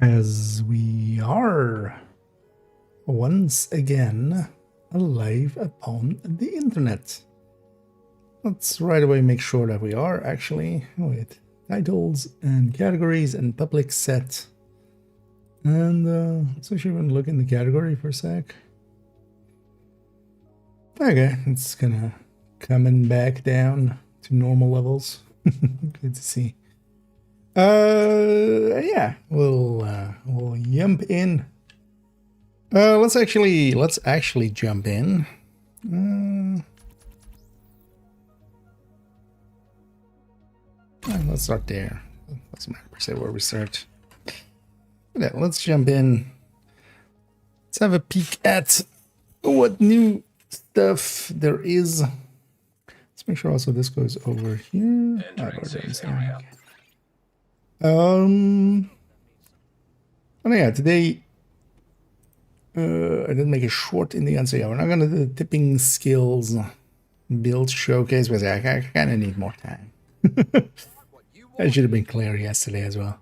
As we are once again alive upon the internet. Let's right away make sure that we are actually with titles and categories and public set. And let's actually even look in the category for a sec. Okay, it's kinda coming back down to normal levels. Good to see. Yeah, we'll jump in. Let's actually jump in. Let's start there. Doesn't matter per se where we start. Yeah, let's jump in. Let's have a peek at what new stuff there is. Let's make sure also this goes over here. Oh yeah, today I didn't make it short in the answer. Yeah, we're not gonna do the tipping skills build showcase because I kind of need more time. I should have been clear yesterday as well.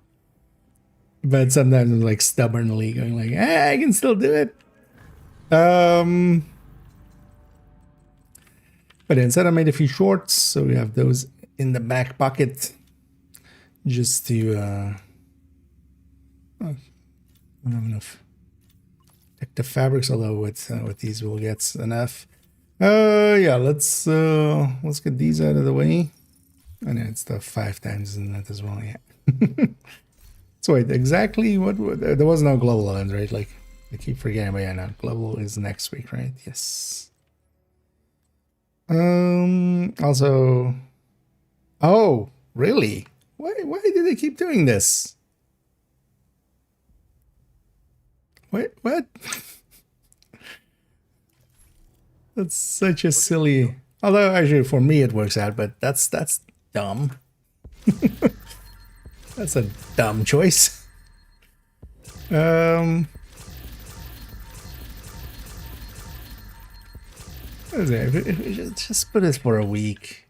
But sometimes I'm like stubbornly going like, I can still do it. But instead I made a few shorts, so we have those in the back pocket just to I don't have enough the fabrics, although with these we'll get enough. Yeah, let's get these out of the way. And then it's the 5 times in that as well, yeah. So wait, exactly what there was no global event, right? Like I keep forgetting, but yeah, no, global is next week, right? Yes. Also, oh, really? Why do they keep doing this? What? That's such a silly. Although actually for me it works out, but that's dumb. That's a dumb choice. Just put it for a week.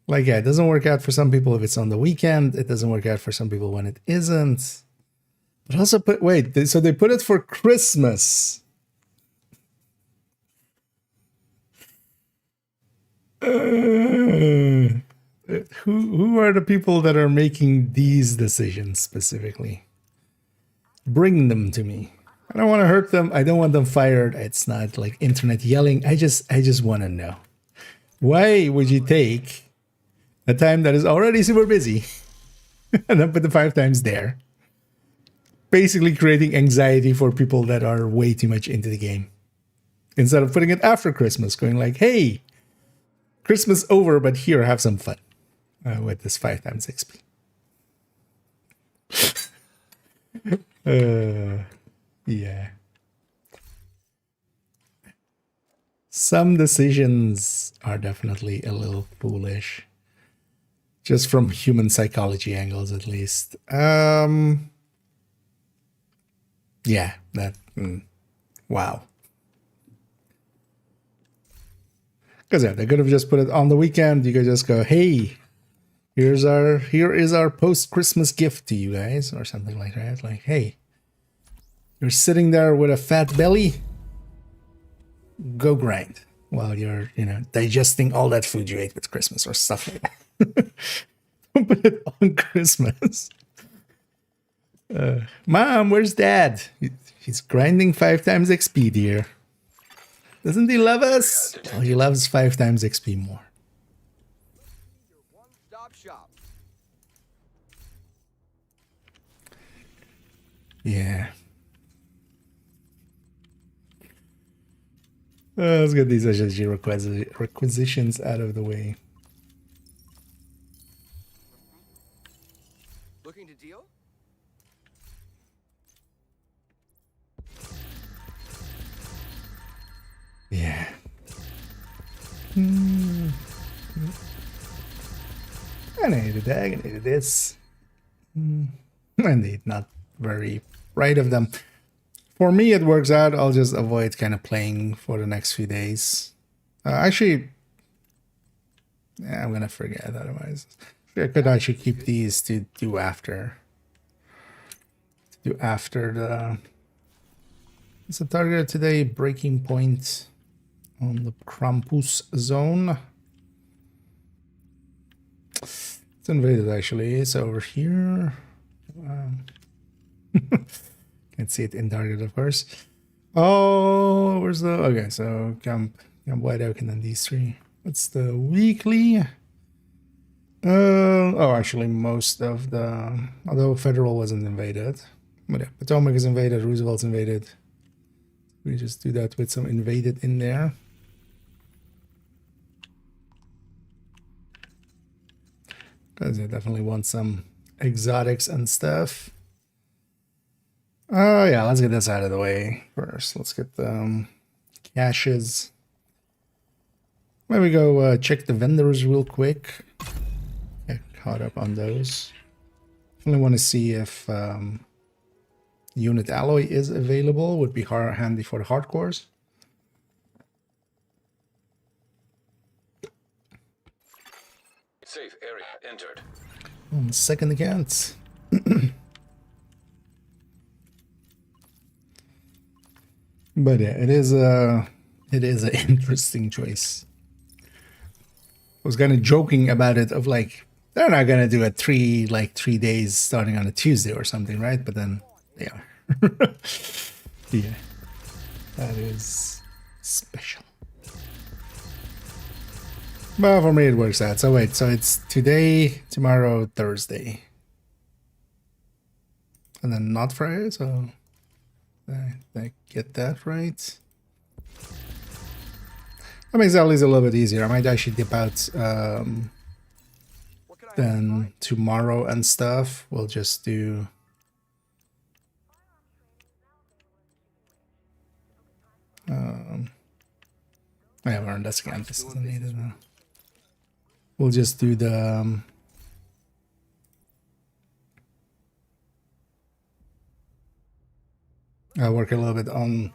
Like, yeah, it doesn't work out for some people if it's on the weekend. It doesn't work out for some people when it isn't. But also so they put it for Christmas. Who are the people that are making these decisions specifically? Bring them to me. I don't want to hurt them. I don't want them fired. It's not like internet yelling. I just want to know. Why would you take a time that is already super busy and then put the 5 times there? Basically creating anxiety for people that are way too much into the game. Instead of putting it after Christmas, going like, hey, Christmas over, but here, have some fun with this 5 times XP. Yeah. Some decisions are definitely a little foolish. Just from human psychology angles, at least. Yeah, that... wow. Because yeah, they could have just put it on the weekend. You could just go, hey, here is our post-Christmas gift to you guys, or something like that. Like, hey, you're sitting there with a fat belly. Go grind while you're, digesting all that food you ate with Christmas or stuff like that. Don't put it on Christmas. Mom, where's Dad? He's grinding 5 times XP, dear. Doesn't he love us? Well, he loves 5 times XP more. Yeah. Let's get these SSG requisitions out of the way. Looking to deal? Yeah. I needed that. I needed this. Indeed, not very right of them. For me, it works out. I'll just avoid kind of playing for the next few days. Actually, yeah, I'm gonna forget otherwise. I could actually keep these to do after. do after the... It's a target today, breaking point on the Krampus zone. It's invaded actually, it's over here. Can't see it in target, of course. Oh, where's the... Okay, so Camp White Oak and then these three. What's the weekly? Oh, actually most of the... Although Federal wasn't invaded. But yeah, Potomac is invaded, Roosevelt's invaded. We just do that with some invaded in there. Because I definitely want some exotics and stuff. Oh yeah, let's get this out of the way first. Let's get the caches. Maybe go check the vendors real quick. Get caught up on those. Definitely want to see if unit alloy is available. Would be handy for the hardcores. Safe area entered. 1 second again. But yeah, it is an interesting choice. I was kind of joking about it of like, they're not gonna do it 3 days starting on a Tuesday or something, right? But then they are. Yeah, that is special. But for me it works out. So wait, so it's today, tomorrow, Thursday. And then not Friday, so I get that right. That makes it at least a little bit easier. I might actually dip out then tomorrow and stuff. We'll just do... I haven't earned this again. This isn't needed now. We'll just do the... I'll work a little bit on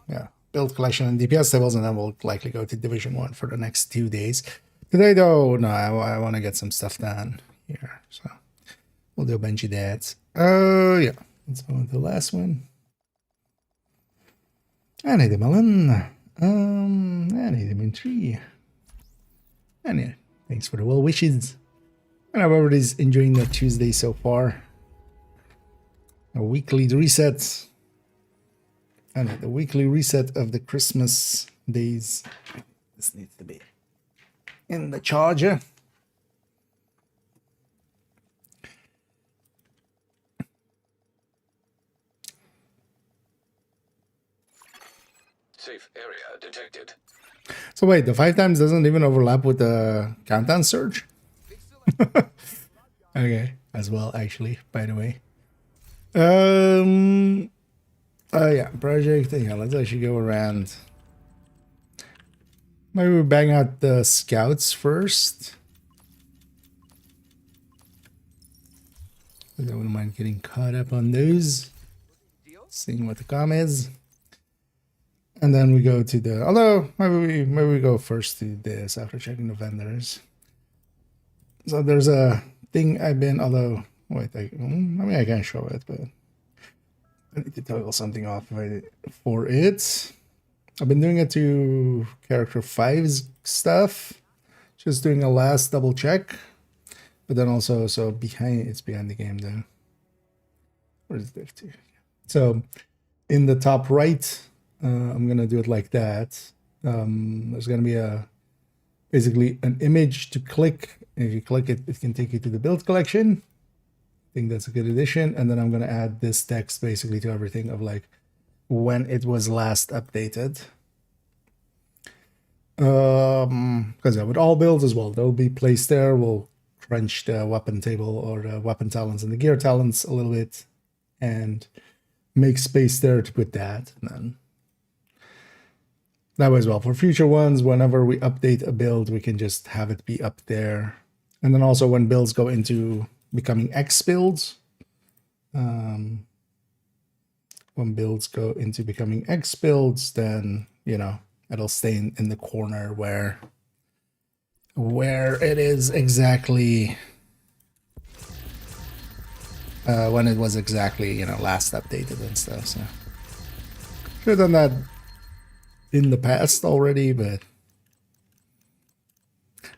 build collection and DPS tables, and then we'll likely go to Division 1 for the next 2 days. Today, though, no, I want to get some stuff done here, so we'll do a bunch of that. Yeah, let's go into the last one. I need a melon. I need a mint tree. And yeah, thanks for the well wishes. And I hope everybody's enjoying their Tuesday so far. A weekly reset. And the weekly reset of the Christmas days. This needs to be in the charger. Safe area detected. So wait, the 5 times doesn't even overlap with the countdown surge? Okay, as well, actually, by the way. Yeah, project. Yeah, let's actually go around. Maybe we bang out the scouts first. I don't mind getting caught up on those. Seeing what the com is. And then we go to the... Although, maybe we go first to this after checking the vendors. So there's a thing I've been... Although, wait, I mean, I can't show it, but... I need to toggle something off for it. I've been doing it to character 5's stuff. Just doing a last double check. But then also, so it's behind the game though. Where is Div 2? So in the top right, I'm gonna do it like that. There's gonna be basically an image to click. If you click it, it can take you to the build collection. I think that's a good addition. And then I'm going to add this text basically to everything of like when it was last updated. Because with all builds as well, they'll be placed there. We'll crunch the weapon table or the weapon talents and the gear talents a little bit and make space there to put that. And then that way as well. For future ones, whenever we update a build, we can just have it be up there. And then also when builds go into becoming X builds. When builds go into becoming X builds, then, you know, it'll stay in the corner where it is exactly when it was exactly, you know, last updated and stuff. So should have done that in the past already, but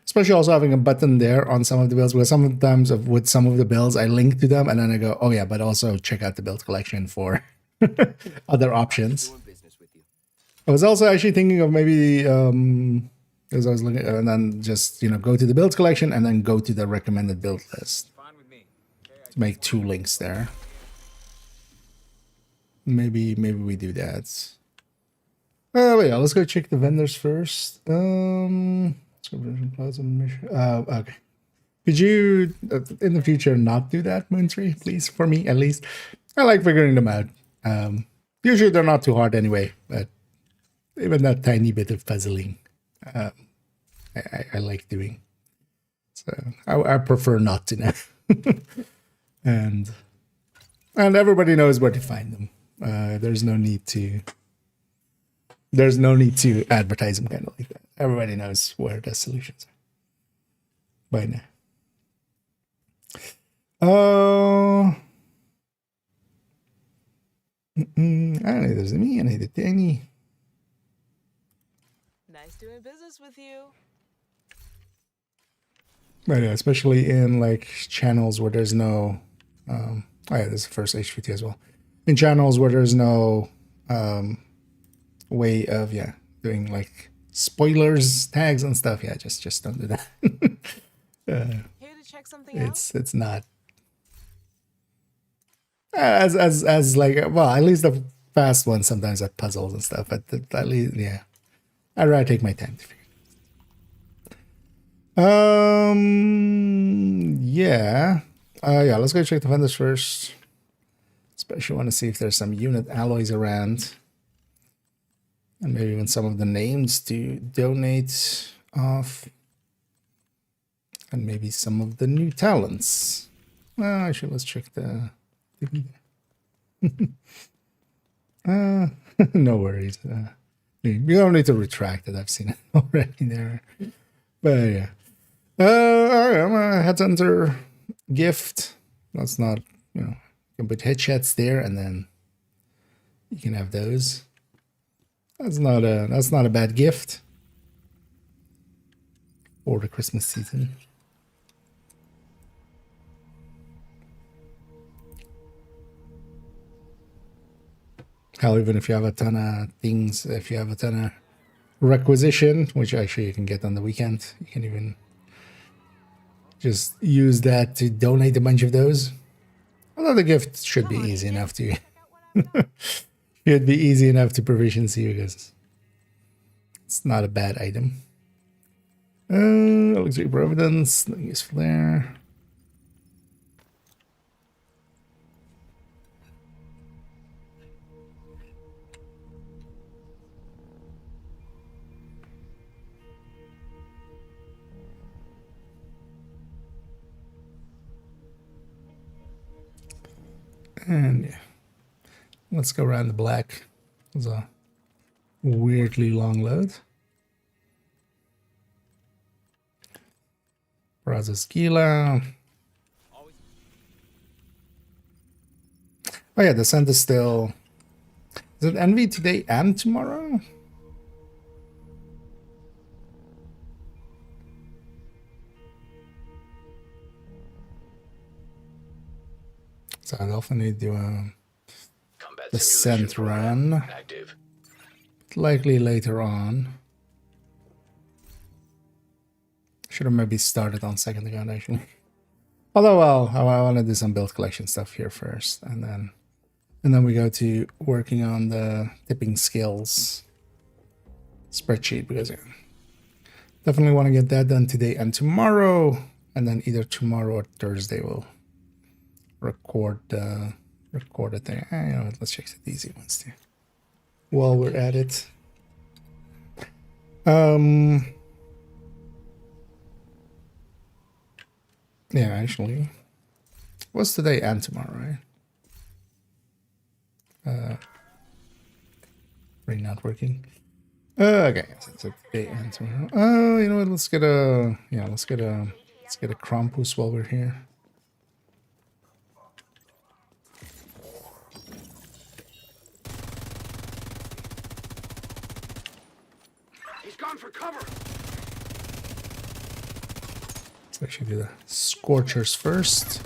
especially also having a button there on some of the builds, because sometimes with some of the builds I link to them and then I go, oh yeah, but also check out the build collection for other options. I was also actually thinking of maybe as I was looking, and then just, you know, go to the build collection and then go to the recommended build list to make 2 links there. Maybe we do that. Oh yeah, let's go check the vendors first. Okay. Could you, in the future, not do that, Moontree, please, for me at least? I like figuring them out. Usually they're not too hard anyway, but even that tiny bit of puzzling, I like doing. So I prefer not to know. and everybody knows where to find them. There's no need to advertise them kind of like that. Everybody knows where the solutions are by now. I don't know if there's me, I need a Danny. Nice doing business with you. But yeah, especially in like channels where there's no oh yeah, this is the first HVT as well. In channels where there's no way of doing like spoilers, tags and stuff, just don't do that. Here to check something out? It's not as like, well, at least the fast ones sometimes have puzzles and stuff, but at least I'd rather take my time to figure it out. Let's go check the vendors first. Especially want to see if there's some unit alloys around. And maybe even some of the names to donate off. And maybe some of the new talents. Actually, let's check the... no worries. You don't need to retract it. I've seen it already there. But yeah. Alright, I'm gonna headhunter gift. That's not, you know, you can put headshots there and then you can have those. That's not a bad gift for the Christmas season. Hell, even if you have a ton of things, if you have a ton of requisition, which actually you can get on the weekend, you can even just use that to donate a bunch of those. Although the gift should be easy enough to should be easy enough to provision to you, because it's not a bad item. Luxury Providence, nothing useful there. And yeah, let's go around the black. It was a weirdly long load. Brazaskila. Oh yeah, the scent is still... Is it Envy today and tomorrow? So I definitely do the scent run. Active. Likely later on. Should have maybe started on second account actually. Although, well, I want to do some build collection stuff here first, and then we go to working on the tipping skills spreadsheet, because I definitely want to get that done today and tomorrow, and then either tomorrow or Thursday we'll record the thing. You know what, let's check the easy ones too while we're at it. Yeah, actually, what's today and tomorrow, right? Brain not working. Okay, so it's today and tomorrow. Oh, you know what? Let's get a Krampus while we're here. He's gone for cover. Let's actually do the scorchers first.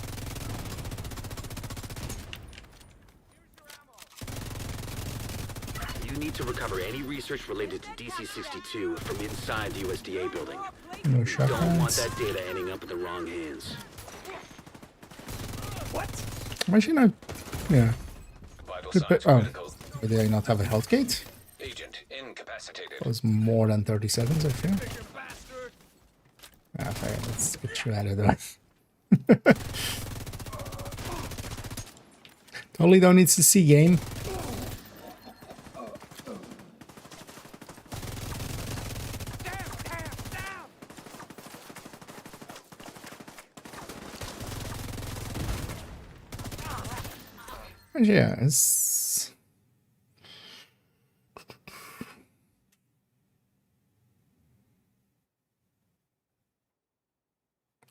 You need to recover any research related to DC-62 from inside the USDA building. No Don't want shotguns. that data ending up in the wrong hands. I'm actually not. Yeah. Vital Good signs oh, critical. did I not have a health gate? Agent incapacitated. It was more than 30 seconds, I feel. Ah, fine. Let's get you out of there. Totally don't need to see game. Yeah, it's...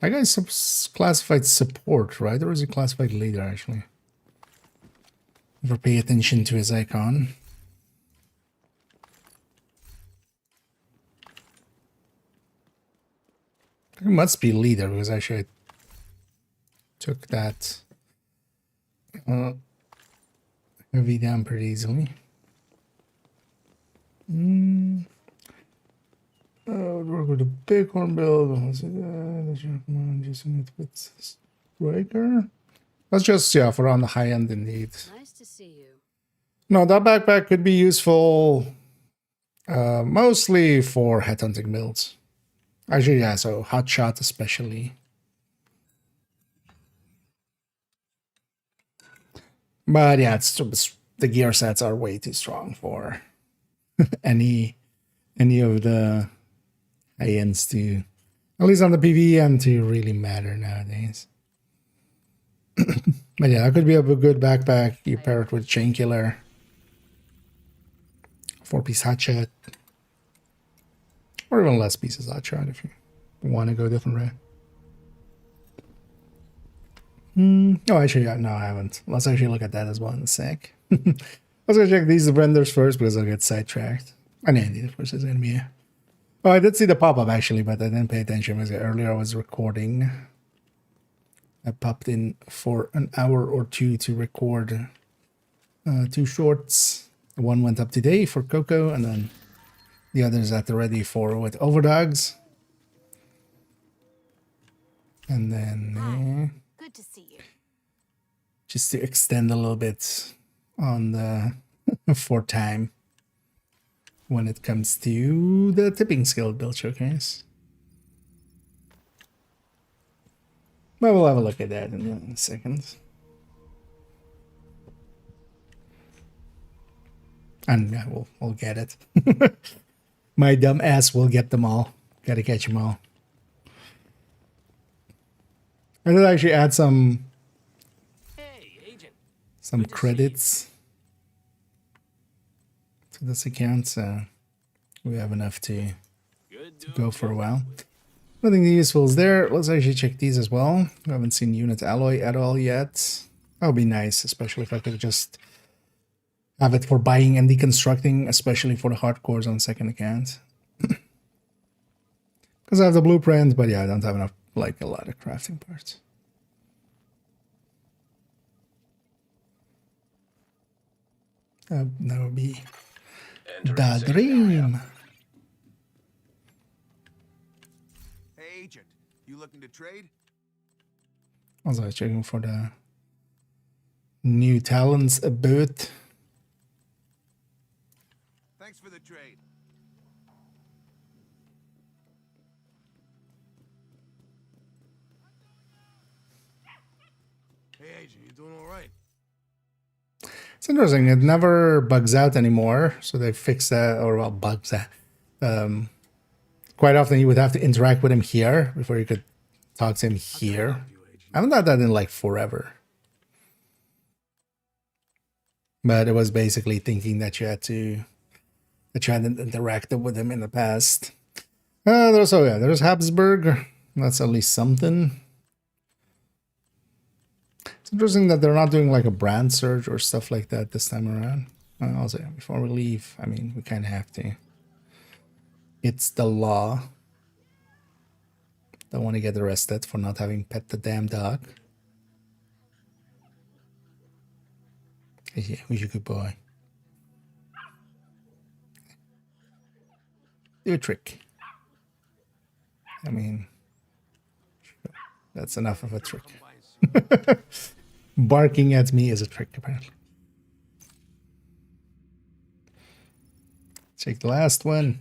That guy's classified support, right? Or is he classified leader, actually? Never pay attention to his icon. He must be leader, because actually I took that heavy down pretty easily. Work with a bighorn build. Come on, just with striker. That's just, yeah, for on the high end indeed. Nice to see you. No, that backpack could be useful mostly for headhunting builds. Actually, yeah, so hot shot especially. But yeah, it's the gear sets are way too strong for any of the high ends to, at least on the PvM, to really matter nowadays. But yeah, that could be a good backpack. You pair it with chain killer, 4-piece hatchet, or even less pieces hatchet if you want to go different route. Oh, actually, yeah, no, I haven't. Let's actually look at that as well in a sec. Let's go check these renders first because I'll get sidetracked. And indeed, of course, there's gonna be a... Oh, I did see the pop-up actually, but I didn't pay attention because earlier I was recording. I popped in for an hour or two to record 2 shorts. One went up today for Coco, and then the other's at the ready for with Overdogs. And then Good to see you. just to extend a little bit on the for time when it comes to the tipping skill build showcase. But we'll have a look at that in a second. And yeah, we'll get it. My dumb ass will get them all. Gotta catch them all. I did actually add some credits to this account, so we have enough to go for a while. Nothing useful is there. Let's actually check these as well. I haven't seen unit alloy at all yet. That would be nice, especially if I could just have it for buying and deconstructing, especially for the hardcores on second account. Because I have the blueprint, but yeah, I don't have enough, like, a lot of crafting parts. That would be the dream. Hey, agent, you looking to trade? Also checking for the new talents boot. Thanks for the trade. Hey, agent, you doing all right? It's interesting. It never bugs out anymore, so they fixed that, or well, bugs that. Quite often, you would have to interact with him here before you could talk to him here. I haven't done that in like forever, but it was basically thinking that you had interacted with him in the past. There's Habsburg. That's at least something. It's interesting that they're not doing like a brand search or stuff like that this time around. Also, before we leave, I mean, we kind of have to. It's the law. Don't want to get arrested for not having pet the damn dog. Yeah, who's your good boy? Do a trick. I mean, that's enough of a trick. Barking at me is a trick, apparently. Take the last one.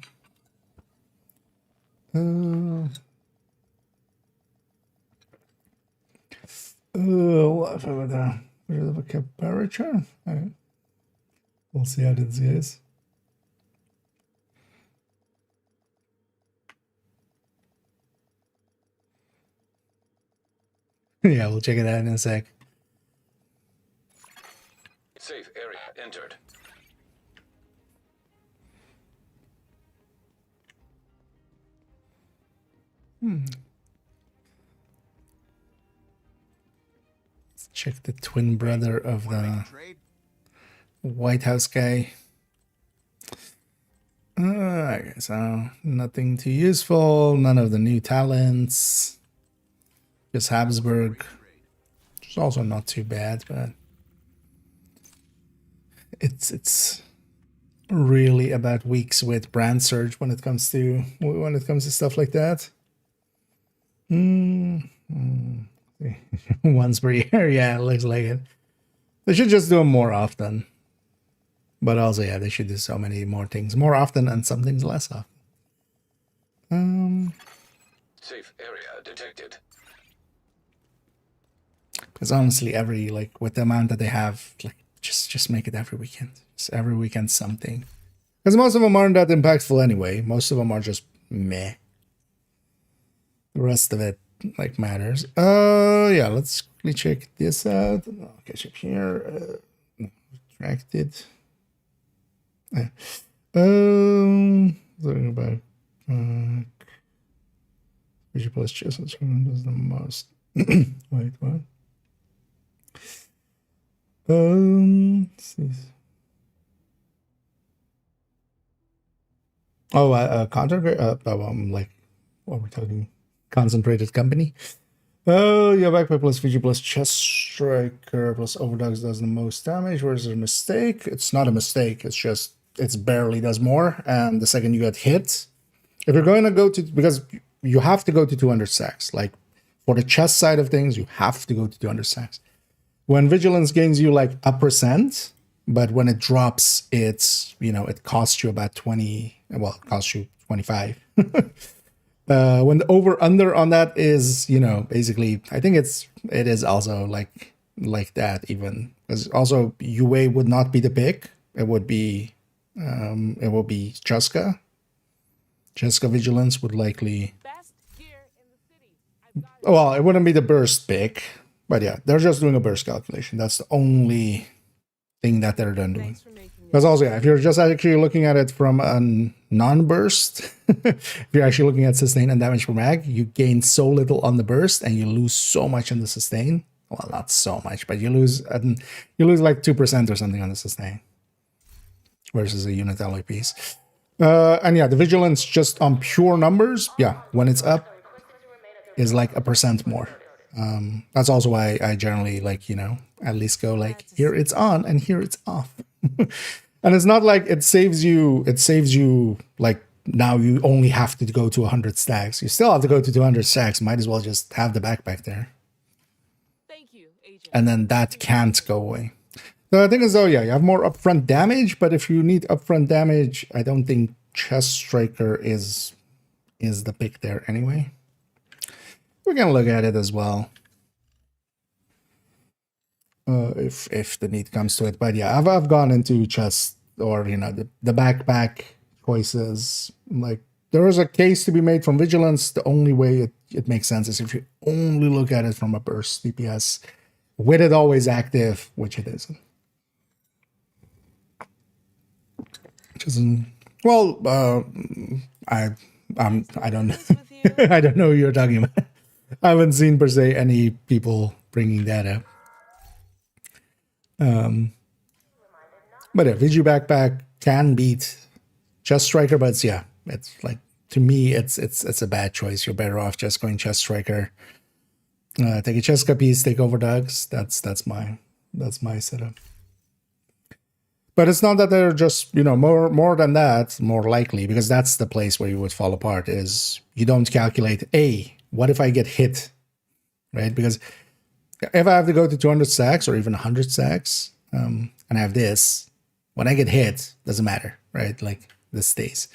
What about that? Bit of a temperature. Alright. We'll see how this goes. Yeah, we'll check it out in a sec. Safe area entered. Let's check the twin brother of the Trade? White House guy. Okay, so nothing too useful. None of the new talents. Just Habsburg. Which is also not too bad, but it's really about weeks with brand surge when it comes to stuff like that. Once per year, yeah, it looks like it. They should just do them more often. But also, yeah, they should do so many more things more often and some things less often. Safe area detected. Because honestly, with the amount that they have, just make it every weekend. Just every weekend something. Because most of them aren't that impactful anyway. Most of them are just meh. The rest of it matters. Yeah, let's quickly check this out. I'll catch up here. Retracted. Talking about Visual plus chess does the most. Wait, what? Let's see. Oh, what we're talking? Concentrated company. Oh, yeah, backpack plus Fiji plus chest striker plus overdogs does the most damage. Where's a mistake? It's not a mistake. It's barely does more. And the second you get hit, if you're going to go to, because you have to go to 200 sacks. Like for the chest side of things, you have to go to 200 sacks. When vigilance gains you like a percent, but when it drops, it's, it costs you about 20. Well, it costs you 25. When the over under on that is, basically, I think it is also like that even. Because also UA would not be the pick. It would be Juska. Juska Vigilance would likely. Best gear in the city. I've got it. Well, it wouldn't be the burst pick. But yeah, they're just doing a burst calculation. That's the only thing that they're done doing. Thanks for making me. Because also, yeah, if you're just actually looking at it from a non-burst, if you're actually looking at sustain and damage per mag, you gain so little on the burst and you lose so much on the sustain. Well, not so much, but you lose like 2% or something on the sustain versus a unit alloy piece. And yeah, the vigilance just on pure numbers, yeah, when it's up, is like a percent more. That's also why I generally at least go here it's on and here it's off. And it's not like it saves you like now you only have to go to 100 stacks. You still have to go to 200 stacks. Might as well just have the backpack there. Thank you, Agent. And then that can't go away. The thing is though, yeah, you have more upfront damage, but if you need upfront damage, I don't think Chest Striker is the pick there anyway. We're gonna look at it as well. If the need comes to it. But yeah, I've gone into chest or the backpack choices. Like there is a case to be made from vigilance. The only way it makes sense is if you only look at it from a burst DPS with it always active, which it isn't. Which isn't well, I don't know. With you. I don't know who you're talking about. I haven't seen per se any people bringing that up. But yeah, Vigi Backpack can beat Chest Striker, but it's like to me, it's a bad choice. You're better off just going chest striker. Take a Cheska piece, take over dogs. That's my setup. But it's not that they're just, you know, more than that, more likely, because that's the place where you would fall apart, is you don't calculate, what if I get hit, right? Because if I have to go to 200 sacks or even 100 sacks, and I have this, when I get hit, doesn't matter, right? Like, this stays.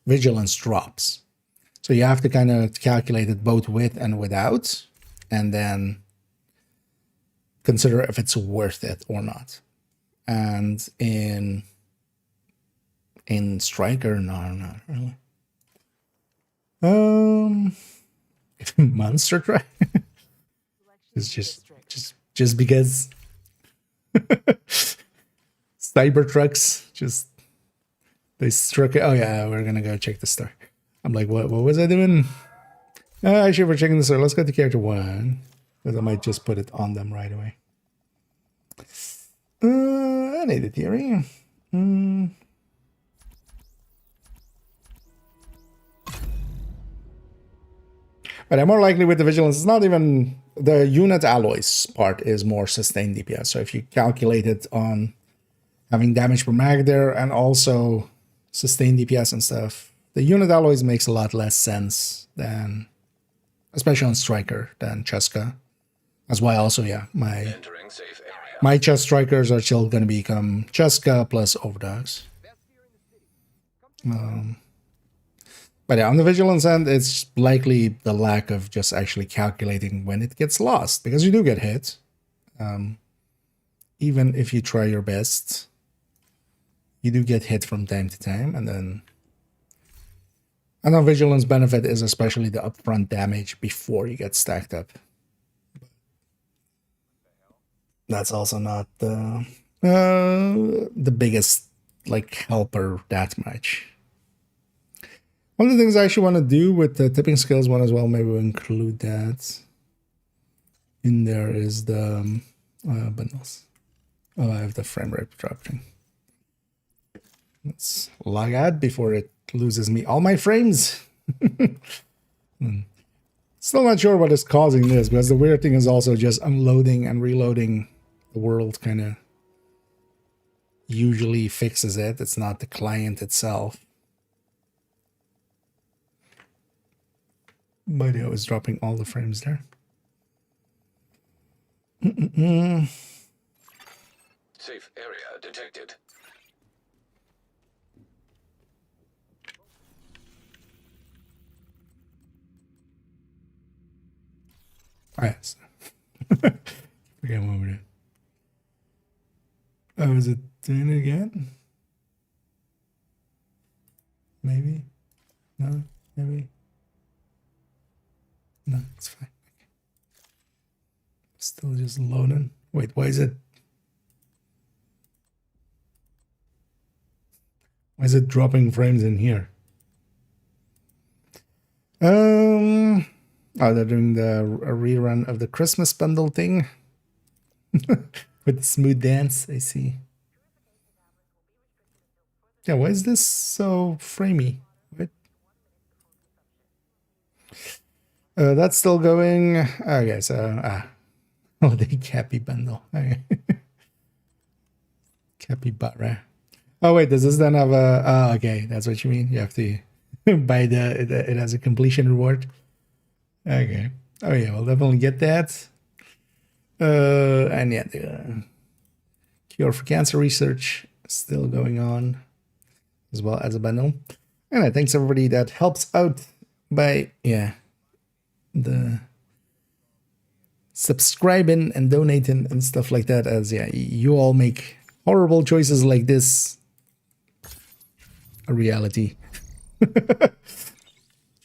Vigilance drops. So you have to kind of calculate it both with and without, and then consider if it's worth it or not. And in striker, no, not really. Monster try. It's just because Cybertrucks just they struck it. Oh yeah, we're gonna go check the store. I'm like, what was I doing? Actually, we're checking the store. Let's go to character 1, because I might just put it on them right away. I need a theory. But I'm more likely with the vigilance. It's not even the unit alloys part is more sustained DPS. So if you calculate it on having damage per mag there and also sustained DPS and stuff, the unit alloys makes a lot less sense than, especially on striker, than Cheska. That's why also, yeah, my chest strikers are still going to become Cheska plus overdogs. But yeah, on the vigilance end, it's likely the lack of just actually calculating when it gets lost, because you do get hit. Even if you try your best, you do get hit from time to time, and then another vigilance benefit is especially the upfront damage before you get stacked up. That's also not the biggest like helper that much. One of the things I actually want to do with the tipping skills one as well, maybe we'll include that in there, is the bundles. Oh, I have the frame rate dropping. Let's log out before it loses me all my frames. Still not sure what is causing this, because the weird thing is also just unloading and reloading the world kind of usually fixes it. It's not the client itself. But I was dropping all the frames there. Safe area detected. Oh, yes. Forget what we did. Oh, is it doing it again? Maybe? No? Maybe? No, it's fine. Okay. Still just loading. Wait, why is it? Why is it dropping frames in here? Oh, they're doing a rerun of the Christmas bundle thing with the smooth dance. I see. Yeah, why is this so framey? What? That's still going. Okay, so oh, the Cappy bundle. Okay. Capybara. Oh wait, does this then have a? Oh, okay, that's what you mean. You have to buy it has a completion reward. Okay. Oh yeah, we'll definitely get that. And yeah, the cure for cancer research is still going on, as well as a bundle. And thanks everybody that helps out by the subscribing and donating and stuff like that. As you all make horrible choices like this a reality.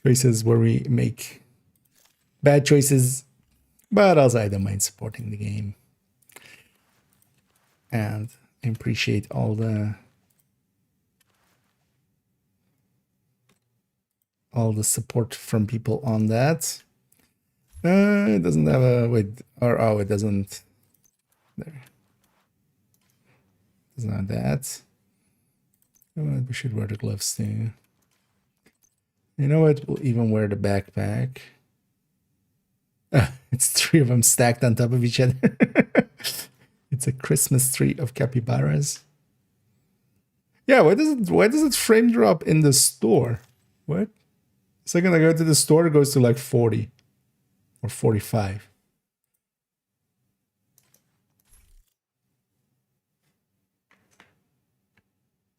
Choices where we make bad choices, but also I don't mind supporting the game, and I appreciate all the support from people on that. It doesn't have a wait, or oh, it doesn't. There, it's not that. We should wear the gloves too. You know what? We'll even wear the backpack. It's 3 of them stacked on top of each other. It's a Christmas tree of capybaras. Yeah, why does it frame drop in the store? What? The second I go to the store, it goes to like 40 or 45.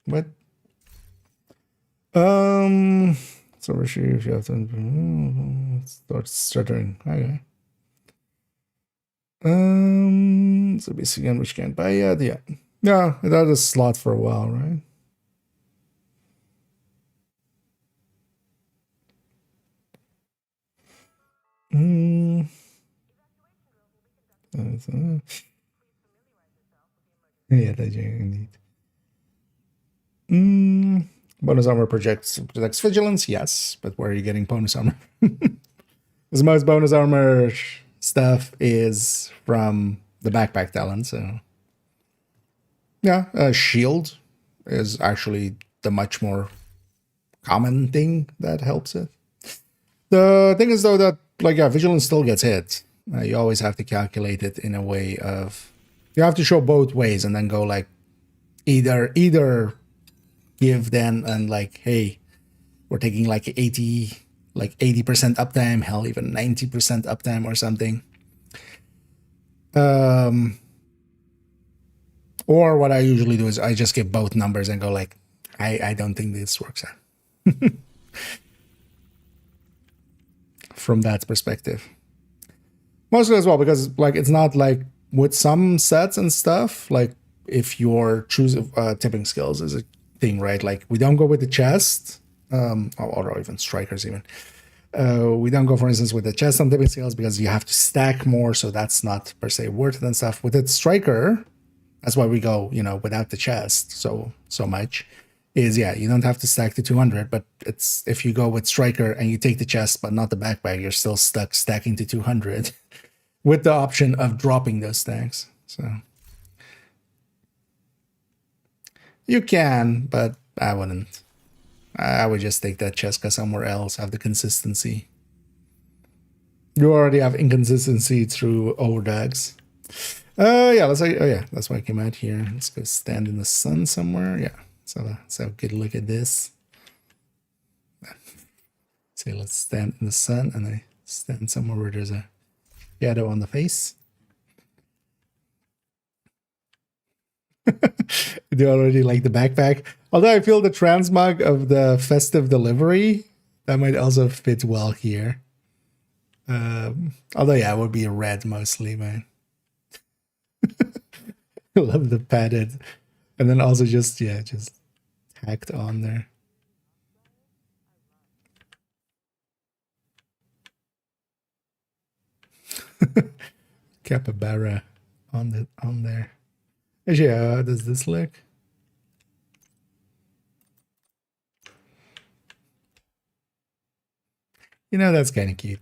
What? So we're sure if you have to start stuttering. Okay. So basically, which can't buy yet. Yeah. Yeah, it had a slot for a while, right? Yeah, that indeed. Bonus armor protects vigilance, yes, but where are you getting bonus armor? Because most bonus armor stuff is from the backpack talent, so yeah, shield is actually the much more common thing that helps it. The thing is though that like yeah, vigilance still gets hit. You always have to calculate it in a way of you have to show both ways and then go like either give then and like hey, we're taking like 80% uptime, hell even 90% uptime or something. Or what I usually do is I just give both numbers and go like I don't think this works out. From that perspective. Mostly as well, because like it's not like with some sets and stuff, like if you're choosing tipping skills is a thing, right? Like we don't go with the chest, or even strikers even. We don't go, for instance, with the chest on tipping skills because you have to stack more, so that's not per se worth it and stuff. With the striker, that's why we go, you know, without the chest so much. Is yeah, you don't have to stack to 200, but it's if you go with striker and you take the chest but not the backpack, you're still stuck stacking to 200 with the option of dropping those stacks. So you can, but I wouldn't. I would just take that Cheska somewhere else, have the consistency. You already have inconsistency through overdags. Yeah, let's say, oh yeah, that's why I came out here. Let's go stand in the sun somewhere. Yeah, so let's have a good look at this. Say, let's stand in the sun, and I stand somewhere where there's a shadow on the face. Do you already like the backpack? Although I feel the transmog of the festive delivery, that might also fit well here. Although yeah, it would be red mostly, man. I love the padded. And then also just tacked on there. Capybara on there. Actually, how does this look? You know, that's kind of cute.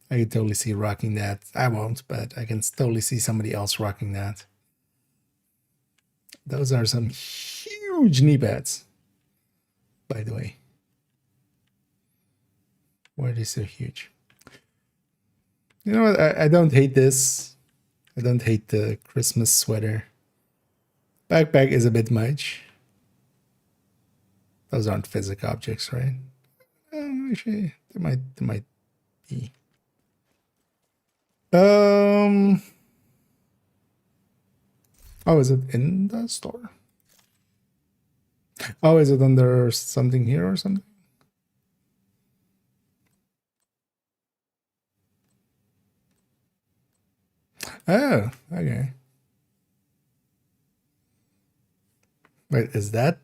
I could totally see rocking that. I won't, but I can totally see somebody else rocking that. Those are some huge knee pads, by the way. Why are they so huge? You know what? I don't hate this. I don't hate the Christmas sweater. Backpack is a bit much. Those aren't physical objects, right? Actually, they might be. Oh, is it in the store? Oh, is it under something here or something? Oh, okay. Wait, is that?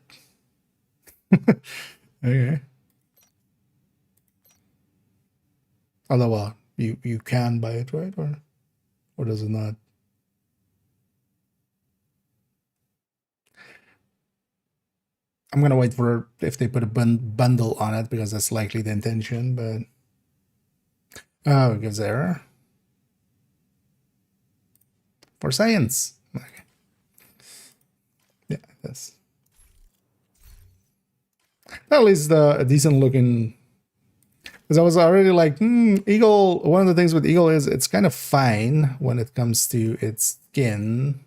Okay. Although, well, you can buy it, right? Or does it not? I'm gonna wait for if they put a bundle on it because that's likely the intention, but oh, it gives error for science. Okay. Yeah, that's At least a decent looking. Because I was already like, Eagle. One of the things with Eagle is it's kind of fine when it comes to its skin.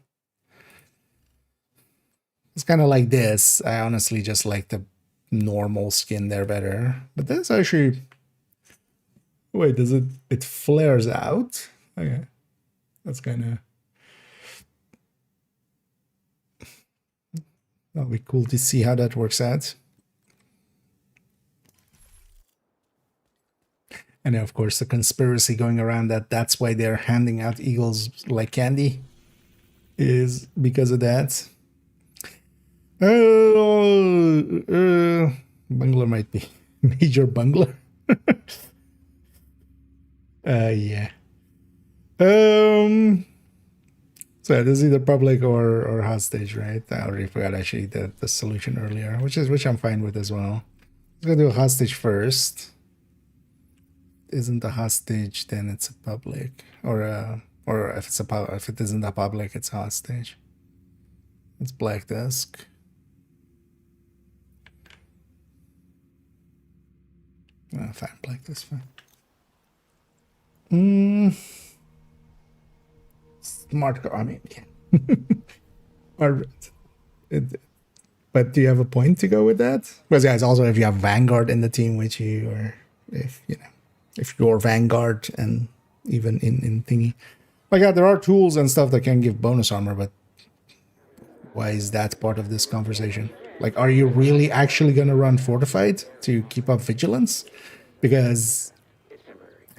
It's kind of like this. I honestly just like the normal skin there better. But this actually. Wait, does it? It flares out. Okay, that's kind of. That'll be cool to see how that works out. And of course, the conspiracy going around that's why they're handing out eagles like candy is because of that. Bungler might be major bungler. Yeah. So this is either public or hostage, right? I already forgot actually the solution earlier, which I'm fine with as well. Let's go do a hostage first. Isn't a hostage, then it's a public, or if it isn't a public, it's a hostage. It's black desk. Fine, black desk, fine. Smart. I mean, yeah. But do you have a point to go with that? Because guys, also if you have Vanguard in the team with you, or if you're Vanguard and even in thingy, like yeah, there are tools and stuff that can give bonus armor, but why is that part of this conversation? Like, are you really actually going to run fortified to keep up vigilance? Because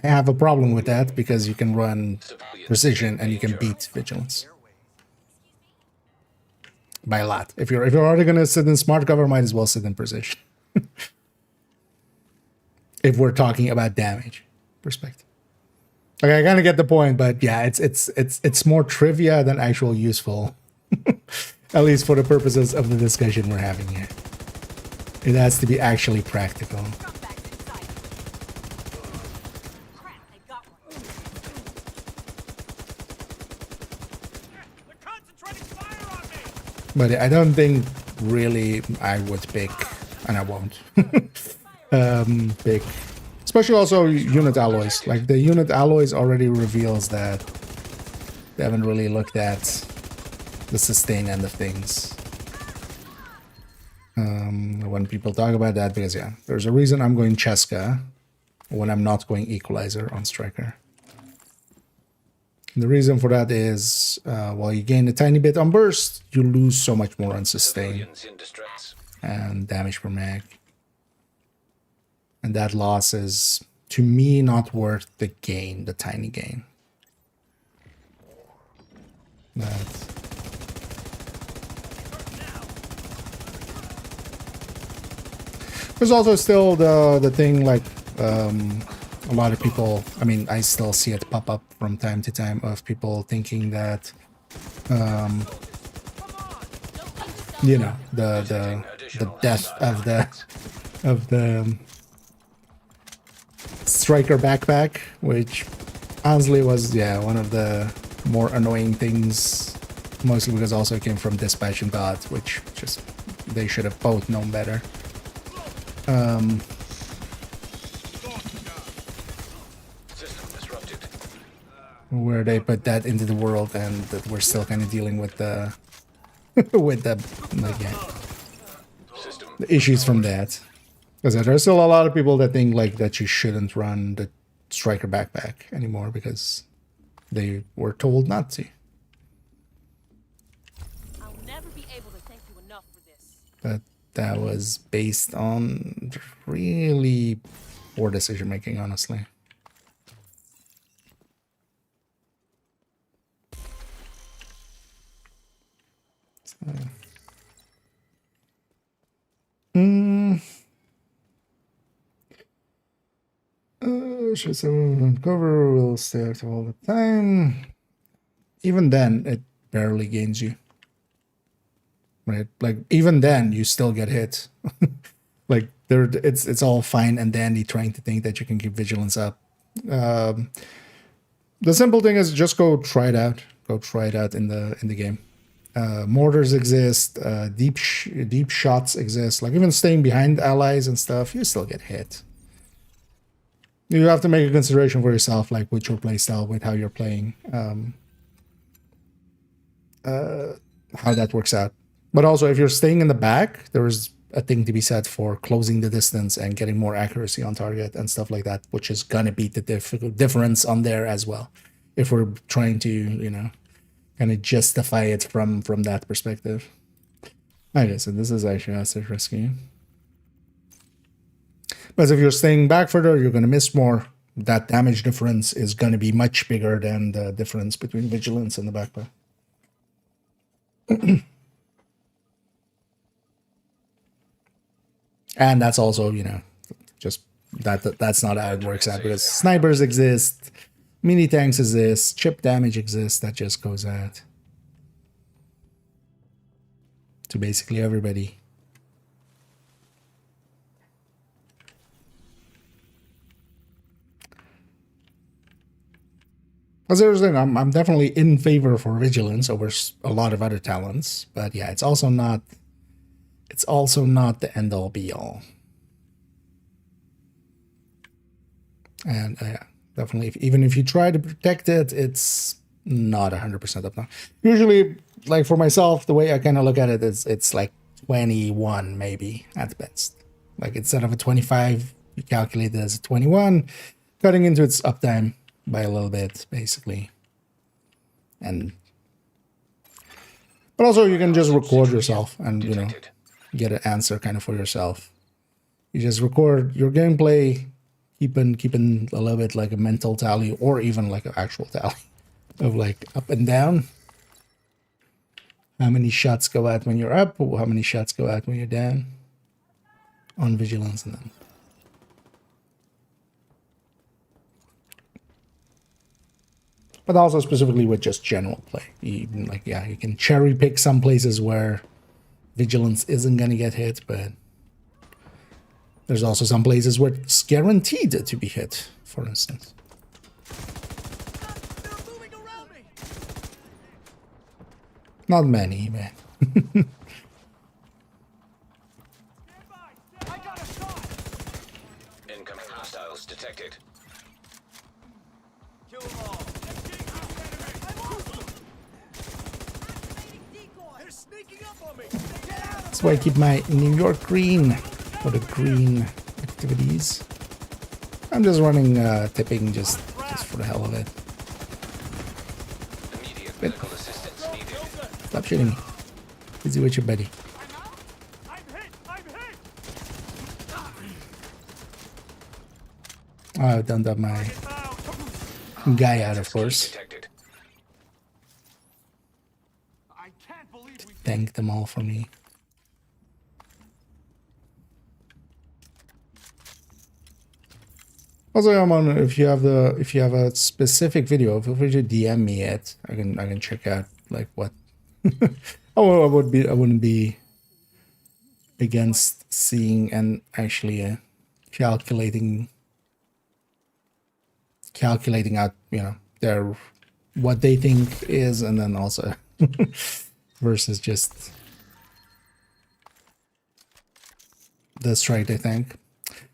I have a problem with that, because you can run precision and you can beat vigilance by a lot. If you're already going to sit in smart cover, might as well sit in precision. If we're talking about damage perspective. Okay, I kind of get the point, but yeah, it's more trivia than actual useful. At least for the purposes of the discussion we're having here. It has to be actually practical. But I don't think really I would pick, and I won't, pick, especially also unit alloys. Like the unit alloys already reveals that they haven't really looked at the sustain end of things. When people talk about that, because yeah, there's a reason I'm going Cheska when I'm not going Equalizer on Striker. The reason for that is, while you gain a tiny bit on burst, you lose so much more on sustain and damage per mag. And that loss is, to me, not worth the gain, the tiny gain. There's also still the thing, like, a lot of people, I mean, I still see it pop up from time to time of people thinking that, you know, the death of the Striker backpack, which honestly was, yeah, one of the more annoying things, mostly because also it came from Dispatch and God, which just, they should have both known better. Where they put that into the world, and that we're still kind of dealing with the with the, like, yeah, the issues from that. Because there's still a lot of people that think like that you shouldn't run the Striker backpack anymore because they were told not to. I'll never be able to thank you enough for this. But that was based on really poor decision making, honestly. Should someone uncover will stay active all the time. Even then, it barely gains you. Right? Like, even then, you still get hit. Like, it's all fine and dandy trying to think that you can keep vigilance up. The simple thing is just go try it out. Go try it out in the game. mortars exist, deep shots exist. Like even staying behind allies and stuff, you still get hit. You have to make a consideration for yourself, like with your playstyle, with how you're playing, how that works out. But also, if you're staying in the back, there is a thing to be said for closing the distance and getting more accuracy on target and stuff like that, which is gonna be the difference on there as well. If we're trying to, you know, kind of justify it from that perspective. Okay, so this is actually asset rescue. But if you're staying back further, you're gonna miss more. That damage difference is gonna be much bigger than the difference between vigilance and the backpack. And that's also, you know, just that's not how it works out, because snipers exist, mini tanks exist, chip damage exists. That just goes out to basically everybody. As I was saying, I'm definitely in favor for vigilance over a lot of other talents, but yeah, it's also not the end all be all. And yeah, definitely, even if you try to protect it, it's not 100% up now. Usually, like for myself, the way I kind of look at it is it's like 21 maybe at best. Like instead of a 25, you calculate it as a 21, cutting into its uptime by a little bit, basically. And but also you can just record yourself and, you know, get an answer kind of for yourself. You just record your gameplay, keeping a little bit like a mental tally, or even like an actual tally of like up and down. How many shots go out when you're up, or how many shots go out when you're down on vigilance, and then but also specifically with just general play. Even like, yeah, you can cherry pick some places where vigilance isn't gonna get hit, but there's also some places where it's guaranteed to be hit, for instance. Not many, man. Incoming hostiles detected. Kill them all. They're sneaking up on me. That's why I keep my New York green for the green activities. I'm just running tipping just for the hell of it. Immediate medical assistance needed. Stop shooting me. Busy with your buddy. I'm hit. Oh, I've done that my guy out, of course. Detected. I can't believe we Thank them all for me. Also, I'm on. If you have a specific video, feel free to DM me it. I can check out like what. I wouldn't be against seeing and actually calculating out, you know, their what they think is, and then also versus just the strike they think.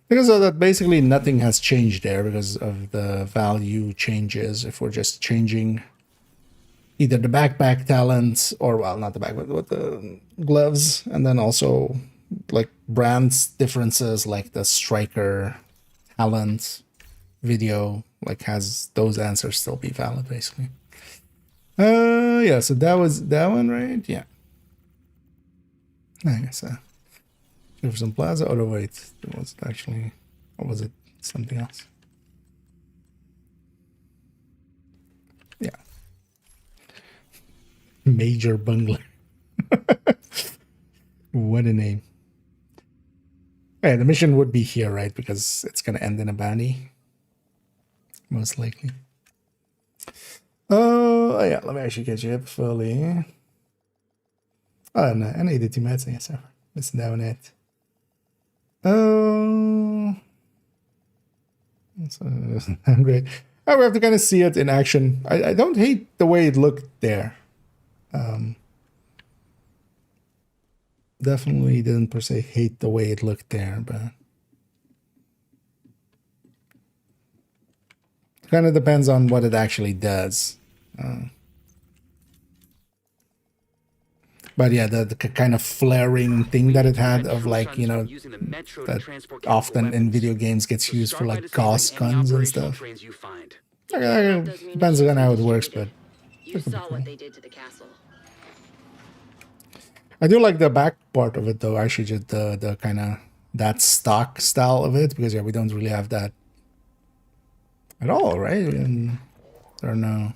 Because of that, basically nothing has changed there because of the value changes. If we're just changing either the backpack talent, or well, not the backpack, but the gloves, and then also like brands differences, like the striker talent video, like has those answers still be valid, basically. Yeah. So that was that one, right? Yeah. I guess. Jefferson Plaza. Oh no, wait. It was actually, or was it something else? Yeah. Major Bungler. What a name. Yeah, the mission would be here, right? Because it's gonna end in a bounty. Most likely. Oh yeah, let me actually catch you up fully. Oh no, I need to match. Yes, sir. Listen down it. Oh, great. Oh, we have to kind of see it in action. I don't hate the way it looked there. definitely didn't per se hate the way it looked there, but kind of depends on what it actually does. But yeah, the kind of flaring thing that it had of like, you know, that often in video games gets used for like gauss guns and stuff. Depends on how it works, but You saw what they did to the castle. I do like the back part of it though, actually, just the kind of that stock style of it, because yeah, we don't really have that at all, right? And there are no...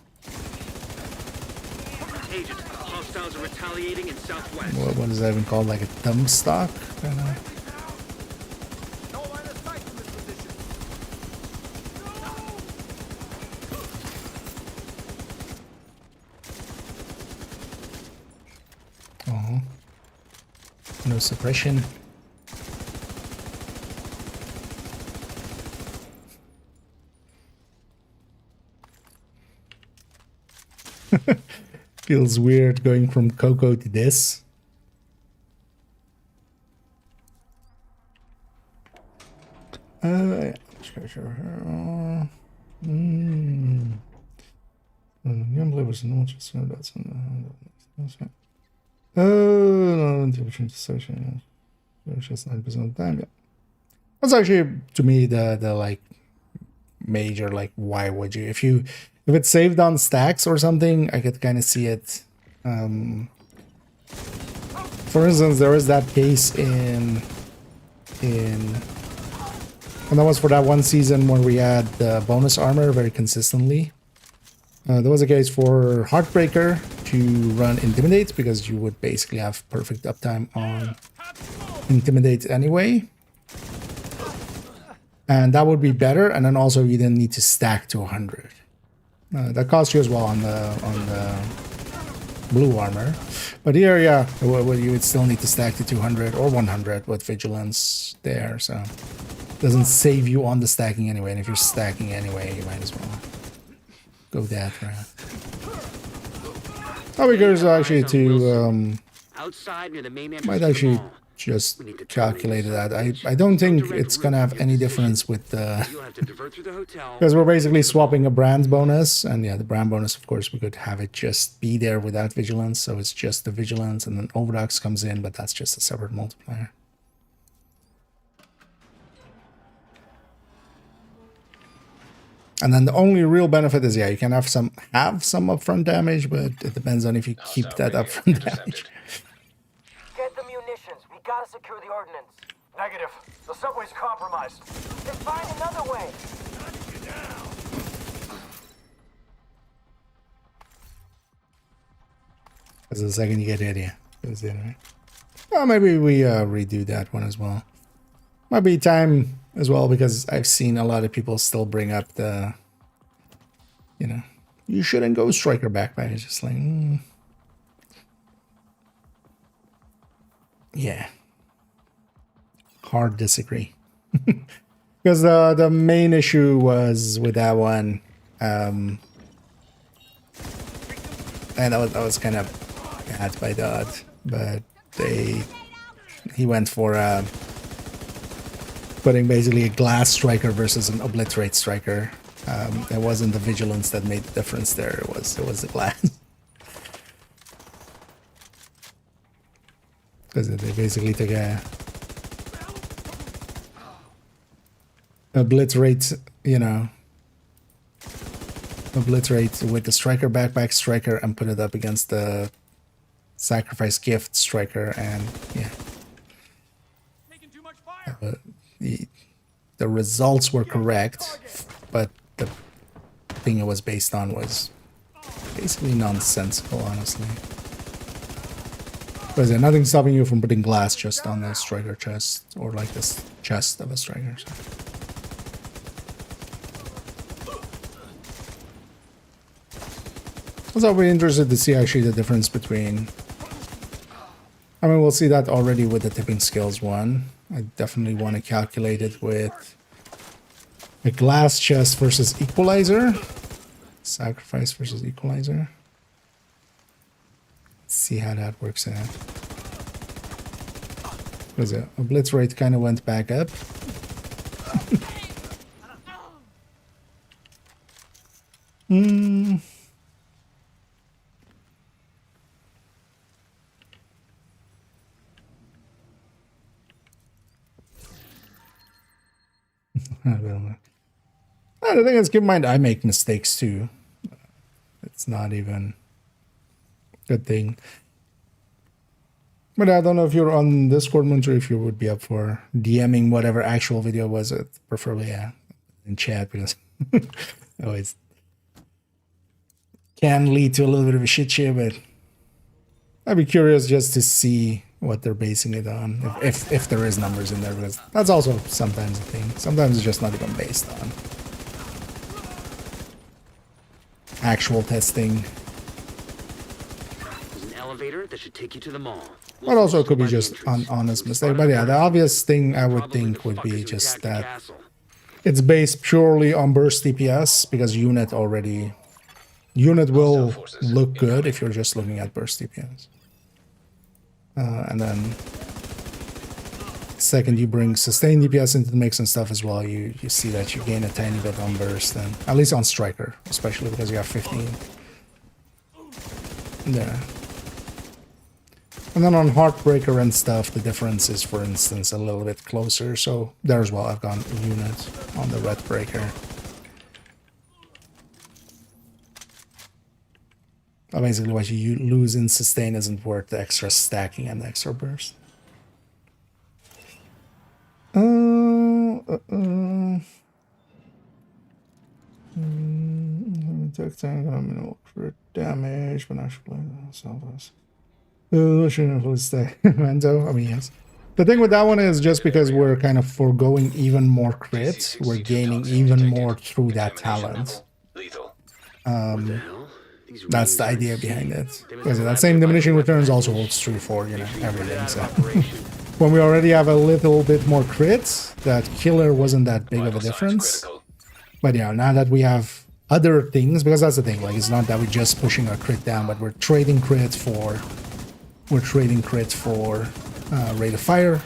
Agent, hostiles are retaliating in southwest. What is that even called? Like a thumb stock? Kind of. No line of sight from this position. Oh. No suppression. Feels weird going from Coco to this. Yeah. Sure. That's actually, to me, the like major, like, why would you, if it's saved on stacks or something, I could kind of see it. For instance, there was that case in and that was for that one season where we had the bonus armor very consistently. There was a case for Heartbreaker to run Intimidate, because you would basically have perfect uptime on Intimidate anyway. And that would be better, and then also you didn't need to stack to 100. That cost you as well on the blue armor. But here, yeah, you would still need to stack to 200 or 100 with Vigilance there, so it doesn't save you on the stacking anyway. And if you're stacking anyway, you might as well go that route. Oh, because actually to Outside near the main might entrance to the actually mall. just calculate that. I don't think it's gonna have any difference with the, You'll have to divert through the hotel. because we're basically swapping a brand bonus, and yeah, the brand bonus, of course, we could have it just be there without Vigilance, so it's just the Vigilance, and then Overdox comes in, but that's just a separate multiplier. And then the only real benefit is, yeah, you can have some upfront damage, but it depends on if you keep that upfront damage. Get the munitions. We gotta secure the ordnance. Negative. The subway's compromised. Then find another way. Because the second you get hit, yeah, goes in, right? Well, maybe we redo that one as well. Might be time as well, because I've seen a lot of people still bring up the, you know, you shouldn't go Striker backpack. It's just like, yeah, hard disagree. Because the main issue was with that one, and that was kind of bad by Dodd, but he went for putting basically a glass striker versus an obliterate striker. It wasn't the Vigilance that made the difference there. It was the glass. Because they basically took a obliterate, you know, obliterate with the striker backpack striker and put it up against the sacrifice gift striker, and yeah. The results were correct, but the thing it was based on was basically nonsensical, honestly. Because there's nothing stopping you from putting glass just on the striker chest, or like this chest of a striker. So. Also, I'll be interested to see actually the difference between. I mean, we'll see that already with the tipping skills one. I definitely want to calculate it with a glass chest versus equalizer. Sacrifice versus equalizer. Let's see how that works out. Because a blitz rate kind of went back up. Hmm. I don't know. The thing is, keep in mind, I make mistakes too. It's not even a good thing. But I don't know if you're on Discord, Muncher, if you would be up for DMing whatever actual video was it, preferably, yeah, in chat, because always can lead to a little bit of a shit show, but I'd be curious just to see what they're basing it on, if there is numbers in there, because that's also sometimes a thing. Sometimes it's just not even based on actual testing. There's an elevator that should take you to the mall. But also it could be just an honest mistake. But yeah, the obvious thing I would think would be just that it's based purely on burst DPS, because unit will look good if you're just looking at burst DPS. And then second you bring sustained DPS into the mix and stuff as well, you see that you gain a tiny bit on burst, and at least on striker, especially because you have 15. Yeah. And then on Heartbreaker and stuff, the difference is, for instance, a little bit closer. So there as well, I've gone unit on the Red Breaker. Basically, what you lose in sustain isn't worth the extra stacking and the extra burst. Attack tank, nominal crit damage, but actually, selfless. Shouldn't stay. Mento, I mean, yes. The thing with that one is just because we're kind of foregoing even more crits, we're gaining even more through that talent. That's the idea behind it. Because that same diminishing returns also holds true for, you know, everything. So when we already have a little bit more crits, that killer wasn't that big of a difference. But yeah, now that we have other things, because that's the thing, like, it's not that we're just pushing our crit down, but we're trading crits for rate of fire,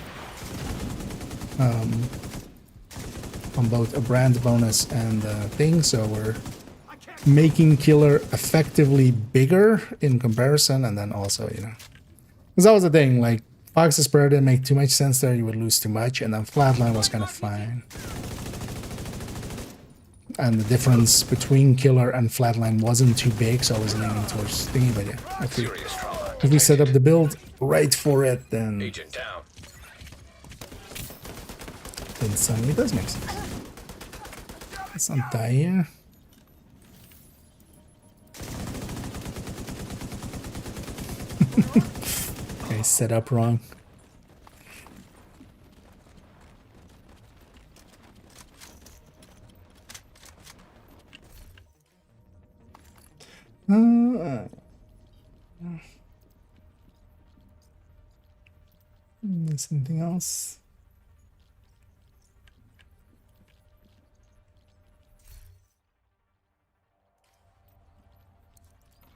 on both a brand bonus and thing, so we're making killer effectively bigger in comparison, and then also, you know, because that was the thing, like, Fox's Prayer didn't make too much sense there, you would lose too much, and then Flatline was kind of fine. And the difference between killer and Flatline wasn't too big, so I was leaning towards thingy, but yeah, if we set up the build right for it, then suddenly it does make sense. Let's not die here. Okay, set up wrong. There's anything else?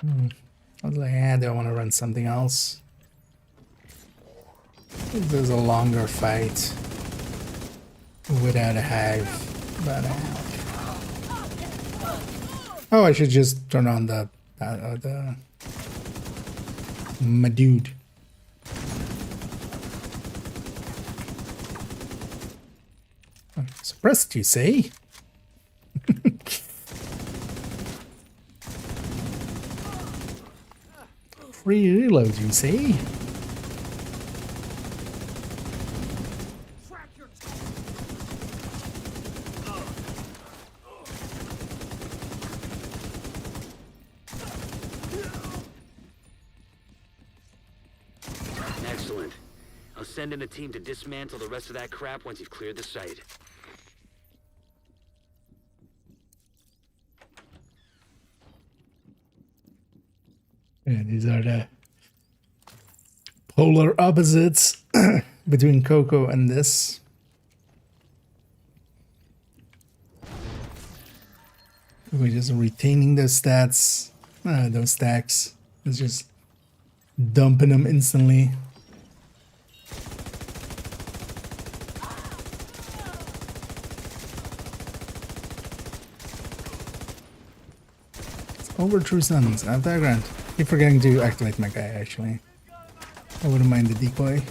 I was like, do I want to run something else? There's a longer fight without a hive, but oh, I should just turn on the my dude. Suppressed, you say? Free reload, you say? Excellent. I'll send in a team to dismantle the rest of that crap once you've cleared the site. Yeah, these are the polar opposites between Coco and this. We're just retaining those stats, those stacks. It's just dumping them instantly. Over True Suns. Background. Keep forgetting to activate my guy, actually. I wouldn't mind the decoy.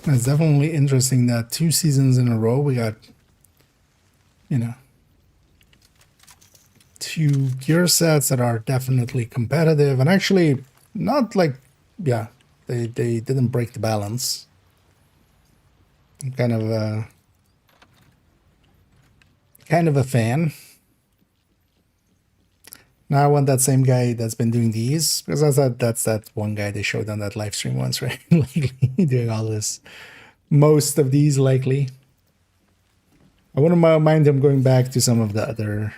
It's definitely interesting that 2 seasons in a row we got, you know, 2 gear sets that are definitely competitive and actually not like, yeah, they didn't break the balance. I'm kind of a fan. Now I want that same guy that's been doing these, because that's that one guy they showed on that live stream once, right? Likely doing all this, most of these likely. I wouldn't mind him going back to some of the other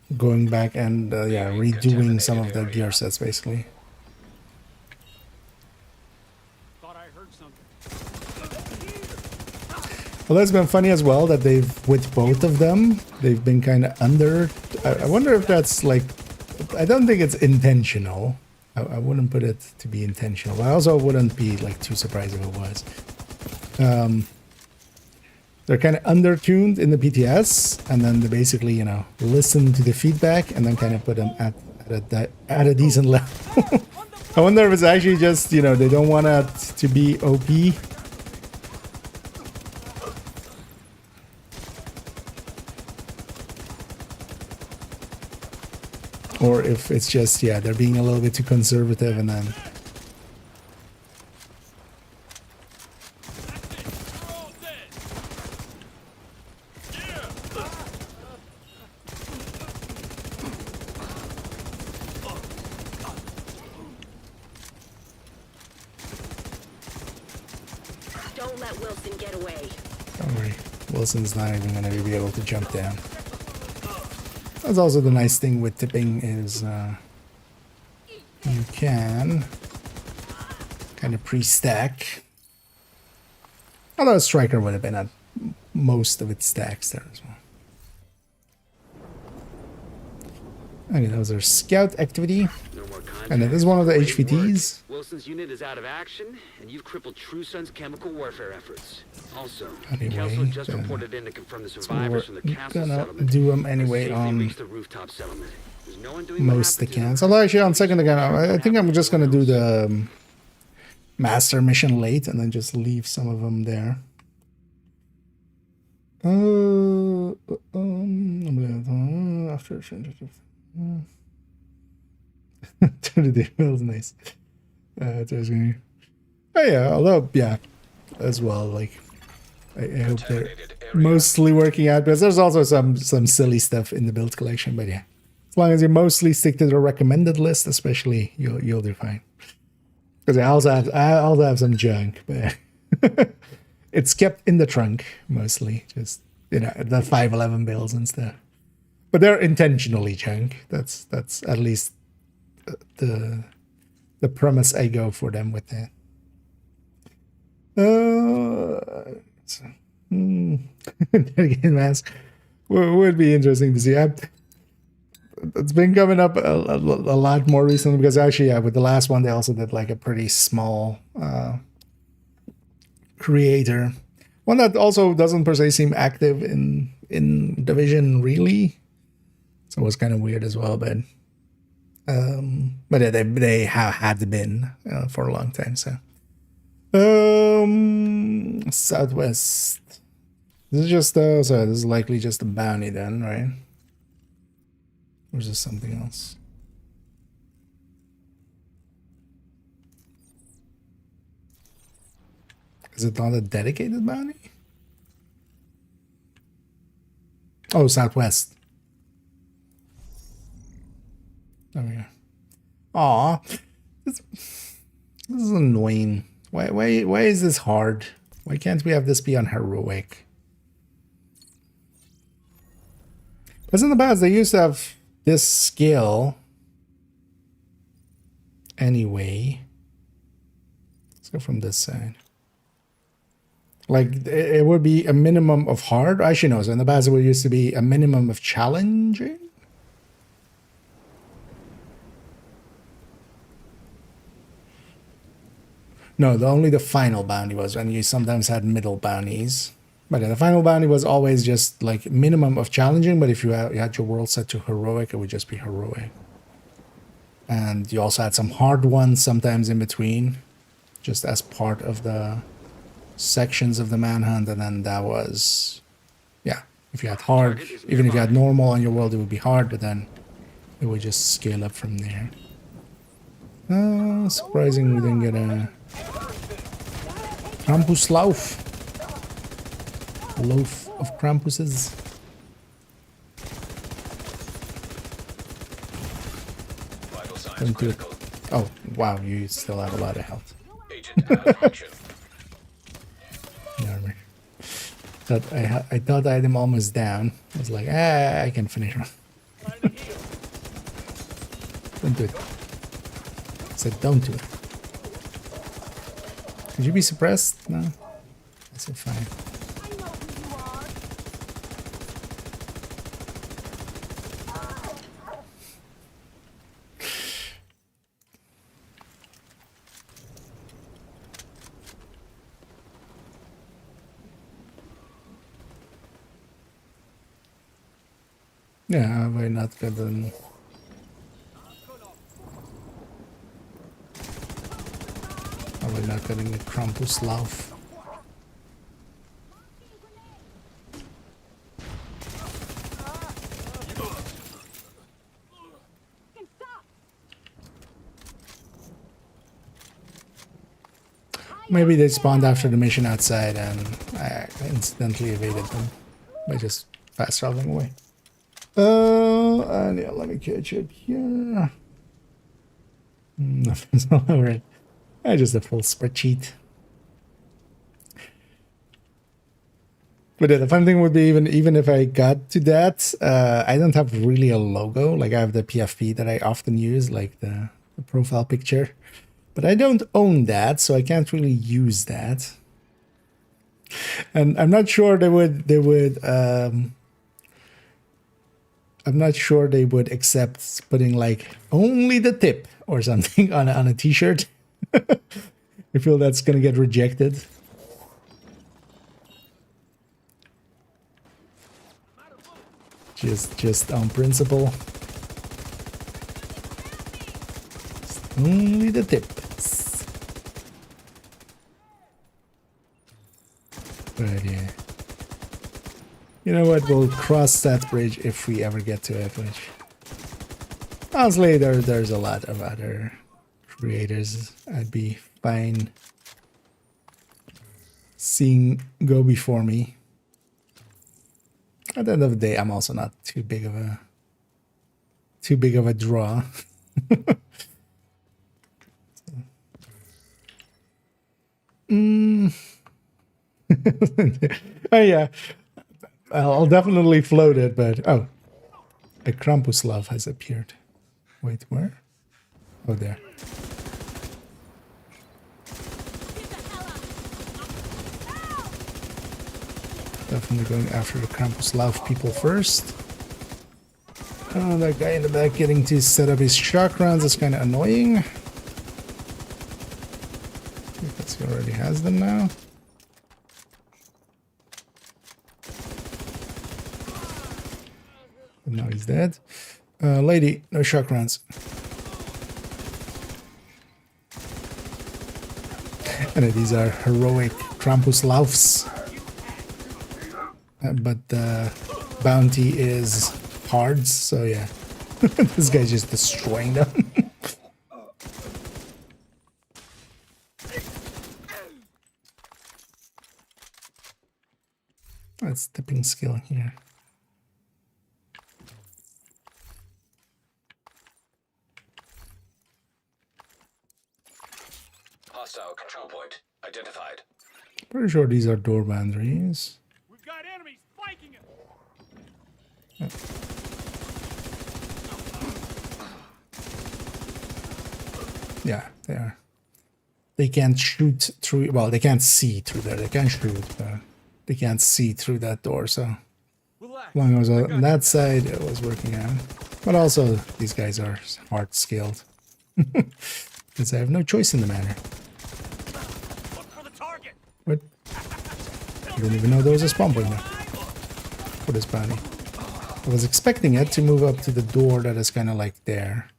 and yeah, redoing some of the gear sets basically. Well, it's been funny as well that with both of them, they've been kind of under. I wonder if that's like, I don't think it's intentional. I wouldn't put it to be intentional. I also wouldn't be like too surprised if it was. They're kind of under-tuned in the PTS, and then they basically, you know, listen to the feedback and then kind of put them at a decent level. I wonder if it's actually just, you know, they don't want it to be OP. Or if it's just, yeah, they're being a little bit too conservative and then... Don't let Wilson get away. Don't worry, Wilson's not even going to be able to jump down. That's also the nice thing with tipping is you can kind of pre-stack. Although a striker would have been at most of its stacks there as well. Okay, that was our scout activity. And it is one of the HVTs. Wilson's unit is out of action, and you've crippled True Sun's chemical warfare efforts. Also, Anyway, Council just reported in to confirm the survivors from the castle gonna settlement. do them anyway Safely on reached the rooftop settlement. There's no one doing most what the happened cans. to Although actually on second again, I think I'm just gonna do the master mission late and then just leave some of them there. After 30 feels nice. Oh yeah, although yeah, as well. Like I hope they're mostly working out, because there's also some silly stuff in the build collection. But yeah, as long as you mostly stick to the recommended list, especially, you'll do fine. Because I also have some junk, but it's kept in the trunk mostly. Just, you know, the 511 builds and stuff. But they're intentionally junk. That's at least the premise I go for them with that. Dedicated mask would be interesting to see. It's been coming up a lot more recently, because actually, yeah, with the last one they also did like a pretty small creator, one that also doesn't per se seem active in Division really, so it was kind of weird as well. But yeah, they have had been for a long time. So Southwest. This is just so this is likely just a bounty then, right? Or is this something else? Is it not a dedicated bounty? Oh, Southwest. There we go. Aw, this is annoying. Why is this hard? Why can't we have this be on heroic? Because in the past they used to have this skill anyway. Let's go from this side. Like, it would be a minimum of hard. Actually, no. So in the past, it would used to be a minimum of challenging. No, only the final bounty was, and you sometimes had middle bounties. But yeah, the final bounty was always just like minimum of challenging, but if you had your world set to heroic, it would just be heroic. And you also had some hard ones sometimes in between, just as part of the sections of the manhunt, and then that was, yeah, if you had hard, even if you had normal on your world, it would be hard, but then it would just scale up from there. Surprising we didn't get a Krampus loaf. Loaf of Krampuses. Don't do it. Oh, wow, you still have a lot of health. Agent out of function. Armor. I thought I had him almost down. I was like, I can finish him. Don't do it. I said, don't do it. Could you be suppressed? No? That's fine. Yeah, why not get them? Are we not getting the Krampus loaf? Maybe they spawned after the mission outside and I incidentally evaded them by just fast traveling away. And yeah, let me catch it here. Nothing's all over. Just a full spreadsheet. But yeah, the fun thing would be even if I got to that, I don't have really a logo. Like I have the PFP that I often use, like the profile picture. But I don't own that, so I can't really use that. And I'm not sure they would I'm not sure they would accept putting like only the tip or something on a t-shirt. I feel that's gonna get rejected. Just on principle. Just only the tips. But yeah. You know what? We'll cross that bridge if we ever get to it, which honestly there's a lot of other creators I'd be fine seeing go before me. At the end of the day, I'm also not too big of a draw. Oh yeah, I'll definitely float it, but oh, a Krampus love has appeared. Wait, where? Oh, there. Definitely going after the Krampus love people first. Oh, that guy in the back getting to set up his shock rounds is kind of annoying. Because he already has them now. And now he's dead. Lady, no shock rounds. And these are heroic Krampus loves. But the bounty is hards, so yeah. This guy's just destroying them. That's tipping skill here. Hostile control point identified. Pretty sure these are door boundaries. We've got enemies flanking us. Yeah, they are. They can't shoot through. Well, they can't see through there. They can shoot, but they can't see through that door. So as long as I was on that side, it was working out. But also, these guys are hard scaled because I have no choice in the matter. What? I didn't even know there was a spawn point there for this bounty. I was expecting it to move up to the door that is kind of like there.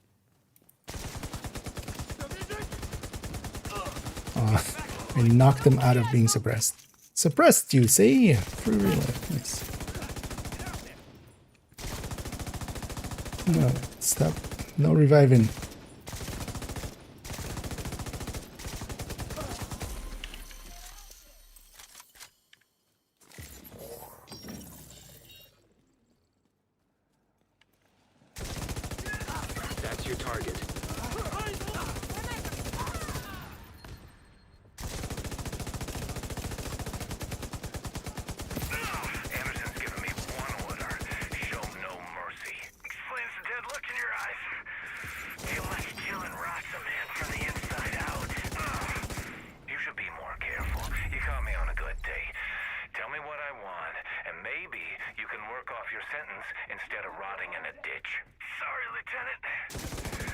I knocked them out of being suppressed. Suppressed, you see? Free reload. Nice. No, stop. No reviving. That's your target. Anderson's given me one order. Show no mercy. Explains the dead look in your eyes. Too much chillin' rots a man from the inside out. You should be more careful. You caught me on a good day. Tell me what I want, and maybe you can work off your sentence instead of rotting in a ditch. Sorry, Lieutenant.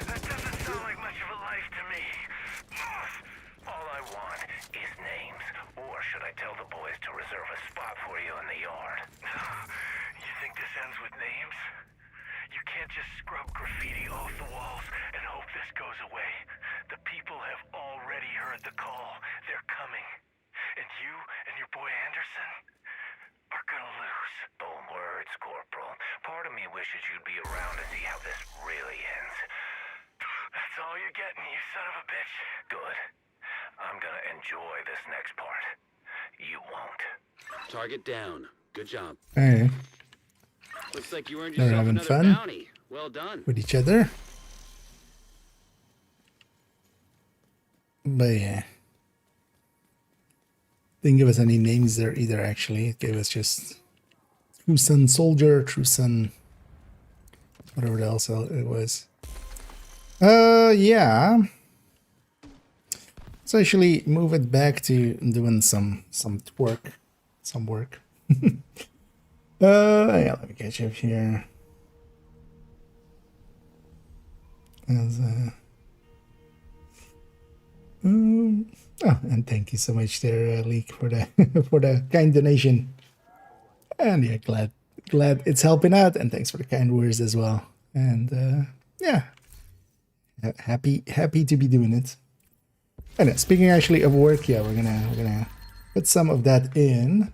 That doesn't sound like much of a life to me. All I want is names. Or should I tell the boys to reserve a spot for you in the yard? You think this ends with names? You can't just scrub graffiti off the walls and hope this goes away. The people have already heard the call. They're coming. And you and your boy Anderson are gonna lose. Bold words, Corporal. Part of me wishes you'd be around to see how this really ends. That's all you're getting, you son of a bitch. Good. I'm gonna enjoy this next part. You won't. Target down. Good job. Hey, Looks like you earned They're yourself having another fun. bounty. Well done. with each other. But yeah. Didn't give us any names there either, actually. It gave us just True Sun Soldier, True Sun, whatever else it was. Yeah. Let's actually move it back to doing some work. Some work. Yeah, let me catch up here. As, oh, and thank you so much there, Leek, for the for the kind donation. And yeah, glad it's helping out, and thanks for the kind words as well. And yeah, happy to be doing it. And speaking actually of work, yeah, we're gonna put some of that in.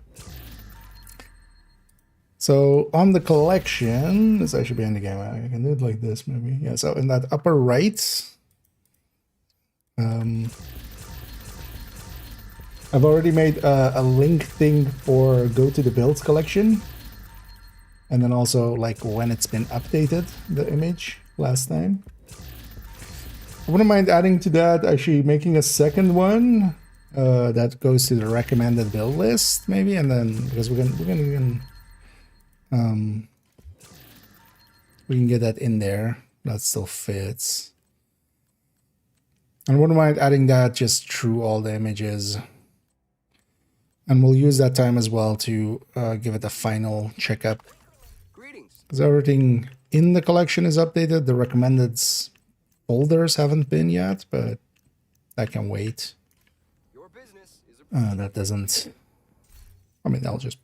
So on the collection, this actually behind the game. I can do it like this, maybe. Yeah. So in that upper right, I've already made a link thing for go to the builds collection, and then also like when it's been updated, the image last time. I wouldn't mind adding to that, actually making a second one that goes to the recommended build list, maybe, and then because we can get that in there. That still fits. And I wouldn't mind adding that just through all the images. And we'll use that time as well to give it a final checkup. Because everything in the collection is updated. The recommended folders haven't been yet, but that can wait. That doesn't... I mean, I'll just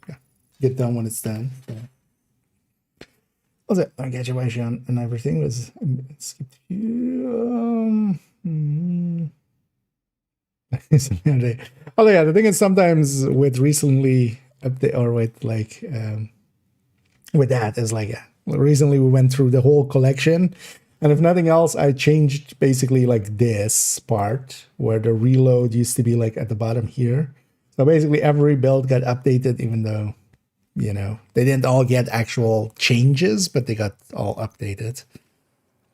get done when it's done. Yeah. What's it? I get your way on and everything was skipped. Oh yeah, the thing is sometimes with recently update or with like with that is like recently we went through the whole collection, and if nothing else, I changed basically like this part where the reload used to be like at the bottom here. So basically every build got updated, even though, you know, they didn't all get actual changes, but they got all updated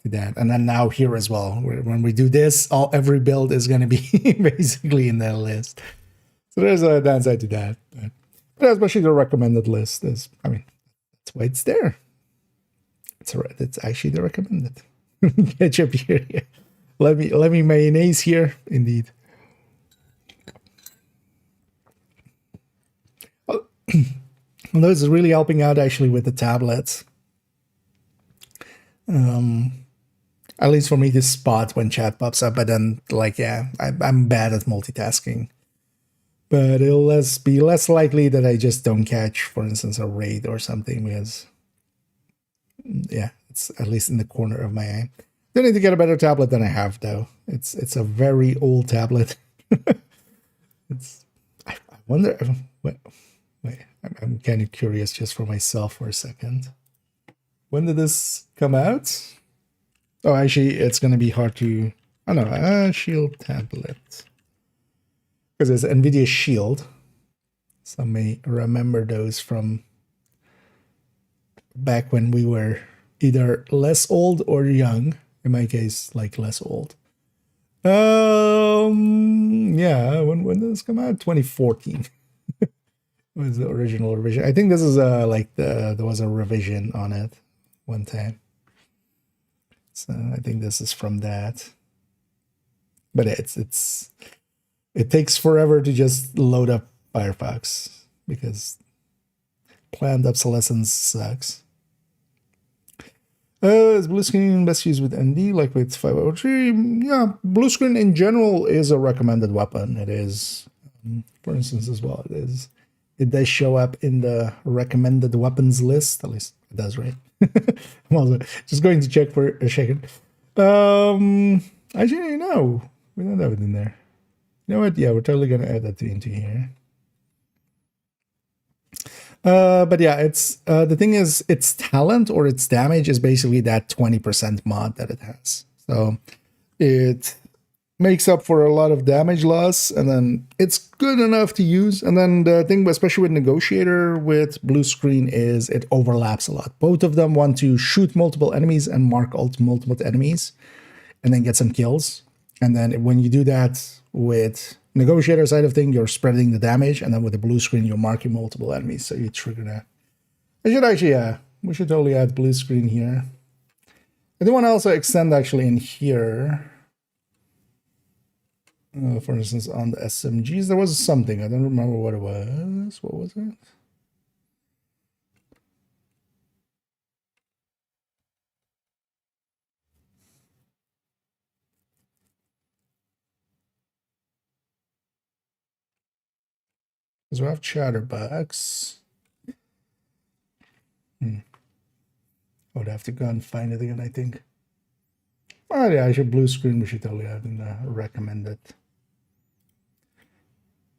to that. And then now here as well, when we do this, every build is going to be basically in that list. So there's a downside to that. But especially the recommended list is, I mean, that's why it's there. It's actually the recommended. Catch up here. Yeah. let me mayonnaise here. Indeed. Although it's really helping out actually with the tablets. At least for me to spot when chat pops up, but then like, yeah, I'm bad at multitasking. But it'll be less likely that I just don't catch, for instance, a raid or something, because yeah, it's at least in the corner of my eye. Don't need to get a better tablet than I have, though. It's a very old tablet. I wonder. Wait, I'm kind of curious just for myself for a second. When did this come out? Oh, actually, it's gonna be hard to. Oh no, Shield tablet. Because it's NVIDIA Shield. Some may remember those from back when we were either less old or young. In my case, like less old. Yeah, when did this come out? 2014 was the original revision. I think this is like there was a revision on it one time. So I think this is from that. But it takes forever to just load up Firefox because planned obsolescence sucks. Is blue screen best used with ND, like with 503? Yeah, blue screen in general is a recommended weapon. It is, for instance, as well. It does show up in the recommended weapons list. At least it does, right? I'm also just going to check for a second. Actually, no, we don't have it in there. You know what? Yeah, we're totally gonna add that into here. But yeah, it's the thing is, its talent or its damage is basically that 20% mod that it has. So it makes up for a lot of damage loss, and then it's good enough to use. And then the thing, especially with Negotiator with blue screen, is it overlaps a lot. Both of them want to shoot multiple enemies and mark multiple enemies, and then get some kills. And then when you do that with Negotiator side of thing, you're spreading the damage, and then with the blue screen, you're marking multiple enemies, so you trigger that. I should actually, yeah, we should totally add blue screen here. I do want to also extend actually in here. For instance, on the SMGs, there was something. I don't remember what it was. What was it? Because we have chatterbox. I would have to go and find it again, I think. Oh yeah, I should blue screen. We should totally have in the recommended.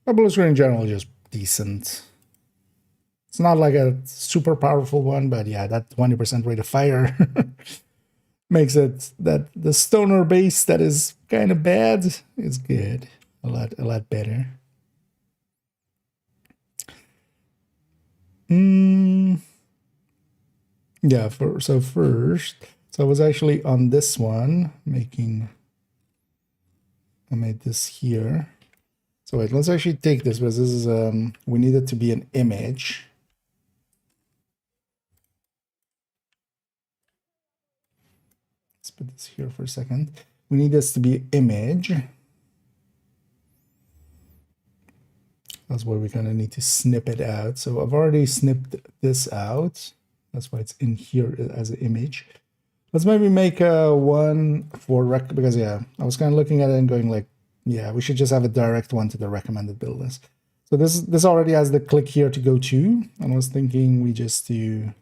But blue screen in general is just decent. It's not like a super powerful one, but yeah, that 20% rate of fire makes it that the stoner base that is kind of bad is good. A lot better. Yeah, so first, I was actually on this one I made this here. So wait, let's actually take this, because this is we need it to be an image. Let's put this here for a second. We need this to be an image. That's where we're gonna need to snip it out. So I've already snipped this out. That's why it's in here as an image. Let's maybe make one for because yeah, I was kind of looking at it and going like, yeah, we should just have a direct one to the recommended build list. So this already has the click here to go to, and I was thinking we just do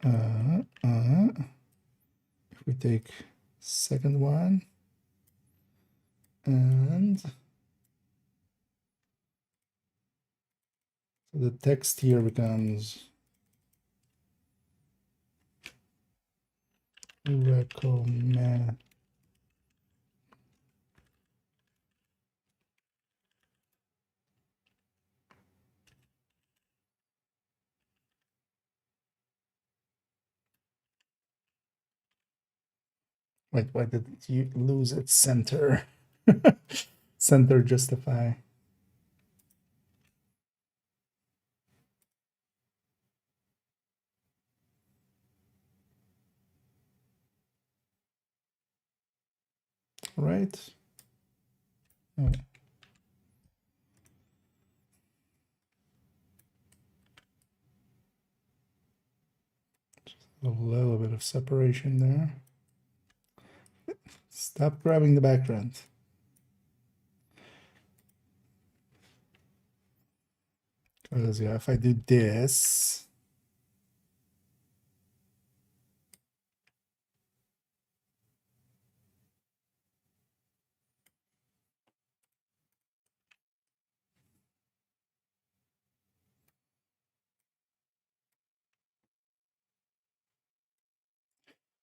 if we take second one and so the text here becomes recommend. Wait, why did you lose its center? Center justify. right? Oh. A little bit of separation there. Stop grabbing the background. Because yeah, if I do this,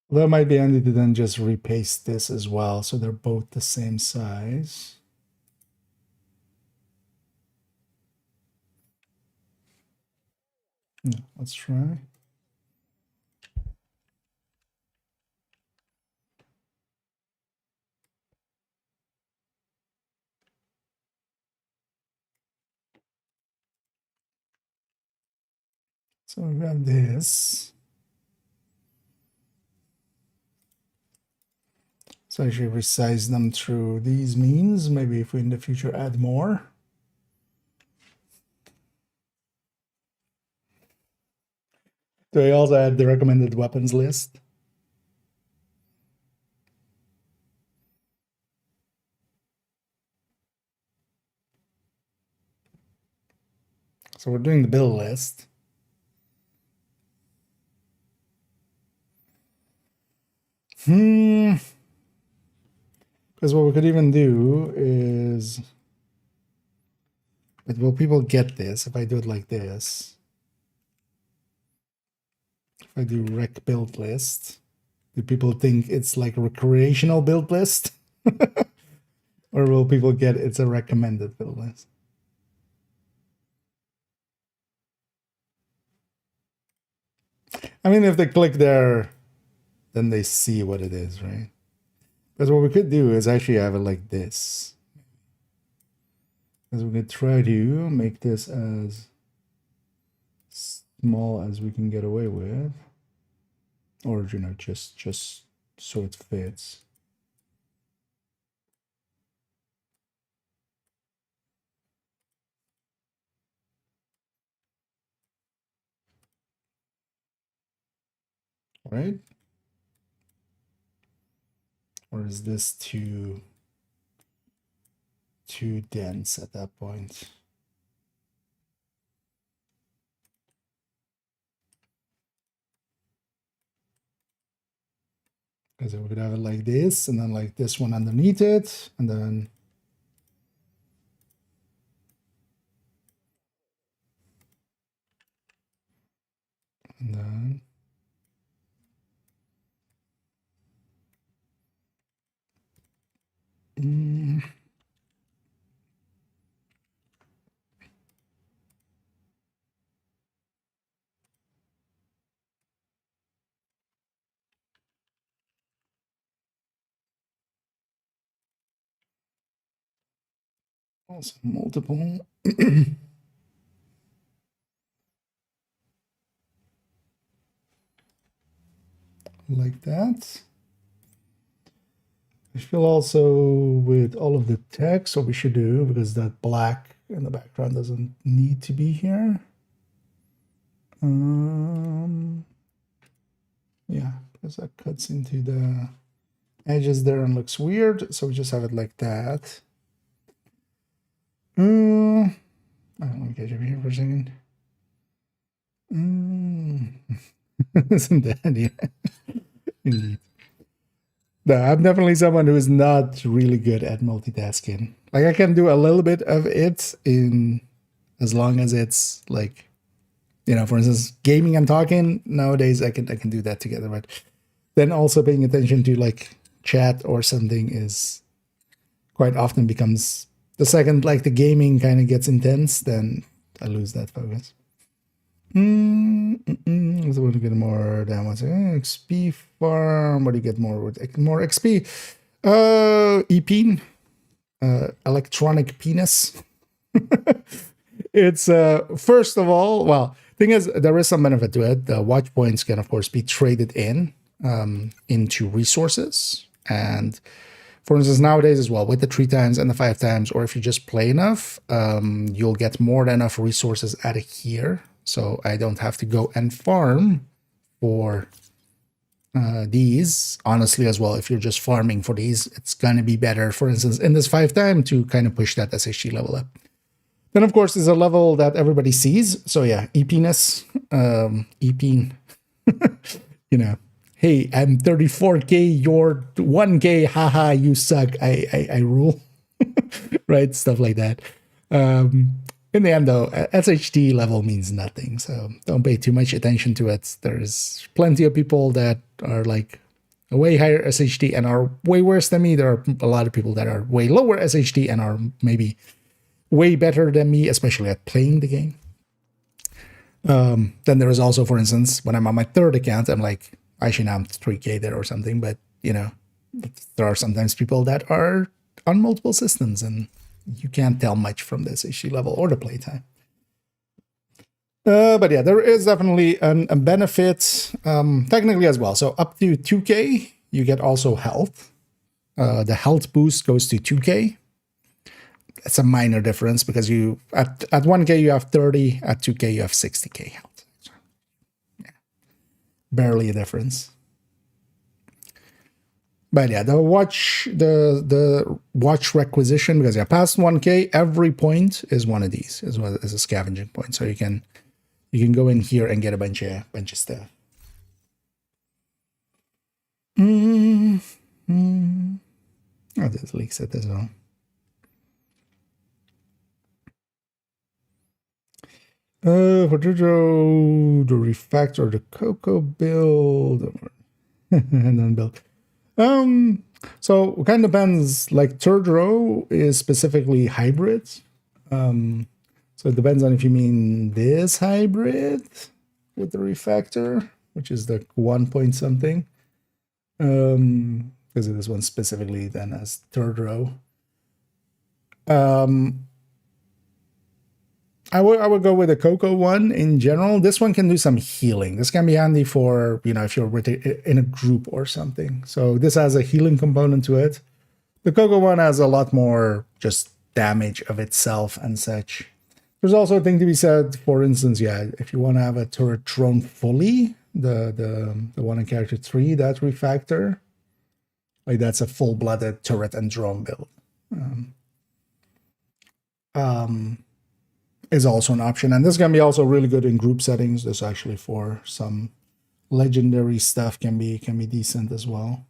that might be handy to then just repaste this as well, so they're both the same size. Yeah, let's try. So we have this. So I should resize them through these means. Maybe if we in the future add more. Do I also add the recommended weapons list? So we're doing the build list. Because what we could even do is, but will people get this if I do it like this? If I do rec build list, do people think it's like a recreational build list? Or will people get it's a recommended build list? I mean, if they click there, then they see what it is, right? Because what we could do is actually have it like this. Because we could try to make this as small as we can get away with. Or, you know, just so it fits. Right? Or is this too dense at that point? Because we could have it like this, and then like this one underneath it, and then also multiple. Like that. I feel also with all of the text, what we should do, because that black in the background doesn't need to be here. Yeah, because that cuts into the edges there and looks weird. So we just have it like that. Let me get over here for a second. Isn't that yeah? Indeed. No, I'm definitely someone who is not really good at multitasking. Like I can do a little bit of it in as long as it's like, you know, for instance, gaming and talking nowadays I can do that together, but then also paying attention to like chat or something is quite often becomes the second like the gaming kind of gets intense, then I lose that focus. So what do you get more damage? XP farm. What do you get more with more XP? EPEN, electronic penis. It's first of all, well, thing is there is some benefit to it. The watch points can of course be traded in into resources, and for instance, nowadays as well, with the 3 times and the 5 times, or if you just play enough, you'll get more than enough resources added here. So I don't have to go and farm for these. Honestly, as well, if you're just farming for these, it's going to be better, for instance, in this 5 time to kind of push that SHG level up. Then, of course, is a level that everybody sees. So yeah, EP-ness, EP, you know, hey, I'm 34K, you're 1K, haha, you suck, I rule, right? Stuff like that. In the end, though, SHD level means nothing, so don't pay too much attention to it. There's plenty of people that are like a way higher SHD and are way worse than me. There are a lot of people that are way lower SHD and are maybe way better than me, especially at playing the game. Then there is also, for instance, when I'm on my 3rd account, I'm like, actually now I'm 3K there or something, but you know, there are sometimes people that are on multiple systems and you can't tell much from the SHD level or the playtime. But yeah, there is definitely a benefit technically as well. So up to 2K, you get also health. The health boost goes to 2K. It's a minor difference because you at 1K you have 30, at 2K you have 60K health. Yeah, barely a difference. But yeah, the watch requisition, because yeah, past 1K, every point is one of these, as well as a scavenging point. So you can go in here and get a bunch of stuff. Oh, there's leaks at as well. For Jojo, the refactor, the Cocoa build, and then build. So it kind of depends. Like third row is specifically hybrid. So it depends on if you mean this hybrid with the refactor, which is the 1 point something. Because this one specifically then as third row. I would go with the Cocoa one in general. This one can do some healing. This can be handy for, you know, if you're in a group or something. So this has a healing component to it. The Cocoa one has a lot more just damage of itself and such. There's also a thing to be said, for instance, yeah, if you want to have a turret drone fully, the one in character 3, that refactor, like that's a full-blooded turret and drone build. Is also an option, and this can be also really good in group settings. This actually for some legendary stuff can be decent as well.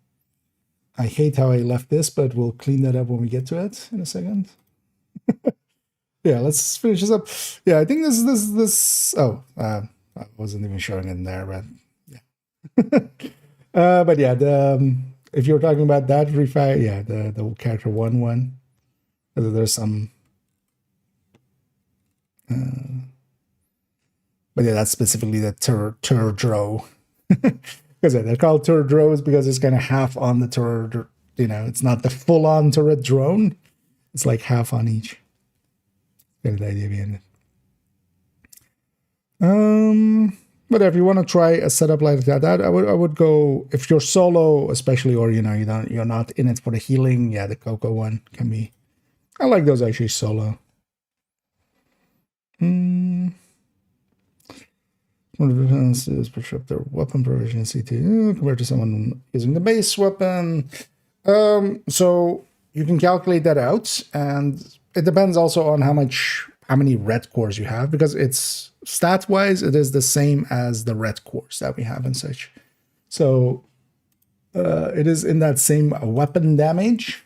I hate how I left this, but we'll clean that up when we get to it in a second. Yeah, let's finish this up. Yeah, I think this. Oh, I wasn't even showing it in there, but yeah. But yeah, if you're talking about that refire, yeah, the character 1/1, there's some. But yeah, that's specifically the Turdro. Because they're called Turdros because it's kind of half on the turret. You know, it's not the full-on turret drone. It's like half on each. Get the idea behind it. But if you want to try a setup like that, I would go, if you're solo, especially, or you know you're not in it for the healing. Yeah, the Cocoa one can be. I like those actually solo. One of the defenses push up their weapon proficiency to compared to someone using the base weapon. So you can calculate that out, and it depends also on how many red cores you have, because it's stat wise it is the same as the red cores that we have and such. So it is in that same weapon damage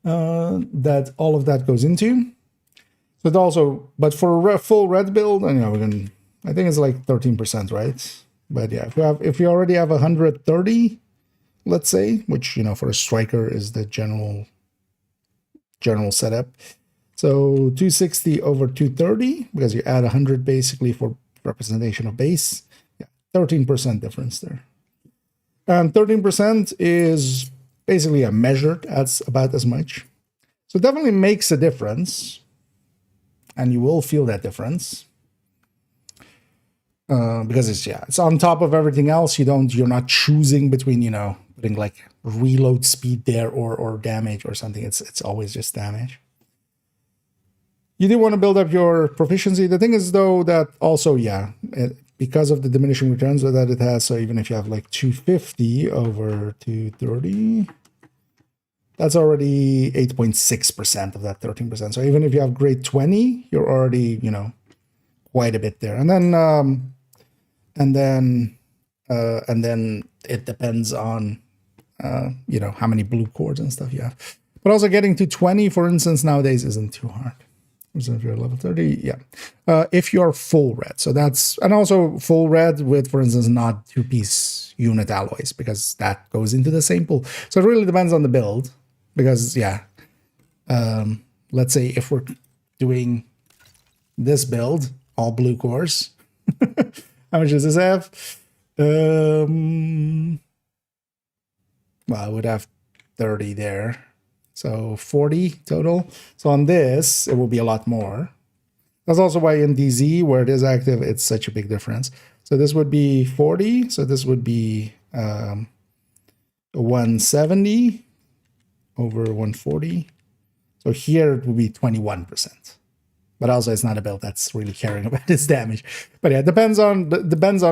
that all of that goes into. But also, but for a full red build, I know I think it's like 13%, right? But yeah, if you already have 130, let's say, which, you know, for a striker is the general setup. So 260 over 230, because you add 100 basically for representation of base. Yeah, 13% difference there. And 13% is basically a measured, adds about as much. So it definitely makes a difference. And you will feel that difference because it's on top of everything else. You're not choosing between, you know, putting like reload speed there or damage or something. It's always just damage. You do want to build up your proficiency. The thing is though that also, yeah, because of the diminishing returns that it has, so even if you have like 250 over 230, that's already 8.6% of that 13%. So even if you have grade 20, you're already, you know, quite a bit there. And then it depends on you know, how many blue cords and stuff you have. But also getting to 20, for instance, nowadays isn't too hard. So if you're level 30, yeah. If you're full red, so that's, and also full red with, for instance, not 2-piece unit alloys, because that goes into the same pool. So it really depends on the build, because yeah, let's say if we're doing this build, all blue cores, how much does this have? Well, I would have 30 there. So 40 total. So on this, it will be a lot more. That's also why in DZ, where it is active, it's such a big difference. So this would be 40. So this would be 170 over 140. So here it would be 21%. But also it's not a build that's really caring about its damage. But yeah, it depends on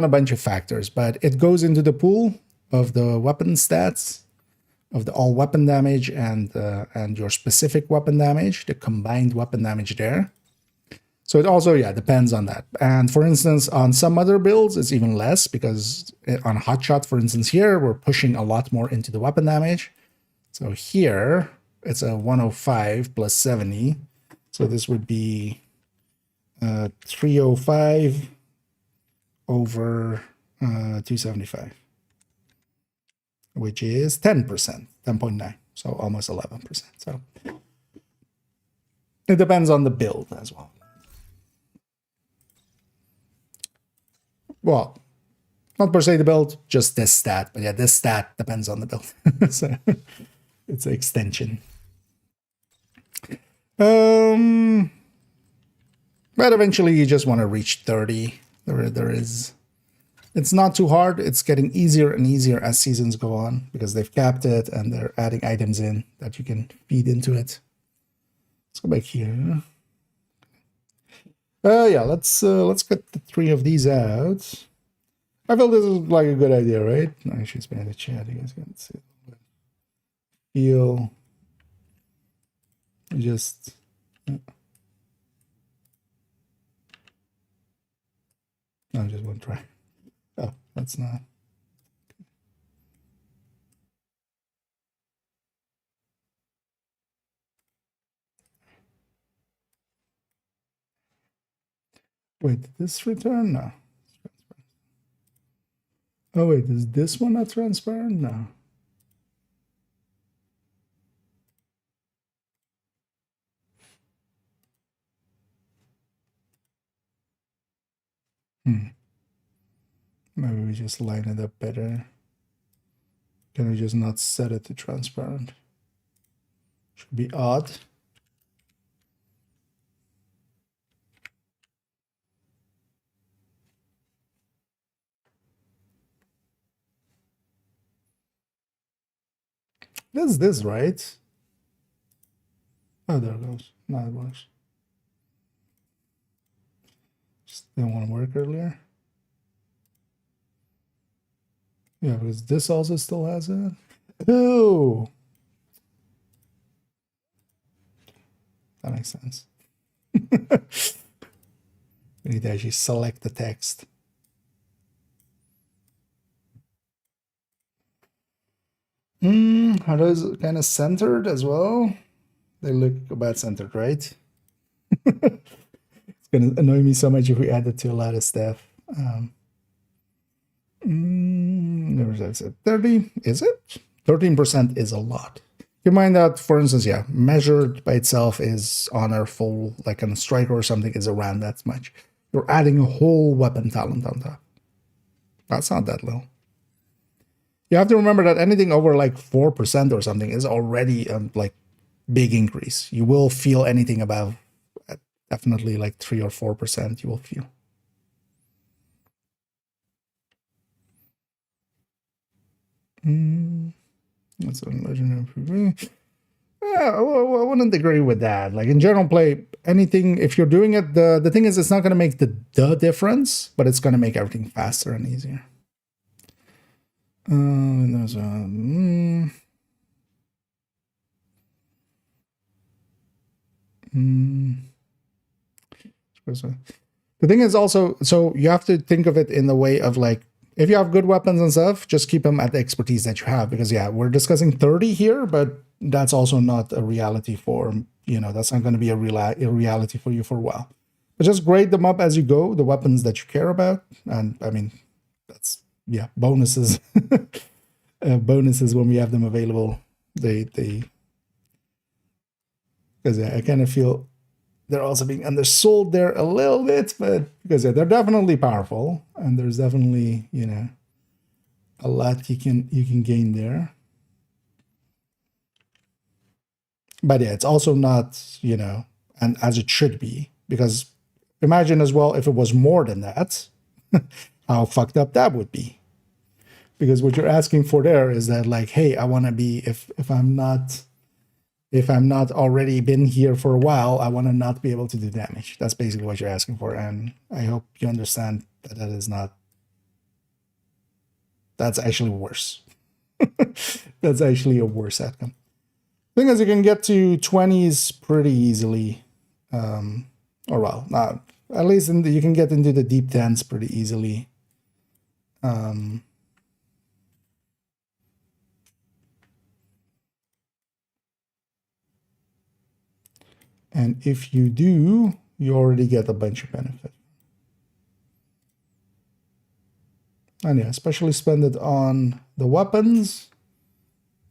a bunch of factors. But it goes into the pool of the weapon stats, of the all weapon damage and your specific weapon damage, the combined weapon damage there. So it also, yeah, depends on that. And for instance, on some other builds, it's even less, because on Hotshot, for instance, here, we're pushing a lot more into the weapon damage. So here, it's a 105 plus 70. So this would be 305 over 275. Which is 10%, 10.9, so almost 11%. So it depends on the build as well. Well, not per se the build, just this stat. But yeah, this stat depends on the build. So it's an extension. But eventually you just want to reach 30. There is... It's not too hard. It's getting easier and easier as seasons go on, because they've capped it and they're adding items in that you can feed into it. Let's go back here. Yeah, let's get the 3 of these out. I feel this is like a good idea, right? I should spam the chat. You guys can see. Feel just. No, just one try. Oh, that's not. Wait, did this return? No. Oh, wait, is this one not transparent? No. Maybe we just line it up better. Can we just not set it to transparent? Should be odd. That's this, right? Oh, there it goes. Now it works. Just didn't want to work earlier. Yeah, because this also still has it. Oh, that makes sense. We need to actually select the text. Are those kind of centered as well? They look about centered, right? It's gonna annoy me so much if we add it to a lot of stuff. I said 30, is it? 13% is a lot. Keep in mind that, for instance, yeah, measured by itself is honor full, like on a striker or something, is around that much. You're adding a whole weapon talent on top. That's not that low. You have to remember that anything over like 4% or something is already like big increase. You will feel anything above definitely like 3 or 4%. You will feel. That's a legendary. Yeah, I wouldn't agree with that. Like in general play, anything, if you're doing it, the thing is, it's not going to make the difference, but it's going to make everything faster and easier. There's a... The thing is also, so you have to think of it in the way of like, if you have good weapons and stuff, just keep them at the expertise that you have. Because yeah, we're discussing 30 here, but that's also not a reality for, you know, that's not going to be a reality for you for a while. But just grade them up as you go, the weapons that you care about. And I mean, that's, yeah, bonuses. Bonuses when we have them available. Because yeah, I kind of feel they're also being undersold there a little bit, but because yeah, they're definitely powerful, and there's definitely, you know, a lot you can gain there. But yeah, it's also not, you know, and as it should be, because imagine as well if it was more than that, how fucked up that would be. Because what you're asking for there is that like, hey, I want to be, if I'm not already been here for a while, I want to not be able to do damage. That's basically what you're asking for. And I hope you understand that that is not, that's actually worse. That's actually a worse outcome. Thing is, you can get to 20s pretty easily. Or well, not, at least you can get into the deep 10s pretty easily. And if you do, you already get a bunch of benefit. And yeah, especially spend it on the weapons.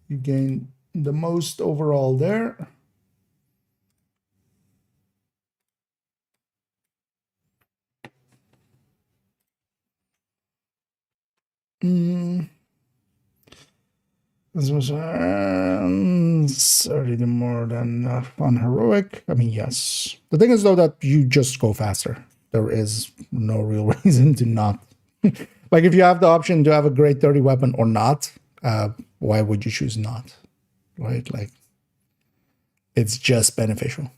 You gain the most overall there. This was 30 more than on heroic. I mean, yes. The thing is, though, that you just go faster. There is no real reason to not. Like, if you have the option to have a grade 30 weapon or not, why would you choose not? Right? Like, it's just beneficial.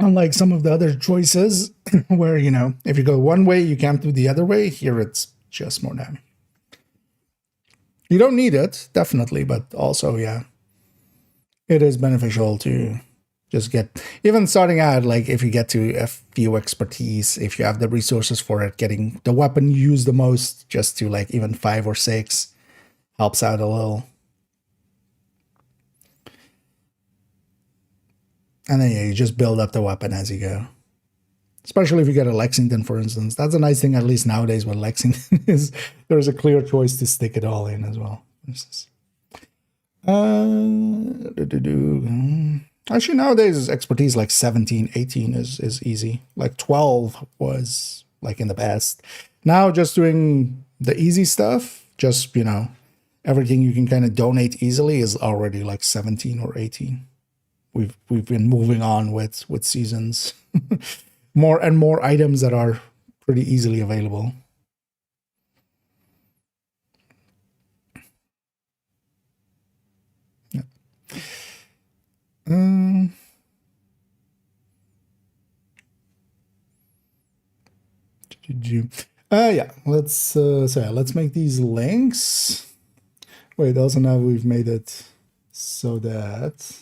Unlike some of the other choices where, you know, if you go one way, you can't do the other way. Here, it's just more damage. You don't need it, definitely, but also, yeah, it is beneficial to just get, even starting out, like if you get to a few expertise, if you have the resources for it, getting the weapon you use the most, just to like even 5 or 6 helps out a little. And then yeah, you just build up the weapon as you go. Especially if you get a Lexington, for instance. That's a nice thing, at least nowadays, with Lexington, is there's a clear choice to stick it all in as well. Actually, nowadays, expertise like 17, 18 is easy. Like 12 was like in the past. Now, just doing the easy stuff, just, you know, everything you can kind of donate easily is already like 17 or 18. We've been moving on with seasons. More and more items that are pretty easily available. Yeah. Yeah, let's let's make these links. Wait, also now we've made it so that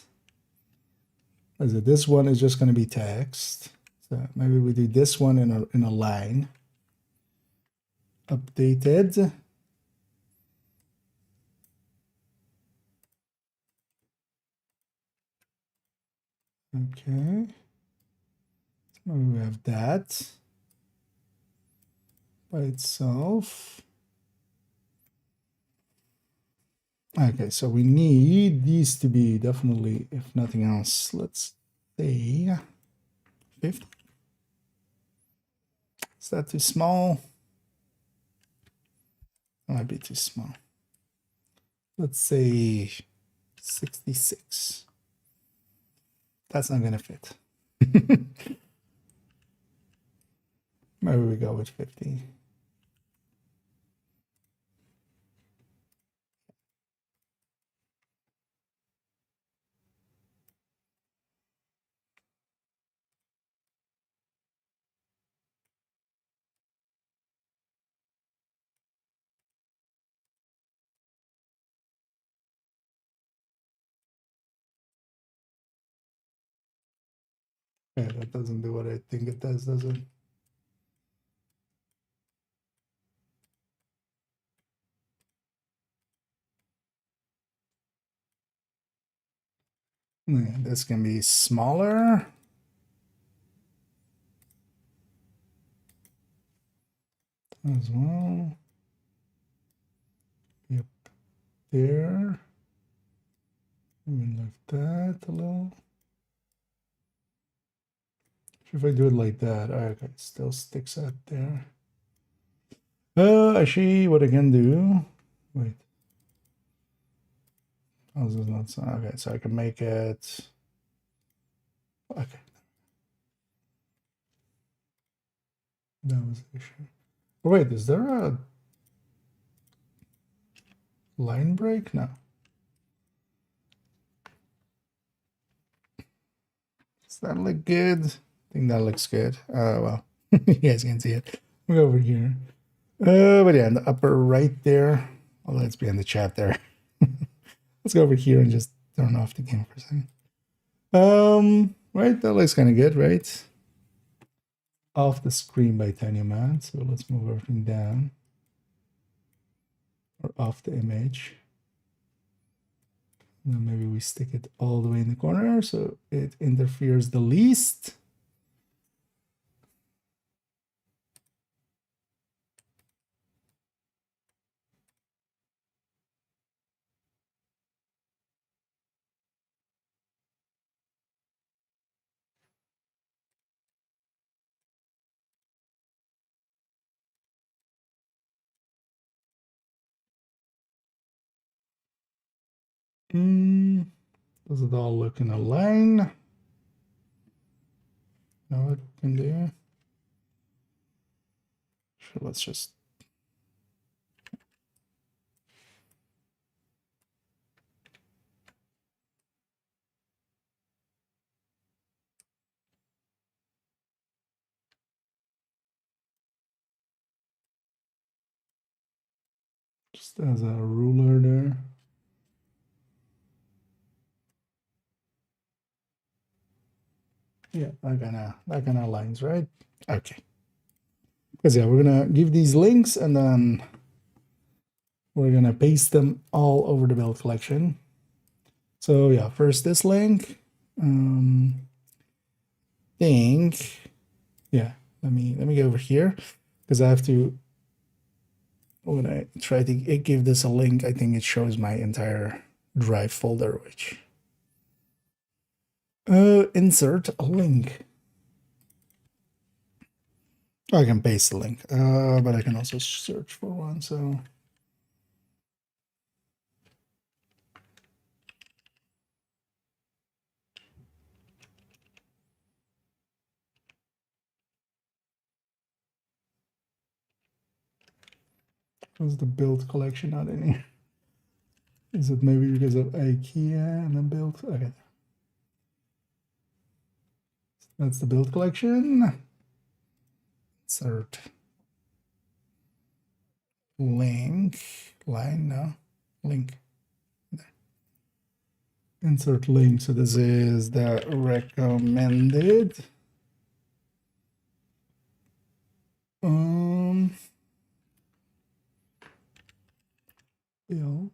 this one is just going to be text. So maybe we do this one in a line. Updated. Okay. So we have that by itself. Okay, so we need these to be definitely, if nothing else, let's say 50. Is that too small? That might be too small. Let's say 66. That's not gonna fit. Maybe we go with 50. Yeah, that doesn't do what I think it does it? Yeah, this can be smaller. As well. Yep, there. Even like that a little. If I do it like that, okay, it still sticks out there. Actually, what I can do. Wait. Oh, this is not so. Okay, so I can make it. Okay. That was the issue. Oh, wait, is there a line break? No. Does that look good? I think that looks good. Well, you guys can see it. We'll go over here. But yeah, in the upper right there. Well, let's be in the chat there. Let's go over here and just turn off the game for a second. Right, that looks kind of good, right? Off the screen by Tiny Man. So let's move everything down. Or off the image. And then maybe we stick it all the way in the corner so it interferes the least. Does it all look in a line? Now what we can do? Sure, let's just as a ruler there. Yeah, that kind of lines, right? Okay. Because yeah, we're gonna give these links and then we're gonna paste them all over the build collection. So yeah, first this link. Think yeah, let me go over here because I have to when I try to give this a link, I think it shows my entire drive folder, which insert a link. I can paste the link, but I can also search for one. So what's the build collection not in here? Is it maybe because of IKEA and then build? Okay, that's the build collection. Insert link line no link. Insert link. So this is the recommended build.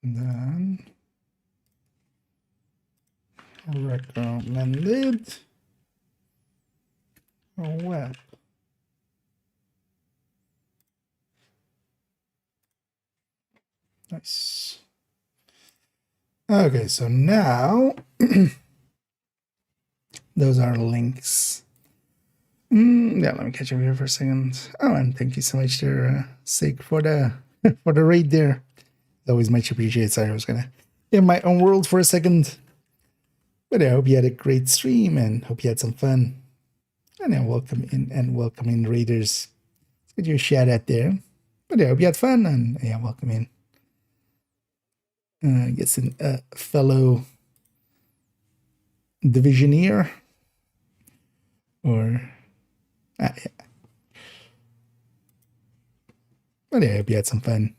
And then recommended web. Nice. Okay, so now those are links. Yeah, let me catch up here for a second. Oh, and thank you so much there, Sig, for the for the raid there. Always much appreciated. Sorry, I was gonna in my own world for a second. But I hope you had a great stream and hope you had some fun. And then welcome in raiders. Let's get your shout out there. But I hope you had fun and yeah, welcome in. Get some fellow divisioneer or yeah. But yeah, I hope you had some fun.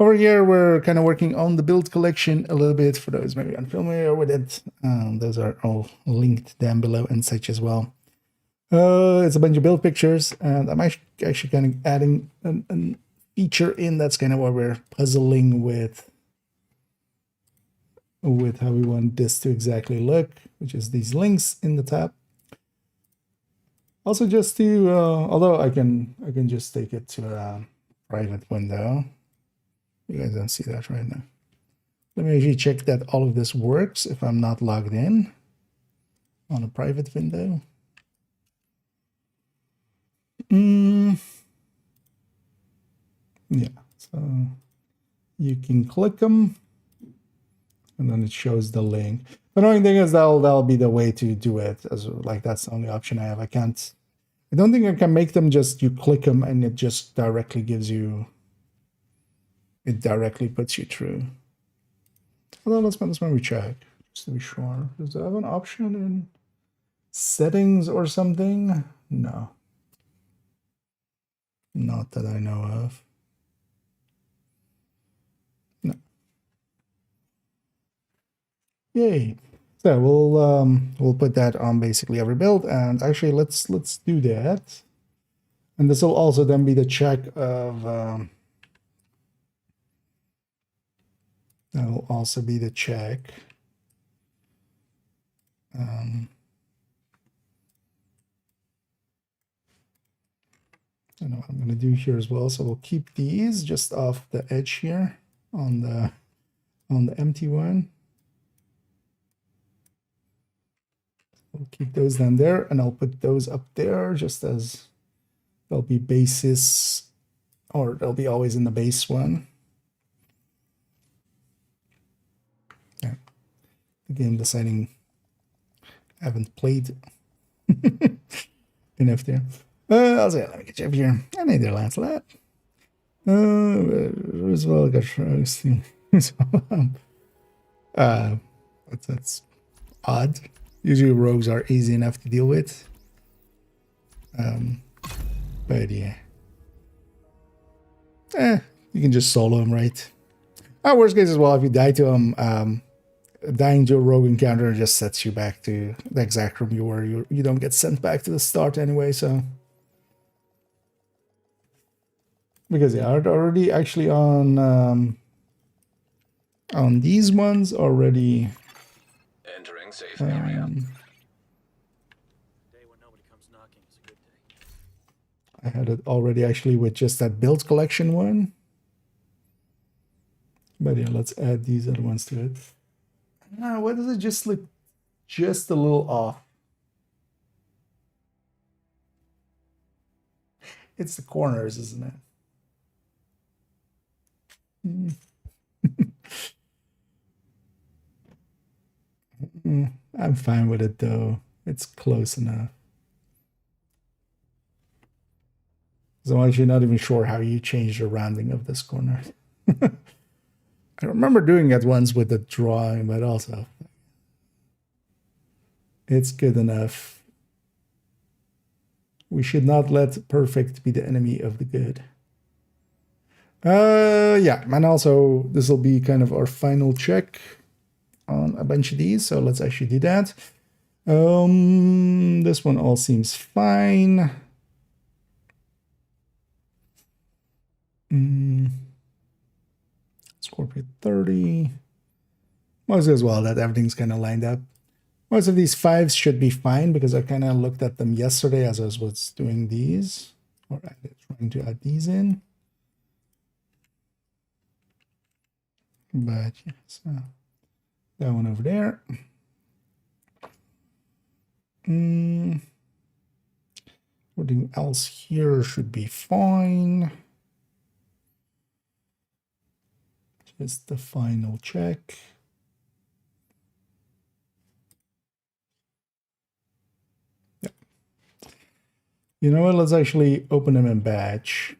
Over here, we're kind of working on the build collection a little bit for those maybe unfamiliar with it. Those are all linked down below and such as well. It's a bunch of build pictures, and I'm actually kind of adding a feature in. That's kind of what we're puzzling with how we want this to exactly look, which is these links in the tab. Also, just to although I can just take it to a private window. You guys don't see that right now. Let me actually check that all of this works if I'm not logged in on a private window. Yeah, so you can click them and then it shows the link. The annoying thing is that'll be the way to do it, as like that's the only option I have. I don't think I can make them just you click them and it just directly gives you, it directly puts you through. Although let's maybe check just to be sure. Does it have an option in settings or something? No. Not that I know of. No. Yay. So we'll put that on basically every build, and actually let's do that. And this will also then be the check of that will also be the check. I know what I'm going to do here as well. So we'll keep these just off the edge here on the empty one. We'll keep those down there, and I'll put those up there just as they'll be bases, or they'll be always in the base one. Yeah. The game deciding I haven't played enough there. I'll say, let me get you up here. I need their Lancelot. Roosevelt got froze. That's odd. Usually rogues are easy enough to deal with. But yeah. You can just solo them, right? Worst case as well, if you die to them, dying to a rogue encounter just sets you back to the exact room you were. You don't get sent back to the start anyway, so. Because yeah, already actually on these ones already. Entering safe area. I had it already actually with just that build collection one. But yeah, let's add these other ones to it. Why does it just look just a little off? It's the corners, isn't it? I'm fine with it though. It's close enough. So I'm actually not even sure how you change the rounding of this corner. I remember doing it once with the drawing, but also it's good enough. We should not let perfect be the enemy of the good. Yeah, and also this will be kind of our final check on a bunch of these, so let's actually do that. This one all seems fine. Scorpio 30. Most as well that everything's kind of lined up. Most of these 5s should be fine because I kind of looked at them yesterday as I was doing these, or trying to add these in. But yeah, so that one over there. Everything else here should be fine. Just the final check. Yeah. You know what? Let's actually open them in batch.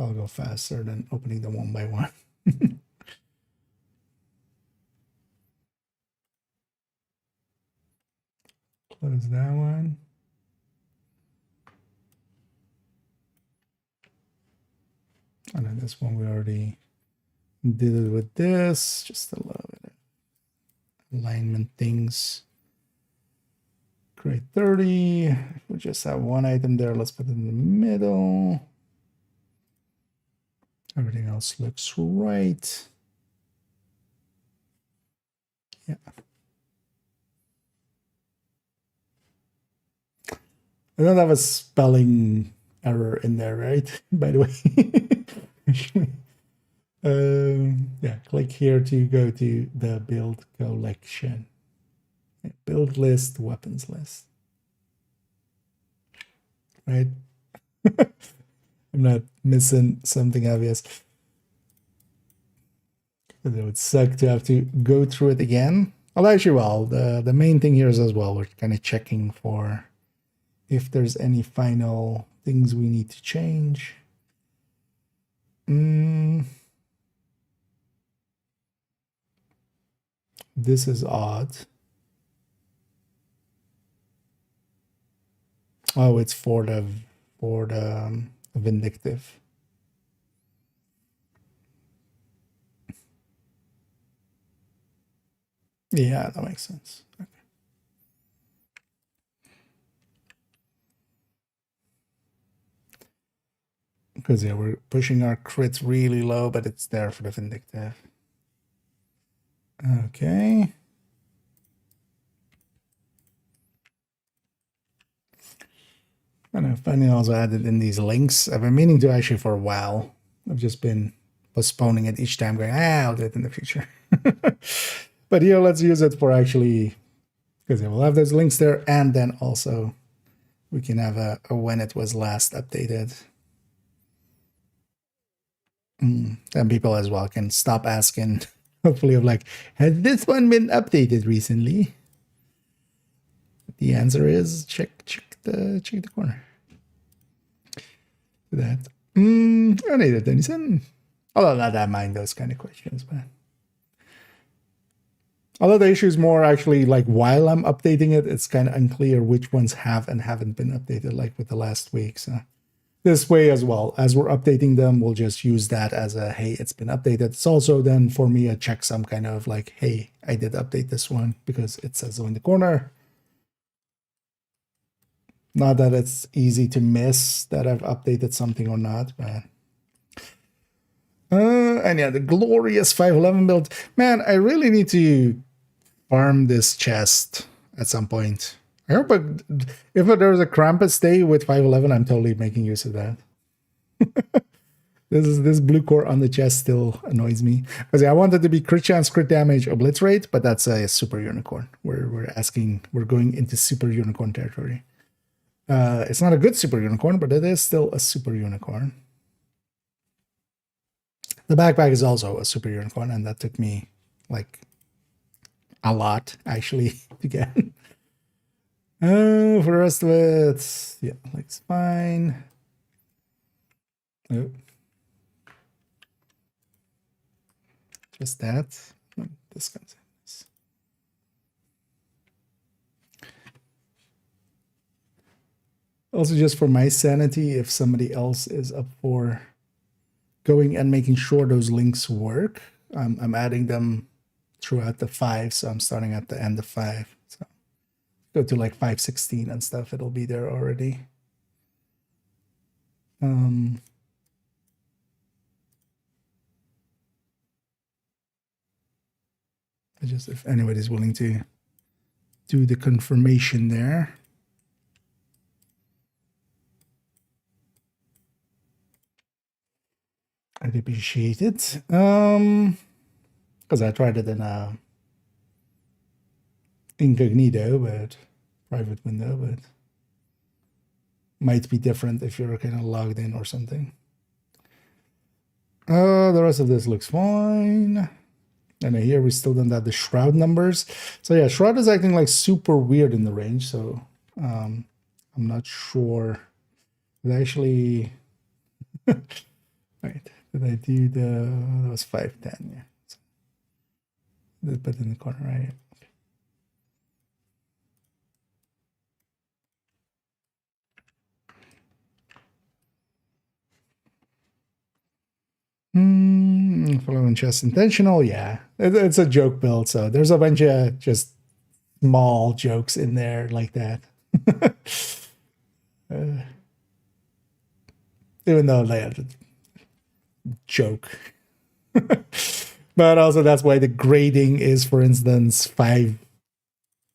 I'll go faster than opening them one by one. Close that one. And then this one we already did it with this, just a little bit of alignment things. Create 30. We just have one item there. Let's put it in the middle. Everything else looks right. Yeah. I don't have a spelling error in there, right? By the way. Yeah, click here to go to the build collection. Build list, weapons list. Right? I'm not missing something obvious. It would suck to have to go through it again. Although actually, well, the main thing here is as well, we're kind of checking for if there's any final things we need to change. This is odd. Oh, it's for the vindictive. Yeah, that makes sense. Okay. Because yeah, we're pushing our crits really low, but it's there for the vindictive. Okay. And I finally also added in these links. I've been meaning to actually for a while. I've just been postponing it each time, going, I'll do it in the future. But here, let's use it for actually, because we'll have those links there, and then also we can have a when it was last updated. And people as well can stop asking, hopefully, of like, has this one been updated recently? The answer is check the corner. That I need it, Denison. Although not that I mind those kind of questions, but although the issue is more actually like while I'm updating it, it's kind of unclear which ones have and haven't been updated, like with the last week. So this way as well, as we're updating them, we'll just use that as a, hey, it's been updated. It's also then for me a checksum kind of like, hey, I did update this one because it says so in the corner. Not that it's easy to miss that I've updated something or not, but and yeah, the glorious 511 build. Man, I really need to farm this chest at some point. I hope if there's a Krampus day with 511, I'm totally making use of that. This blue core on the chest still annoys me. Because I wanted to be crit chance, crit damage, obliterate, but that's a super unicorn. We're going into super unicorn territory. It's not a good super unicorn, but it is still a super unicorn. The backpack is also a super unicorn, and that took me like a lot actually to get. For the rest of it, yeah, looks fine. Oh. Just that. This comes in. Also, just for my sanity, if somebody else is up for going and making sure those links work, I'm adding them throughout the 5, so I'm starting at the end of 5. So go to like 516 and stuff, it'll be there already. Just if anybody's willing to do the confirmation there. I'd appreciate it. Because I tried it in incognito, but private window, but might be different if you're kind of logged in or something. The rest of this looks fine. And here we still don't have the shroud numbers. So yeah, shroud is acting like super weird in the range. So I'm not sure. It actually, right. Did I do that was 510, yeah. So, let's put it in the corner, right? Okay. Following chest intentional, yeah. It's a joke build, so there's a bunch of just small jokes in there like that. Even though they joke. But also that's why the grading is, for instance, 5.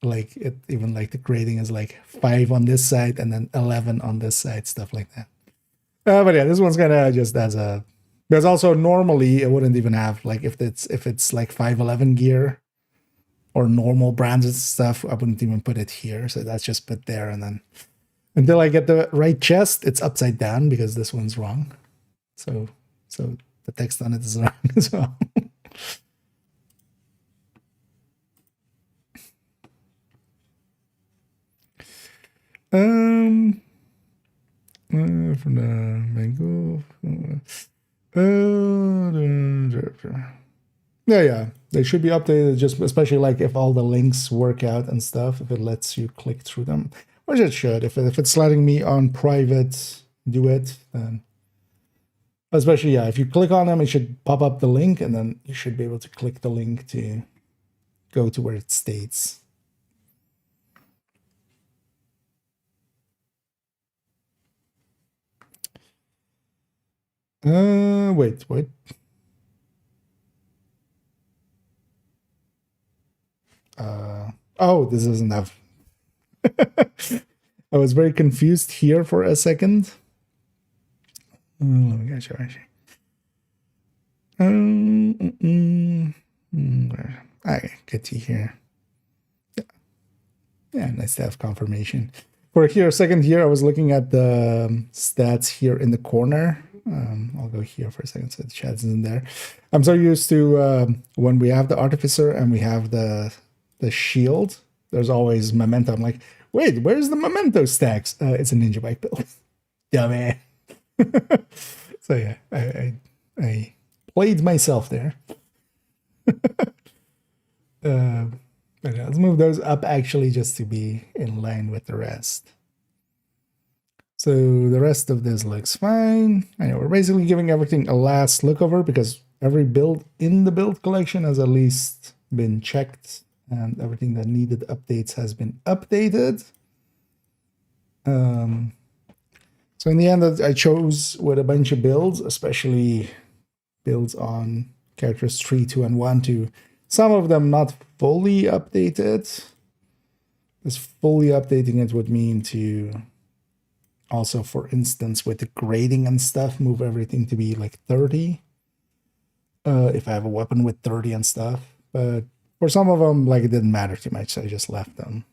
Like it, even like the grading is like 5 on this side and then 11 on this side, stuff like that. But yeah, this one's kind of just as a. There's also normally it wouldn't even have like if it's like 511 gear or normal branded stuff, I wouldn't even put it here. So that's just put there, and then until I get the right chest, it's upside down because this one's wrong. So the text on it is wrong as well. From the mango. Yeah, they should be updated, just especially like if all the links work out and stuff, if it lets you click through them, which it should. If it's letting me on private do it, then especially, yeah, if you click on them, it should pop up the link, and then you should be able to click the link to go to where it states. Wait. Oh, this doesn't have. I was very confused here for a second. Let me get you actually. I get to here. Yeah, nice to have confirmation. For here, a second here, I was looking at the stats here in the corner. I'll go here for a second so the chat isn't there. I'm so used to when we have the artificer and we have the shield, there's always memento. I'm like, wait, where's the memento stacks? It's a ninja bike build. Dummy. So yeah, I played myself there. But yeah, let's move those up actually just to be in line with the rest. So the rest of this looks fine. I know we're basically giving everything a last look over because every build in the build collection has at least been checked and everything that needed updates has been updated. So in the end, I chose with a bunch of builds, especially builds on characters 3, 2, and 1 to some of them not fully updated. Because fully updating it would mean to also, for instance, with the grading and stuff, move everything to be like 30. If I have a weapon with 30 and stuff. But for some of them, like it didn't matter too much, so I just left them.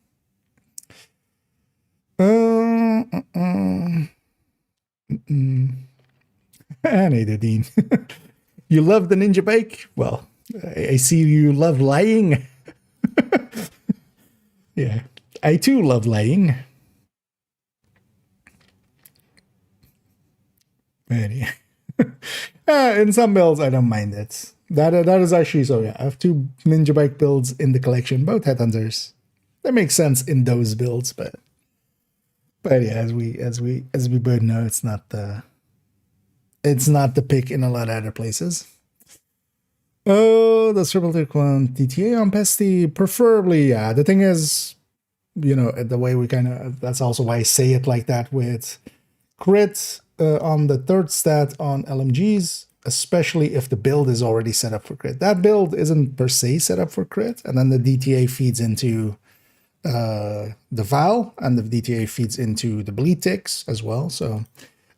Hey, Dean. You love the ninja bike? Well, I see you love lying. Yeah, I too love lying. But yeah. In some builds, I don't mind it. That is actually so. Yeah, I have 2 ninja bike builds in the collection, both headhunters. That makes sense in those builds, but yeah, as we both know, it's not the pick in a lot of other places. Oh, the triple tick one DTA on Pesty, preferably. Yeah, the thing is, you know, the way we kind of, that's also why I say it like that with crit on the 3rd stat on LMGs, especially if the build is already set up for crit. That build isn't per se set up for crit, and then the DTA feeds into the Val, and the DTA feeds into the bleed ticks as well. So,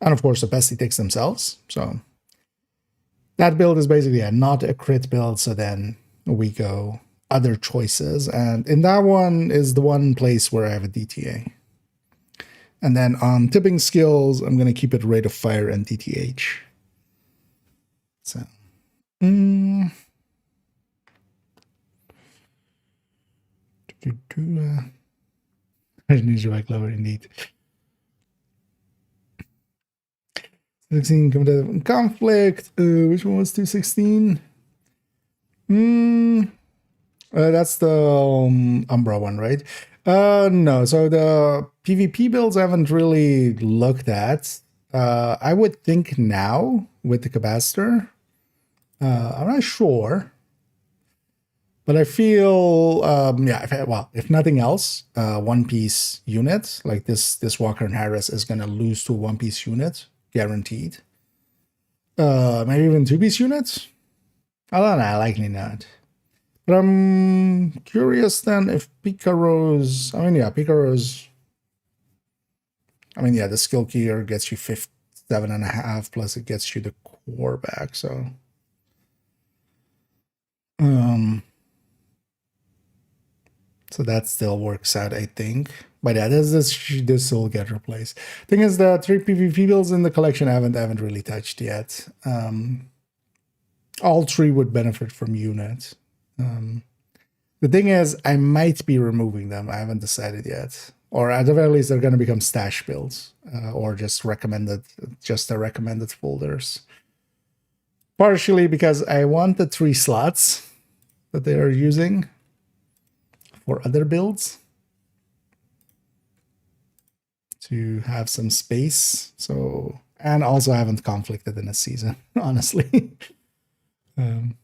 and of course the pesty ticks themselves. So that build is basically not a crit build. So then we go other choices, and in that one is the one place where I have a DTA. And then on tipping skills, I'm going to keep it rate of fire and DTH. So, Ninja bike lover indeed. 16 competitive conflict. Which one was 216? That's the Umbra one, right? No. So the PvP builds I haven't really looked at. I would think now with the capacitor, I'm not sure. But I feel, if nothing else, one-piece unit, like this Walker and Harris is going to lose to a one-piece unit, guaranteed. Maybe even two-piece units? I don't know, likely not. But I'm curious then if Picaro's, the skill gear gets you 7.5, plus it gets you the core back, so. So that still works out, I think. But yeah, this will get replaced. Thing is, the 3 PvP builds in the collection I haven't really touched yet. All 3 would benefit from units. The thing is, I might be removing them. I haven't decided yet. Or at the very least, they're going to become stash builds. Or just the recommended folders. Partially because I want the 3 slots that they are using for other builds to have some space. So, and also I haven't conflicted in a season, honestly. But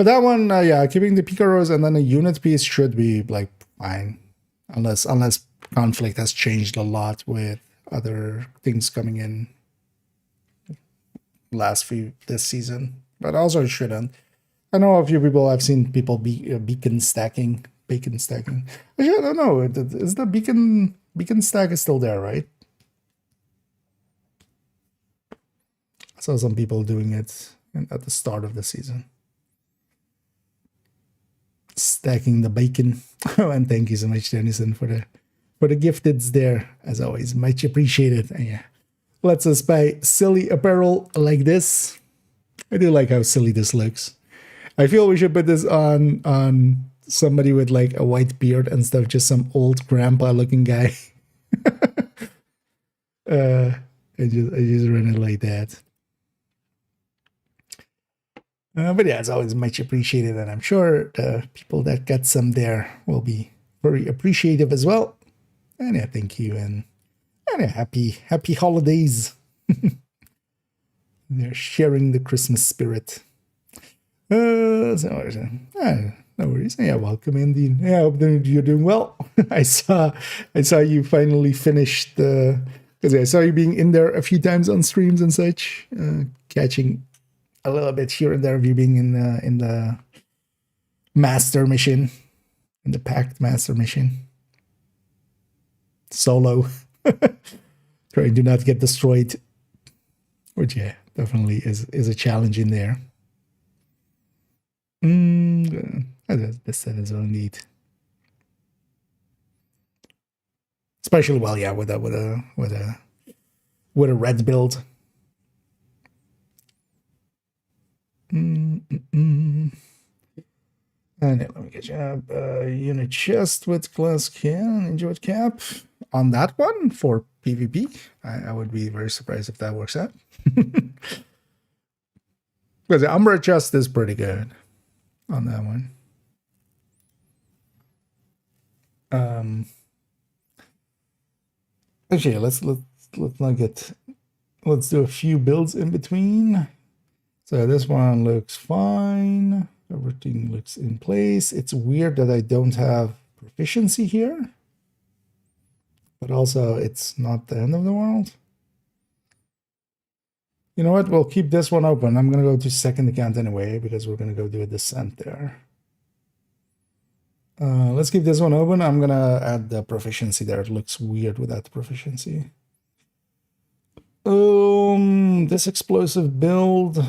that one, keeping the Picaros and then a unit piece should be like fine, unless conflict has changed a lot with other things coming in this season. But also it shouldn't. I know a few people. I've seen people bacon stacking. Actually, I don't know. Is the beacon stack is still there, right? I saw some people doing it at the start of the season. Stacking the bacon. And thank you so much, Denison, for the gifteds there. As always, much appreciated. And yeah, lets us buy silly apparel like this. I do like how silly this looks. I feel we should put this on somebody with like a white beard instead of just some old grandpa looking guy. I just run it like that. But yeah, it's always much appreciated, and I'm sure the people that got some there will be very appreciative as well. And yeah, thank you, and yeah, happy holidays. They're sharing the Christmas spirit. No worries. Yeah, welcome, Andy. Yeah, I hope that you're doing well. I saw you finally finished because I saw you being in there a few times on streams and such, catching a little bit here and there of you being in the master mission, in the pact master mission, solo, trying to not get destroyed, which yeah, definitely is a challenge in there. This set is all neat, especially with a red build. And let me get you a unit chest with glass can. Enjoy it, cap on that one for PvP. I would be very surprised if that works out. Because the Umbra chest is pretty good on that one. Actually, let's do a few builds in between. So this one looks fine. Everything looks in place. It's weird that I don't have proficiency here, but also it's not the end of the world. You know what? We'll keep this one open. I'm going to go to second account anyway, because we're going to go do a descent there. Let's keep this one open. I'm going to add the proficiency there. It looks weird without the proficiency. This explosive build.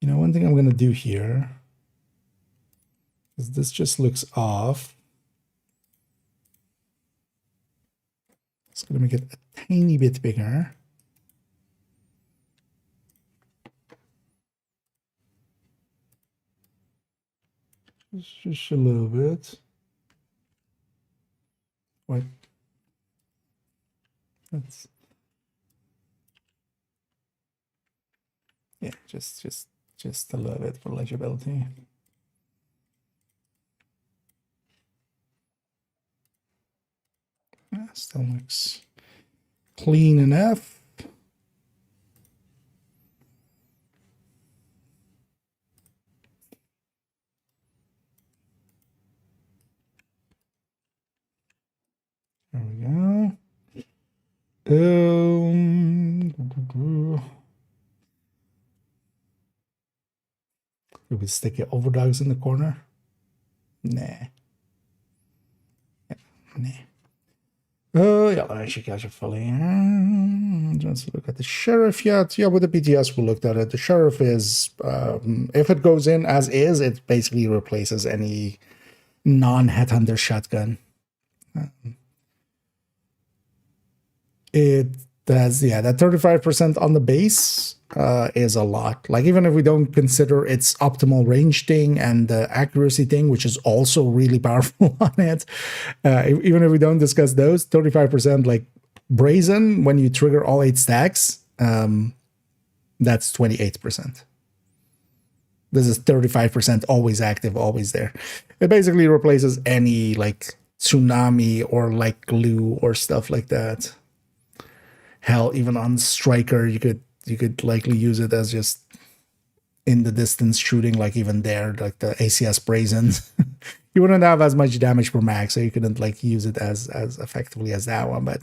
You know, one thing I'm going to do here is this just looks off. It's going to make it a tiny bit bigger. Just a little bit. Wait. That's yeah, just a little bit for legibility. Yeah, still looks clean enough. Do we stick it overdogs in the corner? Nah. Yeah, nah. Oh, yeah, actually, catch it fully. Let's look at the sheriff yet. Yeah, with the BTS, we looked at it. The sheriff is, if it goes in as is, it basically replaces any non-headhunter shotgun. It does, yeah, that 35% on the base is a lot. Like, even if we don't consider its optimal range thing and the accuracy thing, which is also really powerful on it, even if we don't discuss those, 35%, like brazen, when you trigger all 8 stacks, that's 28%. This is 35% always active, always there. It basically replaces any like tsunami or like glue or stuff like that. Hell, even on striker, you could likely use it as just in the distance shooting, like even there, like the ACS brazen. You wouldn't have as much damage per mag, so you couldn't like use it as effectively as that one, but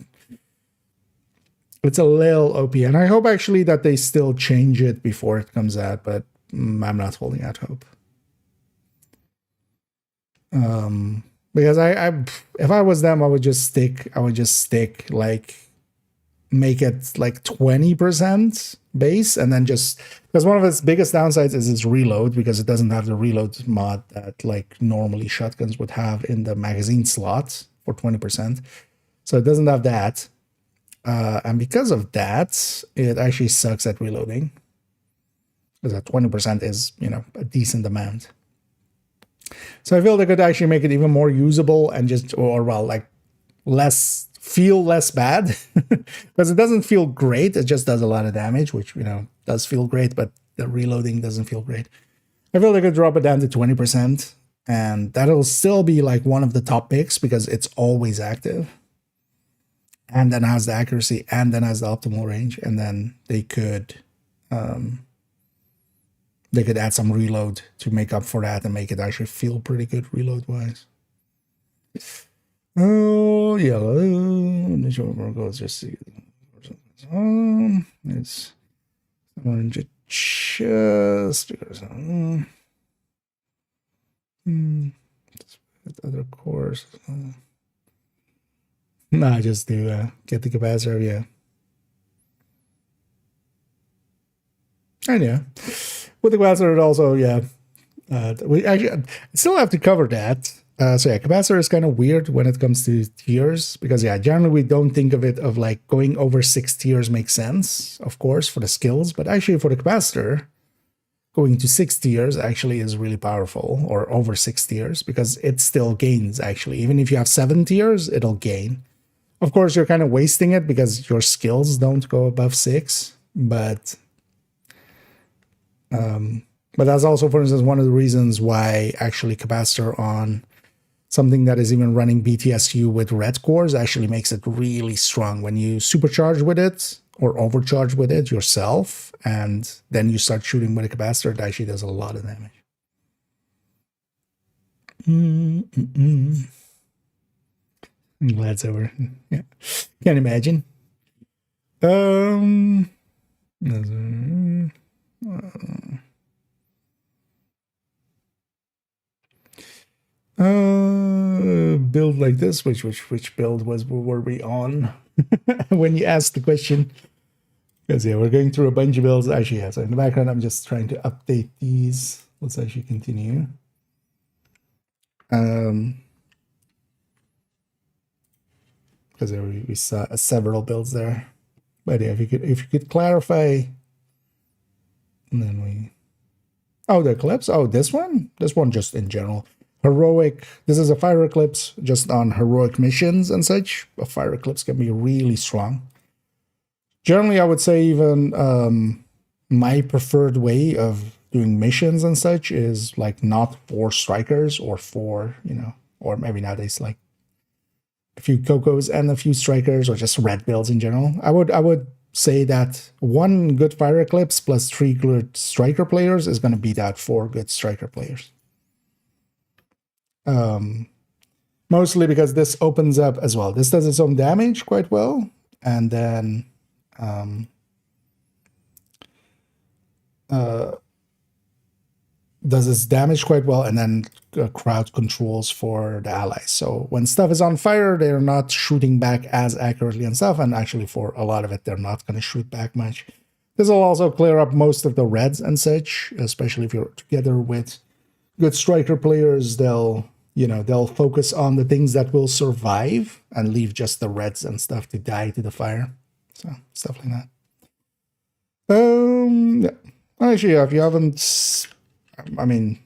it's a little OP. And I hope actually that they still change it before it comes out, but I'm not holding out hope. Because I if I was them, I would just stick like, make it like 20% base, and then just, because one of its biggest downsides is its reload, because it doesn't have the reload mod that like normally shotguns would have in the magazine slot for 20%. So it doesn't have that. And because of that, it actually sucks at reloading, because that 20% is, you know, a decent amount. So I feel they could actually make it even more usable and just, or well, like feel less bad, because it doesn't feel great. It just does a lot of damage, which, you know, does feel great, but the reloading doesn't feel great. I feel they could drop it down to 20%, and that'll still be like one of the top picks because it's always active, and then has the accuracy, and then has the optimal range, and then they could add some reload to make up for that and make it actually feel pretty good reload wise. Oh, yellow. Let's just see. It's orange chest because other cores. Nah, just do get the capacitor, yeah. And yeah, with the capacitor, it also, yeah. We actually still have to cover that. So yeah, capacitor is kind of weird when it comes to tiers, because yeah, generally we don't think of it of like going over 6 tiers makes sense, of course, for the skills, but actually for the capacitor, going to 6 tiers actually is really powerful, or over 6 tiers, because it still gains actually. Even if you have 7 tiers, it'll gain. Of course, you're kind of wasting it because your skills don't go above 6, but that's also, for instance, one of the reasons why actually capacitor on something that is even running BTSU with red cores actually makes it really strong. When you supercharge with it or overcharge with it yourself, and then you start shooting with a capacitor, it actually does a lot of damage. I'm glad it's over. Yeah, can't imagine. Build like this. Which build were we on when you asked the question? Because yeah, we're going through a bunch of builds. Actually, yeah. So in the background, I'm just trying to update these. Let's actually continue. Because we saw several builds there. But yeah, if you could clarify, and then we. Oh, the eclipse. Oh, this one just in general. Heroic. This is a fire eclipse just on heroic missions and such. A fire eclipse can be really strong. Generally, I would say even my preferred way of doing missions and such is like not 4 strikers or 4, you know, or maybe nowadays like a few Cocos and a few strikers, or just red builds in general. I would say that 1 good fire eclipse plus 3 good striker players is going to beat out 4 good striker players. Mostly because this opens up as well. This does its own damage quite well. and then does its damage quite well, and then crowd controls for the allies. So when stuff is on fire, they're not shooting back as accurately and stuff, and actually for a lot of it, they're not going to shoot back much. This will also clear up most of the reds and such, especially if you're together with good striker players. They'll focus on the things that will survive and leave just the reds and stuff to die to the fire. So stuff like that. Yeah. Actually, if you haven't, I mean,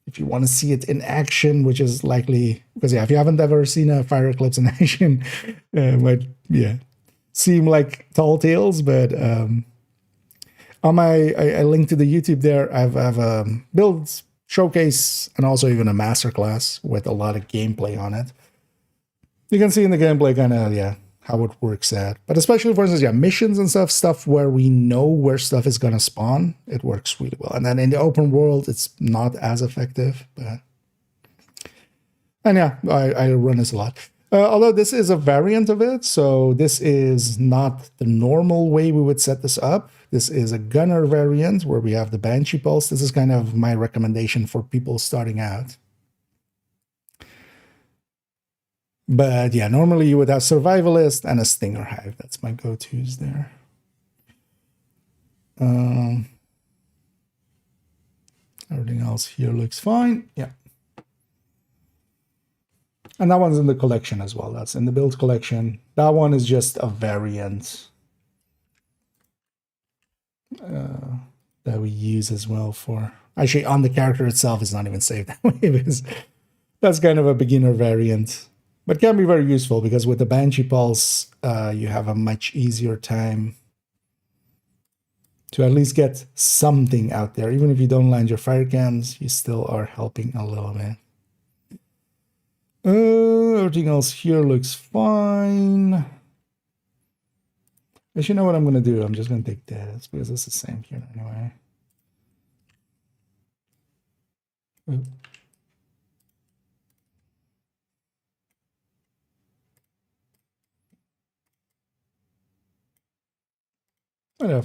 if you want to see it in action, which is likely because if you haven't ever seen a fire eclipse in action, might seem like tall tales, but on my I linked to the YouTube there. I have a build showcase and also even a masterclass with a lot of gameplay on it. You can see in the gameplay kind of how it works at, but especially for instance missions and stuff where we know where stuff is gonna spawn, it works really well. And then in the open world, it's not as effective, but I run this a lot. Although this is a variant of it, so this is not the normal way we would set this up. This is a gunner variant where we have the Banshee Pulse. This is kind of my recommendation for people starting out. But yeah, normally you would have Survivalist and a Stinger Hive. That's my go-tos there. Everything else here looks fine. Yeah. And that one's in the collection as well. That's in the build collection. That one is just a variant that we use as well for... Actually, on the character itself, it's not even saved that way because that's kind of a beginner variant. But can be very useful because with the Banshee Pulse, you have a much easier time to at least get something out there. Even if you don't land your fire cams, you still are helping a little bit. Everything else here looks fine. Actually, you know what I'm going to do? I'm just going to take this because it's the same here anyway. Ooh.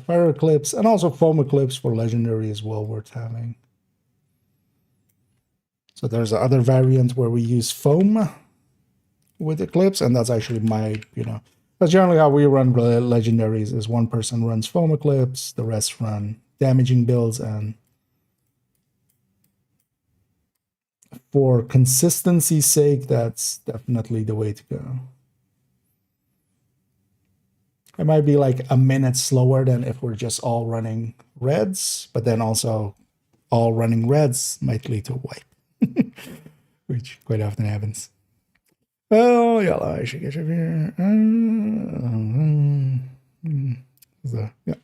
Fire Eclipse and also Foam Eclipse for Legendary is well worth having. So there's another variant where we use Foam with Eclipse, and that's actually my, that's generally how we run Legendaries, is one person runs Foam Eclipse, the rest run damaging builds, and for consistency's sake, that's definitely the way to go. It might be like a minute slower than if we're just all running reds, but then also all running reds might lead to a wipe, which quite often happens. Oh, yeah, I should get over here. Yeah.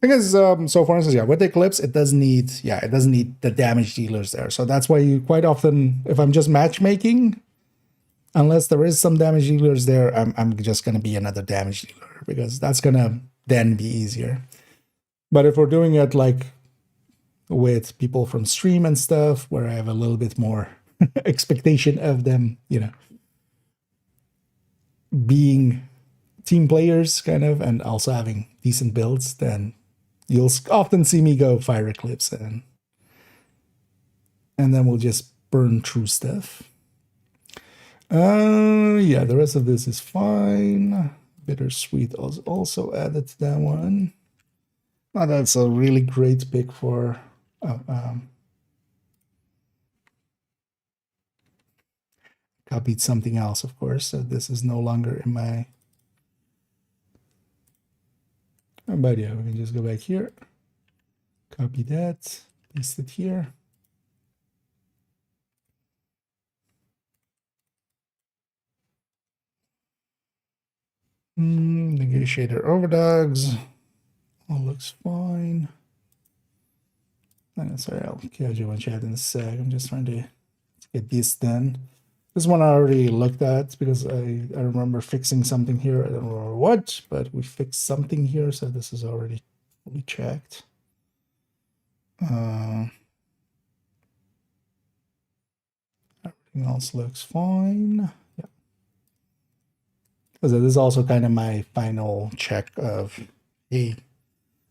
I guess, so for instance, with the Eclipse, it doesn't need the damage dealers there. So that's why you quite often, if I'm just matchmaking, unless there is some damage dealers there, I'm just going to be another damage dealer because that's going to then be easier. But if we're doing it like with people from stream and stuff, where I have a little bit more expectation of them, being team players kind of, and also having decent builds, then you'll often see me go Fire Eclipse and then we'll just burn through stuff. Yeah, the rest of this is fine. Bittersweet was also added to that one. Oh, that's a really great pick for copied something else, of course, so this is no longer in my... But yeah, we can just go back here, copy that, paste it here. Negotiator overdogs, all looks fine. Sorry, I'll catch you on chat in a sec. I'm just trying to get this done. This one I already looked at because I remember fixing something here. I don't remember what, but we fixed something here, so this is already fully checked. Everything else looks fine. Yeah. So this is also kind of my final check of, hey,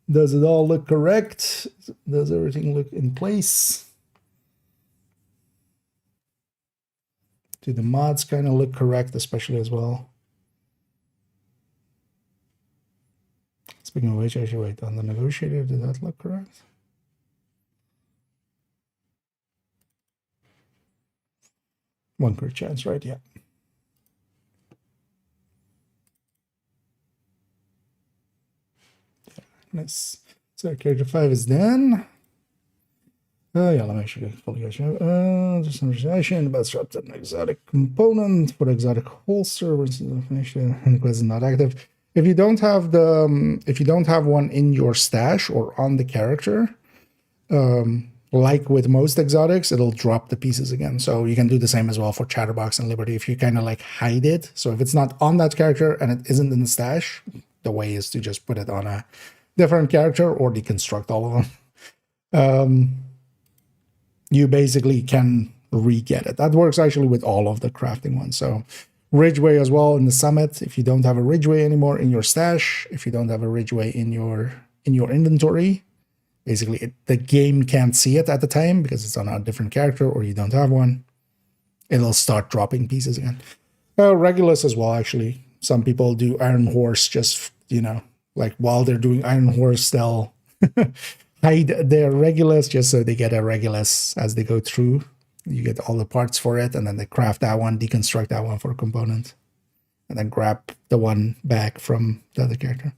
does it all look correct? Does everything look in place? Do the mods kind of look correct, especially as well? Speaking of which, actually, wait, on the negotiator, did that look correct? One crit chance, right? Yeah. Nice. So character 5 is done. Yeah, let me actually fully go show. Just some information about strapped an exotic component for the exotic holster, which is definition and the quest is not active. If you don't have the if you don't have one in your stash or on the character, like with most exotics, it'll drop the pieces again. So you can do the same as well for Chatterbox and Liberty if you kind of like hide it. So if it's not on that character and it isn't in the stash, the way is to just put it on a different character or deconstruct all of them. You basically can re-get it. That works actually with all of the crafting ones. So Ridgeway as well in the summit. If you don't have a Ridgeway anymore in your stash, if you don't have a Ridgeway in your inventory, basically the game can't see it at the time because it's on a different character or you don't have one. It'll start dropping pieces again. Regulus as well, actually. Some people do Iron Horse just, like while they're doing Iron Horse, they'll hide their Regulus just so they get a Regulus as they go through. You get all the parts for it, and then they craft that one, deconstruct that one for a component, and then grab the one back from the other character.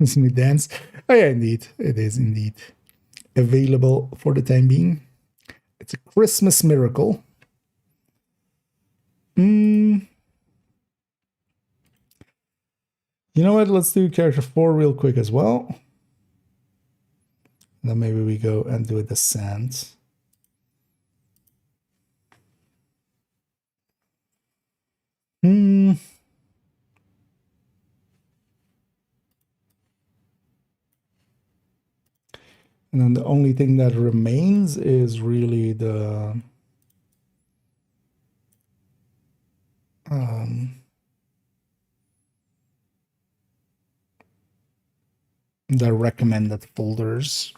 Smooth dance. Oh yeah, indeed. It is indeed available for the time being. It's a Christmas miracle. You know what? Let's do character 4 real quick as well. Then maybe we go and do a descent. And then the only thing that remains is really the recommended folders.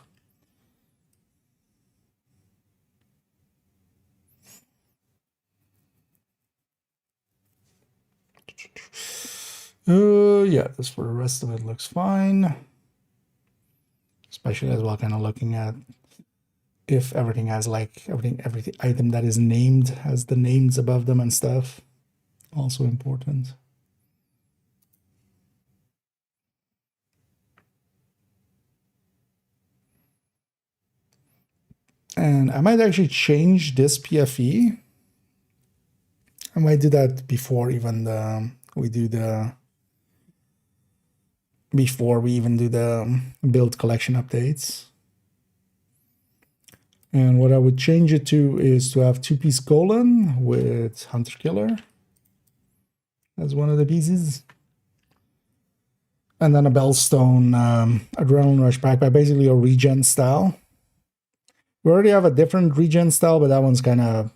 Yeah, this for the rest of it looks fine. Especially as well, kind of looking at if everything has like every item that is named has the names above them and stuff. Also important. And I might actually change this PFE. I might do that before even before we even do the build collection updates. And what I would change it to is to have 2-piece Golem with Hunter Killer as one of the pieces. And then a Bellstone Adrenaline Rush backpack, basically a regen style. We already have a different regen style, but that one's kind of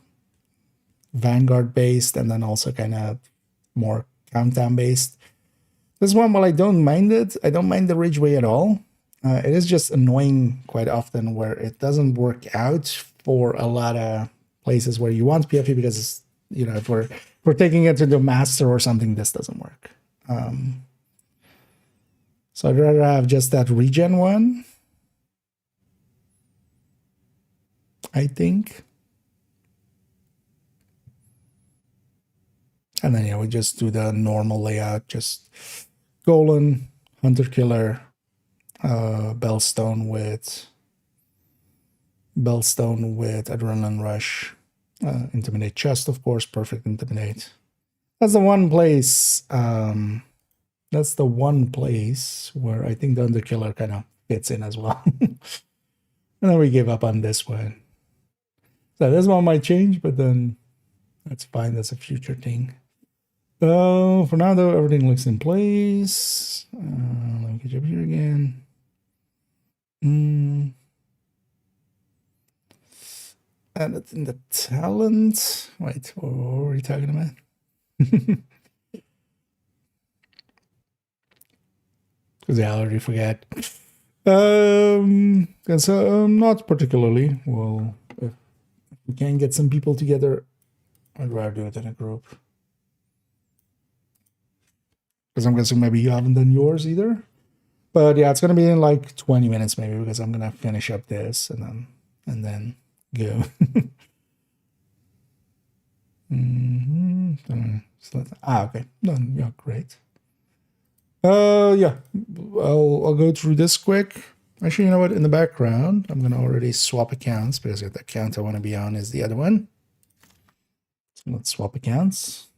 Vanguard based and then also kind of more countdown based. This one, while I don't mind it, I don't mind the Ridgeway at all. It is just annoying quite often where it doesn't work out for a lot of places where you want PFE because, if we're taking it to the master or something, this doesn't work. So I'd rather have just that regen one, I think. And then, we just do the normal layout, just Golem, Hunter Killer, Bellstone with Adrenaline Rush, Intimidate Chest, of course, perfect Intimidate. That's the one place. That's the one place where I think the Hunter Killer kind of fits in as well. And then we give up on this one. So this one might change, but then that's fine. That's a future thing. For now, though, everything looks in place. Let me get you up here again. And it's in the talent. Wait, what were we talking about? Because I already forgot. So not particularly. Well, if we can get some people together, I'd rather do it in a group. Because I'm guessing maybe you haven't done yours either. But yeah, it's gonna be in like 20 minutes maybe, because I'm gonna finish up this and then go. Okay, done. Yeah, great. Yeah, I'll go through this quick. Actually, you know what? In the background, I'm gonna already swap accounts because the account I want to be on is the other one. So let's swap accounts.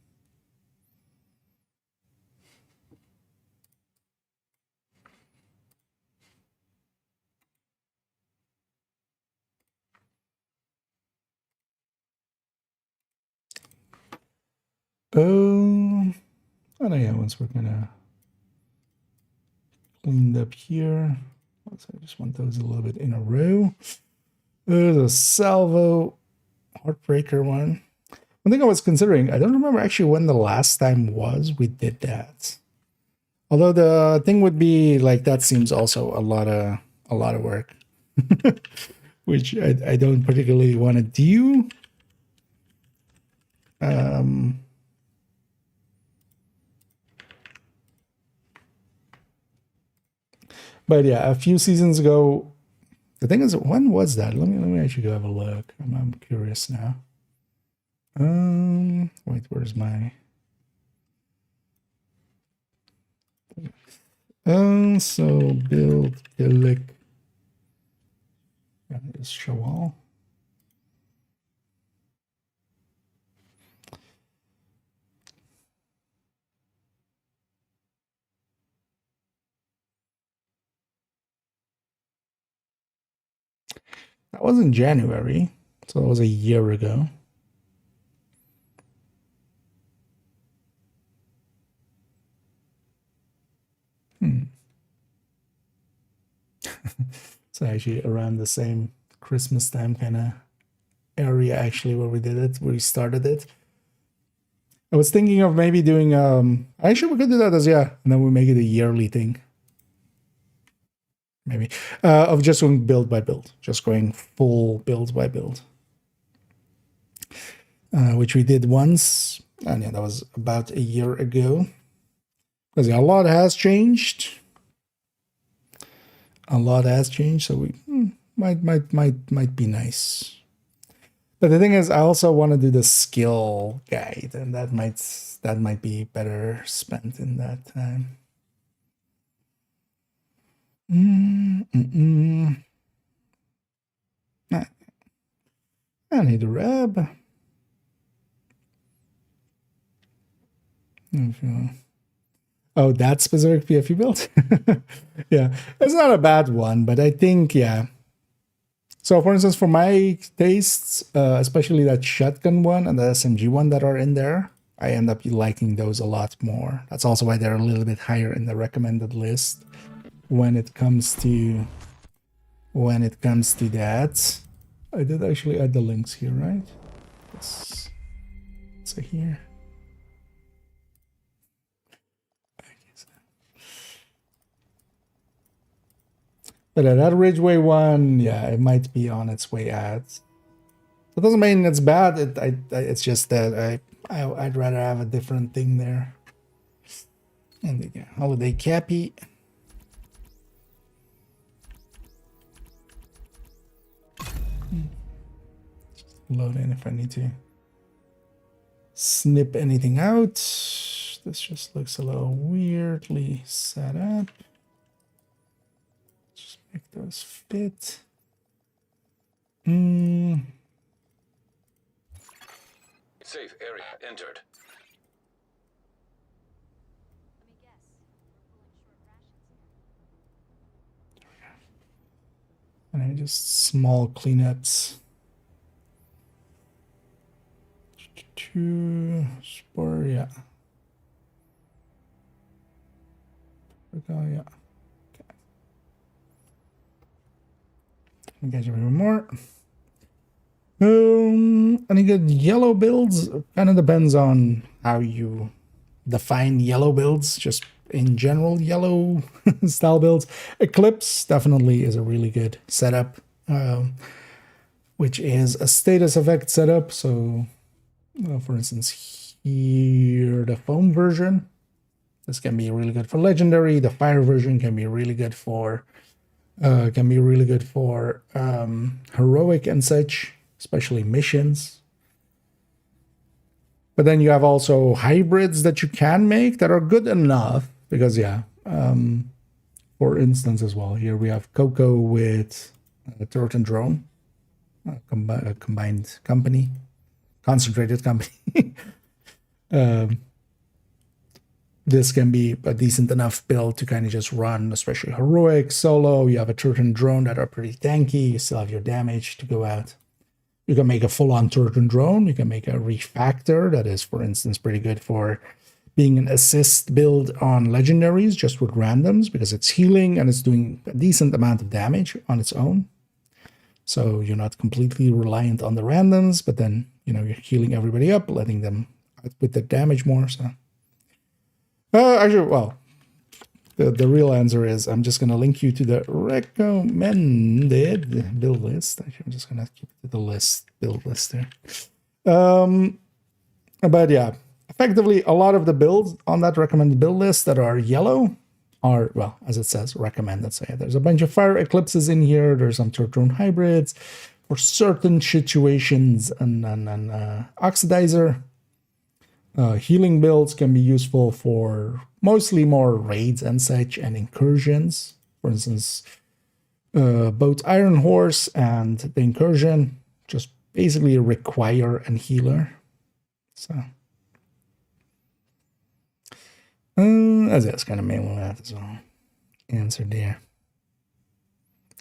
Oh, and yeah, once we're gonna cleaned up here. So I just want those a little bit in a row. There's a salvo heartbreaker one. One thing I was considering, I don't remember actually when the last time was we did that. Although the thing would be like that seems also a lot of work, which I don't particularly want to do. But yeah, a few seasons ago, the thing is, when was that? Let me actually go have a look. I'm curious now. Wait, where's my? So build click. Just show all. That was in January, so that was a year ago. So actually around the same Christmas time kind of area actually where we did it, where we started it. I was thinking of maybe doing actually we could do that as and then we make it a yearly thing. Maybe of just going build by build, just going full build by build, which we did once, and yeah, that was about a year ago. Because a lot has changed. A lot has changed, so we might be nice. But the thing is, I also want to do the skill guide, and that might be better spent in that time. I need a rub. Oh, that specific PFE build? Yeah, it's not a bad one, but I think, yeah. So for instance, for my tastes, especially that shotgun one and the SMG one that are in there, I end up liking those a lot more. That's also why they're a little bit higher in the recommended list when it comes to that. I did actually add the links here, right? Yes. So here. But that Ridgeway one, yeah, it might be on its way out. That doesn't mean it's bad. It's just that I'd rather have a different thing there. And the holiday cappy. Load in if I need to snip anything out. This just looks a little weirdly set up. Just make those fit. Safe area entered. And then just small cleanups. Spore, yeah. Yeah. Okay. Engage a little more. Any good yellow builds? Kind of depends on how you define yellow builds. Just in general, yellow style builds. Eclipse definitely is a really good setup, which is a status effect setup. So, for instance, here the foam version. This can be really good for legendary. The fire version can be really good for heroic and such, especially missions. But then you have also hybrids that you can make that are good enough because, yeah, for instance, as well, here we have Coco with turret and drone, combined company, concentrated company. This can be a decent enough build to kind of just run, especially heroic, solo. You have a turret and drone that are pretty tanky. You still have your damage to go out. You can make a full-on turret and drone. You can make a refactor that is, for instance, pretty good for being an assist build on legendaries just with randoms because it's healing and it's doing a decent amount of damage on its own. So you're not completely reliant on the randoms, but then, you know, you're healing everybody up, letting them output the damage more. So. Actually, well, the real answer is I'm just going to link you to the recommended build list. Actually, I'm just going to keep it to the build list there. But yeah, effectively, a lot of the builds on that recommended build list that are yellow are, well, as it says, recommended. So yeah, there's a bunch of fire eclipses in here. There's some turret drone hybrids for certain situations and oxidizer. Healing builds can be useful for mostly more raids and such and incursions. For instance, both Iron Horse and the incursion just basically require a healer. So, that's kind of mainly that as well. Answer there.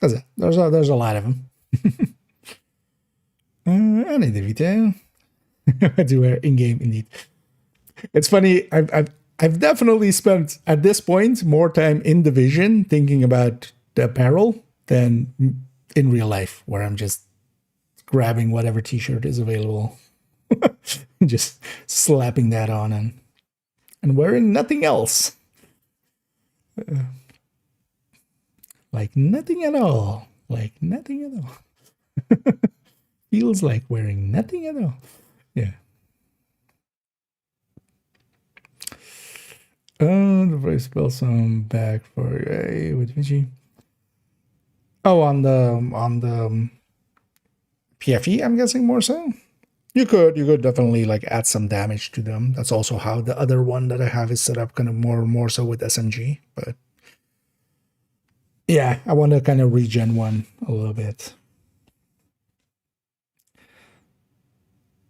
That's it. There's a lot of them. Any detail. Do wear in-game indeed. It's funny, I've definitely spent, at this point, more time in Division thinking about the apparel than in real life, where I'm just grabbing whatever t-shirt is available, just slapping that on and wearing nothing else. Like nothing at all. Like nothing at all. Feels like wearing nothing at all. Yeah. The voice spell some back for a with Vinci. Oh, on the PFE, I'm guessing more so. You could definitely like add some damage to them. That's also how the other one that I have is set up, kind of more so with SMG. But yeah, I want to kind of regen one a little bit.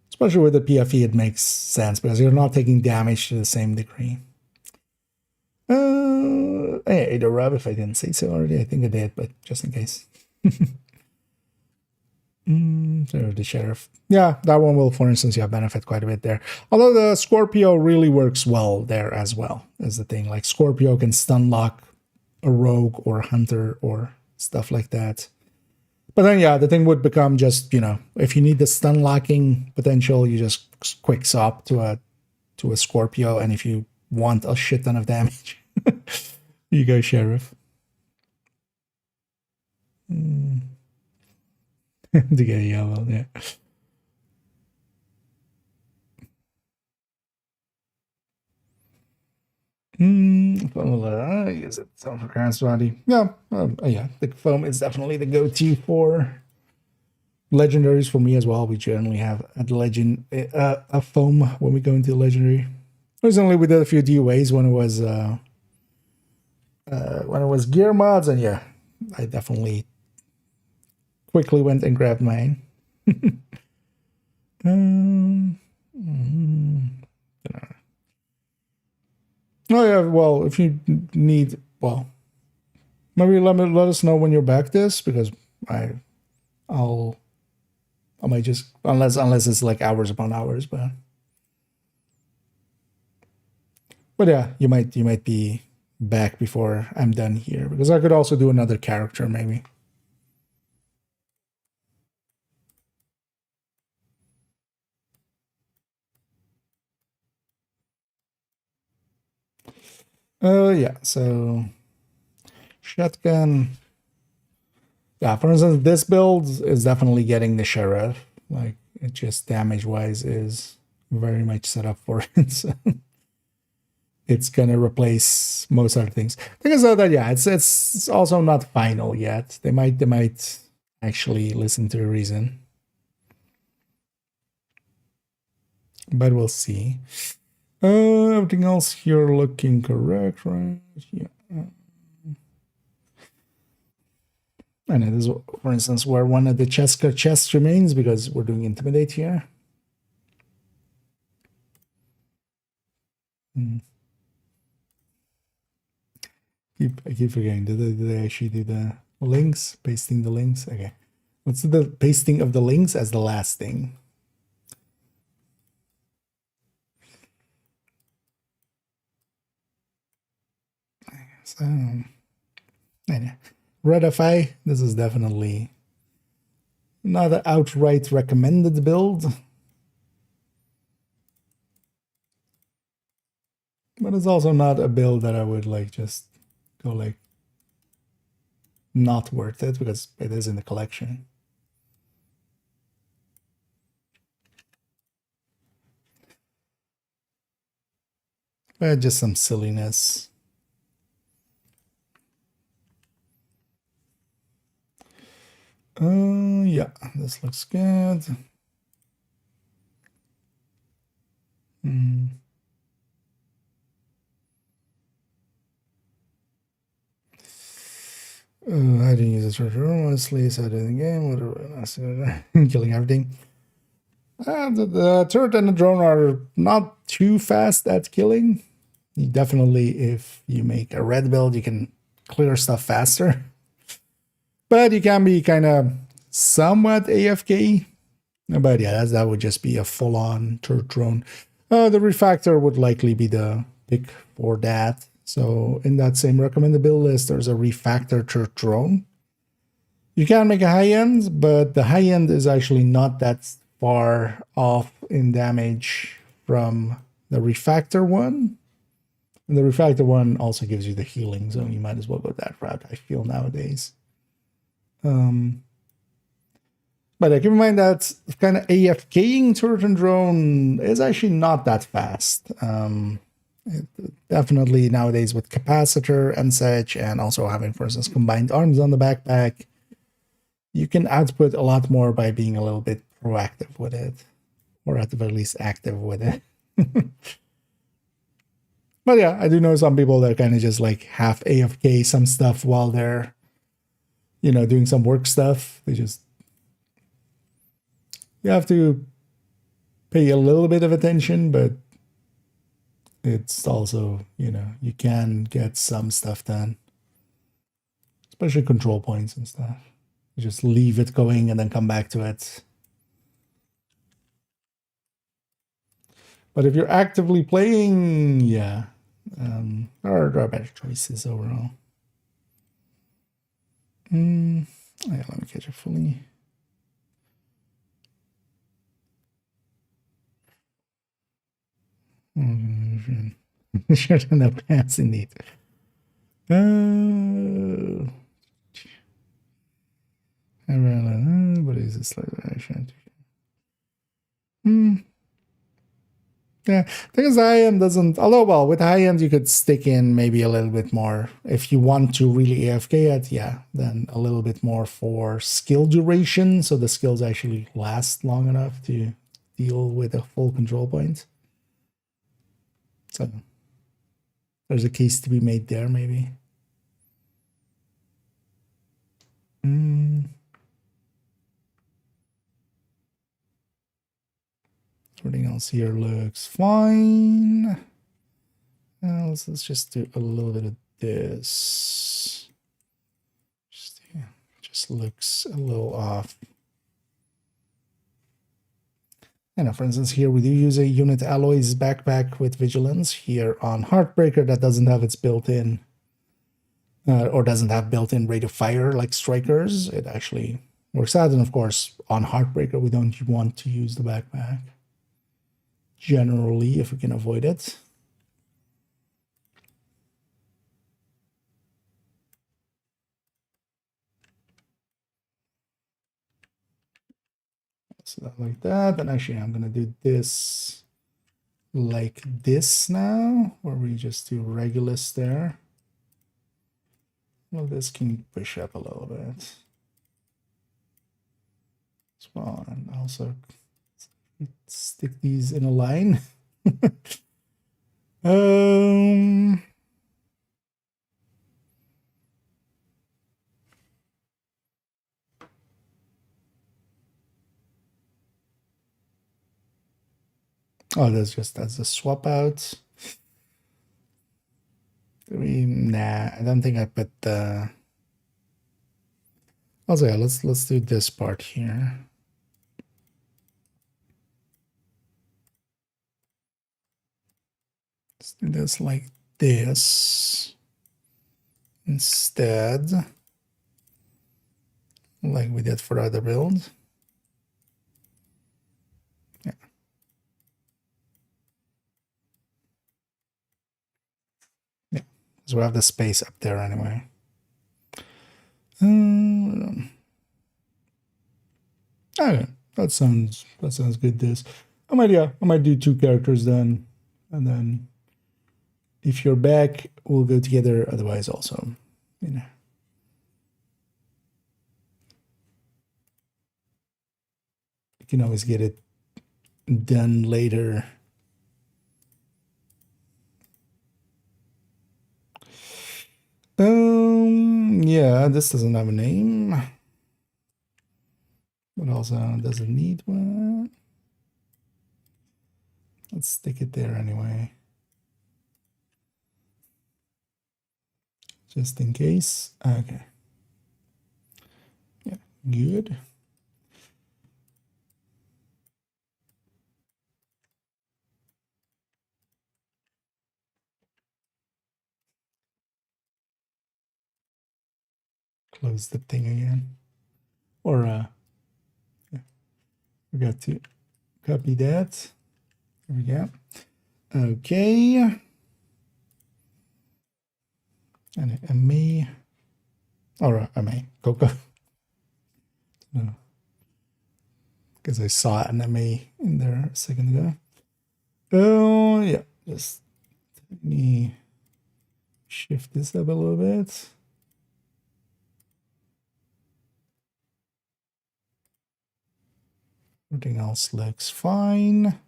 Especially with the PFE, it makes sense because you're not taking damage to the same degree. I ate a rub if I didn't say so already. I think I did, but just in case. So the Sheriff. Yeah, that one will, for instance, benefit quite a bit there. Although the Scorpio really works well there as well, is the thing. Like Scorpio can stun lock a rogue or a hunter or stuff like that. But then, yeah, the thing would become just, if you need the stun locking potential, you just quick swap to a Scorpio. And if you want a shit ton of damage, you go Sheriff. To get a yellow, yeah. Use it for Grand's body. Yeah, yeah. The foam is definitely the go-to for legendaries for me as well. We generally have a foam when we go into legendary. Recently, we did a few DUAs when it was gear mods, and yeah, I definitely quickly went and grabbed mine. Oh yeah, well, if you need, well, maybe let us know when you're back this, because I might just, unless it's like hours upon hours, but yeah, you might be back before I'm done here, because I could also do another character maybe. Yeah, so shotgun. Yeah, for instance, this build is definitely getting the sheriff. Like, it just damage-wise is very much set up for it. So it's gonna replace most other things. Thing is though that yeah, it's also not final yet. They might actually listen to reason. But we'll see. Everything else here looking correct, right? Yeah. And it is, for instance, where one of the chests remains because we're doing intimidate here. I keep forgetting. Did they actually do the links? Pasting the links? Okay. Let's do the pasting of the links as the last thing. So, anyway. Redify, this is definitely not an outright recommended build. But it's also not a build that I would like just go like not worth it because it is in the collection. But just some silliness. Yeah, this looks good. I didn't use a treasure room, honestly, so I did the game, whatever, killing everything. The turret and the drone are not too fast at killing. Definitely, if you make a red build, you can clear stuff faster. But you can be kind of somewhat AFK. But yeah, that would just be a full-on turret drone. The refactor would likely be the pick for that. So in that same recommended build list, there's a refactor turret drone. You can make a high end, but the high end is actually not that far off in damage from the refactor one. And the refactor one also gives you the healing, so you might as well go that route, I feel, nowadays. But keep in mind that kind of AFKing turret and drone is actually not that fast. Definitely nowadays with capacitor and such, and also having, for instance, combined arms on the backpack, you can output a lot more by being a little bit proactive with it, or at the very least active with it. But yeah, I do know some people that kind of just like half AFK some stuff while they're, you know, doing some work stuff. They just, you have to pay a little bit of attention, but it's also, you know, you can get some stuff done, especially control points and stuff. You just leave it going and then come back to it. But if you're actively playing, yeah, there are better choices overall. Yeah, let me catch it fully. Shirt and the pants indeed. What is this? Yeah, thing is, high end doesn't. Although, well, with high end, you could stick in maybe a little bit more if you want to really AFK it. Yeah, then a little bit more for skill duration, so the skills actually last long enough to deal with a full control point. So there's a case to be made there, maybe. Everything else here looks fine. Let's just do a little bit of this. Just looks a little off. And for instance, here we do use a unit alloys backpack with vigilance. Here on Heartbreaker, that doesn't have its built-in, or doesn't have built-in rate of fire like Strikers. It actually works out. And of course, on Heartbreaker, we don't want to use the backpack. Generally, if we can avoid it. So like that. And actually, I'm gonna do this like this now, where we just do Regulus there. Well, this can push up a little bit as well, and also stick these in a line. Oh, that's a swap out. Nah, I don't think I put the. Also, yeah, let's do this part here. Let's do this like this instead, like we did for the other build. Yeah. Yeah, because we have the space up there anyway. Okay, that sounds good. This I might do 2 characters then, and then if you're back, we'll go together. Otherwise, also, you know, you can always get it done later. Yeah, this doesn't have a name, but also doesn't need one. Let's stick it there anyway, just in case. Okay. Yeah, good. Close the thing again, or yeah, forgot to copy that. There we go. Okay, and a MA, or a MA Coco. No, because I saw an MA in there a second ago. Oh yeah, just let me shift this up a little bit. Everything else looks fine.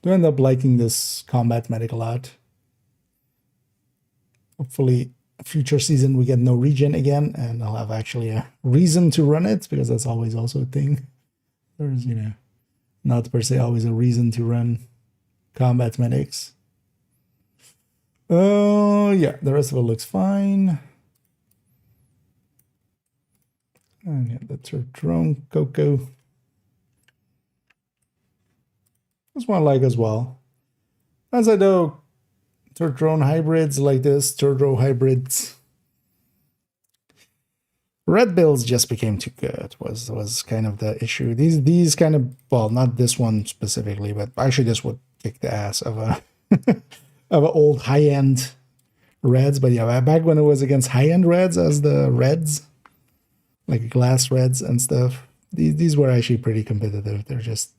Do end up liking this combat medic a lot. Hopefully, future season we get no regen again, and I'll have actually a reason to run it, because that's always also a thing. There's, you know, not per se always a reason to run combat medics. Oh yeah, the rest of it looks fine. And yeah, that's our drone Coco. This one I like as well. As I know, drone hybrids like this, turbo hybrids. Red builds just became too good, was kind of the issue. These kind of, well, not this one specifically, but actually this would kick the ass of a of an old high-end reds. But yeah, back when it was against high-end reds as the reds, like glass reds and stuff, these were actually pretty competitive. They're just,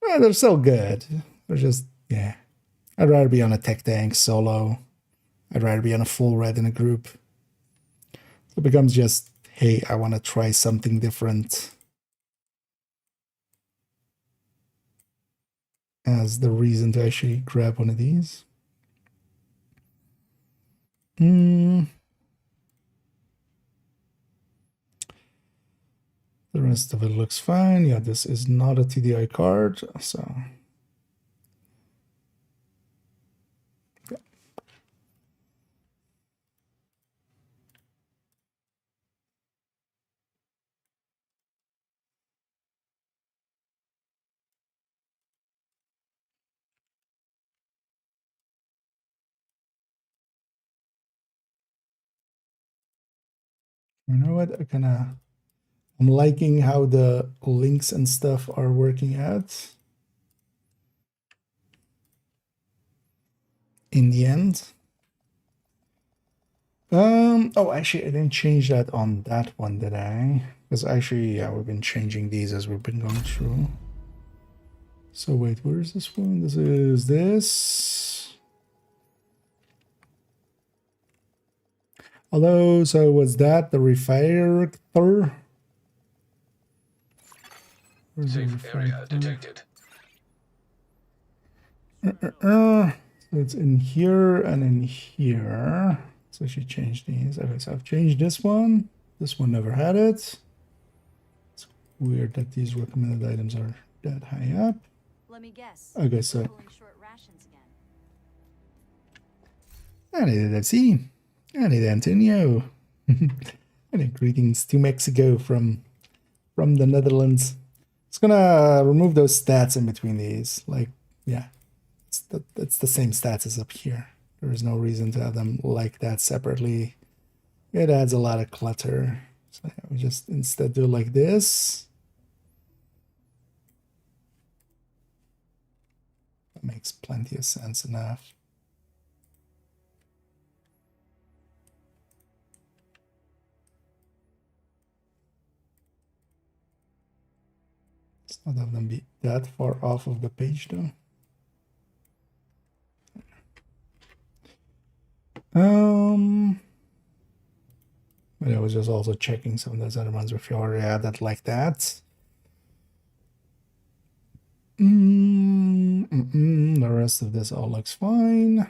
well, they're so good. They're just, yeah. I'd rather be on a tech tank solo. I'd rather be on a full red in a group. So it becomes just, hey, I want to try something different as the reason to actually grab one of these. The rest of it looks fine. Yeah, this is not a TDI card, so yeah. You know what? I'm liking how the links and stuff are working out in the end. Oh, actually, I didn't change that on that one, did I? Because actually, yeah, we've been changing these as we've been going through. So wait, where is this one? This is this. Hello, so was that the refractor? Where's the Safe area refractor? detected. So it's in here and in here. So she changed these. Okay, so I've changed this one. This one never had it. It's weird that these recommended items are that high up. Let me guess. Okay, so Pulling short rations again. I need FC. I need Antonio. And greetings to Mexico from the Netherlands. It's gonna remove those stats in between these. Like, yeah, it's the same stats as up here. There is no reason to have them like that separately. It adds a lot of clutter. So yeah, we just instead do like this. That makes plenty of sense enough. Let's not have them be that far off of the page though. But I was just also checking some of those other ones if you already had that like that. The rest of this all looks fine.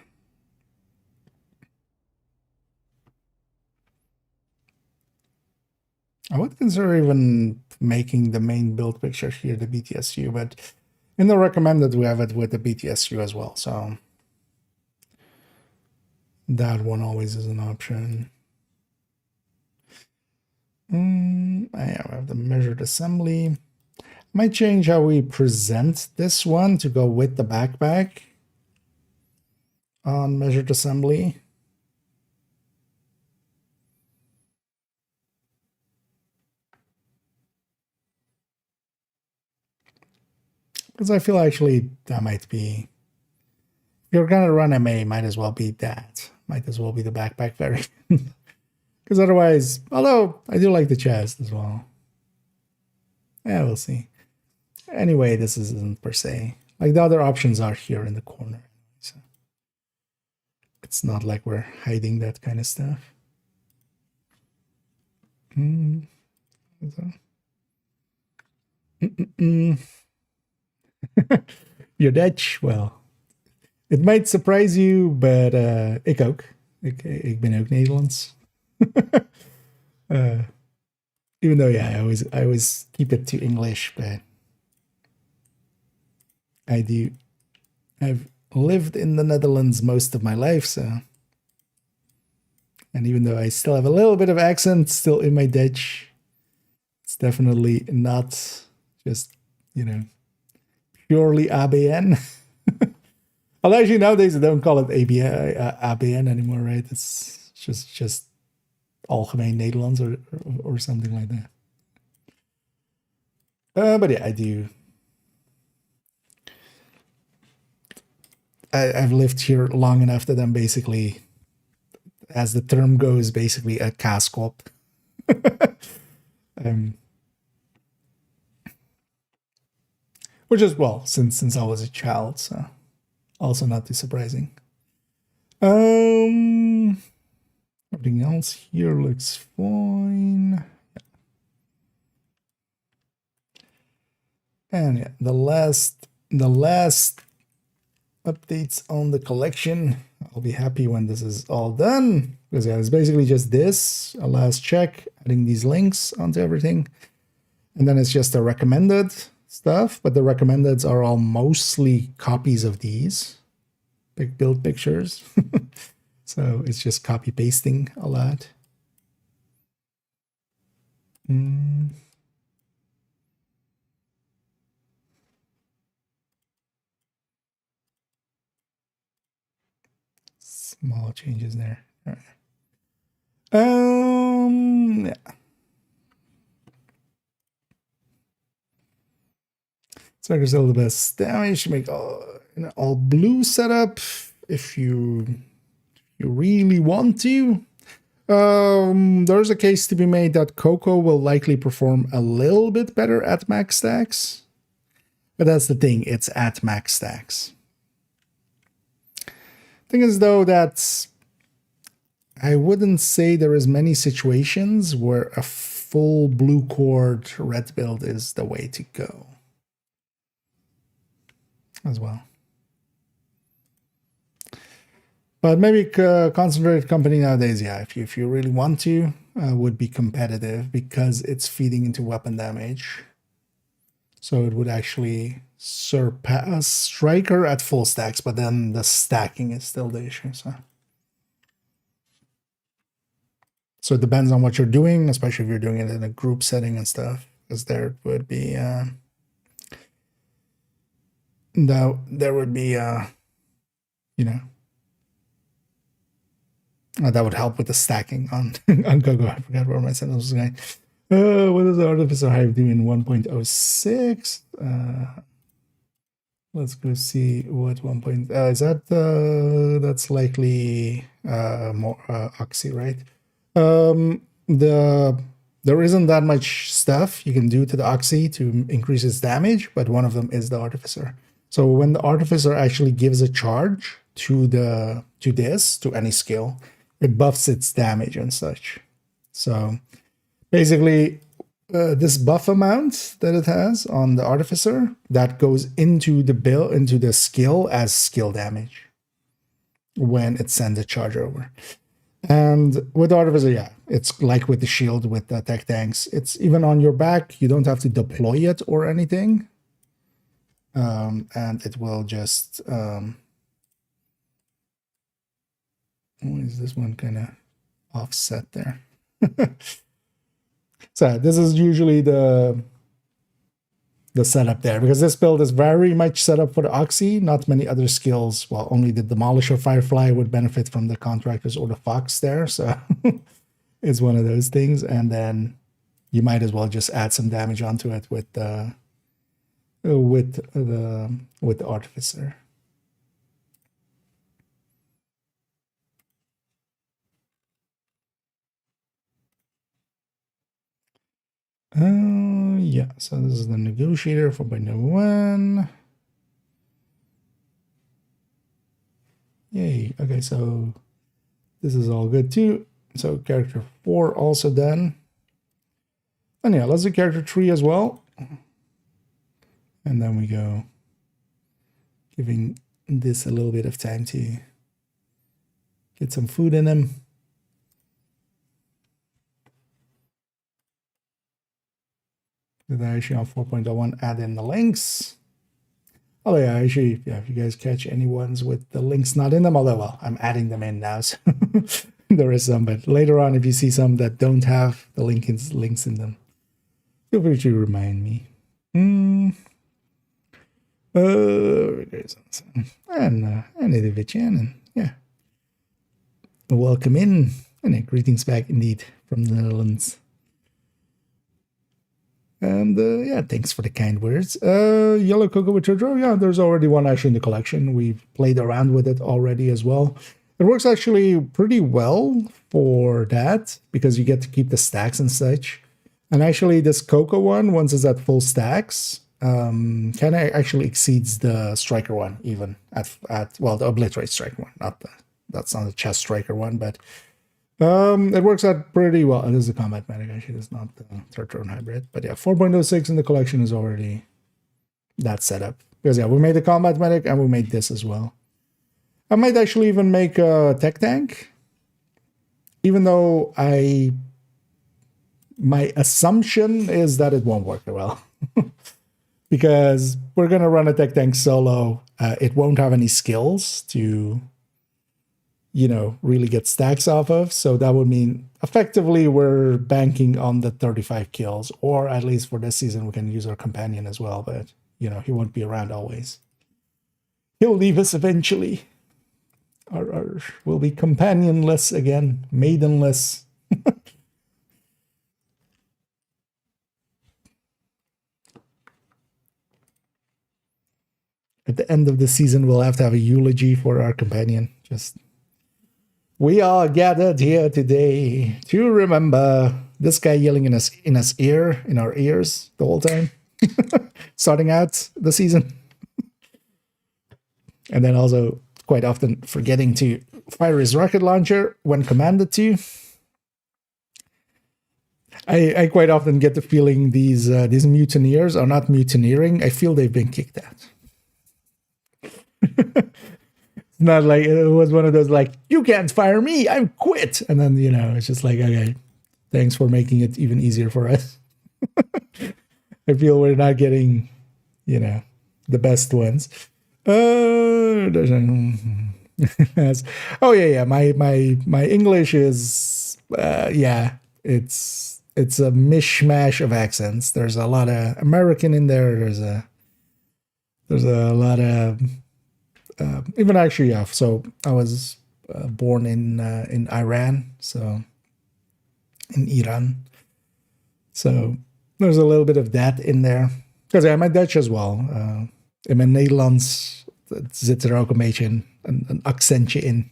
I would consider even making the main build picture here the BTSU, but in the recommended we have it with the BTSU as well, so that one always is an option. I have the measured assembly. Might change how we present this one to go with the backpack on measured assembly. Because I feel actually that might be, if you're gonna run MA, might as well be that. Might as well be the backpack variant. Because otherwise, although I do like the chest as well. Yeah, we'll see. Anyway, this isn't per se. Like the other options are here in the corner. So it's not like we're hiding that kind of stuff. Your Dutch, well, it might surprise you, but ik ook. Ik ben ook Nederlands. Even though, yeah, I always keep it to English, but I've lived in the Netherlands most of my life, so. And even though I still have a little bit of accent still in my Dutch, it's definitely not just, you know, purely ABN. Although actually nowadays they don't call it ABN anymore, right? It's just Algemeen Nederlands or something like that. But yeah, I do. I've lived here long enough that I'm basically, as the term goes, basically a kaaskop. Which is, well, since I was a child, so also not too surprising. Everything else here looks fine. And yeah, the last updates on the collection. I'll be happy when this is all done, because yeah, it's basically just this, a last check, adding these links onto everything, and then it's just the recommended stuff, but the recommendeds are all mostly copies of these big build pictures. So it's just copy pasting a lot. Small changes there. All right. Yeah. So there's still the best damage to make all blue setup if you really want to. There's a case to be made that Coco will likely perform a little bit better at max stacks. But that's the thing, it's at max stacks. Thing is though that I wouldn't say there is many situations where a full blue cord red build is the way to go as well. But maybe concentrated company nowadays, yeah, if you really want to, would be competitive because it's feeding into weapon damage. So it would actually surpass Striker at full stacks, but then the stacking is still the issue. So it depends on what you're doing, especially if you're doing it in a group setting and stuff, because there would be you know, that would help with the stacking on on Coco. I forgot where my sentence was going. What does the Artificer Hive do in 1.06? Let's go see what 1. Is that that's likely more Oxy, right? There isn't that much stuff you can do to the Oxy to increase its damage, but one of them is the Artificer. So when the Artificer actually gives a charge to any skill, it buffs its damage and such. So basically, this buff amount that it has on the Artificer, that goes into the skill as skill damage when it sends a charge over. And with the Artificer, yeah, it's like with the shield with the tech tanks. It's even on your back. You don't have to deploy it or anything. And it will just... is this one kind of offset there? So this is usually the setup there, because this build is very much set up for the Oxy. Not many other skills. Well, only the Demolisher Firefly would benefit from the Contractors or the Fox there. So it's one of those things. And then you might as well just add some damage onto it with the Artificer. Yeah, so this is the Negotiator 4.1. Yay. Okay, so this is all good too. So character 4 also done. And yeah, let's do character 3 as well. And then we go giving this a little bit of time to get some food in him. Did I actually on 4.01 add in the links? Oh yeah, actually, yeah, if you guys catch any ones with the links not in them, although, well, I'm adding them in now, so there is some, but later on, if you see some that don't have the links in them, feel free to remind me. And Idivichan, yeah. Welcome in, and greetings back indeed from the Netherlands. And yeah, thanks for the kind words. Yellow Cocoa with Turtle. Yeah, there's already one actually in the collection. We've played around with it already as well. It works actually pretty well for that because you get to keep the stacks and such. And actually, this Cocoa one, once it's at full stacks, kind of actually exceeds the Striker one even at well, the Obliterate Striker one. That's not the Chest Striker one, but it works out pretty well. This is a combat medic, actually. It's not the third turn hybrid. But yeah, 4.06 in the collection is already that setup. Because yeah, we made the combat medic and we made this as well. I might actually even make a tech tank. Even though my assumption is that it won't work well. Because we're going to run a tech tank solo. It won't have any skills to... really get stacks off of. So that would mean effectively we're banking on the 35 kills, or at least for this season, we can use our companion as well. But, he won't be around always. He'll leave us eventually. We'll be companionless again, maidenless. At the end of the season, we'll have to have a eulogy for our companion. Just We are gathered here today to remember this guy yelling in our ears the whole time, starting out the season. And then also quite often forgetting to fire his rocket launcher when commanded to. I quite often get the feeling these mutineers are not mutineering. I feel they've been kicked out. Not like it was one of those like, you can't fire me, I'm quit. And then, it's just like, okay, thanks for making it even easier for us. I feel we're not getting, the best ones. Oh yeah. My English is it's a mishmash of accents. There's a lot of American in there. There's a lot of even actually, yeah. So I was born in Iran, so in Iran. So there's a little bit of that in there. Because I'm Dutch as well. In mijn Nederlands zit er ook een beetje een accentje in.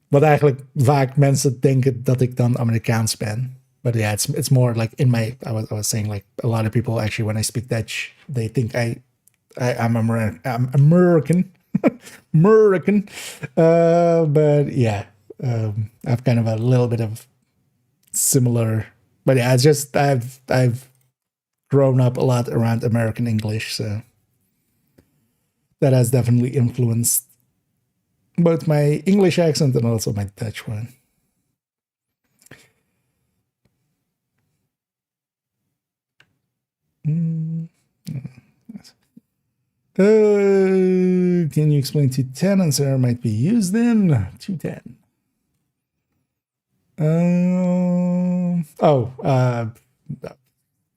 Wat eigenlijk vaak mensen denken dat ik dan Amerikaans ben. But yeah, it's more like in my, I was saying like a lot of people actually when I speak Dutch, they think I'm American. American. But yeah, I've kind of a little bit of similar, but yeah, it's just I've grown up a lot around American English, so that has definitely influenced both my English accent and also my Dutch one. Can you explain 210 and Sarah might be used in 210?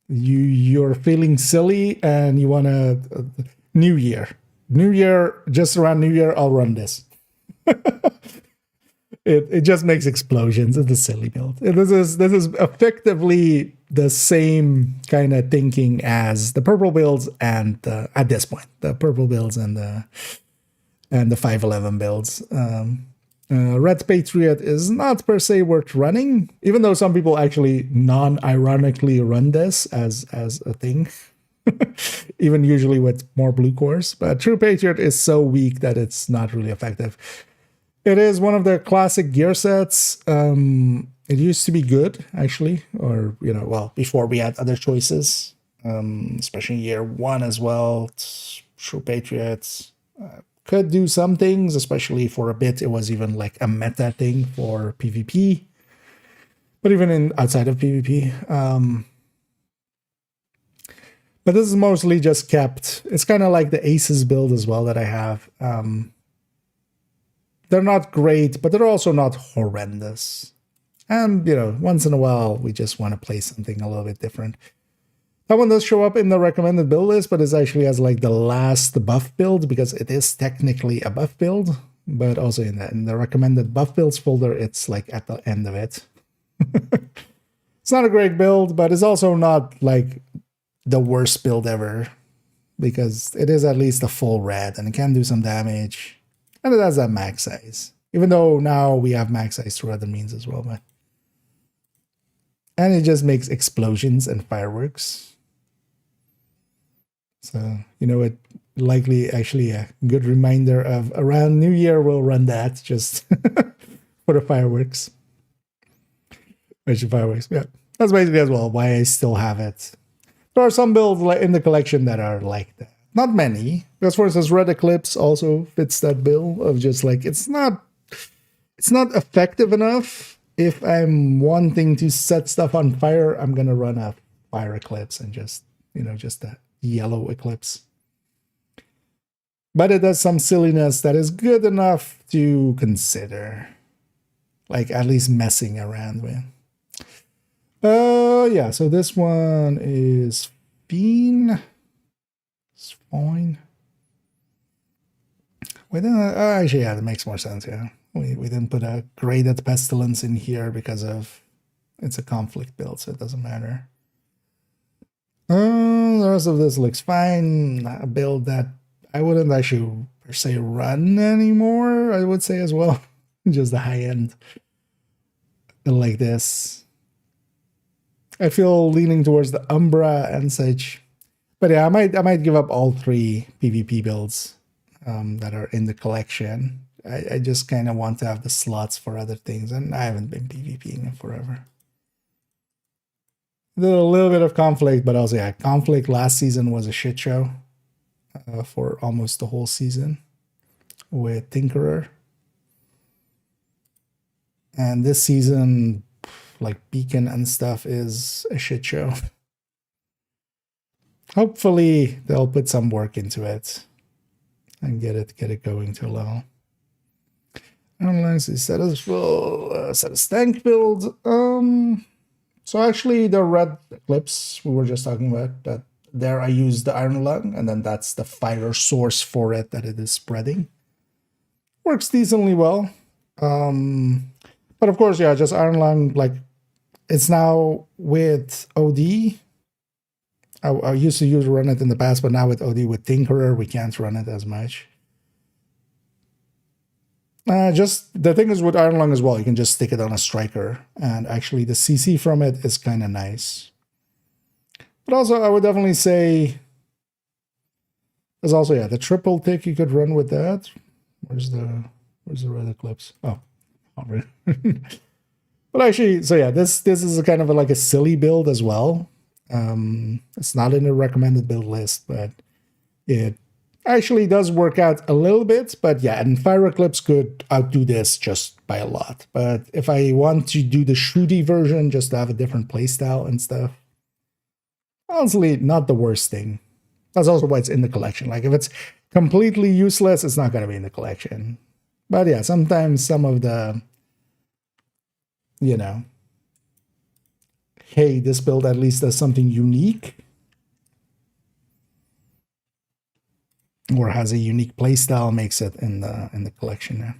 You're feeling silly and you want to New Year, just around New Year, I'll run this. It just makes explosions. It's a silly build. This is effectively the same kind of thinking as the purple builds and at this point the purple builds and the 511 builds. Red Patriot is not per se worth running, even though some people actually non-ironically run this as a thing, even usually with more blue cores. But True Patriot is so weak that it's not really effective. It is one of the classic gear sets. It used to be good, actually, or, before we had other choices, especially year one as well. True Patriots could do some things, especially for a bit. It was even like a meta thing for PvP, but even outside of PvP. But this is mostly just kept. It's kind of like the Aces build as well that I have. They're not great, but they're also not horrendous. And, once in a while, we just want to play something a little bit different. That one does show up in the recommended build list, but it's actually as like the last buff build because it is technically a buff build. But also in the recommended buff builds folder, it's like at the end of it. It's not a great build, but it's also not like the worst build ever because it is at least a full red and it can do some damage. And it has that max size, even though now we have max size through other means as well. And it just makes explosions and fireworks. So, it likely actually a good reminder of around New Year we'll run that just for the fireworks. Fireworks, yeah. That's basically as well why I still have it. There are some builds in the collection that are like that. Not many, because for instance, Red Eclipse also fits that bill of just like it's not effective enough. If I'm wanting to set stuff on fire, I'm gonna run a Fire Eclipse and just that yellow Eclipse. But it does some silliness that is good enough to consider, like at least messing around with. Yeah. So this one is Fiend. It's fine. Actually, yeah, that makes more sense. Yeah, we didn't put a graded pestilence in here because of it's a conflict build, so it doesn't matter. The rest of this looks fine. A build that I wouldn't actually per se run anymore, I would say as well. Just the high end like this. I feel leaning towards the Umbra and such. But yeah, I might give up all 3 PvP builds that are in the collection. I just kind of want to have the slots for other things, and I haven't been PvPing in forever. A little bit of conflict, but also, yeah, conflict last season was a shit show for almost the whole season with Tinkerer. And this season, like Beacon and stuff, is a shit show. Hopefully, they'll put some work into it and get it going to a level. Unless set a stank build. So actually, the red clips we were just talking about, that there I used the Iron Lung, and then that's the fire source for it that it is spreading. Works decently well. But of course, yeah, just Iron Lung, like, it's now with OD. I used to run it in the past, but now with OD, with Tinkerer, we can't run it as much. Just the thing is with Iron Lung as well, you can just stick it on a striker, and actually the CC from it is kind of nice. But also, I would definitely say there's also, yeah, the triple tick you could run with that. Where's the red eclipse? Oh, but actually, so yeah, this is a kind of like a silly build as well. It's not in the recommended build list, but it actually does work out a little bit. But yeah, and Fire Eclipse could outdo this just by a lot. But if I want to do the shooty version, just to have a different playstyle and stuff, honestly, not the worst thing. That's also why it's in the collection. Like, if it's completely useless, it's not going to be in the collection. But yeah, sometimes some of the, you know, hey, this build at least does something unique, or has a unique playstyle, makes it in the collection now.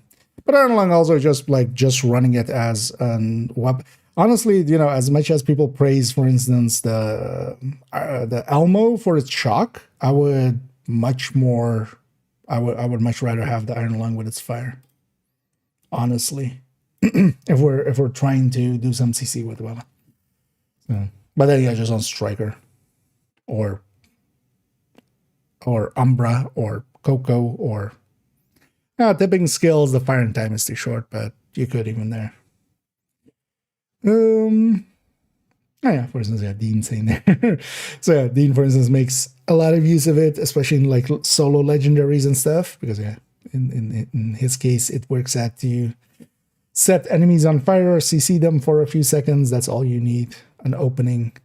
But Iron Lung also just running it as an weapon. Honestly, you know, as much as people praise, for instance, the Elmo for its shock, I would much rather have the Iron Lung with its fire. Honestly, if we're trying to do some CC with the weapon. So, but then yeah, just on striker, or Umbra, or Coco, or tipping skills. The firing time is too short, but you could even there. Oh yeah, for instance, yeah, Dean saying there. So yeah, Dean, for instance, makes a lot of use of it, especially in like solo legendaries and stuff, because yeah, in his case, it works out to set enemies on fire, CC them for a few seconds. That's all you need. An opening.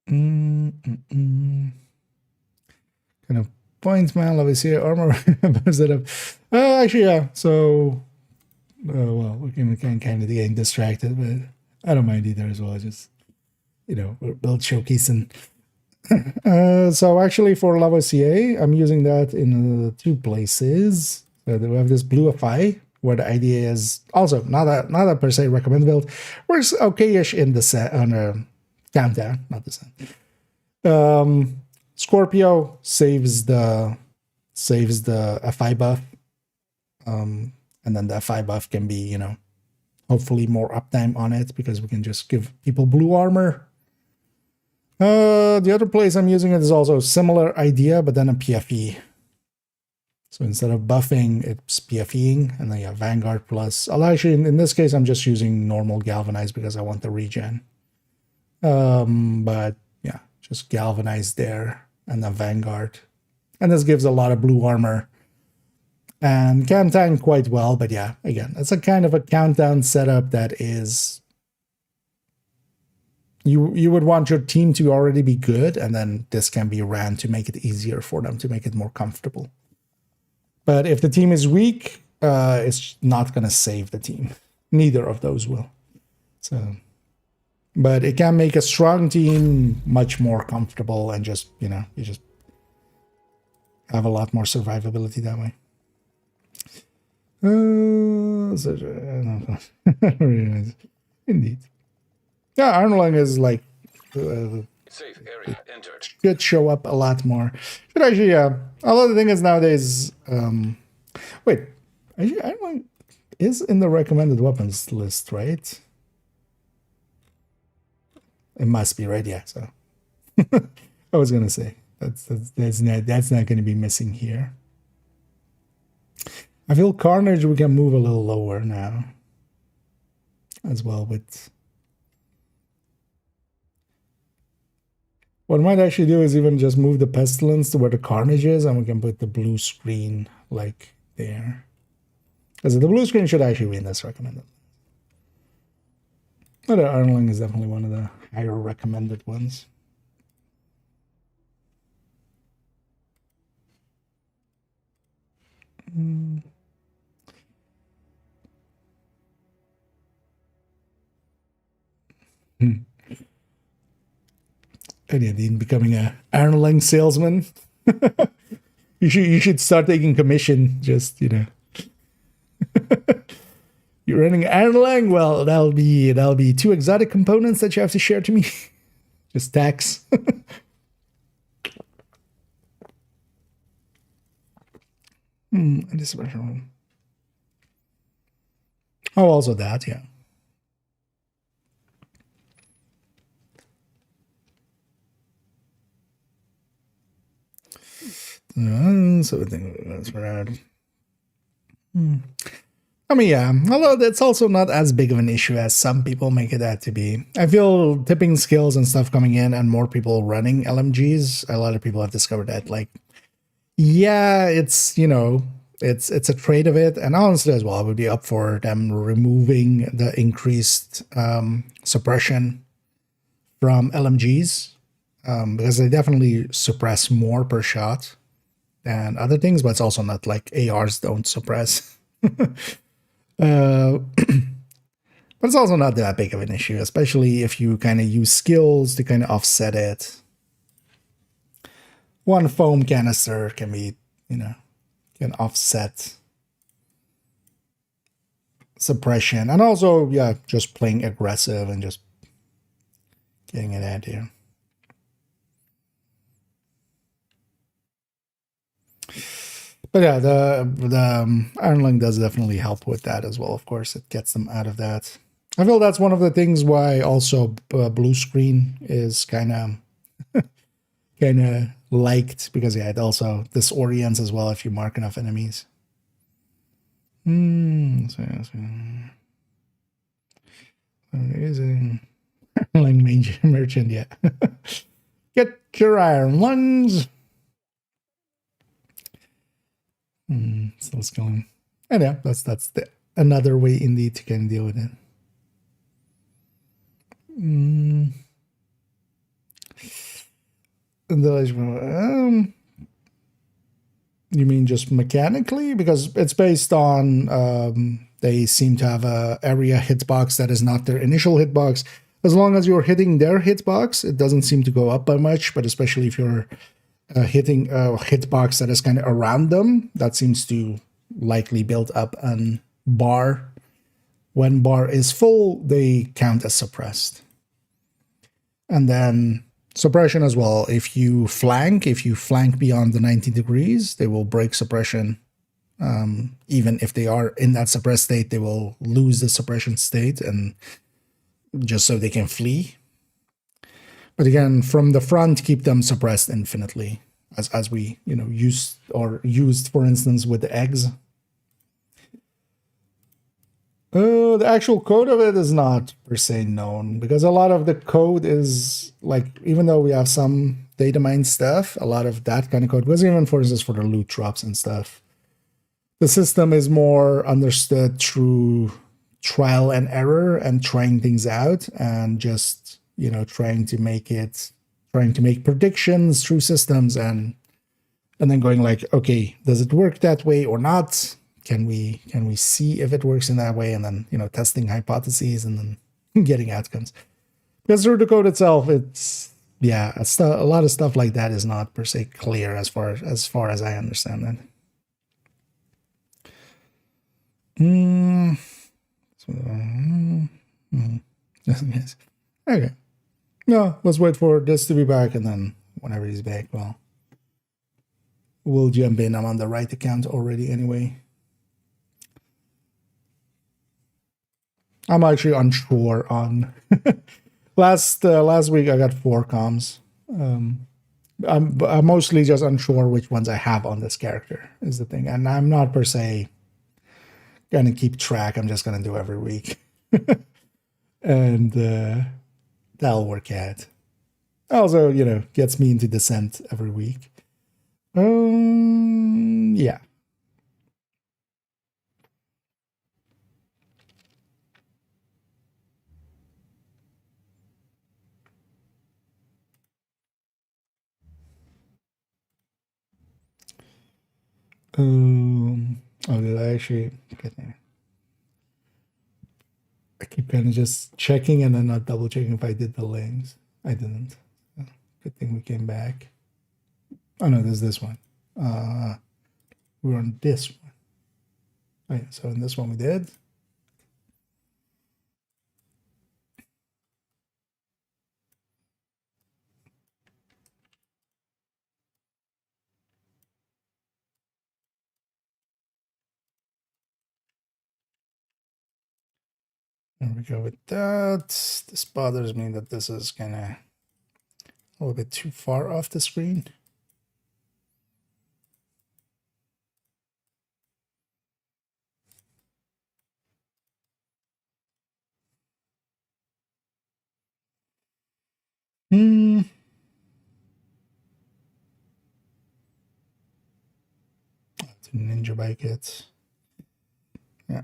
Kind of points, man. Love is here. Armor setup. Actually, yeah. So, well, we can kind of getting distracted, but I don't mind either as well. Just, you know, we're build showcasing. So actually, for Lavoisier, I'm using that in 2 places. So we have this Bluify, where the idea is also not a per se recommended build. Works okay-ish in the set on a countdown, not the set. Scorpio saves the FI buff, and then the FI buff can be, you know, hopefully more uptime on it, because we can just give people blue armor. The other place I'm using it is also a similar idea, but then a PFE. So instead of buffing, it's PFEing, and then yeah, Vanguard plus. I'll actually, in this case, I'm just using normal Galvanize because I want the regen. But yeah, just Galvanize there, and then Vanguard. And this gives a lot of blue armor. And can tank quite well, but yeah, again, it's a kind of a countdown setup that is... You would want your team to already be good, and then this can be ran to make it easier for them, to make it more comfortable. But if the team is weak, it's not going to save the team. Neither of those will. So, but it can make a strong team much more comfortable, and just, you know, you just have a lot more survivability that way. Indeed. Yeah, Iron Lung is like Safe area entered. Should show up a lot more. Should actually, yeah. Although the thing is nowadays, wait, actually, I don't know, is in the recommended weapons list, right? It must be, right? Yeah. So I was gonna say that's not going to be missing here. I feel Carnage we can move a little lower now, as well with. What I might actually do is even just move the Pestilence to where the Carnage is, and we can put the blue screen, like, there. Because the blue screen should actually be in this recommended. But the Armling is definitely one of the higher recommended ones. Dean becoming a Armling salesman. you should start taking commission. Just you're running Armling. Well, that'll be 2 exotic components that you have to share to me. Just tax. This one. Oh, also that, yeah. So I think that's right. I mean, yeah, although that's also not as big of an issue as some people make it out to be. I feel tipping skills and stuff coming in and more people running LMGs, a lot of people have discovered that, like, yeah, it's, it's a trade of it. And honestly as well, I would be up for them removing the increased suppression from LMGs, because they definitely suppress more per shot than other things, but it's also not like ARs don't suppress. But it's also not that big of an issue, especially if you kind of use skills to kind of offset it. One foam canister can be, can offset suppression. And also, yeah, just playing aggressive and just getting it out here. But yeah, the Ironling does definitely help with that as well. Of course, it gets them out of that. I feel that's one of the things why also blue screen is kind of liked, because yeah, it also disorients as well if you mark enough enemies. Is an Ironling merchant, yeah. Get your iron lungs. Still going. And yeah, that's another way indeed to kind of deal with it. You mean just mechanically? Because it's based on they seem to have a area hitbox that is not their initial hitbox. As long as you're hitting their hitbox, it doesn't seem to go up by much, but especially if you're hitting a hitbox that is kind of around them, that seems to likely build up an bar. When bar is full, they count as suppressed. And then suppression as well. If you flank beyond the 90 degrees, they will break suppression. Even if they are in that suppressed state, they will lose the suppression state, and just so they can flee. But again, from the front, keep them suppressed infinitely, as we used, for instance, with the eggs. The actual code of it is not per se known, because a lot of the code is like, even though we have some data mine stuff, a lot of that kind of code, because even for instance for the loot drops and stuff, the system is more understood through trial and error and trying things out, and just trying to make predictions through systems, and then going like, okay, does it work that way or not? Can we see if it works in that way? And then testing hypotheses and then getting outcomes. Because through the code itself, it's a lot of stuff like that is not per se clear as far as I understand that. Okay. No, let's wait for this to be back, and then whenever he's back, well, we'll jump in. I'm on the right account already anyway. I'm actually unsure on last week I got 4 comms. I'm mostly just unsure which ones I have on this character is the thing, and I'm not per se gonna keep track. I'm just gonna do every week, and that'll work out. Also, gets me into Descent every week. Yeah. Oh, did I actually get there? I keep kind of just checking and then not double checking if I did the links. I didn't. Good thing we came back. Oh no, there's this one. We're on this one. Oh, yeah, so in this one we did. There we go with that. This bothers me that this is kind of a little bit too far off the screen. It's a ninja bike. It's yeah.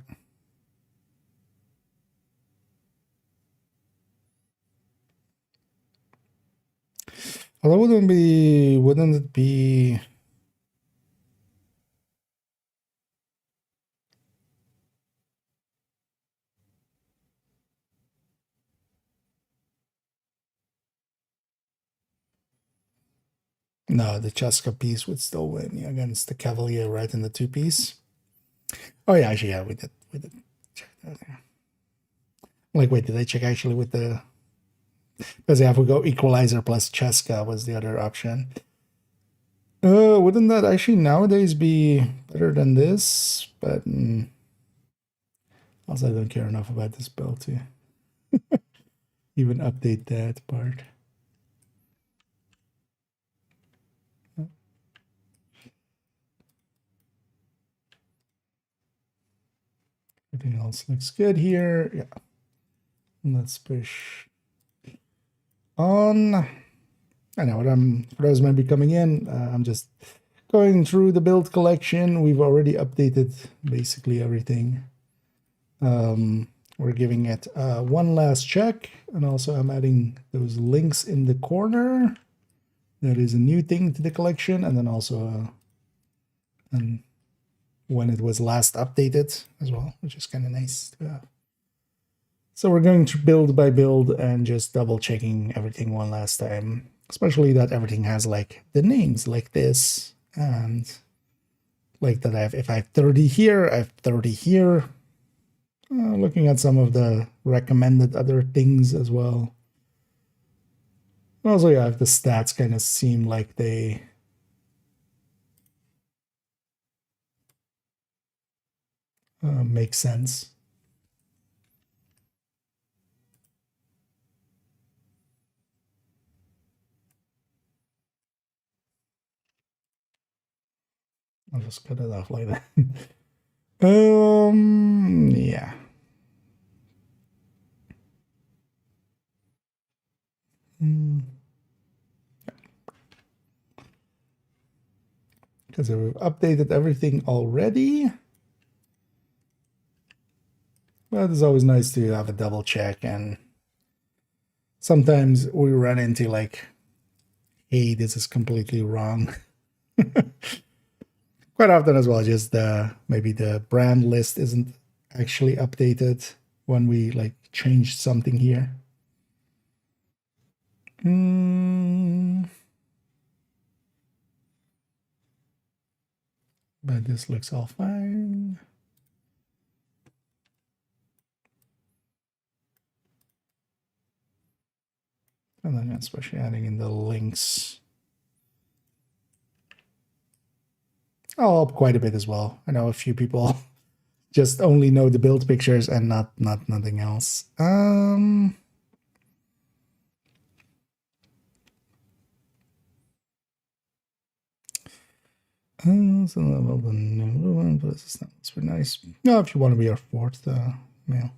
Although wouldn't it be no, the Cheska piece would still win against the Cavalier, right, in the 2-piece. Oh yeah, actually, yeah, we did check that. Yeah. Like, wait, did I check actually with the? Because yeah, if we go Equalizer plus Cheska was the other option. Wouldn't that actually nowadays be better than this? But also, I don't care enough about this build to even update that part. Everything else looks good here. Yeah. Let's push on. I know what for those maybe coming in, I'm just going through the build collection. We've already updated basically everything. We're giving it one last check, and also I'm adding those links in the corner. That is a new thing to the collection, and then also and when it was last updated as well, which is kind of nice to have. So we're going to build by build and just double checking everything one last time, especially that everything has like the names like this, and like that if I have 30 here, I have 30 here. Looking at some of the recommended other things as well. Also, yeah, if the stats kind of seem like they make sense. I'll just cut it off like that. Yeah. Because we've updated everything already. But it's always nice to have a double check, and sometimes we run into like, hey, this is completely wrong. Quite often as well, just maybe the brand list isn't actually updated when we like change something here. But this looks all fine. And especially adding in the links. I'll help quite a bit as well. I know a few people just only know the build pictures and not nothing else. So level the new one, but it's not super nice. No, if you want to be our fourth male.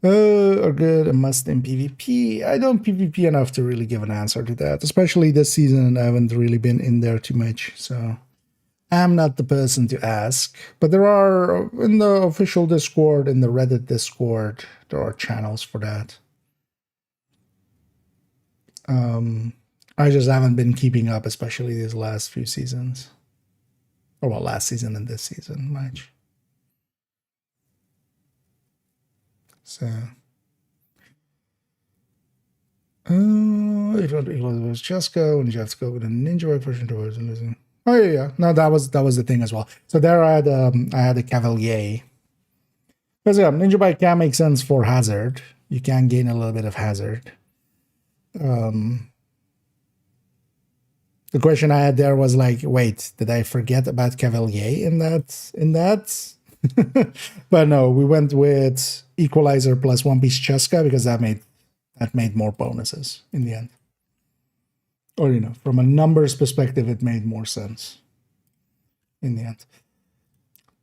Are good, a must in PvP. I don't PvP enough to really give an answer to that, especially this season. I haven't really been in there too much, so I'm not the person to ask. But there are, in the official Discord, in the Reddit Discord, there are channels for that. I just haven't been keeping up, especially these last few seasons. Or well, last season and this season much. So, if it was just go and you have to go with a ninja version towards losing. Oh yeah. No, that was the thing as well. So there I had a Cavalier. Because yeah, ninja bike can make sense for hazard. You can gain a little bit of hazard. The question I had there was like, wait, did I forget about Cavalier in that? But no, we went with Equalizer plus One Piece Cheska because that made more bonuses in the end. Or, you know, from a numbers perspective, it made more sense in the end.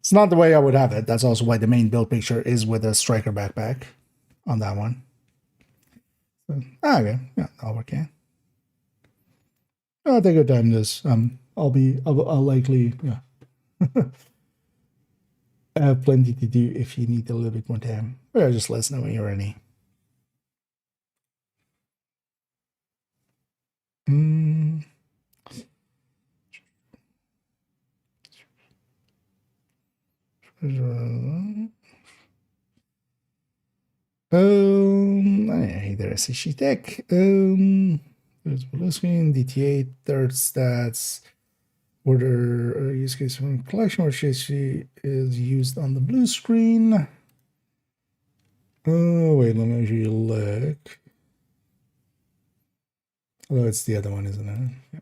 It's not the way I would have it. That's also why the main build picture is with a striker backpack on that one. So, okay, yeah, I'll work in. I'll take your time this. I'll likely, yeah. I have plenty to do if you need a little bit more time. Or just let us know when you're ready. Hey there, SC Tech. There's blue screen, DT8, third stats. Order use case from collection where she is used on the blue screen. Oh, wait, let me actually look. Although it's the other one, isn't it? Yeah.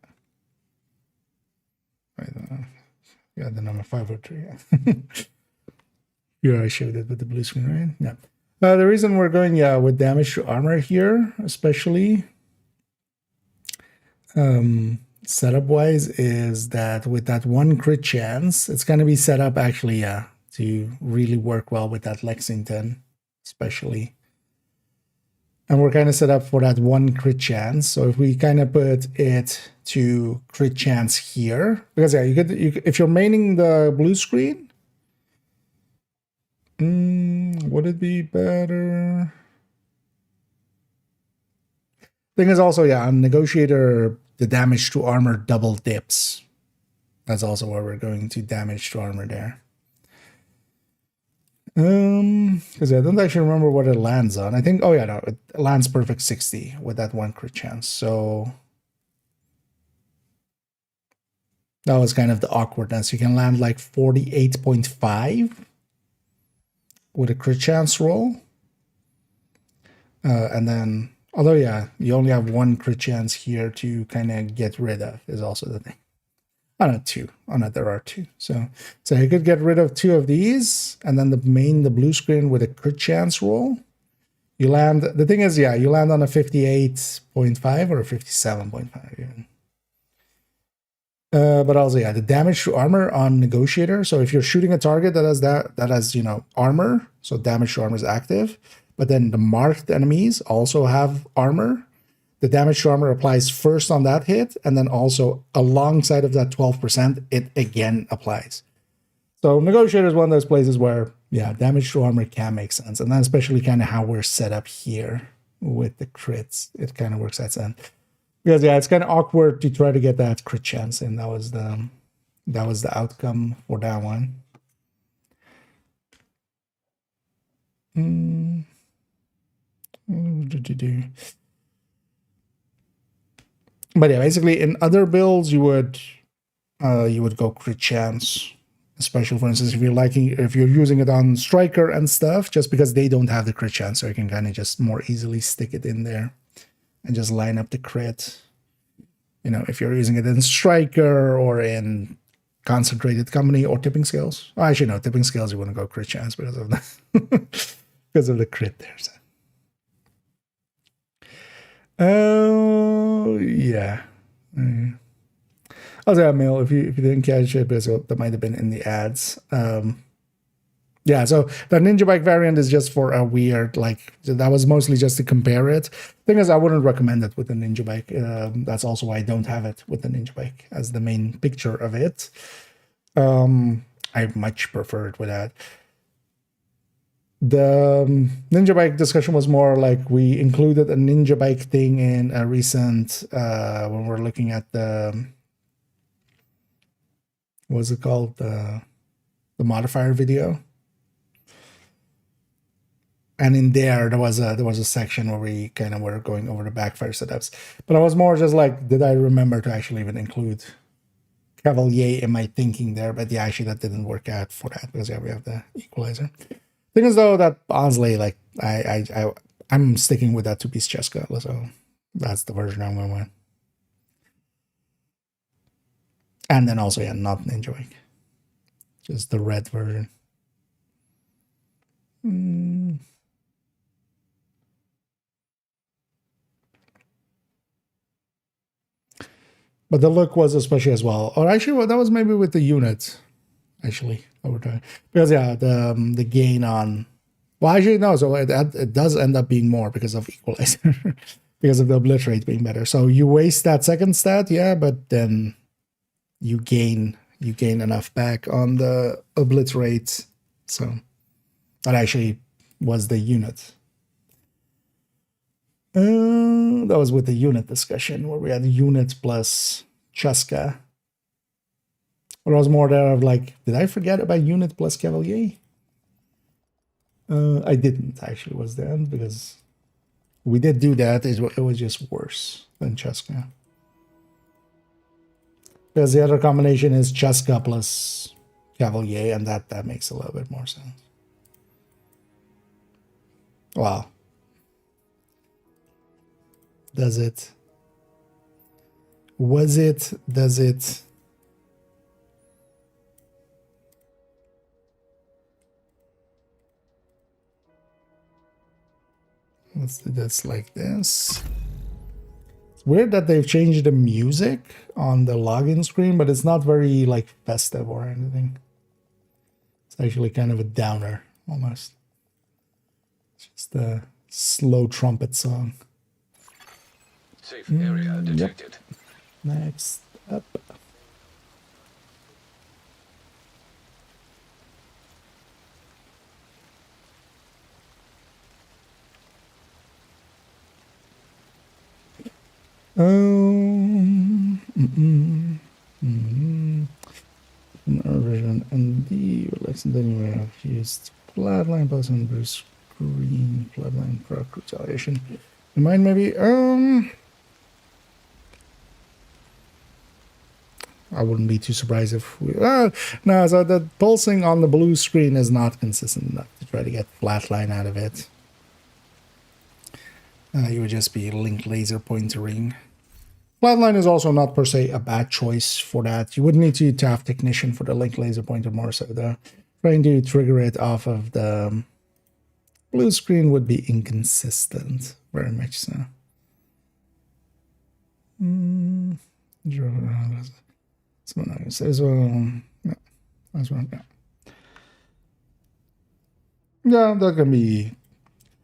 Yeah, the number 503. Yeah. Here I showed it with the blue screen, right? Yeah. The reason we're going with damage to armor here, especially setup wise, is that with that one crit chance, it's going to be set up actually to really work well with that Lexington, especially. And we're kind of set up for that one crit chance. So if we kind of put it to crit chance here, because yeah, if you're maining the blue screen, would it be better? Thing is also, yeah, on Negotiator, the damage to armor double dips. That's also where we're going to damage to armor there. Because I don't actually remember what it lands on. I think, oh yeah, no, it lands perfect 60 with that one crit chance. So that was kind of the awkwardness. You can land like 48.5 with a crit chance roll. And then, although yeah, you only have one crit chance here to kind of get rid of is also the thing. Oh no, two. Oh no, there are two. So you could get rid of two of these, and then the blue screen with a crit chance roll. You land, the thing is, yeah, you land on a 58.5 or a 57.5 even. But also, yeah, the damage to armor on Negotiator. So if you're shooting a target that has, you know, armor, so damage to armor is active, but then the marked enemies also have armor. The damage to armor applies first on that hit, and then also alongside of that 12%, it again applies. So Negotiator is one of those places where, yeah, damage to armor can make sense. And then especially kind of how we're set up here with the crits, it kind of works out sense. Because yeah, it's kind of awkward to try to get that crit chance, and that was the outcome for that one. But yeah, basically in other builds you would go crit chance, especially for instance if you're using it on striker and stuff, just because they don't have the crit chance, so you can kind of just more easily stick it in there. and just line up the crit. You know, if you're using it in Striker or in Concentrated Company or Tipping Scales. Oh, actually, no, Tipping Scales, you want to go crit chance because of the because of the crit there. So. Oh, yeah. Also, yeah, Mail, if you didn't catch it, because that might have been in the ads. Yeah, so the Ninja Bike variant is just for a weird, like, that was mostly just to compare it. Thing is, I wouldn't recommend it with the Ninja Bike. That's also why I don't have it with the Ninja Bike as the main picture of it. I much prefer it with that. The Ninja Bike discussion was more like we included a Ninja Bike thing in a recent, when we're looking at the, what's it called? The modifier video. And in there was a section where we kind of were going over the backfire setups. But I was more just like, did I remember to actually even include Cavalier in my thinking there? But yeah, actually that didn't work out for that because yeah, we have the equalizer. Thing is though that honestly, like I'm sticking with that 2-piece Cheska, so that's the version I'm going with. And then also yeah, not Ninja Bike, just the red version. But the look was especially as well. Or actually, well, that was maybe with the unit, actually, over time. Because, yeah, the gain on... Well, actually, no. So it does end up being more because of equalizer. Because of the obliterate being better. So you waste that second stat, yeah, but then you gain enough back on the obliterate. So that actually was the unit. That was with the unit discussion where we had unit plus Cheska. Or I was more there of like, did I forget about unit plus Cavalier? I didn't actually, was the end because we did do that. It was just worse than Cheska. Because the other combination is Cheska plus Cavalier, and that makes a little bit more sense. Wow. Does it? Was it? Does it? Let's do this like this. It's weird that they've changed the music on the login screen, but it's not very like festive or anything. It's actually kind of a downer almost. It's just a slow trumpet song. Safe area detected. Yep. Next up. Version ND relax, and then we have used flatline plus and Bruce Green flatline for retaliation. You mind maybe I wouldn't be too surprised if we no, so the pulsing on the blue screen is not consistent enough to try to get flatline out of it. You would just be link laser pointering. Flatline is also not per se a bad choice for that. You would need to have technician for the link laser pointer more so though. Trying to trigger it off of the blue screen would be inconsistent, very much so. This one, yeah, this one, yeah. Yeah, that can be.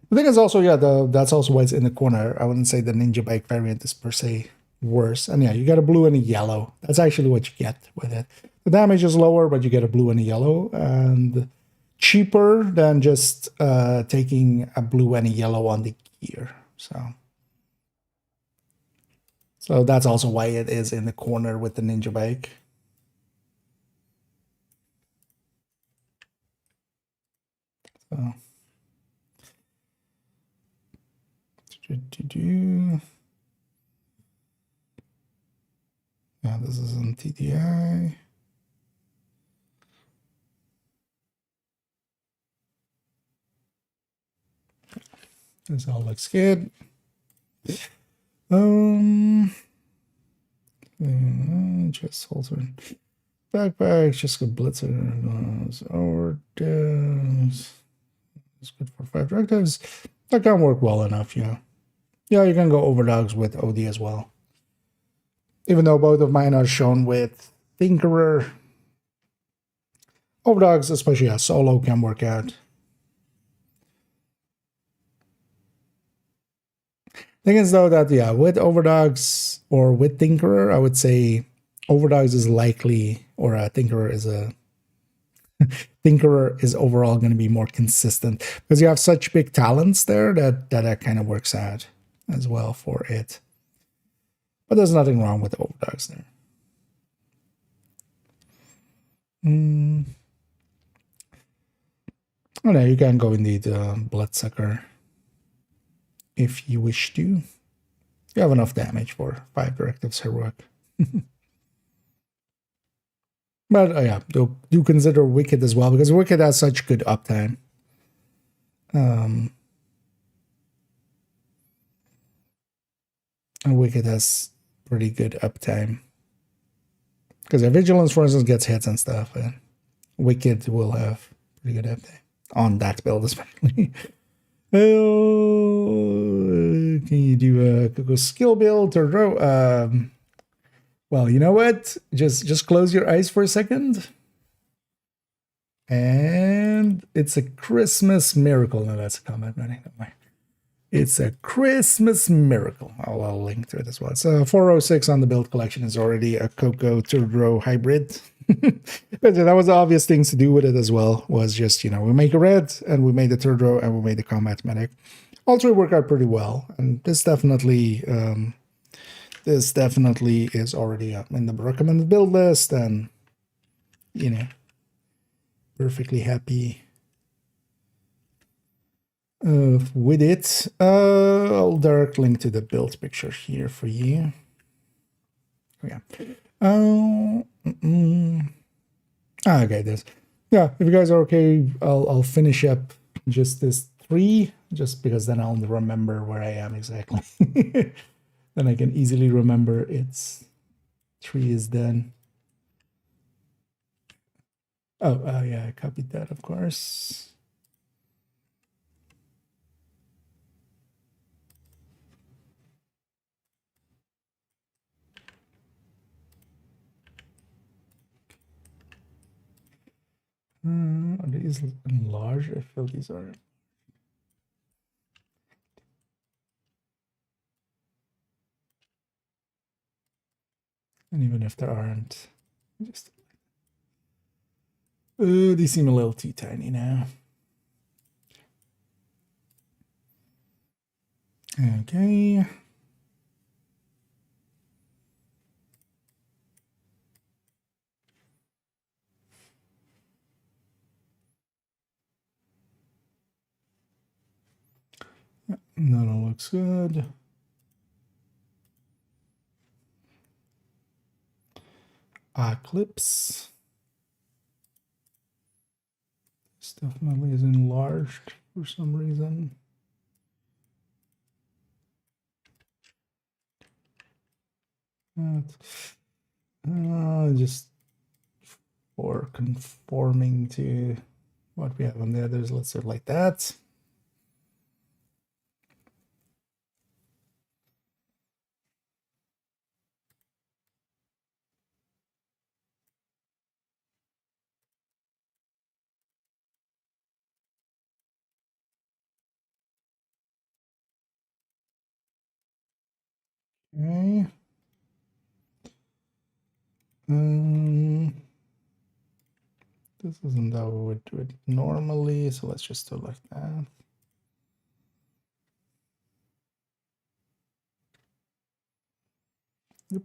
The thing is also, yeah, that's also why it's in the corner. I wouldn't say the Ninja Bike variant is per se worse. And yeah, you get a blue and a yellow. That's actually what you get with it. The damage is lower, but you get a blue and a yellow, and cheaper than just taking a blue and a yellow on the gear. So that's also why it is in the corner with the Ninja Bike. So. Yeah, this is on TDI. This all looks good. Just halter. Backpacks, just go blitzer. Overdose. It's good for 5 directives. That can work well enough, yeah. Yeah, you can go overdogs with OD as well. Even though both of mine are shown with Tinkerer. Overdogs, especially a solo, can work out. Thing is though that, yeah, with Overdogs or with Tinkerer, I would say Overdogs is likely, or Tinkerer is a Tinkerer is overall going to be more consistent because you have such big talents there that kind of works out as well for it. But there's nothing wrong with Overdogs there. Oh no, you can go indeed Bloodsucker if you wish to. You have enough damage for 5 directives heroic. But yeah, do consider Wicked as well, because Wicked has such good uptime. And Wicked has pretty good uptime. Because Vigilance, for instance, gets hits and stuff. And Wicked will have pretty good uptime. On that build, especially. Can you do a skill build or row? Well, you know what? Just close your eyes for a second. And it's a Christmas miracle. No, that's a comment, man. It's a Christmas miracle. I'll link to it as well. So 406 on the build collection is already a Coco Turdro hybrid. But that was the obvious things to do with it as well. Was just, we make a red and we made the Turdro and we made the combat medic. All three work out pretty well. And this definitely is already up in the recommended build list, and perfectly happy with it. I'll direct link to the build picture here for you. Yeah. Okay, this. Yeah, if you guys are okay, I'll finish up just this 3, just because then I'll remember where I am exactly. Then I can easily remember it's 3 is done. Oh, yeah, I copied that, of course. Are these enlarged? I feel these are. And even if there aren't, just these seem a little too tiny now. Okay. That all looks good. Eclipse. This definitely is enlarged for some reason. Just for conforming to what we have on the others, let's do it like that. Okay. This isn't how we would do it normally, so let's just do it like that. Yep.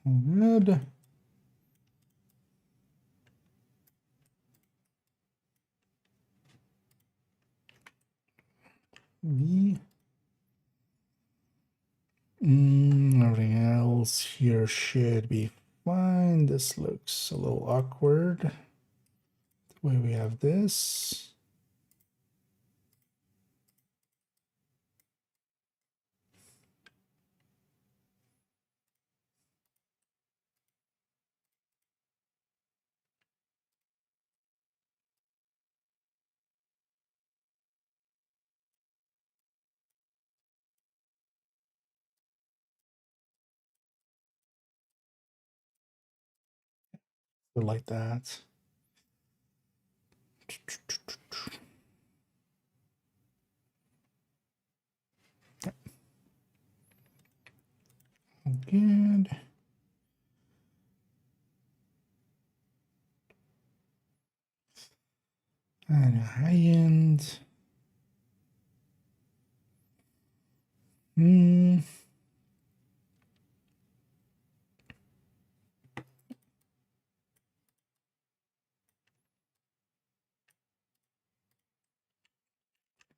All good. V. Everything else here should be fine. This looks a little awkward. The way we have this. Do like that. Good. And high end.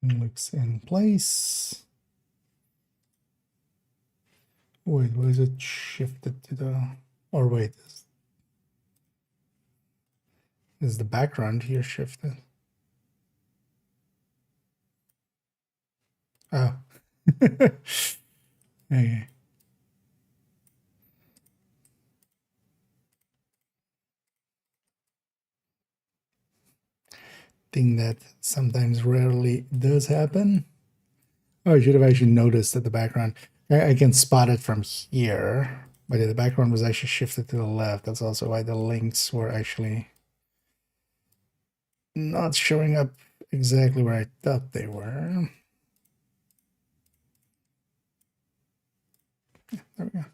Looks in place. Wait, why is it shifted to the... Or wait, is the background here shifted? Oh. Okay. Thing that sometimes rarely does happen. Oh, I should have actually noticed that the background... I can spot it from here, but the background was actually shifted to the left. That's also why the links were actually not showing up exactly where I thought they were. Yeah, there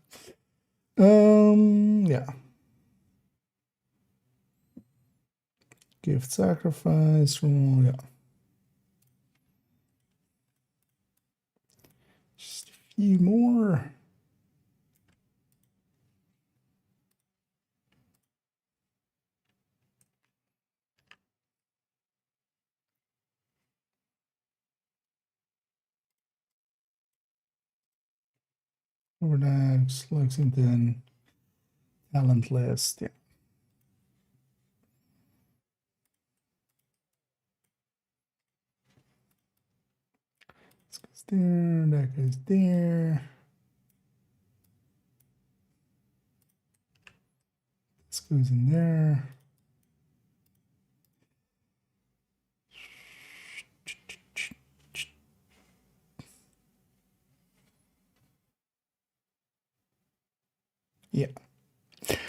we go. Yeah. Gift sacrifice, yeah. Just a few more. Overdax, Lexington, talent list, yeah. This goes there, that goes there. This goes in there. Yeah.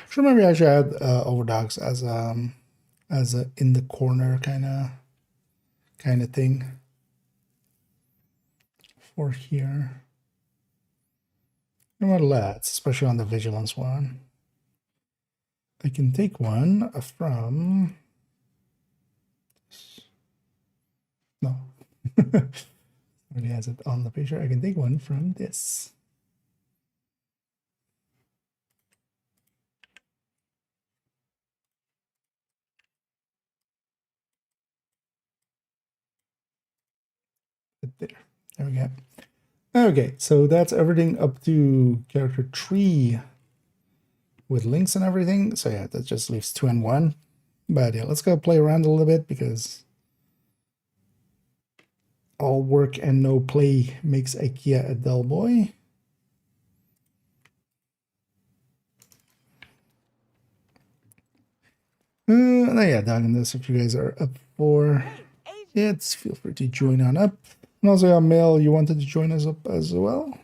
So maybe I should add overdogs as a in the corner kind of thing for here. And what let's, especially on the vigilance one. I can take one from no. Already has it on the picture. I can take one from this. There we go. Okay, so that's everything up to character 3 with links and everything. So yeah, that just leaves 2 and 1. But yeah, let's go play around a little bit because all work and no play makes IKEA a dull boy. Yeah, dogging this. If you guys are up for it, feel free to join on up. And also, yeah, Mel, you wanted to join us up as well?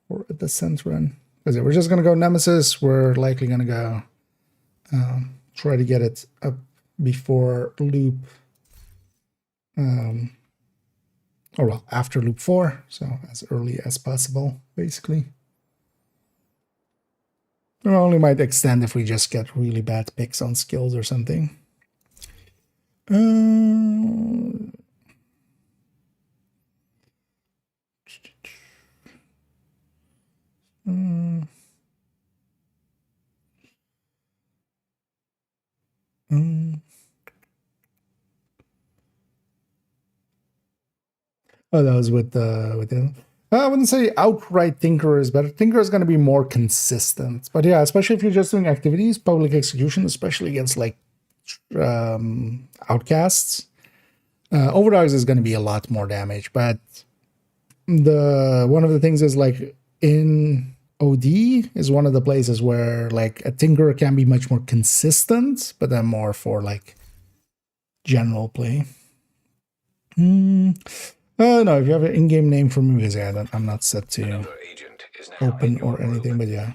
Or at the center run? Because we're just going to go Nemesis. We're likely going to go try to get it up before loop. Or well, after loop 4. So as early as possible, basically. It only might extend if we just get really bad picks on skills or something. Oh, that was with the. I wouldn't say outright Tinkerer is better. Tinkerer is going to be more consistent, but yeah, especially if you're just doing activities, public execution, especially against like outcasts. Overdogs is going to be a lot more damage, but one of the things is like in OD is one of the places where like a Tinkerer can be much more consistent, but then more for like general play. No, if you have an in-game name for me, because yeah, I'm not set to open or anything, but yeah.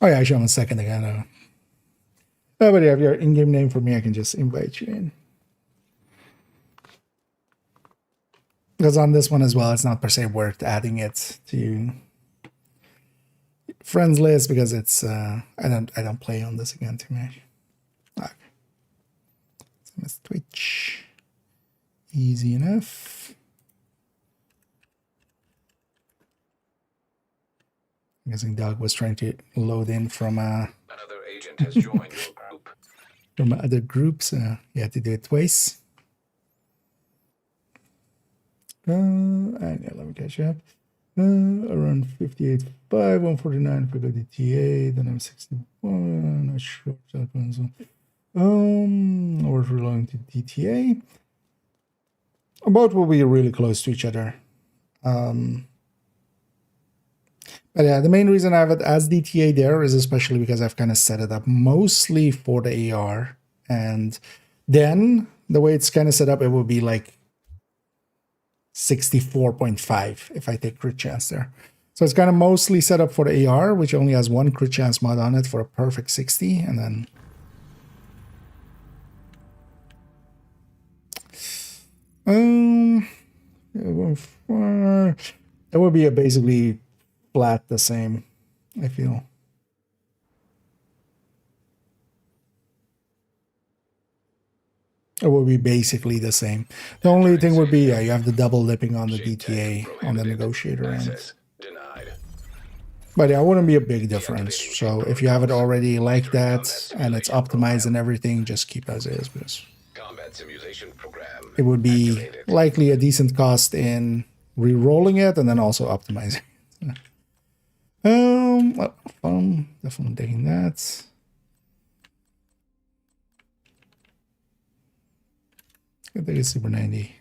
Oh yeah, I show him a second ago. Oh, but yeah, if you have in-game name for me, I can just invite you in. Because on this one as well, it's not per se worth adding it to friends list because it's I don't play on this again too much. Okay. Same as Twitch. Easy enough. I'm guessing Doug was trying to load in from Another agent has joined your group. from other groups. You had to do it twice. And yeah, let me catch up. Around 58.5, 149 for the DTA, then I'm 61, not sure that one's on. We're relying to DTA. Both will be really close to each other. But yeah, the main reason I have it as DTA there is especially because I've kind of set it up mostly for the AR. And then the way it's kind of set up, it will be like 64.5 if I take crit chance there. So it's kind of mostly set up for the AR, which only has one crit chance mod on it for a perfect 60. And then it would be a basically flat the same, I feel. It will be basically the same. The only thing would be, yeah, you have the double lipping on the DTA on the negotiator end. But yeah, it wouldn't be a big difference. So if you have it already like that and it's optimized and everything, just keep as is because it would be likely a decent cost in re-rolling it and then also optimizing it. Definitely taking that. I think it's Super 90.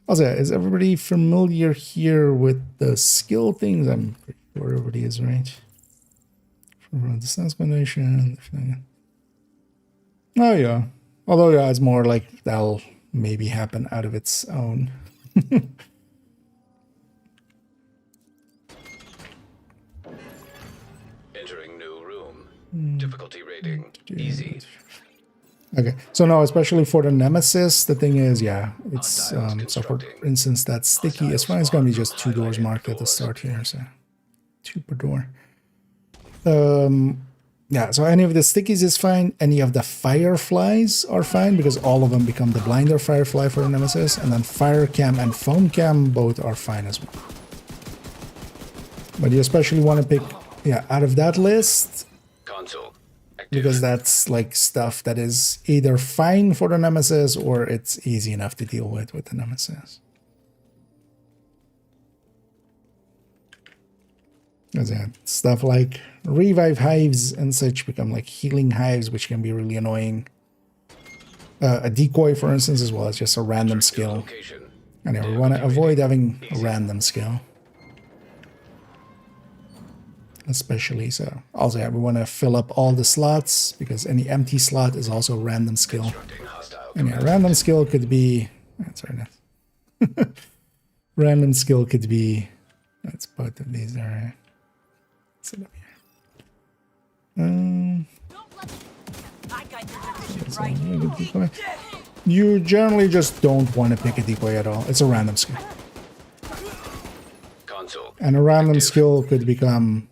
Also, is everybody familiar here with the skill things? I'm pretty sure everybody is, right? From distance combination. Oh, yeah. Although, yeah, it's more like that'll maybe happen out of its own. Entering new room. Difficulty rating easy. Okay, so no, especially for the Nemesis, the thing is, yeah, it's so for instance that sticky as far as it's gonna be just 2 doors marked at the start here, so 2 per door. Yeah, so any of the stickies is fine. Any of the fireflies are fine because all of them become the blinder firefly for the Nemesis, and then fire cam and foam cam both are fine as well. But you especially want to pick, yeah, out of that list, because that's like stuff that is either fine for the Nemesis or it's easy enough to deal with the Nemesis. Because yeah, stuff like revive hives and such become like healing hives, which can be really annoying. A decoy, for instance, as well as just a random skill. And yeah, we want to avoid having a random skill. Especially so. Also, yeah, we want to fill up all the slots because any empty slot is also a random skill. And yeah, random skill could be. Sorry, random skill could be. That's both of these there. Sit up here. You generally just don't want to pick a decoy at all. It's a random skill. And a random skill could become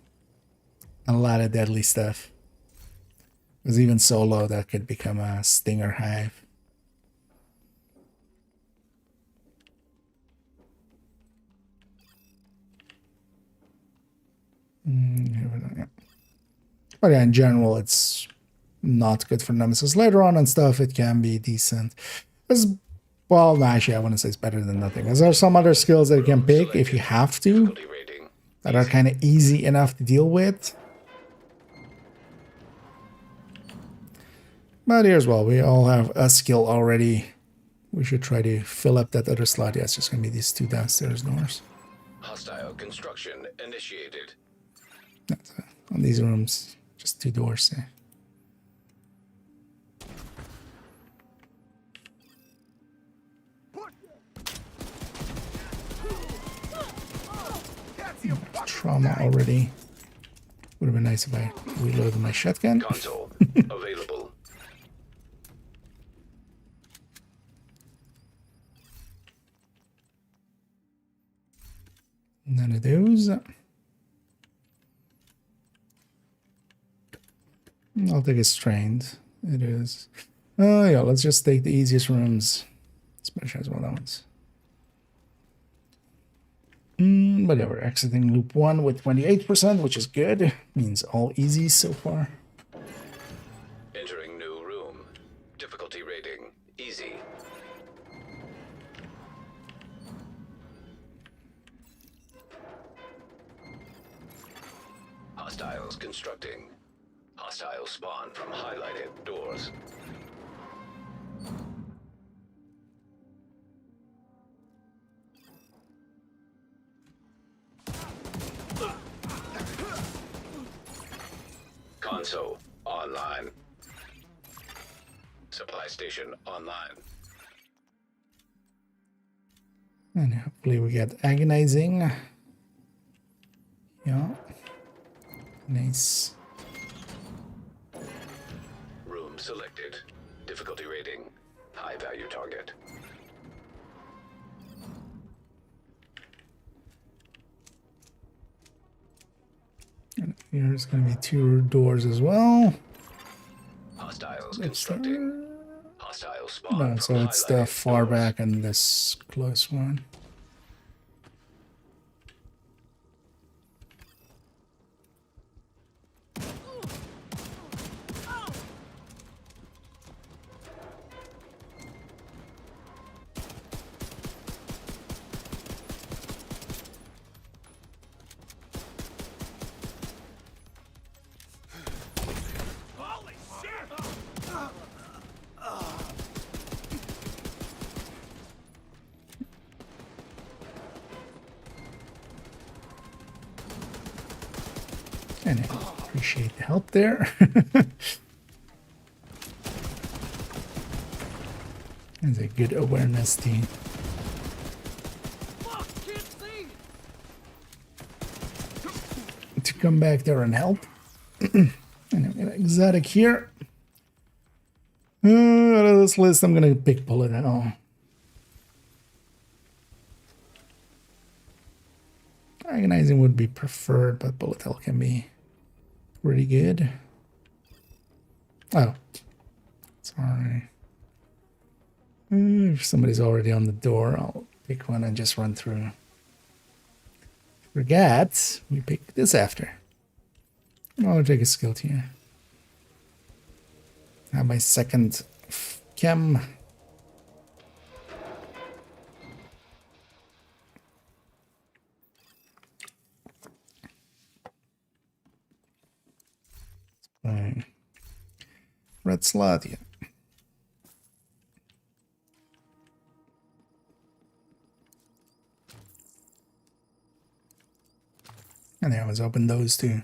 a lot of deadly stuff. Because even solo, that could become a stinger hive. But yeah, in general, it's not good for Nemesis. Later on and stuff, it can be decent. Well, no, actually, I wouldn't say it's better than nothing. Because there are some other skills that you can pick if you have to, that are kind of easy enough to deal with. But here's well, we all have a skill already. We should try to fill up that other slot. Yeah, it's just going to be these 2 downstairs doors. Hostile construction initiated. On these rooms, just 2 doors. Yeah. Trauma already Would have been nice if I reloaded my shotgun. Console available. None of those. I'll take a strained. It is. Oh yeah, let's just take the easiest rooms. Especially as well that ones. But yeah, we're exiting loop 1 with 28%, which is good. Means all easy so far. Entering new room. Difficulty rating easy. Hostiles constructing. Hostile spawn from highlighted doors. Console online. Supply station online. And hopefully we get agonizing. Yeah. Nice. Room selected. Difficulty rating high value target. And here's going to be 2 doors as well. Hostiles constructing. Hostile spawn No, from so it's the highlighted far doors. back and this close one. Holy shit! And I appreciate the help there. That's a good awareness team. Fuck, can't see! To come back there and help. And I'm gonna exotic here. Out of this list, I'm gonna pick bullet hell. Agonizing would be preferred, but bullet hell can be pretty good. Oh, sorry. If somebody's already on the door, I'll pick one and just run through. Forget we pick this after. I'll take a skill tier. Have my second chem. Red slot, yeah. And I always open those two.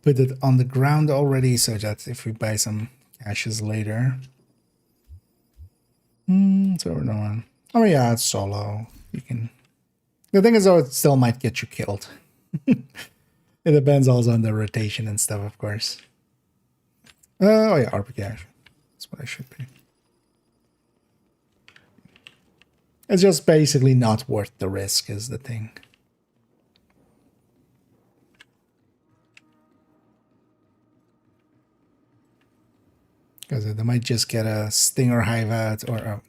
Put it on the ground already so that if we buy some caches later. So we're doing. Oh yeah, it's solo. You can. The thing is, though, it still might get you killed. It depends also on the rotation and stuff, of course. Oh yeah, RP cache. That's what I should be. It's just basically not worth the risk, is the thing. Because they might just get a Stinger Hive out or...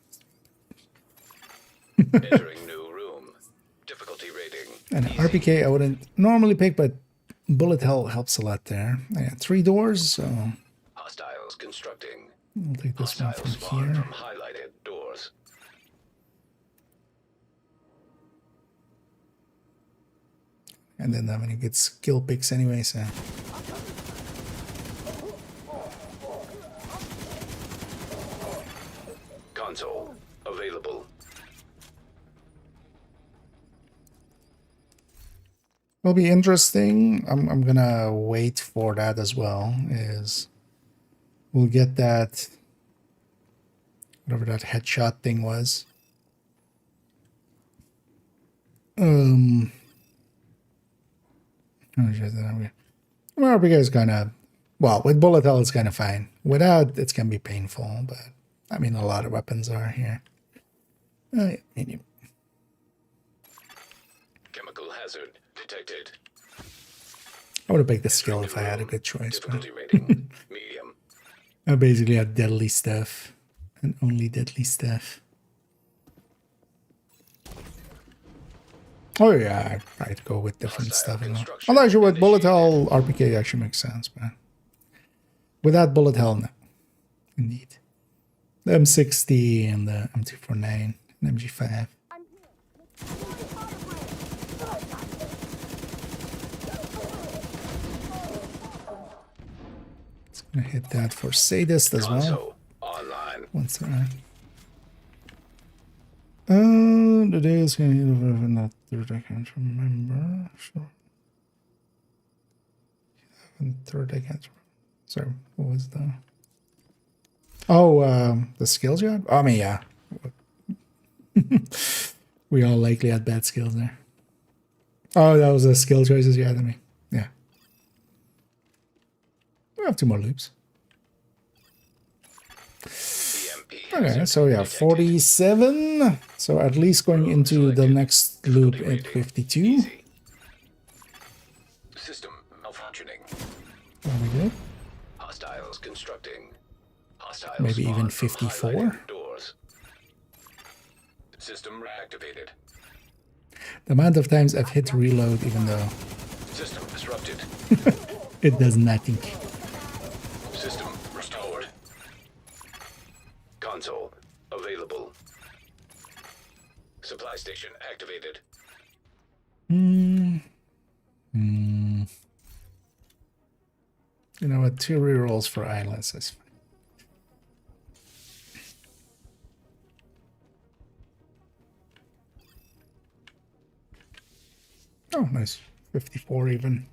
Entering new room. Difficulty rating And easy. RPK I wouldn't normally pick, but bullet hell helps a lot there. I got 3 doors, so Hostiles constructing. I'll take this one Hostile from spawn here. from highlighted doors. And then I'm gonna get skill picks anyway, so... Console available. Will be interesting. I'm gonna wait for that as well. Is we'll get that whatever that headshot thing was. Well, because kind of, well, with bullet hell it's kind of fine. Without, it's gonna be painful. But I mean, a lot of weapons are here. Yeah, medium. Chemical hazard detected. I would have picked the skill if I had a good choice. But Difficulty rating medium. I basically had deadly stuff, and only deadly stuff. Oh yeah, I tried to go with different stuff as well. Although actually with bullet hell, RPK actually makes sense, but without bullet hell, no. Indeed. The M60 and the M249 and MG5. It's gonna hit that for sadist as well. Console online. Once they're today is going to be not third, I can't remember. Sure. Third, I can't remember. Sorry, what was the... Oh, the skills you had? I mean, yeah. We all likely had bad skills there. Oh, that was the skill choices you had, I mean. Yeah. We have 2 more loops. Okay, so yeah, 47. So at least going into the next loop at 52. Easy. System malfunctioning. Very good. Hostiles constructing. Hostiles Maybe even spawn from 54. highlighted doors. System reactivated. The amount of times I've hit reload, even though System disrupted. it does nothing. System restored. Console available. Supply station activated. You know what? 2 rerolls for eyeless is fine. Oh, nice. 54 even.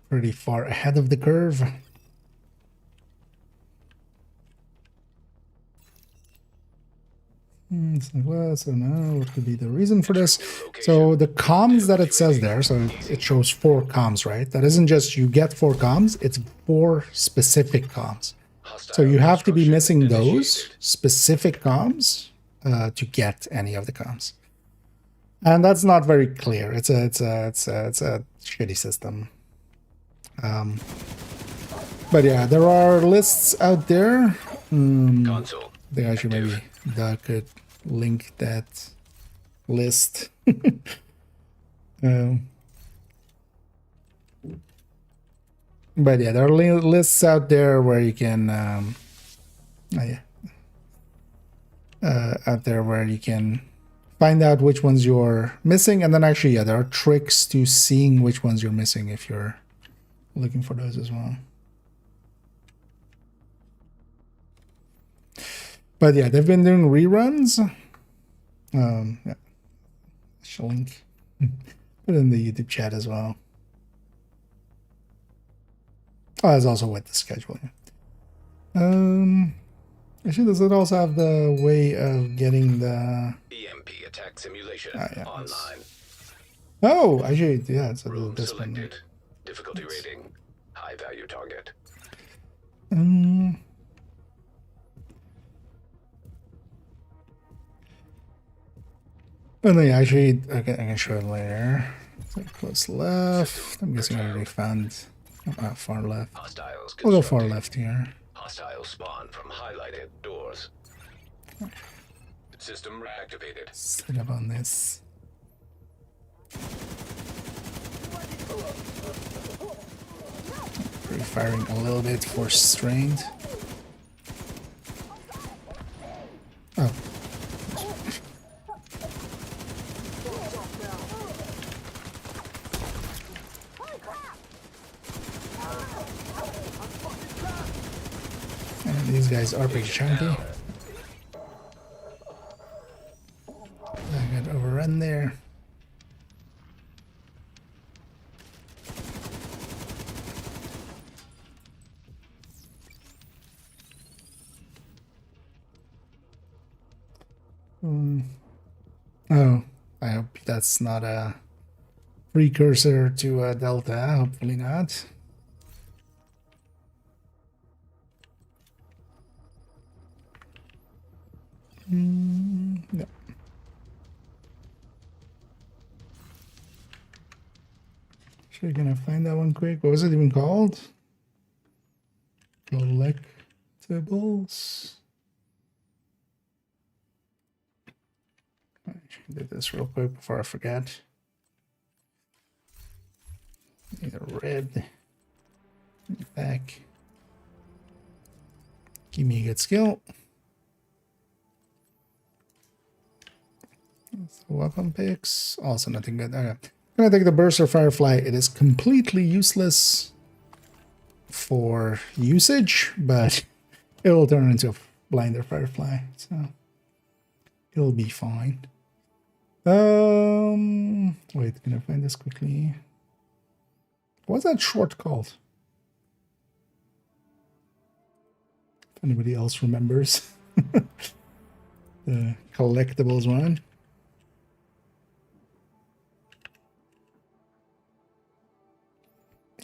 Pretty far ahead of the curve. So now what could be the reason for this? So the comms that it says there, so it shows 4 comms, right? That isn't just you get 4 comms, it's 4 specific comms. So you have to be missing those specific comms to get any of the comms. And that's not very clear. It's a shitty system. But yeah, there are lists out there. Console. I think actually maybe Doug could link that list. But yeah, there are lists out there where you can out there where you can find out which ones you're missing, and then actually, yeah, there are tricks to seeing which ones you're missing if you're looking for those as well. But yeah, they've been doing reruns. Yeah. Shall link. Put it in the YouTube chat as well. Oh, that's also with the schedule. Yeah. Actually, does it also have the way of getting the EMP attack simulation yeah, online. Oh, actually, yeah, it's a little Room this one. selected. Difficulty rating. High value target. And then actually, I can show it later. So close left. I'm guessing I already found far left. Hostiles We'll go far constructing. left here. Hostile spawn from highlighted doors. System reactivated. Set up on this. Pre-firing a little bit for strained. Oh. And these guys are pretty chunky. I got overrun there. Oh, I hope that's not a precursor to a Delta. Hopefully not. No. Actually, gonna find that one quick. What was it even called? Collectibles. I should do this real quick before I forget. Need a red. Back. Give me a good skill. Weapon picks. Also nothing good. Okay. I'm gonna take the Burst or Firefly. It is completely useless for usage, but it'll turn into a Blinder Firefly, so it'll be fine. Wait, can I find this quickly? What's that short called? If anybody else remembers. The collectibles one.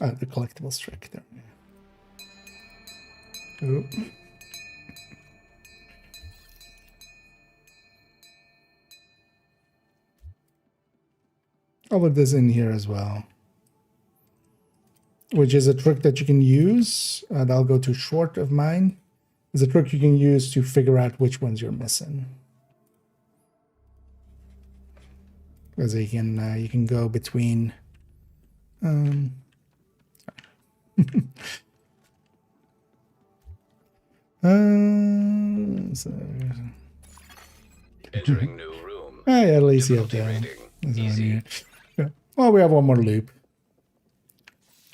Ah, the collectibles trick there. Oh. I'll put this in here as well, which is a trick that you can use. That'll go to short of mine. It's a trick you can use to figure out which ones you're missing. Because you can go between. So, Entering new room. yeah, at least you have Difficulty that. rating. Easy. Yeah. Well, we have one more loop.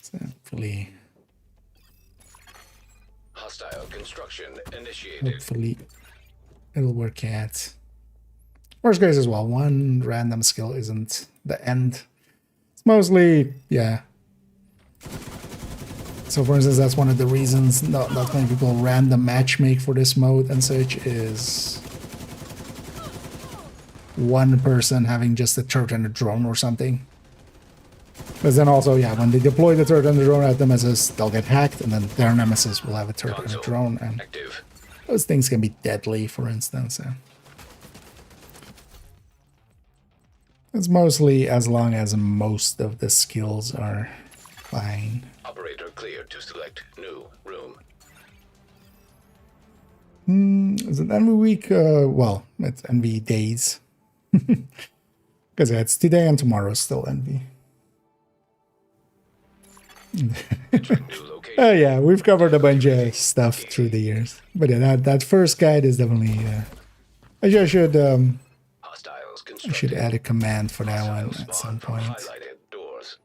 So hopefully Hostile construction initiated. it'll work out. Worst case as well, one random skill isn't the end. It's mostly, yeah. So for instance, that's one of the reasons not many people random matchmake for this mode and such, is one person having just a turret and a drone or something. But then also, yeah, when they deploy the turret and the drone at Nemesis, they'll get hacked, and then their Nemesis will have a turret and a drone, and Active. those things can be deadly, for instance. So. It's mostly as long as most of the skills are fine. Operator cleared to select new room. Is it Envy week? Well, it's Envy days. Because it's today and tomorrow still Envy. Entering new location. Oh yeah, we've covered a bunch of stuff through the years. But yeah, that first guide is definitely... I should Hostiles I constructed. should add a command for that one Hostile at some spawn from point. highlighted doors.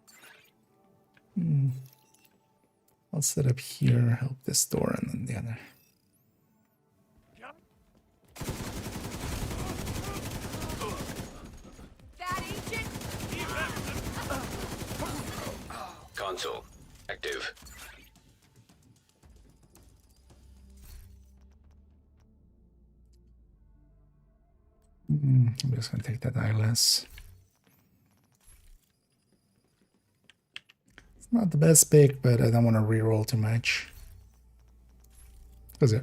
I'll set up here, help this door, and then the other. That agent? Console active. I'm just gonna take that eyeless. It's not the best pick, but I don't want to reroll too much. Because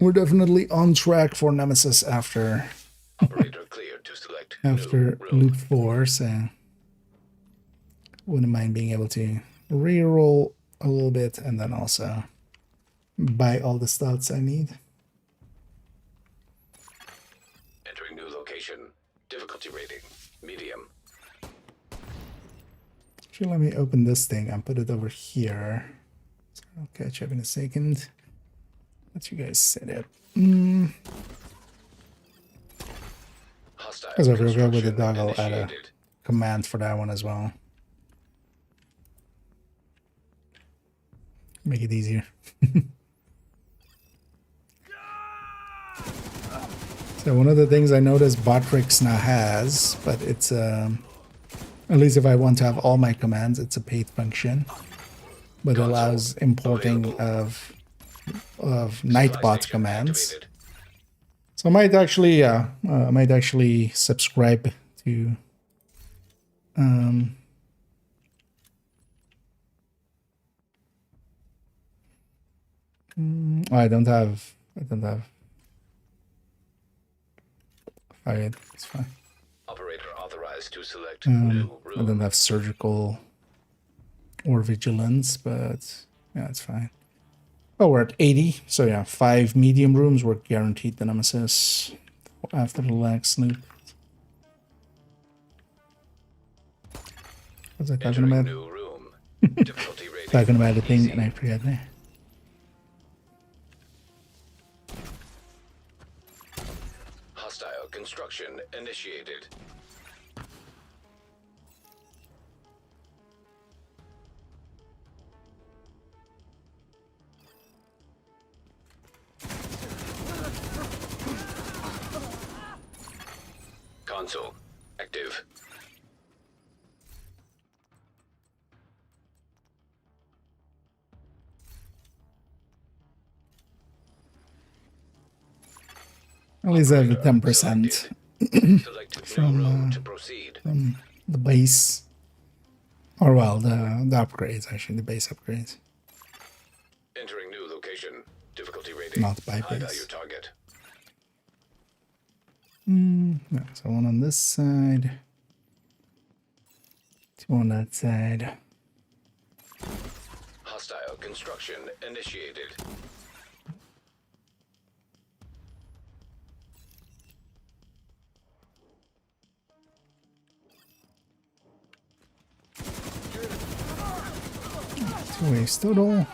we're definitely on track for Nemesis after Operator cleared to select after new room. loop 4, so wouldn't mind being able to reroll a little bit and then also buy all the stats I need. Entering new location. Difficulty rating medium. Actually, let me open this thing and put it over here. So I'll catch up in a second. Let you guys set it. Hostile Because if we go with the construction dog, I'll add a initiated. command for that one as well. Make it easier. So one of the things I noticed Botrix now has, but it's at least if I want to have all my commands, it's a paid function, but it allows importing of Nightbot commands. Activated. So I might actually subscribe to Oh, I don't have fire. It's fine. Operator authorized to select new I don't room. have surgical or vigilance, but yeah, it's fine. Oh, we're at 80, so yeah, 5 medium rooms. We're guaranteed the Nemesis after the lag snoop. What was I talking Entering about? new room. Difficulty rating. Talking about a thing easy. and I forget there. Hostile construction initiated. Console active. At least I have the Operator 10% Select From, new room to proceed. from the base. Or well, the upgrades, actually, the base upgrades. Entering new location. Difficulty rating. Not by High base. value target. No, so one on this side. 2 on that side. Hostile construction initiated. Two waves total.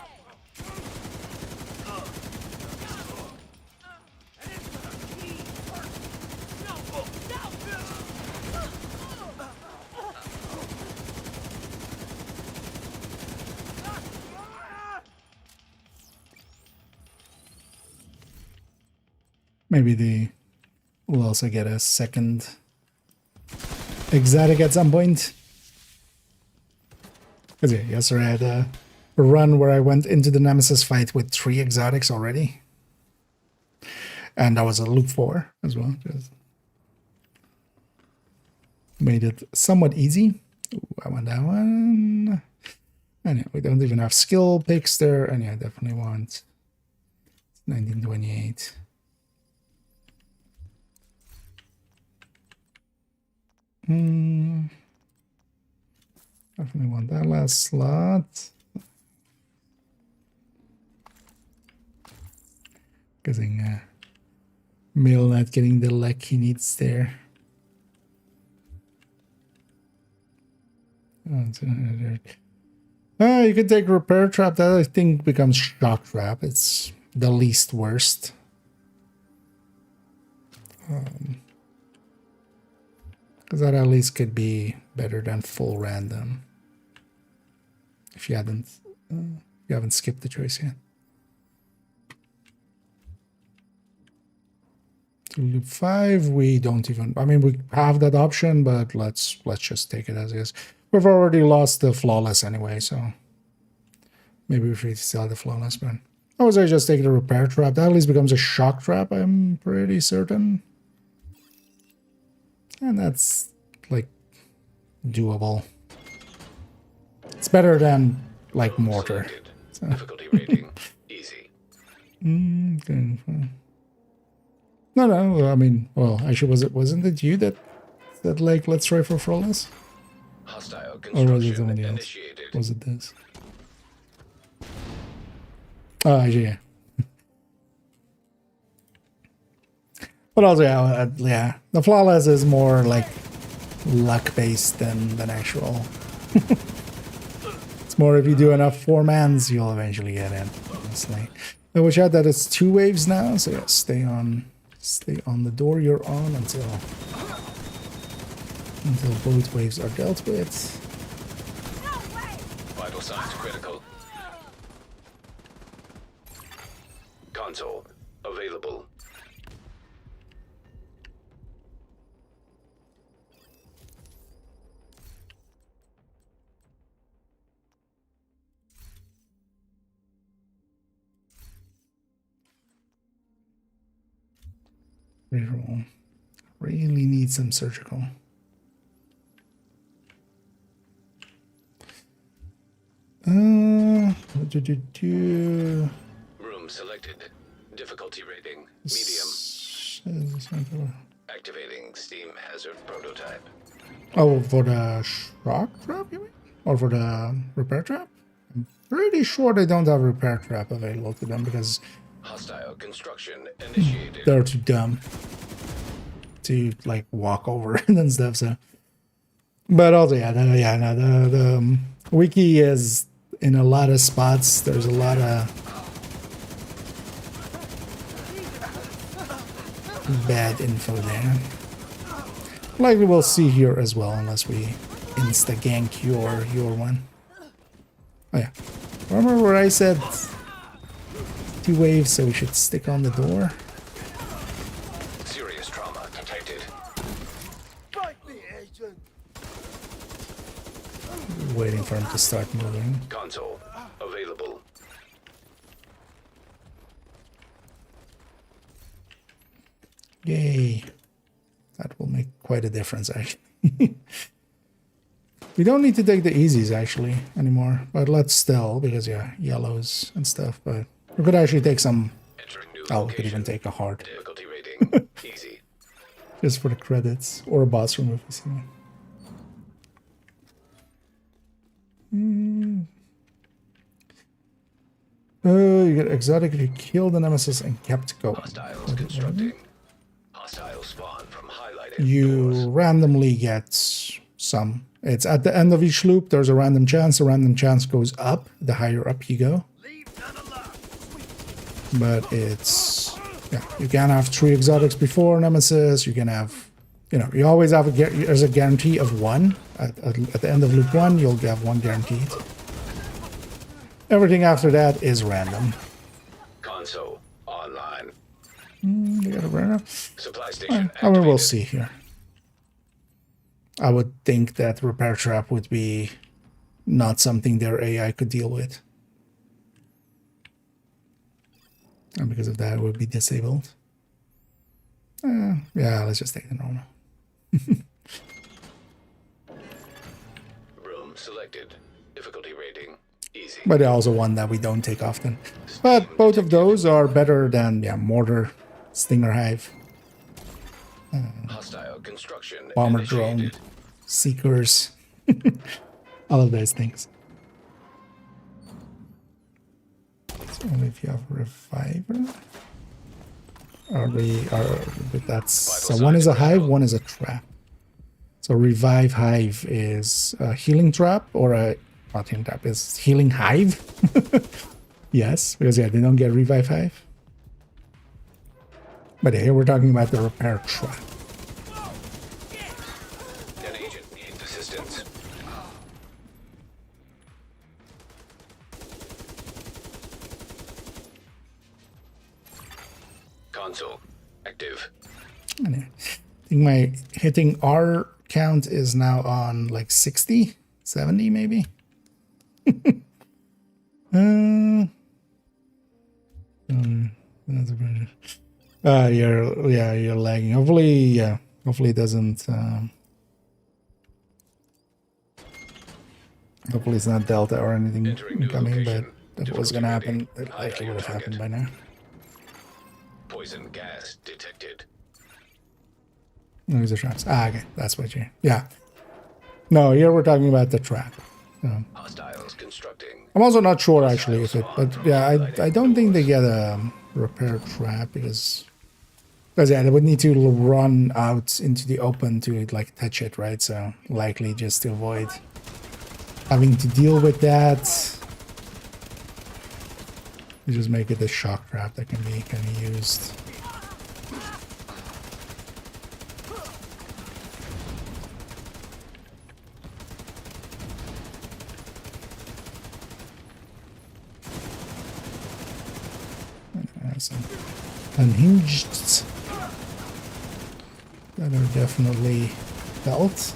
Maybe we'll also get a second exotic at some point. Because yeah, yesterday I had a run where I went into the Nemesis fight with 3 exotics already. And that was a loop 4 as well. Just made it somewhat easy. Ooh, I want that one. And yeah, we don't even have skill picks there. And yeah, I definitely want 1928. Definitely want that last slot. Guessing Mill not getting the luck he needs there. You could take repair trap. That I think becomes shock trap. It's the least worst. Because that at least could be better than full random. If you haven't skipped the choice yet. To loop 5, we don't even. I mean, we have that option, but let's just take it as is. We've already lost the flawless anyway, so maybe we should still have the flawless. But I would say just take the repair trap. That at least becomes a shock trap. I'm pretty certain, and that's like doable. It's better than like mortar. So. Difficulty rating easy. Okay. No. I mean, well, actually, wasn't it you that like let's try for flawless? Hostile Or was it construction somebody else? initiated. Was it this? Oh, actually, yeah. But also, yeah, the flawless is more like luck based than actual. It's more if you do enough 4-mans, you'll eventually get in. Honestly, I wish out that it's 2 waves now. So yeah, stay on the door you're on until both waves are dealt with. Vital signs critical. Console available. Reroll. Really need some surgical. Room selected. Difficulty rating medium. Activating steam hazard prototype. Oh, for the shock trap, you mean? Or for the repair trap? I'm pretty sure they don't have repair trap available to them because Hostile construction initiated. they're too dumb to like walk over it and stuff. So, but also the wiki is in a lot of spots. There's a lot of bad info there. Likely we'll see here as well, unless we insta-gank your one. Oh yeah. Remember where I said 2 waves, so we should stick on the door? Serious trauma detected. Fight me, agent. Waiting for him to start moving. Console available. Yay. That will make quite a difference, actually. We don't need to take the easies, actually, anymore. But let's still, because, yeah, yellows and stuff. But we could actually take some... Oh, we could even take a hard. Difficulty rating easy. Just for the credits. Or a boss room, if we see one. You get exotic if you kill the Nemesis and kept going. Hostiles constructing. Hostile spawn from highlighted You doors. randomly get some. It's at the end of each loop, there's a random chance. The random chance goes up, the higher up you go. But it's, yeah, you can have 3 exotics before Nemesis. You can have, you know, you always have there's a guarantee of 1. At the end of loop 1, you'll have 1 guaranteed. Everything after that is random. Console online. You got a burner? Supply station I mean, we'll activated. see here. I would think that repair trap would be not something their AI could deal with. And because of that, it would be disabled. Yeah, let's just take the normal. Room selected. Difficulty rating easy. But also one that we don't take often. But both of those are better than, yeah, Mortar, Stinger Hive, Hostile construction Bomber initiated. Drone, Seekers, all of those things. So only if you have Reviver. But that's, so one is a hive, one is a trap. So Revive Hive is a healing trap, or a, not healing trap, is healing hive. Yes, because yeah, they don't get Revive Hive. But here we're talking about the repair trap. An agent needs assistance. Console active. And I think my hitting R count is now on like 60, 70 maybe. You're lagging. Hopefully it doesn't. Hopefully it's not Delta or anything Entering new coming, but location. if it was gonna happen, it Difficulty likely would have target. happened by now. Poison gas detected. No, these are traps. Ah, okay, that's what you. Yeah. No, here we're talking about the trap. Hostiles constructing. I'm also not sure actually if it, but yeah, I don't think they get a repair trap because yeah, they would need to run out into the open to like touch it, right? So likely just to avoid having to deal with that, you just make it a shock trap that can be kind of used. Some unhinged that are definitely felt.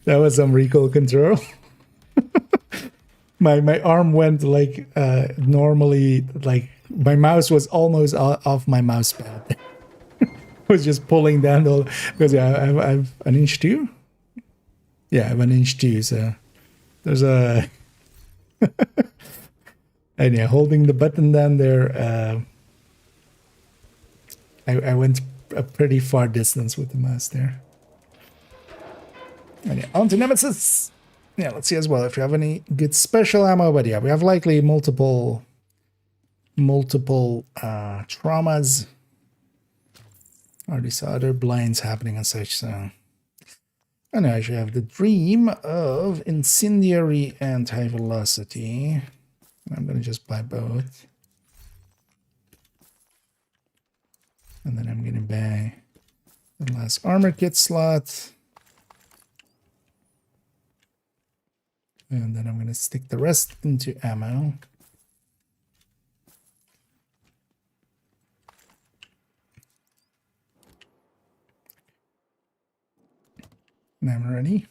That was some recoil control. my arm went like normally, like my mouse was almost off my mouse pad. was just pulling down the because yeah, I've an inch two. Yeah, I have an inch two. So there's a and yeah, holding the button down there. I went a pretty far distance with the mouse there. And yeah, on to Nemesis. Yeah, let's see as well if we have any good special ammo. But yeah, we have likely multiple traumas. Or these other blinds happening and such. So, and I actually have the dream of incendiary and high velocity. I'm gonna just buy both. And then I'm gonna buy the last armor kit slot. And then I'm going to stick the rest into ammo. And I'm ready.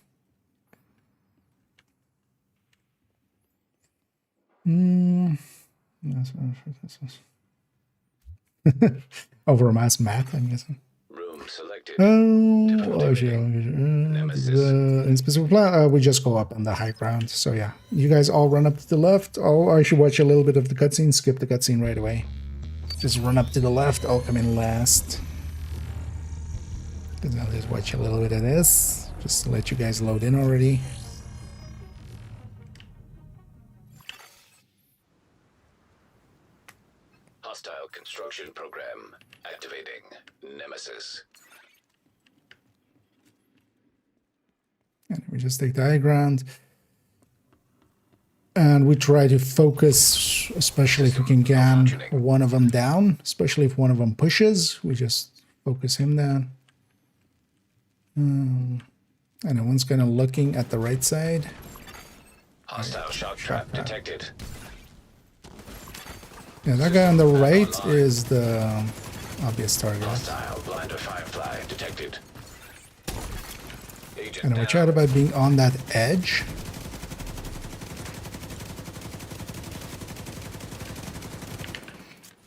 Overmass math, I'm guessing. Room selected. Oh, in specific plan, we just go up on the high ground. So yeah, you guys all run up to the left. Oh, I should watch a little bit of the cutscene. Skip the cutscene right away. Just run up to the left. I'll come in last. Because I'll just watch a little bit of this, just to let you guys load in already. Hostile construction program activating. Nemesis. And we just take the high ground. And we try to focus, especially if we can get one of them down, especially if one of them pushes. We just focus him down. And one's kind of looking at the right side. Hostile shock trap detected. Yeah, that guy on the right is the obvious target. Hostile blinder firefly detected. Agent And watch out about being on that edge.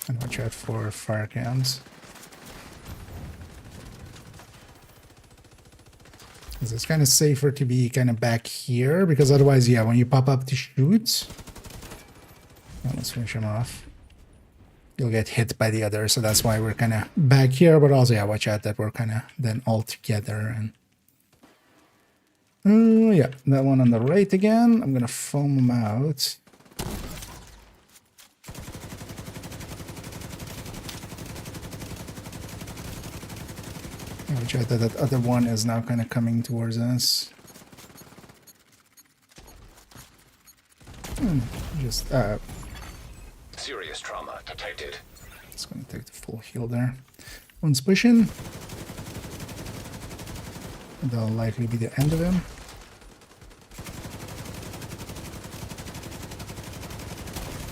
And watch out for fire cams. Because it's kind of safer to be kind of back here, because otherwise, yeah, when you pop up to shoot, well, let's finish him off. You'll get hit by the other, so that's why we're kind of back here. But also, yeah, watch out that we're kind of then all together. And yeah, that one on the right again. I'm gonna foam him out. Watch out that other one is now kind of coming towards us. Just serious trauma detected. Just gonna take the full heal there. One's pushing. That'll likely be the end of him.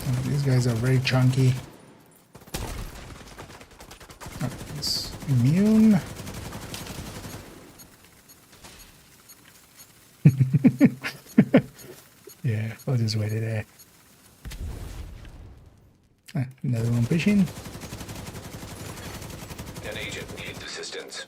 Oh, these guys are very chunky. Oh, he's immune. Yeah, I'll just wait it there. Another one pushing. An agent needs assistance.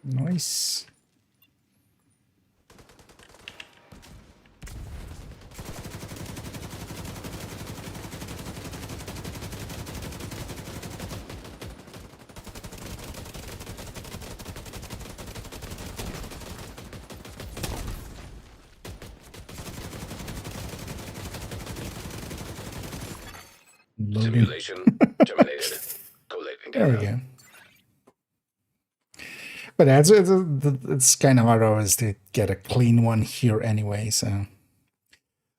Nice. Simulation terminated. Collating There we data. go. But yeah, it's kind of hard always to get a clean one here anyway, so.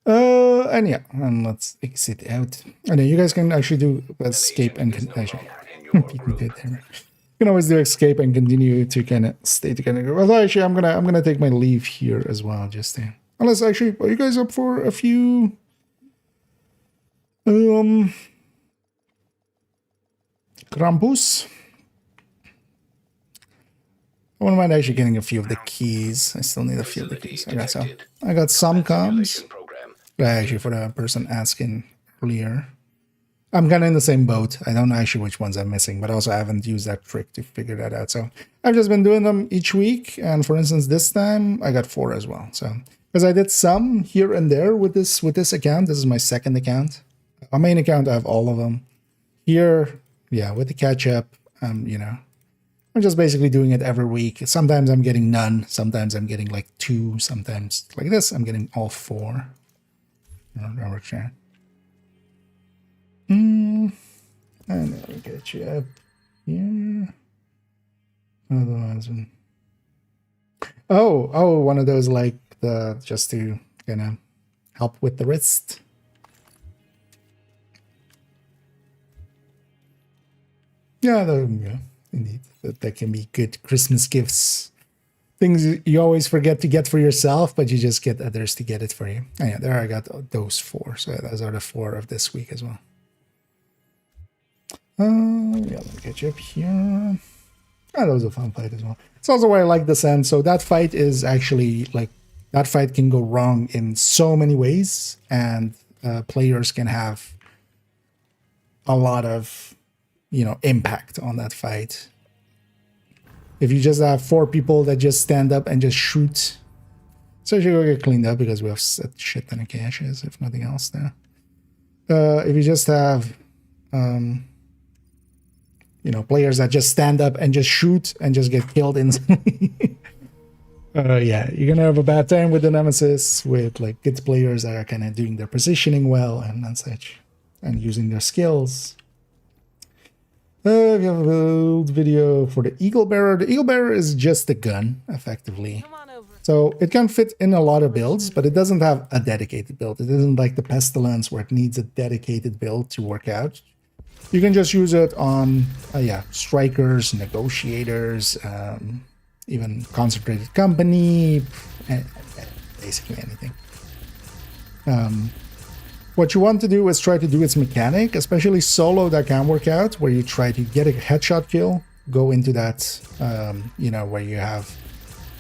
And yeah, and let's exit out. And then you guys can actually do escape and actually, you can always do escape and continue to kind of stay together. Well, actually, I'm gonna take my leave here as well, just to, unless actually, are you guys up for a few? Krampus. I wouldn't mind actually getting a few of the keys. I still need a few of the keys. Okay, so I got some comms. Simulation program. Actually, for the person asking earlier, I'm kind of in the same boat. I don't know actually which ones I'm missing, but also I haven't used that trick to figure that out. So I've just been doing them each week. And for instance, this time I got 4 as well. So because I did some here and there with this account. This is my second account. On main account, I have all of them. Here, yeah, with the catch up, you know, I'm just basically doing it every week. Sometimes I'm getting none. Sometimes I'm getting like 2. Sometimes like this, I'm getting all 4. Remember, chat. And then we get you up here. Otherwise, oh, one of those like the just to help with the wrist. Yeah, indeed, that can be good Christmas gifts. Things you always forget to get for yourself, but you just get others to get it for you. Oh, yeah, there I got those 4. So those are the 4 of this week as well. Yeah, let me get you up here. That was a fun fight as well. It's also why I like the Sand. So that fight is actually like, that fight can go wrong in so many ways, and players can have a lot of, you know, impact on that fight. If you just have 4 people that just stand up and just shoot, so you go get cleaned up because we have set shit ton of caches, if nothing else there. If you just have, you know, players that just stand up and just shoot and just get killed instantly. Yeah, you're gonna have a bad time with the Nemesis, with like good players that are kind of doing their positioning well and such, and using their skills. We have a build video for the Eagle Bearer. The Eagle Bearer is just a gun, effectively. So it can fit in a lot of builds, but it doesn't have a dedicated build. It isn't like the Pestilence where it needs a dedicated build to work out. You can just use it on, yeah, strikers, negotiators, even concentrated company, basically anything. What you want to do is try to do its mechanic, especially solo that can work out, where you try to get a headshot kill, go into that, you know, where you have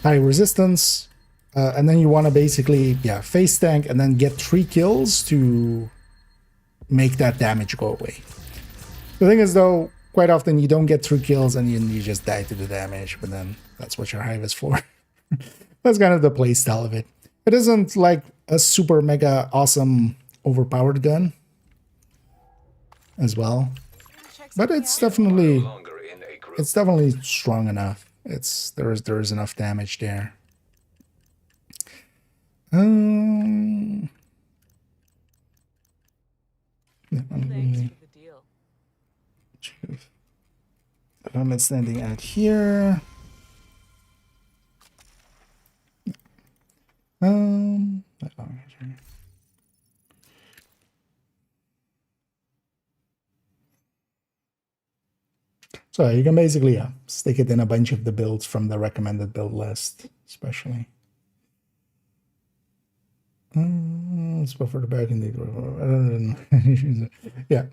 high resistance, and then you want to basically, yeah, face tank and then get 3 kills to make that damage go away. The thing is, though, quite often you don't get 3 kills and you just die to the damage, but then that's what your hive is for. That's kind of the play style of it. It isn't like a super mega awesome overpowered gun as well, but it's definitely strong enough. There is enough damage there. I'm standing out here. So you can basically stick it in a bunch of the builds from the recommended build list, especially. Let's buffer the back in the yeah.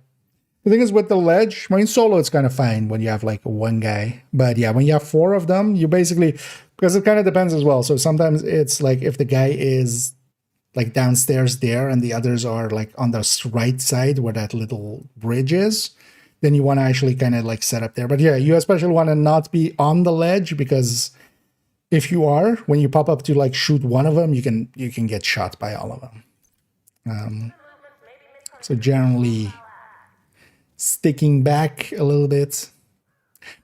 The thing is with the ledge, I mean, solo it's kind of fine when you have like 1 guy, but yeah, when you have 4 of them, you basically, because it kind of depends as well. So sometimes it's like if the guy is like downstairs there and the others are like on the right side where that little bridge is, then you want to actually kind of like set up there. But yeah, you especially want to not be on the ledge, because if you are, when you pop up to like shoot one of them, you can get shot by all of them. So generally sticking back a little bit,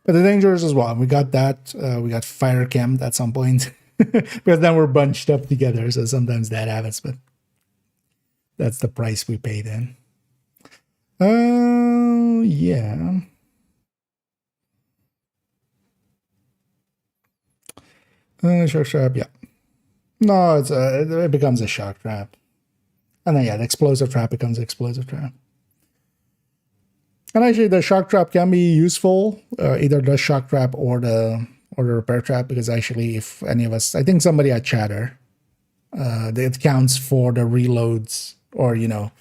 but the danger is as well. We got that. We got fire camped at some point because then we're bunched up together. So sometimes that happens, but that's the price we paid in. Yeah. Shock trap, yeah. No, it becomes a shock trap. And then yeah, the explosive trap becomes explosive trap. And actually the shock trap can be useful, either the shock trap or the repair trap, because actually if any of us, I think somebody at chatter, it counts for the reloads, or you know,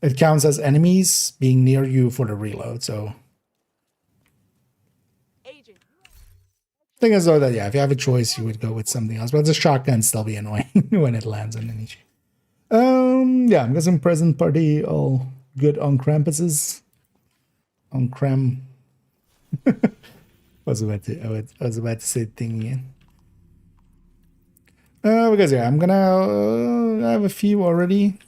it counts as enemies being near you for the reload. So Thing is though that yeah, if you have a choice, you would go with something else. But the shotgun still be annoying when it lands on an each. Yeah, I'm guessing present party all good on Krampuses. On Kram. I was about to say thing again. Because yeah, I'm gonna I have a few already.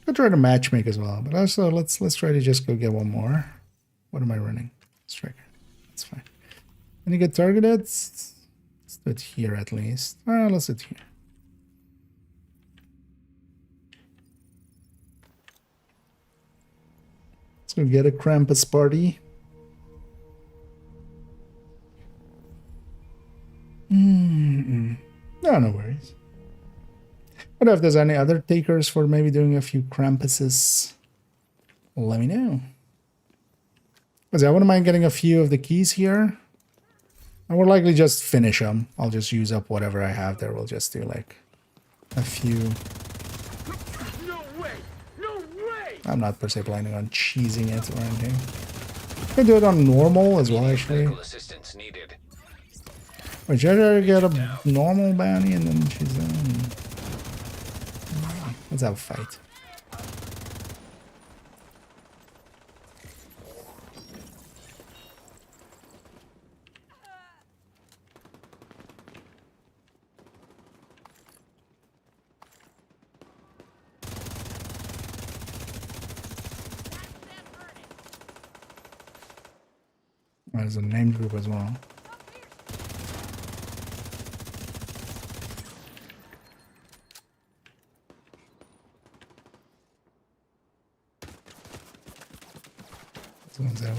I'll try to matchmake as well, but also let's try to just go get one more. What am I running? Striker. That's fine. Any good targeted? Let's do it here at least. Let's do it here. Let's go get a Krampus party. No, no worries. But if there's any other takers for maybe doing a few Krampuses, let me know. Because I wouldn't mind getting a few of the keys here. I would likely just finish them. I'll just use up whatever I have there. We'll just do like a few. No way! No way! I'm not per se planning on cheesing it or anything. I can do it on normal as well, actually. Medical assistance needed. Wait, should I get a normal bounty and then choose them? Let's have a fight. There's a named group as well.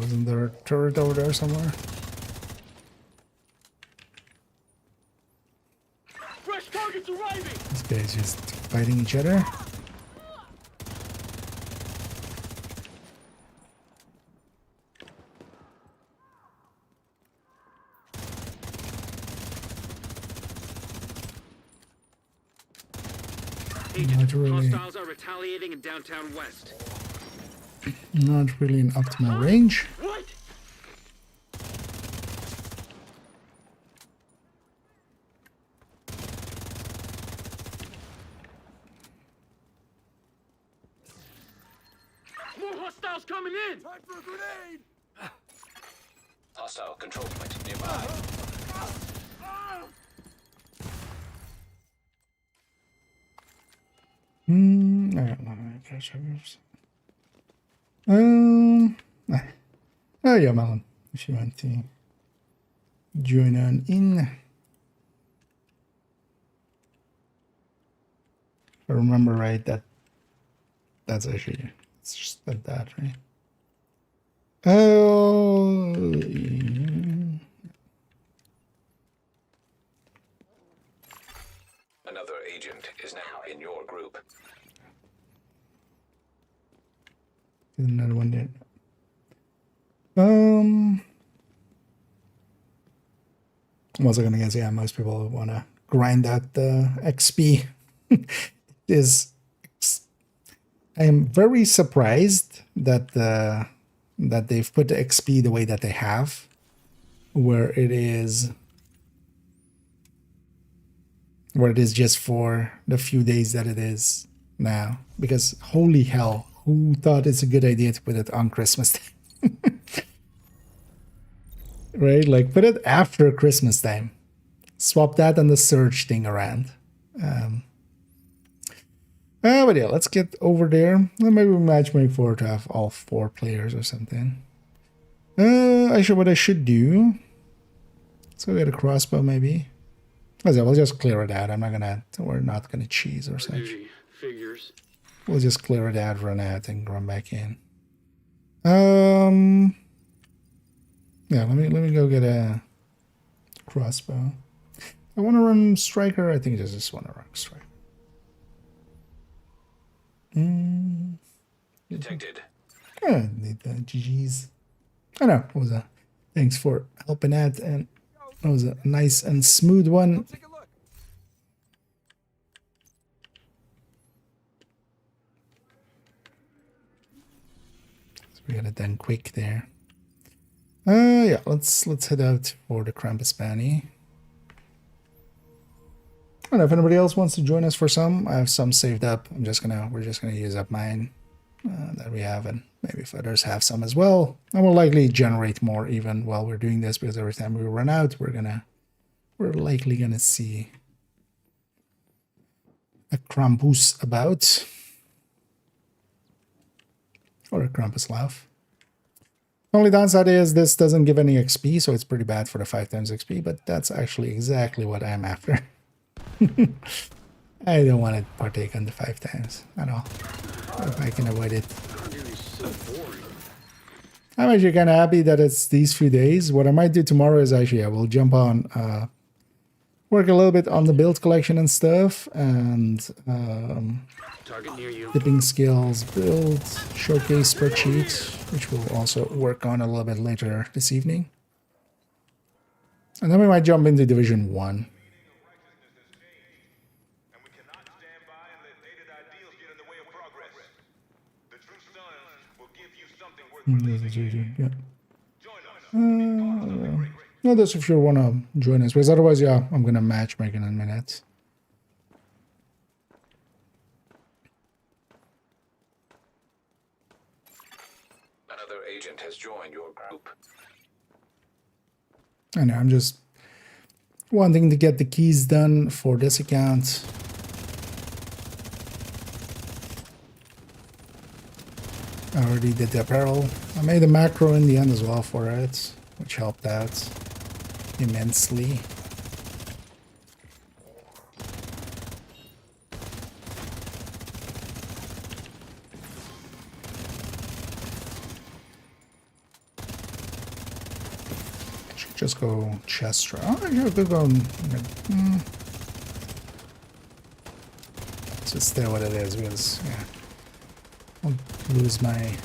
Wasn't there a turret over there somewhere? Fresh targets arriving! These guys just fighting each other. Agent, really. hostiles are retaliating in downtown West. Not really an optimal range. What? More hostiles coming in! Time for a grenade! Hostile control point nearby. I don't know. Oh yeah, Melon. If you want to join on in. If I remember right, that's actually it's just like that, right? Oh, Another agent is now in your group. there's another one there. I'm also gonna guess, yeah, most people want to grind out the XP. I am very surprised that that they've put the XP the way that they have, where it is just for the few days that it is now. Because holy hell, who thought it's a good idea to put it on Christmas time? Right? Like, put it after Christmas time. Swap that and the surge thing around. But yeah, let's get over there. Well, maybe we matchmake for to have all 4 players or something. Actually, what I should do. Let's go get a crossbow, maybe. We'll just clear it out. We're not gonna cheese or such. Figures. We'll just clear it out, run out, and run back in. Yeah, let me go get a crossbow. I want to run striker. I think I just want to run striker. Detected. I need the GGs. I know. It was thanks for helping out, and it was a nice and smooth one. Take a look. So we got it done quick there. Yeah, let's head out for the Krampus bounty. I don't know if anybody else wants to join us for some. I have some saved up. We're just gonna use up mine that we have, and maybe if others have some as well. I will likely generate more even while we're doing this, because every time we run out, we're likely gonna see a Krampus about, or a Krampus laugh. Only downside is this doesn't give any XP, so it's pretty bad for the 5 times XP, but that's actually exactly what I'm after. I don't want to partake on the 5 times at all, if I can avoid it. I'm actually kind of happy that it's these few days. What I might do tomorrow is actually I will jump on, work a little bit on the build collection and stuff, and Target near you. dipping skills, build, showcase spreadsheets, which we'll also work on a little bit later this evening. And then we might jump into Division 1. Yeah. No, that's if you want to join us, because otherwise, yeah, I'm going to matchmake in a minute. Another agent has joined your group. I know, I'm just wanting to get the keys done for this account. I already did the apparel. I made a macro in the end as well for it, which helped out immensely. Should just go chest. Oh, yeah, could go. Let's just stay what it is, because yeah, I'll lose my.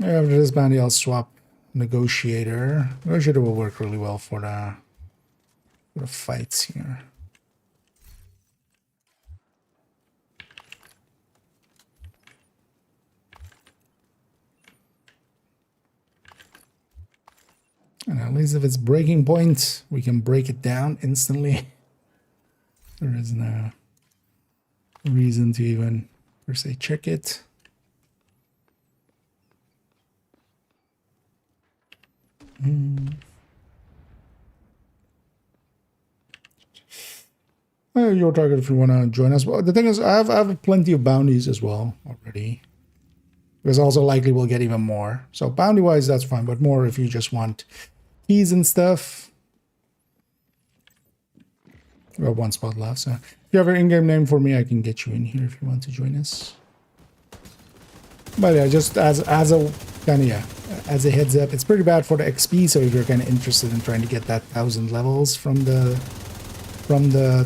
Yeah, after this bounty, I'll swap Negotiator. Negotiator will work really well for the fights here. And at least if it's breaking point, we can break it down instantly. There is no reason to even, per se, check it. Your target if you want to join us. Well, the thing is, I have plenty of bounties as well already. Because also likely we'll get even more. So bounty wise, that's fine. But more if you just want keys and stuff. We have 1 spot left. So if you have an in-game name for me, I can get you in here if you want to join us. But yeah, just as a kind of, yeah, as a heads up, it's pretty bad for the XP. So if you're kind of interested in trying to get that 1000 levels from the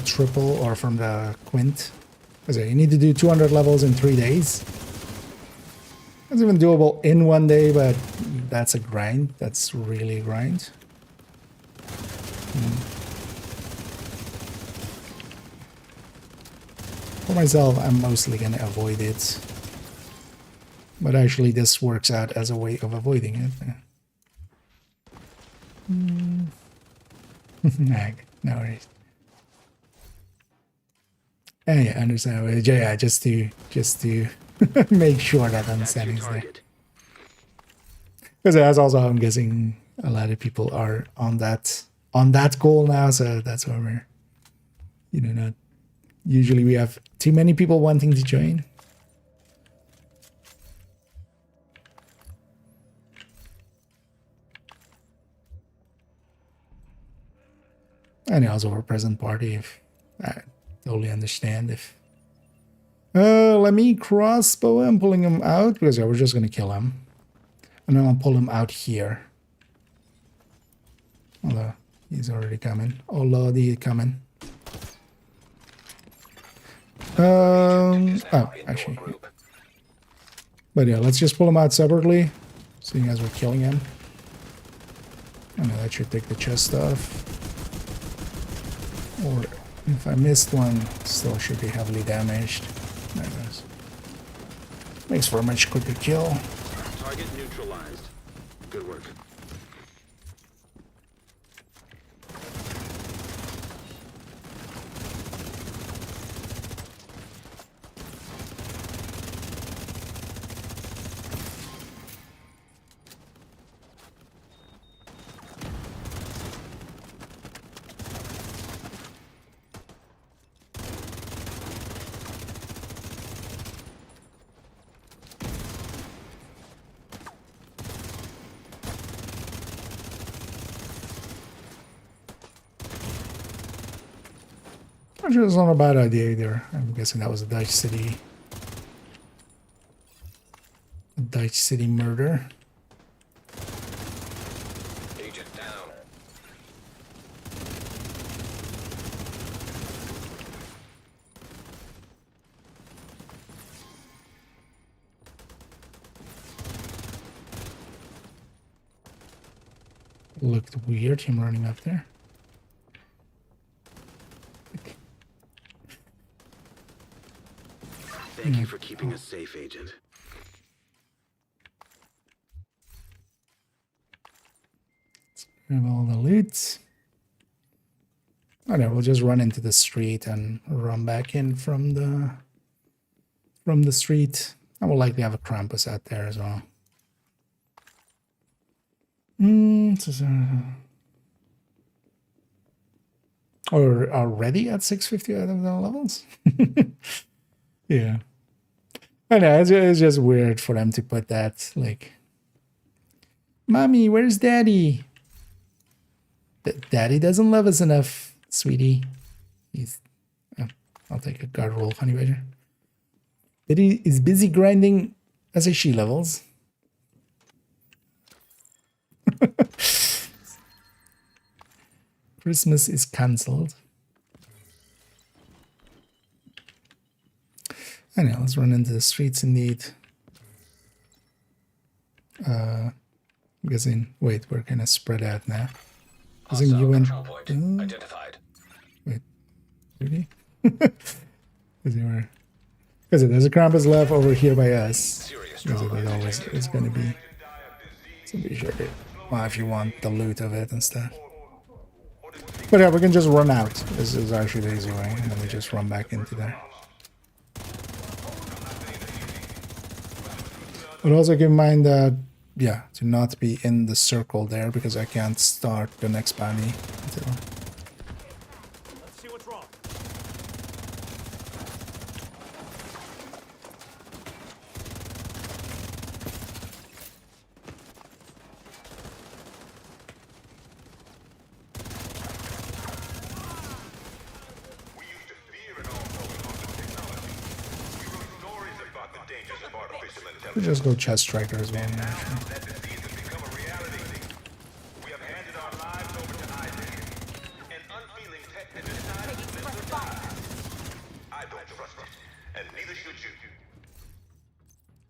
triple or from the quint, because you need to do 200 levels in 3 days. It's even doable in 1 day, but that's a grind. That's really a grind. For myself, I'm mostly going to avoid it. But actually, this works out as a way of avoiding it. No worries. Yeah, understand. Yeah, just to make sure that understanding is there. Because as also, I'm guessing a lot of people are on that goal now, so that's why we're, not. Usually we have too many people wanting to join. And also for present party, if I totally understand if. Let me crossbow him, pulling him out, because yeah, we're just gonna kill him. And then I'll pull him out here. Although he's already coming. Oh lordy, coming. Oh, actually. But yeah, let's just pull him out separately, seeing as we're killing him. I know that should take the chest off. Or if I missed one, still should be heavily damaged. There it goes. Makes for a much quicker kill. Target neutralized. Good work. Which is not a bad idea either. I'm guessing that was a Dutch City. A Dutch City murder. Agent down. Looked weird, him running up there. Thank you for keeping us safe, Agent. Grab all the loot. Oh no, we'll just run into the street and run back in from the street. I will likely have a Krampus out there as well. Or already at 650 out of the levels? Yeah. I know, it's just weird for them to put that, like, Mommy, where's Daddy? Daddy doesn't love us enough, sweetie. I'll take a guard roll, honey badger. Daddy is busy grinding SHE levels. Christmas is cancelled. I know, let's run into the streets indeed. I'm guessing, wait, we're kind of spread out now. I think you went. Identified. Wait, really? Because there's a Krampus left over here by us. Because it always is going to be. So be sure to. Well, if you want the loot of it and stuff. But yeah, we can just run out. This is actually the easy way, and then we just run back into there. But also keep in mind that, yeah, to not be in the circle there because I can't start the next bounty until. Let's see what's wrong. We used to fear it all going on with technology. We wrote stories about the dangers of artificial intelligence. We just go chest striker as well. Now that disease has become a reality, we have handed our lives over to Isaac, an unfeeling tech that decided to live or die. I don't trust it, and neither should you.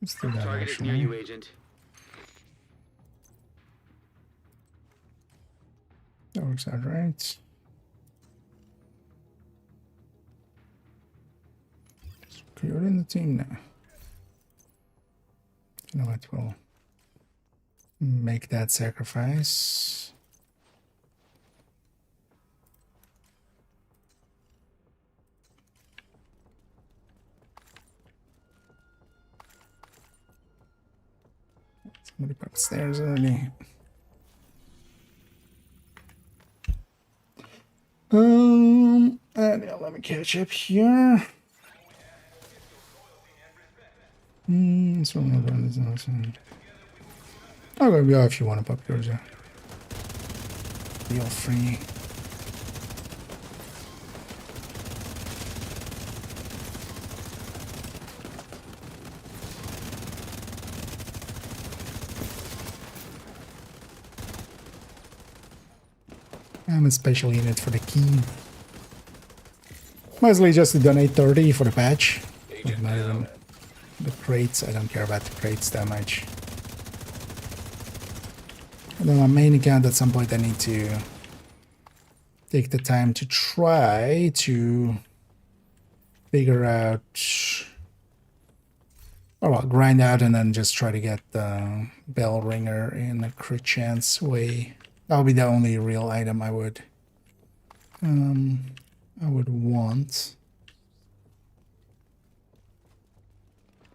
Let's do that Target is near actually. you, Agent. That works out right. You're in the team now. You know what? We'll make that sacrifice. Somebody put upstairs already. And yeah, let me catch up here. So one is awesome. I'll go if you want to pop yours. Feel free. I'm a special unit for the key. Mostly just to donate 30 for the patch. Like not even the crates. I don't care about the crates that much. And on my main account at some point I need to take the time to try to figure out, or well, grind out and then just try to get the bell ringer in a crit chance way. That would be the only real item I would want.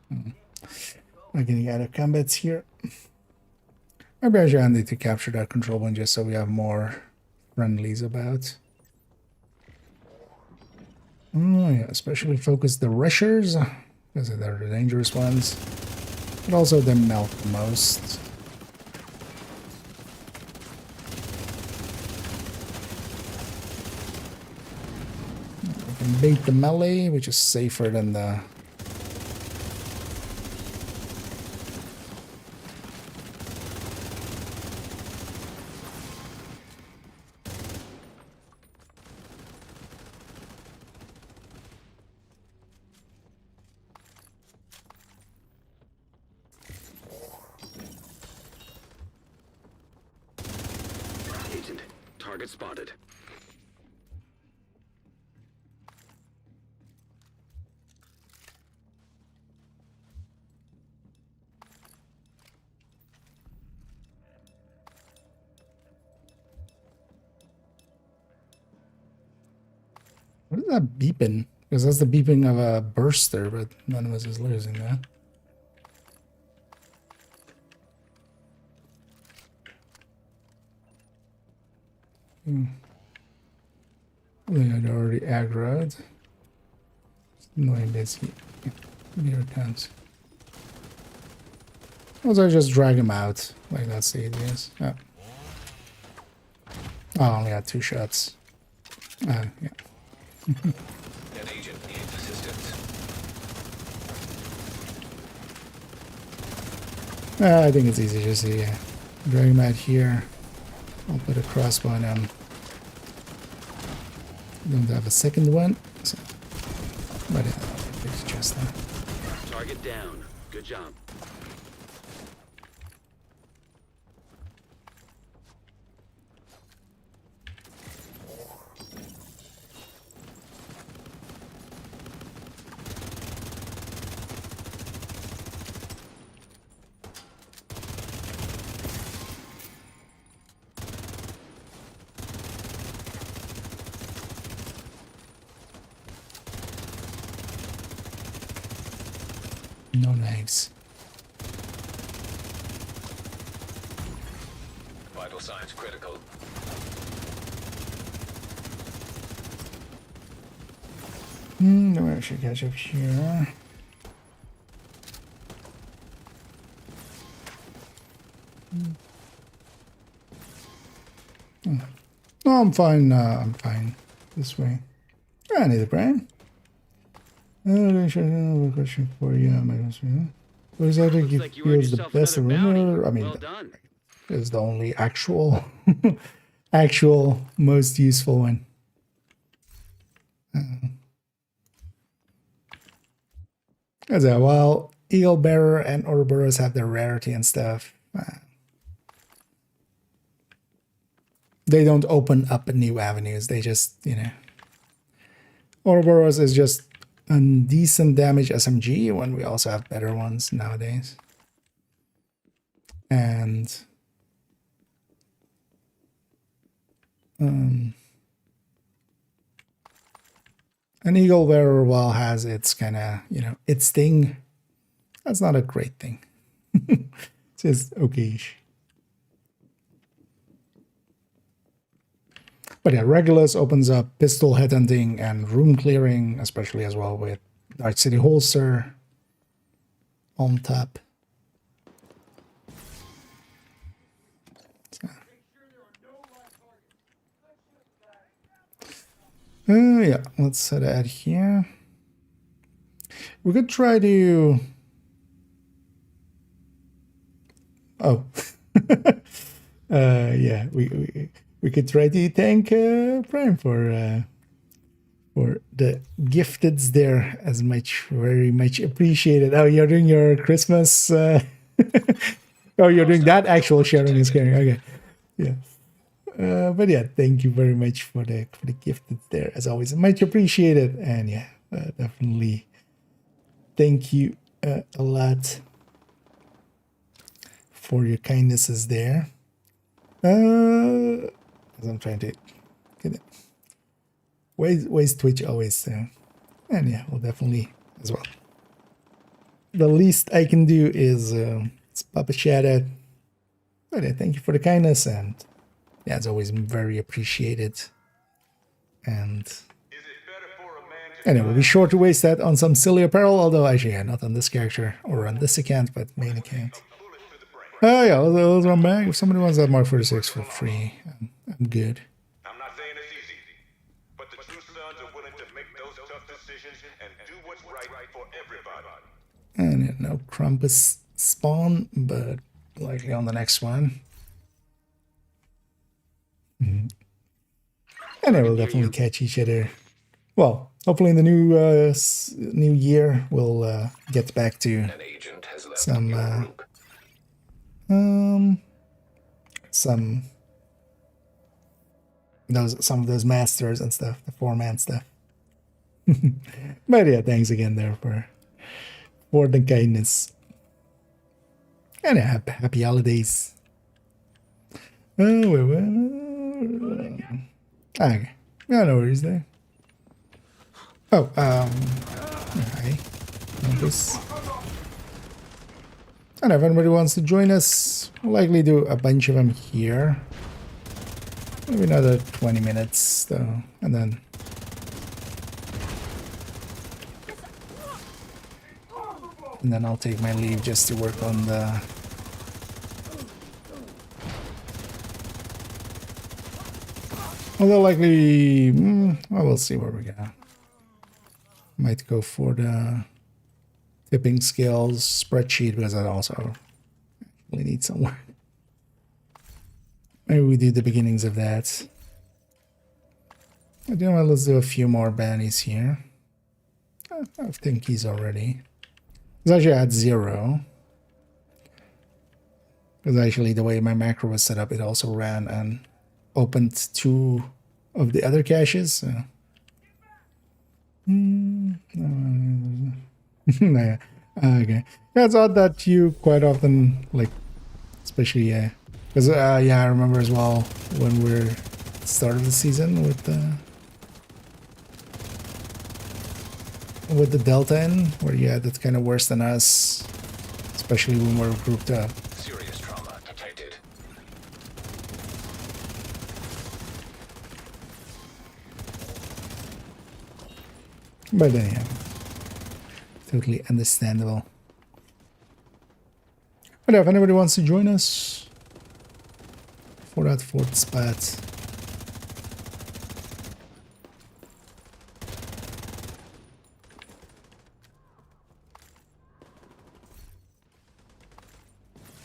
I'm getting out of combats here. Maybe I should need to capture that control one just so we have more friendlies about. Oh yeah, especially focus the rushers, because they're the dangerous ones. But also they melt the most. We can bait the melee, which is safer than the... Agent, target spotted. What is that beeping? Because that's the beeping of a burster, but none of us is losing that. I think I'd already aggroed. Annoying this. Here it comes. Also, I just drag him out. Like, that's the easiest. Oh. Oh, I only had 2 shots. Yeah. An agent needs assistance. I think it's easy just to drag him out here. I'll put a crossbow on him. Don't have a second one. So, but it's just that. Target down. Good job. No knives. Vital signs critical. No, I should catch up here. No, I'm fine. I'm fine. This way. I need a brain. I should have a question for you. What exactly Looks like you earned feels the yourself best another bounty. rumor? I mean, Well done. is the only actual, most useful one. As well, Eagle Bearer and Ouroboros have their rarity and stuff. They don't open up new avenues. They just, Ouroboros is just a decent damage SMG when we also have better ones nowadays. And an Eagle Bearer, while has its kind of, its thing, that's not a great thing. It's just okay-ish. But yeah, Regulus opens up pistol headhunting and room clearing, especially as well with Dark City Holster on tap. Yeah, let's set that here. We could try to... Oh. Yeah, we could try to thank Prime for the gifteds there as much, very much appreciated. Oh, you're doing your Christmas. Oh, you're doing that actual sharing and caring. Okay, yeah. But yeah, thank you very much for the gifteds there, as always, much appreciated. And yeah, definitely thank you a lot for your kindnesses there. As I'm trying to get it. Ways Twitch always, and yeah, we'll definitely as well. The least I can do is pop a shout out. But yeah, thank you for the kindness, and yeah, it's always very appreciated. And anyway, we'll be sure to waste that on some silly apparel, although actually, yeah, not on this character or on this account, but main account. Oh yeah, those are back. If somebody wants that Mark 46 for free, I'm good. I'm not saying it's easy, but the true sons are willing to make those tough decisions and do what's right for everybody. And no Krampus spawn, but likely on the next one. And they will definitely catch each other. Well, hopefully in the new year we'll get back to An agent has left some your group. some of those masters and stuff, the 4-man stuff. But yeah, thanks again there for the kindness. And yeah, happy holidays. Oh, okay. Yeah, no worries there. Oh, hi. This. And if anybody wants to join us, we'll likely do a bunch of them here. Maybe another 20 minutes though, and then I'll take my leave just to work on the although likely well, we'll see where we go. Might go for the tipping skills spreadsheet because I also really need some work. Maybe we do the beginnings of that. I do want let's do a few more bannies here. I think he's already. It's actually at 0. Because actually the way my macro was set up, it also ran and opened 2 of the other caches. So. Yeah. Okay. Yeah, it's odd that you quite often, like, especially, because, yeah, I remember as well when we're started the season with the Delta in, where, yeah, that's kind of worse than us, especially when we're grouped up. Serious trauma detected. But yeah, totally understandable. But if anybody wants to join us for that 4th spot,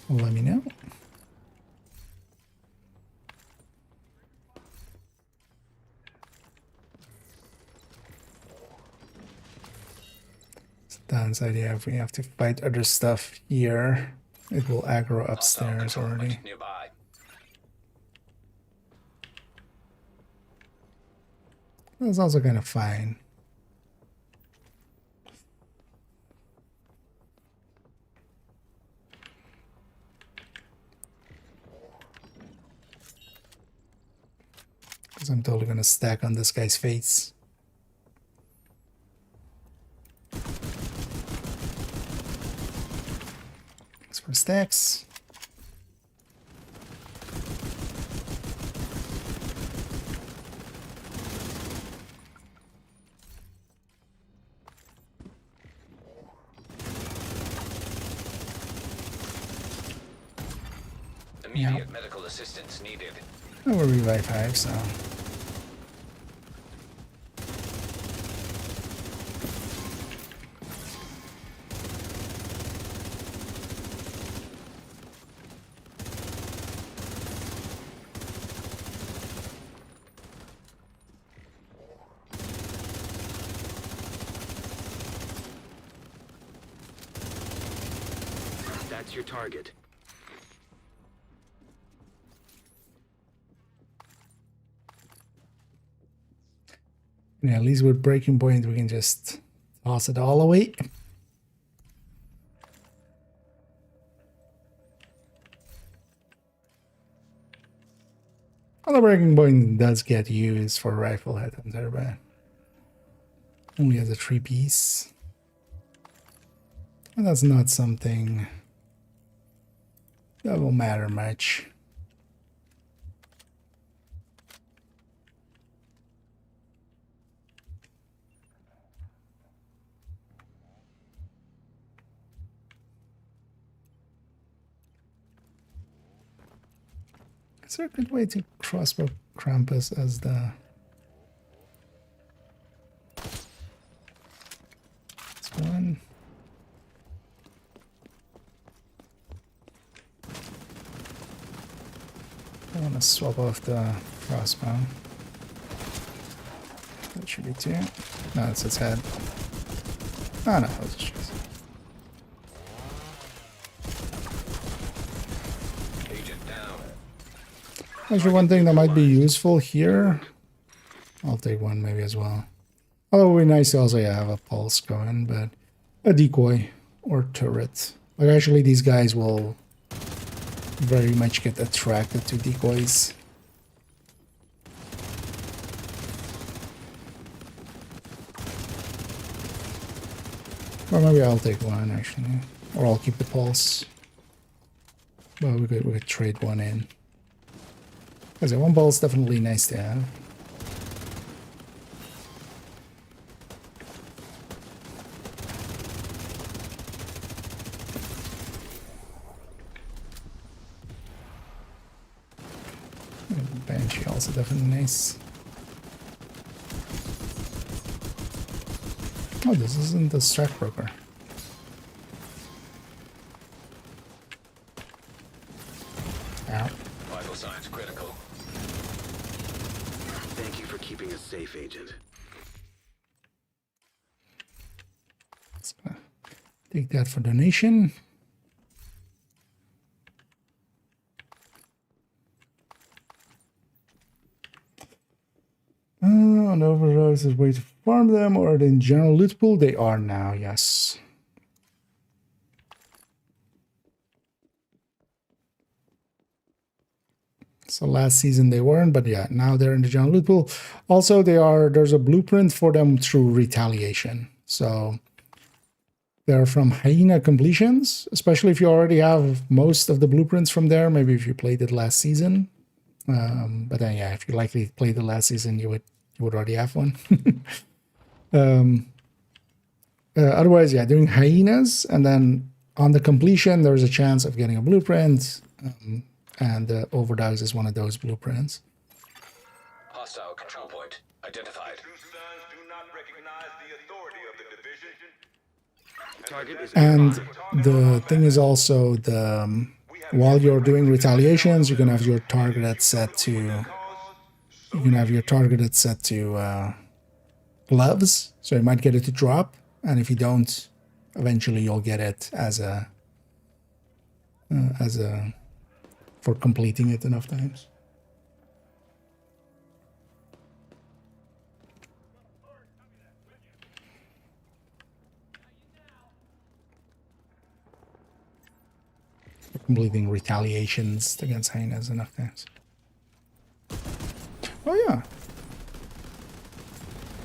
let me know. Downside, yeah, if we have to fight other stuff here, it will aggro upstairs already. Nearby. That's also kind of fine. Because I'm totally gonna stack on this guy's face. Thanks for stacks. Immediate medical assistance needed. Oh, we're revive 5, so. That's your target. Yeah, at least with breaking point, we can just toss it all away. Well, the breaking point does get used for rifle headhunter, but only as a 3-piece. And that's not something that will matter much. Is there a good way to crossbow Krampus as the... want to swap off the crossbow. That should be 2. No, it's its head. Oh no, it's just... Agent down. Actually, one thing that might be useful here, I'll take one maybe as well. Although it would be nice to also have a pulse going, but a decoy or turret. But actually these guys will very much get attracted to decoys. Or maybe I'll take one actually. Or I'll keep the pulse. Well, we could trade one in. Because one pulse is definitely nice to have. Banshee also definitely nice. Oh, this isn't the strat broker. Ow. Vital signs critical. Thank you for keeping us safe, Agent. Let's take that for donation. On overdrives is a way to farm them, or in general loot pool? They are now, yes. So last season they weren't, but yeah, now they're in the general loot pool. Also, there's a blueprint for them through retaliation. So they're from hyena completions, especially if you already have most of the blueprints from there. Maybe if you played it last season. But then yeah, if you likely played it last season, you would already have one. Otherwise, yeah, doing hyenas, and then on the completion, there's a chance of getting a blueprint, and overdose is one of those blueprints. Hostile control point identified. True sons do not recognize the authority of the division. Target is And the thing is also the while you're doing retaliations, you can have your targeted set to gloves, so you might get it to drop, and if you don't, eventually you'll get it as a for completing it enough times. For completing retaliations against hyenas enough times. Oh yeah.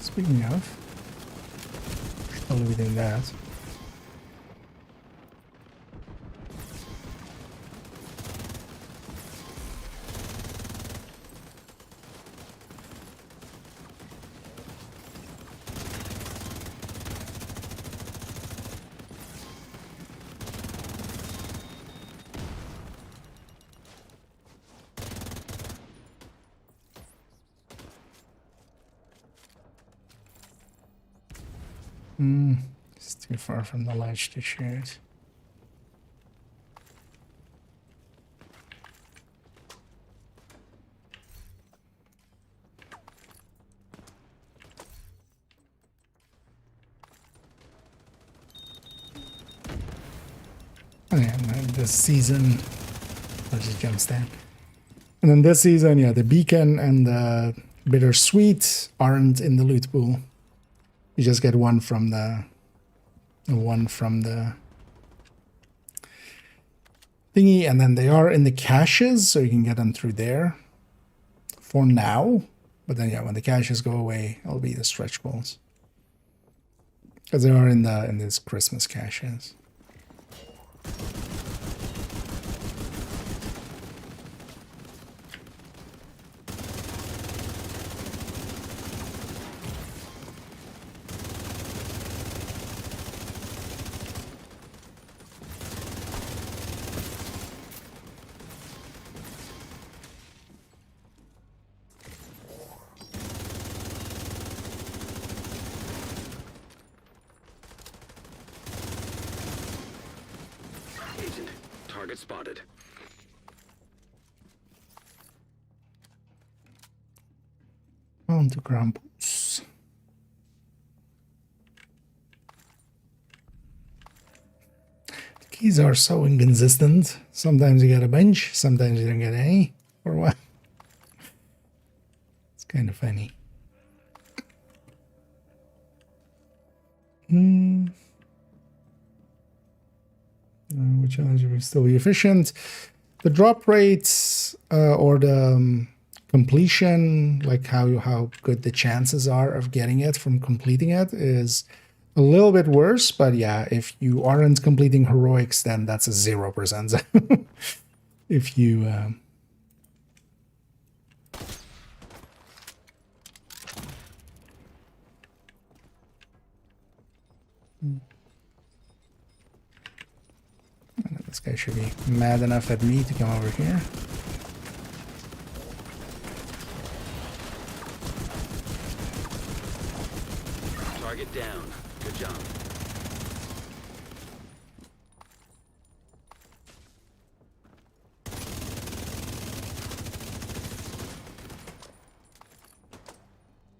Speaking of, totally doing that. It's too far from the ledge to shoot. And then this season, I'll just jump stand. And then this season, yeah, the beacon and the bittersweet aren't in the loot pool. You just get one from the thingy, and then they are in the caches, so you can get them through there for now. But then yeah, when the caches go away, it'll be the stretch goals, because they are in these Christmas caches. Agent, target spotted. On to Krampus. The keys are so inconsistent. Sometimes you get a bunch, sometimes you don't get any. Or what? It's kind of funny. Which one will still be efficient? The drop rates or the completion, like how good the chances are of getting it from completing it, is a little bit worse. But yeah, if you aren't completing heroics, then that's a 0%. If you this guy should be mad enough at me to come over here. Target down. Good job.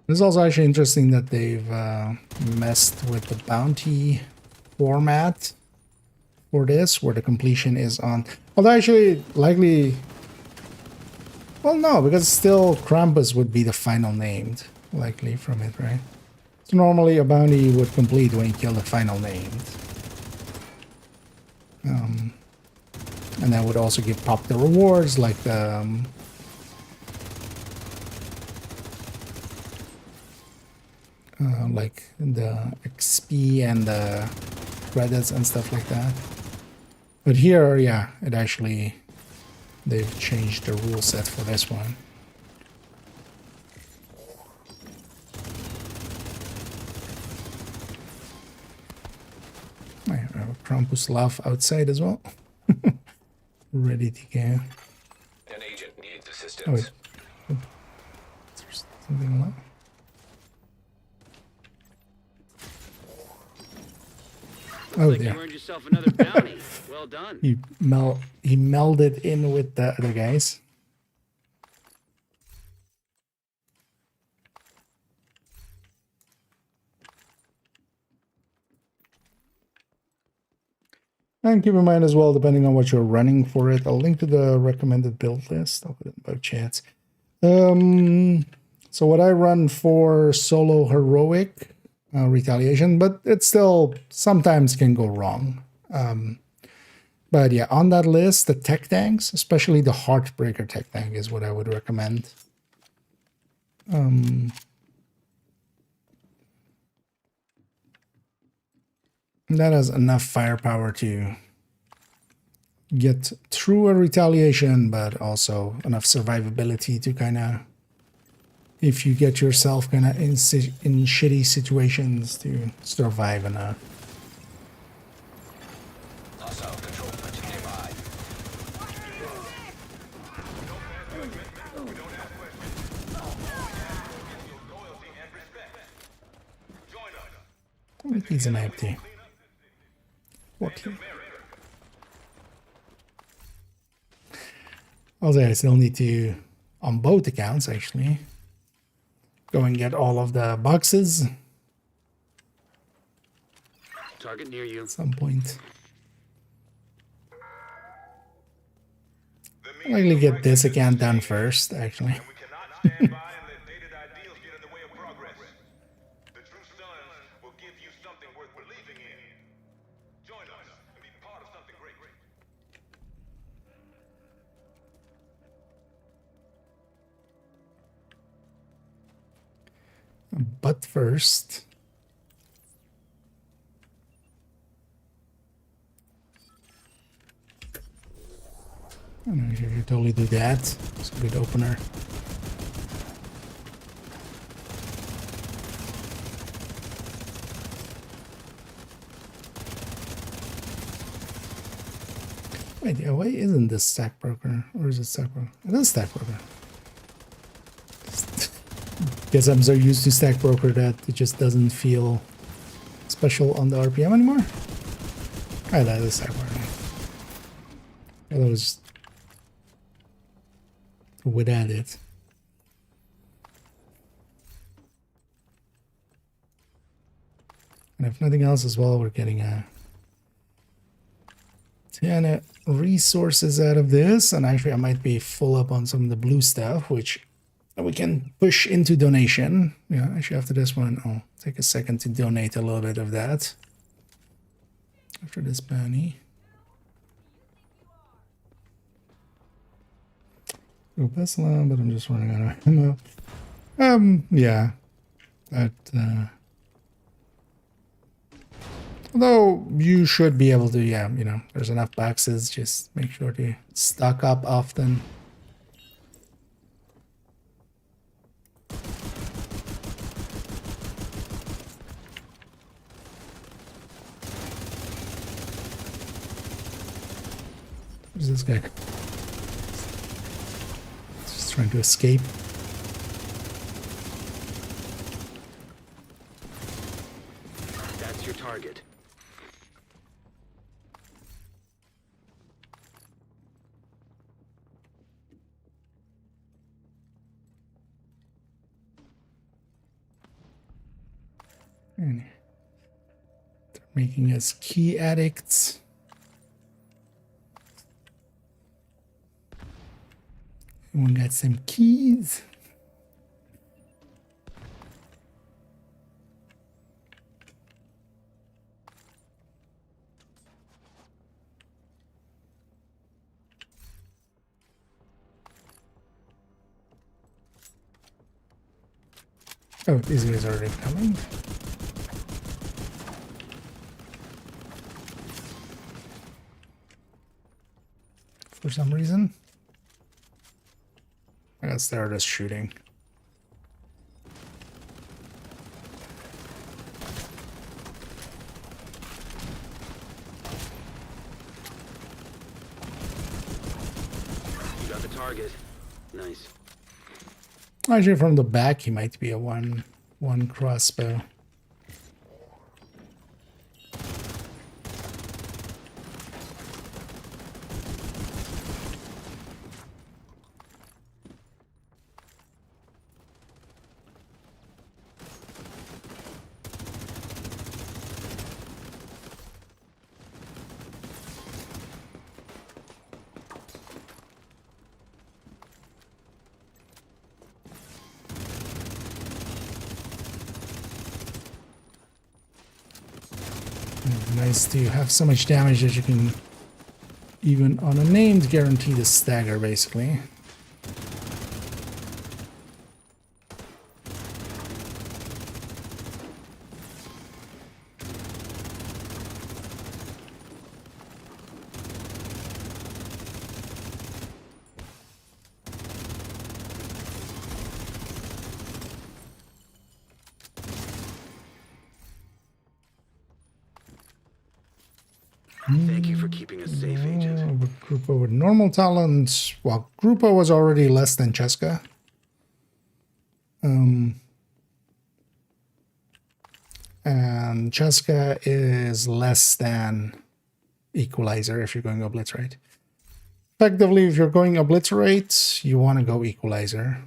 It's also actually interesting that they've messed with the bounty format for this, where the completion is on. Although actually, likely, well, no, because still Krampus would be the final named, likely from it, right? So normally a bounty would complete when you kill the final named. And that would also give pop the rewards, like the like the XP and the credits and stuff like that. But here, yeah, it actually, they've changed the rule set for this one. I have a Krampus laugh outside as well. Ready to go. An agent needs assistance. Oh, wait. There's something left. Oh, Like yeah. you earned yourself another bounty. Well done. He melded in with the other guys. And keep in mind as well, depending on what you're running for it, I'll link to the recommended build list. I'll put it in both chats. So what I run for solo heroic retaliation, but it still sometimes can go wrong. But yeah, on that list, the tech tanks, especially the Heartbreaker tech tank, is what I would recommend. That has enough firepower to get through a retaliation, but also enough survivability to kind of, if you get yourself kind of in shitty situations, to survive in a. Hostile control point nearby. He's an empty. 14. Also, I still need to, on both accounts actually, go and get all of the boxes Target near you. at some point. I'll likely get this account done first, actually. We cannot stand by and let dated ideals get in the way of progress. The true sons will give you something worth believing in. Join us and be part of something great. But first, I don't know if you should totally do that. It's a good opener. Wait, yeah, why isn't this stack broker? Or is it stack broker? It is stack broker. Guess I'm so used to stack broker that it just doesn't feel special on the RPM anymore. Oh, that is stack broker. That was without it. And if nothing else as well, we're getting a ton of resources out of this. And actually, I might be full up on some of the blue stuff, which we can push into donation. Yeah, actually after this one, I'll take a second to donate a little bit of that. After this bounty. Go Tesla, but I'm just running out of ammo. Yeah. That, although you should be able to, yeah, you know, there's enough boxes, just make sure to stock up often. Who's this guy? Just trying to escape. That's your target. And they're making us key addicts. Everyone got some keys. Oh, these guys are already coming. For some reason. I guess they're just shooting. You got the target. Nice. Actually, from the back, he might be a one crossbow. Nice to have so much damage that you can, even on a named, guarantee the stagger, basically. Thank you for keeping us safe, Agent. Grupo with normal talent. Well, Grupo was already less than Cheska. And Cheska is less than Equalizer if you're going Obliterate. Effectively, if you're going Obliterate, you want to go Equalizer.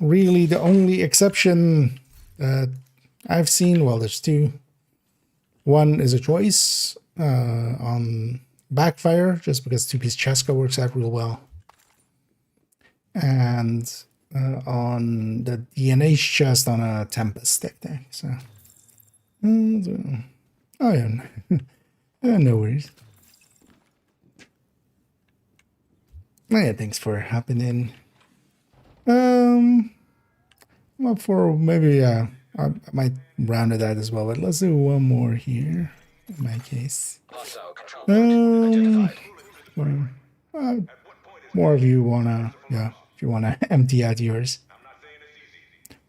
Really, the only exception that I've seen, well, there's two. One is a choice on Backfire, just because two-piece Cheska works out real well. And on the DNH chest on a Tempest deck. So, oh yeah, no worries. Oh, yeah, thanks for hopping in. Well, for maybe I might round it out as well, but let's do one more here. In my case, more of you wanna, yeah, if you wanna empty out yours.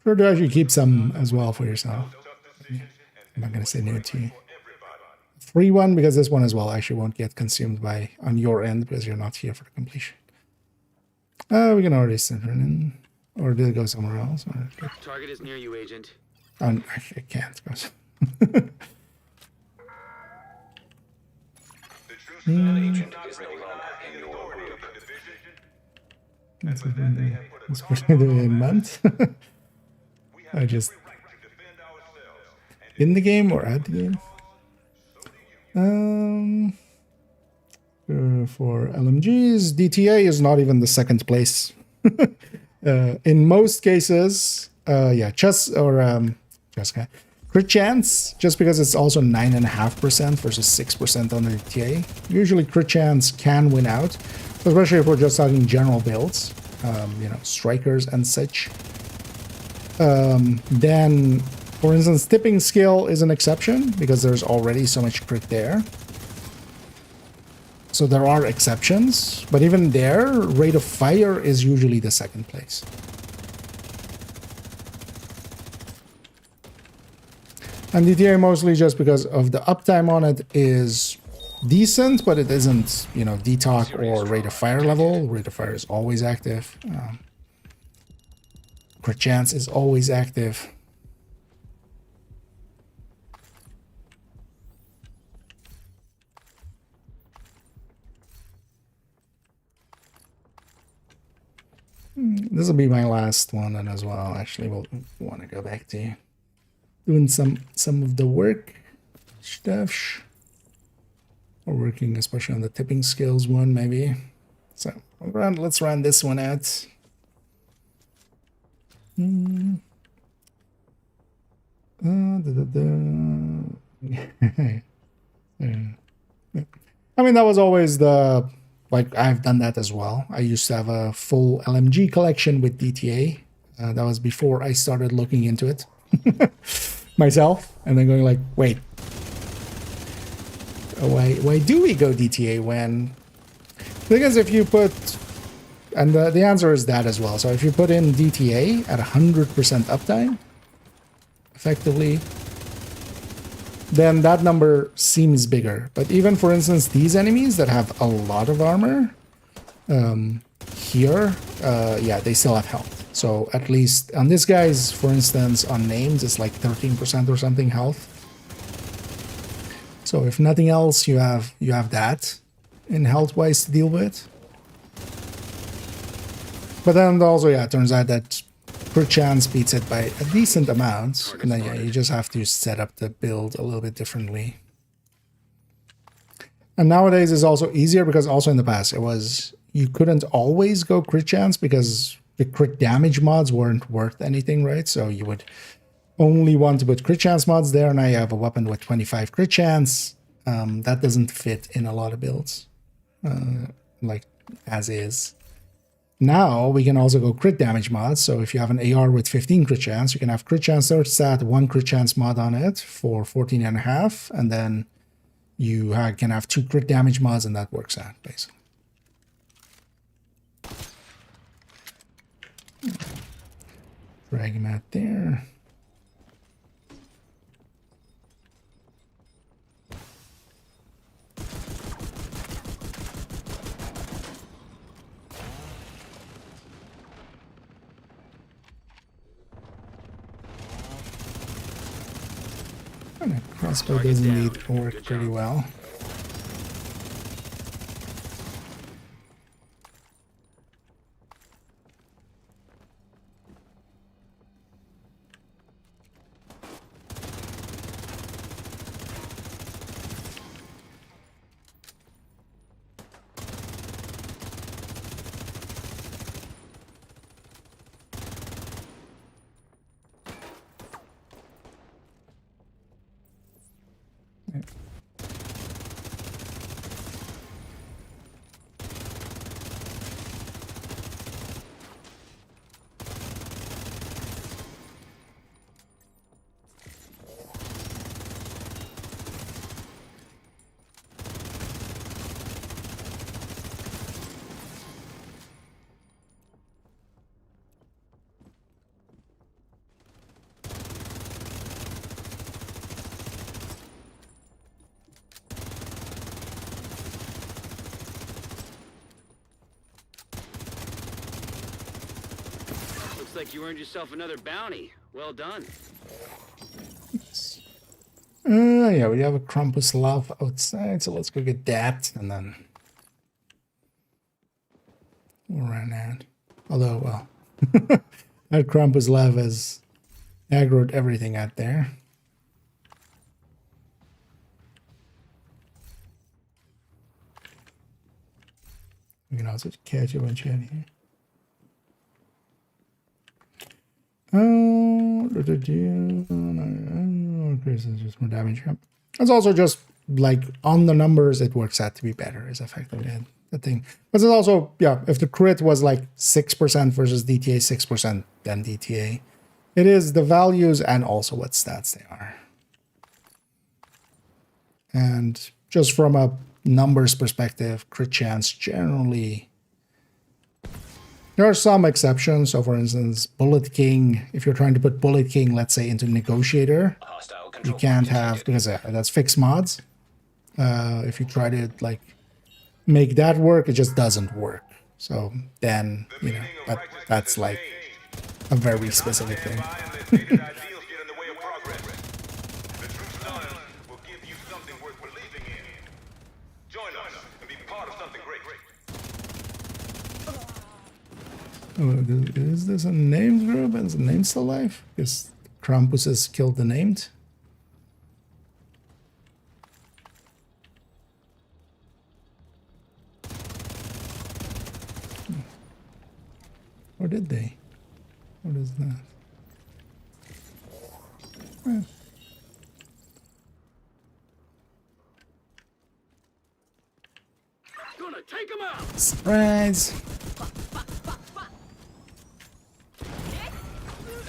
Sure to actually keep some as well for yourself. I'm not gonna say no to you. Free one, because this one as well actually won't get consumed by on your end because you're not here for the completion. We can already send her in, or did it go somewhere else? Or... Target is near you, Agent. I can't. Agent is no longer in your group. That's a month. I just in the game or at the game. For LMGs, DTA is not even the second place. In most cases, yeah, chess or chess guy. Crit chance, just because it's also 9.5% versus 6% on the DTA. Usually crit chance can win out, especially if we're just talking general builds, you know, strikers and such. Then, for instance, tipping skill is an exception because there's already so much crit there. So there are exceptions, but even there, rate of fire is usually the second place. And DTA mostly just because of the uptime on it is decent, but it isn't, you know, DTOC or rate of fire level. Rate of fire is always active. Crit chance is always active. This will be my last one then as well. Actually, we'll want to go back to doing some of the work stuff. We're working especially on the tipping skills one, maybe. So let's run this one out. I mean, that was always the, like, I've done that as well. I used to have a full LMG collection with DTA. That was before I started looking into it myself, and then going like, wait, why do we go DTA when? Because if you put, and the answer is that as well. So if you put in DTA at 100% uptime, effectively, then that number seems bigger. But even, for instance, these enemies that have a lot of armor, here, yeah, they still have health. So at least on this guy's, for instance, on names, it's like 13% or something health. So if nothing else, you have that in health-wise to deal with. But then also, yeah, it turns out that crit chance beats it by a decent amount, and then yeah, you just have to set up the build a little bit differently. And nowadays it's also easier because also in the past it was, you couldn't always go crit chance because the crit damage mods weren't worth anything, right? So you would only want to put crit chance mods there. Now you have a weapon with 25 crit chance. That doesn't fit in a lot of builds, like as is. Now we can also go crit damage mods. So if you have an AR with 15 crit chance, you can have crit chance third stat, 1 crit chance mod on it for 14.5, and then you can have 2 crit damage mods, and that works out basically. Drag him out there. And a crossbow does indeed work pretty well. Looks like you earned yourself another bounty. Well done. Yeah, we have a Krampus love outside, so let's go get that, and then we'll run out. Although, well, that Krampus love is aggroed everything out there. We can also catch a bunch in here. Oh, okay, so just more damage. Yep. It's also just like on the numbers, it works out to be better, is effectively the thing. But it's also, yeah, if the crit was like 6% versus DTA 6%, then DTA. It is the values and also what stats they are. And just from a numbers perspective, crit chance generally. There are some exceptions. So for instance, Bullet King, if you're trying to put Bullet King, let's say, into Negotiator, you can't have, because that's fixed mods. If you try to like make that work, it just doesn't work. So then, you know, that's like a very specific thing. Oh, is this a named group? Is the named still alive? Because Krampus has killed the named. Or did they? What is that? Eh. Gonna take him out. Surprise!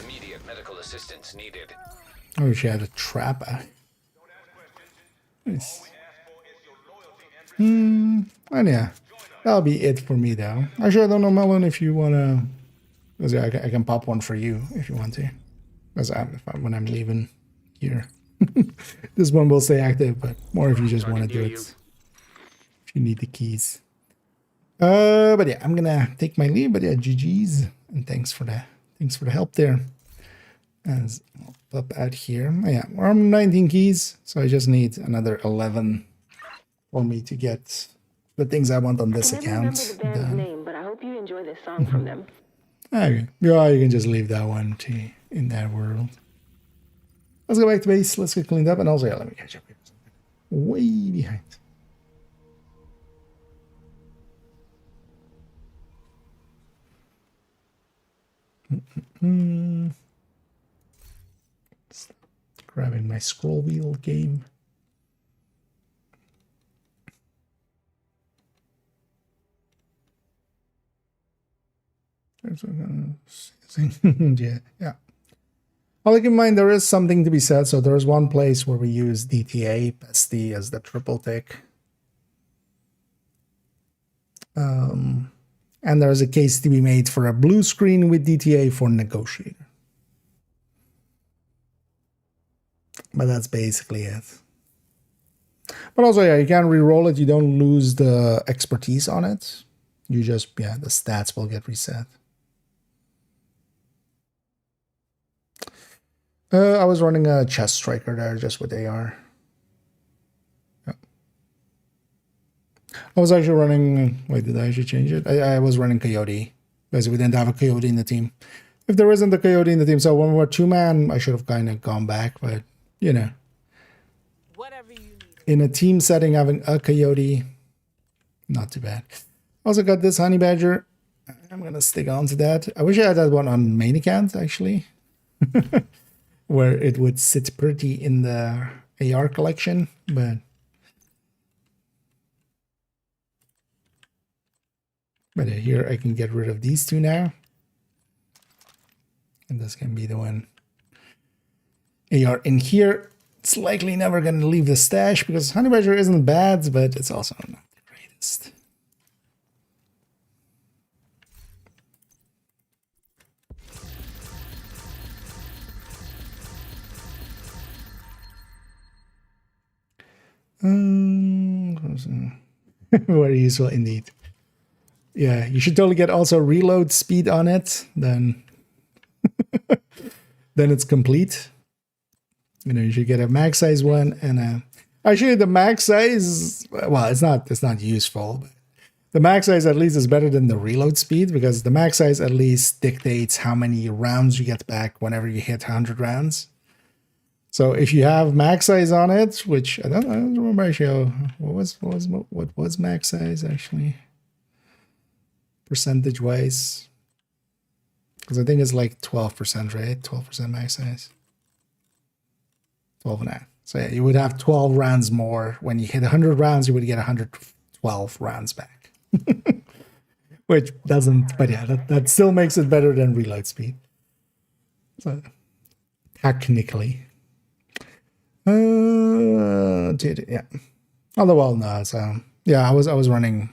Immediate medical assistance needed. Oh, she had a trap. Nice. And yeah, that'll be it for me though. Actually, I don't know, Melon, if you wanna, because I can pop one for you if you want to. Because when I'm leaving here, this one will stay active, but more if you just want to do it. If you need the keys. But yeah, I'm gonna take my leave. But yeah, GG's and thanks for the help there. As I'll pop out here. Oh, yeah, we're on 19 keys, so I just need another 11 for me to get the things I want on this account. I remember the band's name, but I hope you enjoy this song from them. Okay, yeah, you can just leave that one in that world. Let's go back to base. Let's get cleaned up, and also, yeah, let me catch up here. Way behind. Grabbing my scroll wheel game. Yeah. I'll keep in mind there is something to be said. So there is one place where we use DTA SD as the triple tick. And there is a case to be made for a blue screen with DTA for Negotiator. But that's basically it. But also, yeah, you can re-roll it. You don't lose the expertise on it. You just, yeah, the stats will get reset. I was running a chest striker there just with AR. Yeah. I was actually running, wait, did I actually change it? I was running Coyote because we didn't have a Coyote in the team. If there isn't a Coyote in the team, so when we were 2-man, I should have kind of gone back, but you know. Whatever you need. In a team setting, having a Coyote, not too bad. Also got this Honey Badger. I'm going to stick on to that. I wish I had that one on main account, actually. Where it would sit pretty in the AR collection, but here I can get rid of these two now. And this can be the one. AR in here. It's likely never going to leave the stash because Honey Badger isn't bad, but it's also not the greatest. Very useful indeed. Yeah, you should totally get also reload speed on it. Then it's complete. You know, you should get a max size one and a. Actually, the max size, well, it's not useful. But The max size at least is better than the reload speed, because the max size at least dictates how many rounds you get back whenever you hit 100 rounds. So if you have max size on it, which I don't remember actually, what was max size actually, percentage wise, because I think it's like 12%, right? 12% max size, 12.5. So yeah, you would have 12 rounds more. When you hit 100 rounds, you would get 112 rounds back, which doesn't. But yeah, that still makes it better than reload speed. So technically. Yeah. Although, well, no. So yeah, I was running,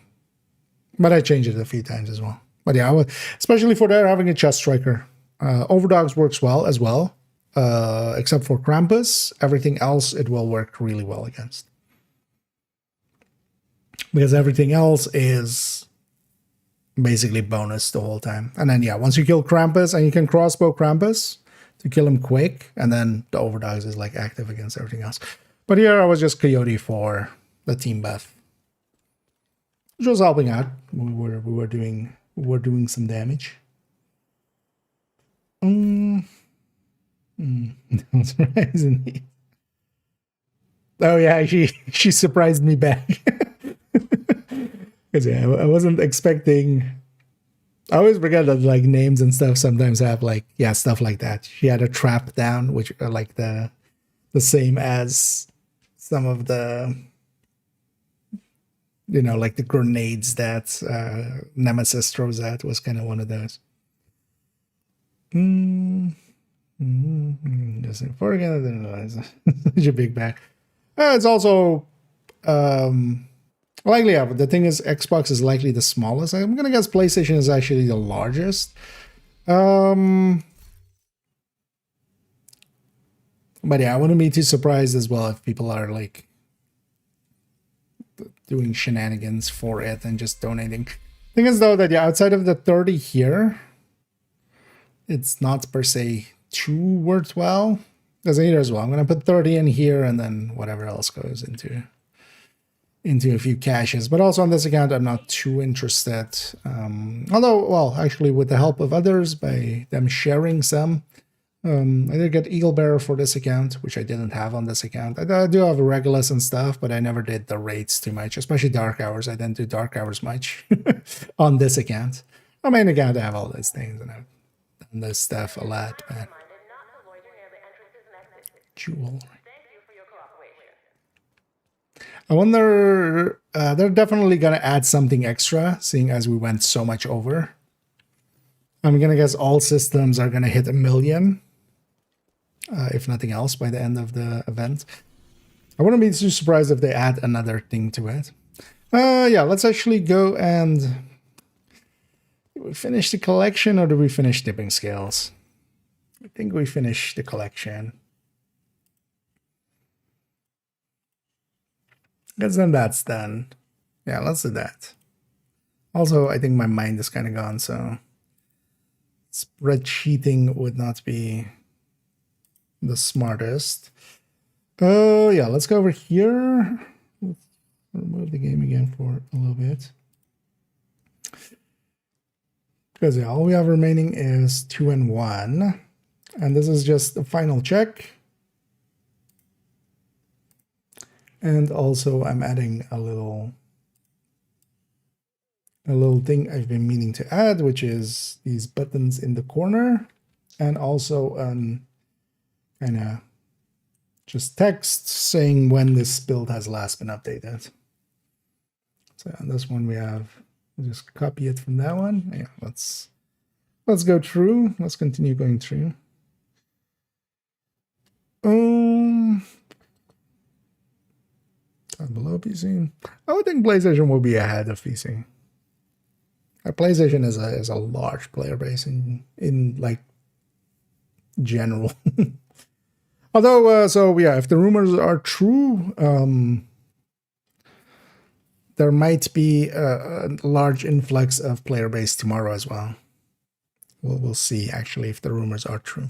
but I changed it a few times as well. But yeah, I was, especially for there having a chest striker. Overdogs works well as well, except for Krampus. Everything else it will work really well against, because everything else is basically bonus the whole time. And then yeah, once you kill Krampus, and you can crossbow Krampus to kill him quick, and then the Overdogs is like active against everything else. But here I was just Coyote for the team buff, which was helping out. We were doing some damage. That's right, isn't he? Oh yeah, she surprised me back. Because yeah, I wasn't expecting. I always forget that like names and stuff sometimes have like, yeah, stuff like that. She had a trap down, which are like the same as some of the, you know, like the grenades that Nemesis throws out was kind of one of those. Just forget such a big bag. It's also likely, yeah, but the thing is, Xbox is likely the smallest. I'm gonna guess PlayStation is actually the largest. But yeah, I wouldn't be too surprised as well if people are like doing shenanigans for it and just donating. Thing is though that yeah, outside of the 30 here, it's not per se too worthwhile. There's either as well. I'm gonna put 30 in here, and then whatever else goes into a few caches. But also on this account, I'm not too interested. Although, well, actually with the help of others, by them sharing some, I did get Eagle Bearer for this account, which I didn't have on this account. I do have Regulus and stuff, but I never did the raids too much, especially Dark Hours. I didn't do Dark Hours much on this account. On my main account, I have all those things, and I've done this stuff a lot, but jewel. I wonder, they're definitely going to add something extra, seeing as we went so much over. I'm going to guess all systems are going to hit 1 million, if nothing else, by the end of the event. I wouldn't be too surprised if they add another thing to it. Yeah, let's actually go and... Did we finish the collection, or did we finish dipping scales? I think we finished the collection. Because then that's done. Yeah, let's do that. Also, I think my mind is kind of gone, so spreadsheeting would not be the smartest. Oh, yeah, let's go over here. Let's remove the game again for a little bit. Because yeah, all we have remaining is 2 and 1. And this is just the final check. And also I'm adding a little thing I've been meaning to add, which is these buttons in the corner, and also kind of just text saying when this build has last been updated. So on this one we'll just copy it from that one. Yeah, let's go through. Let's continue going through. Down below PC. I would think PlayStation will be ahead of PC. PlayStation is a large player base in like general. Although, so yeah, if the rumors are true, there might be a large influx of player base tomorrow as well. We'll see actually if the rumors are true.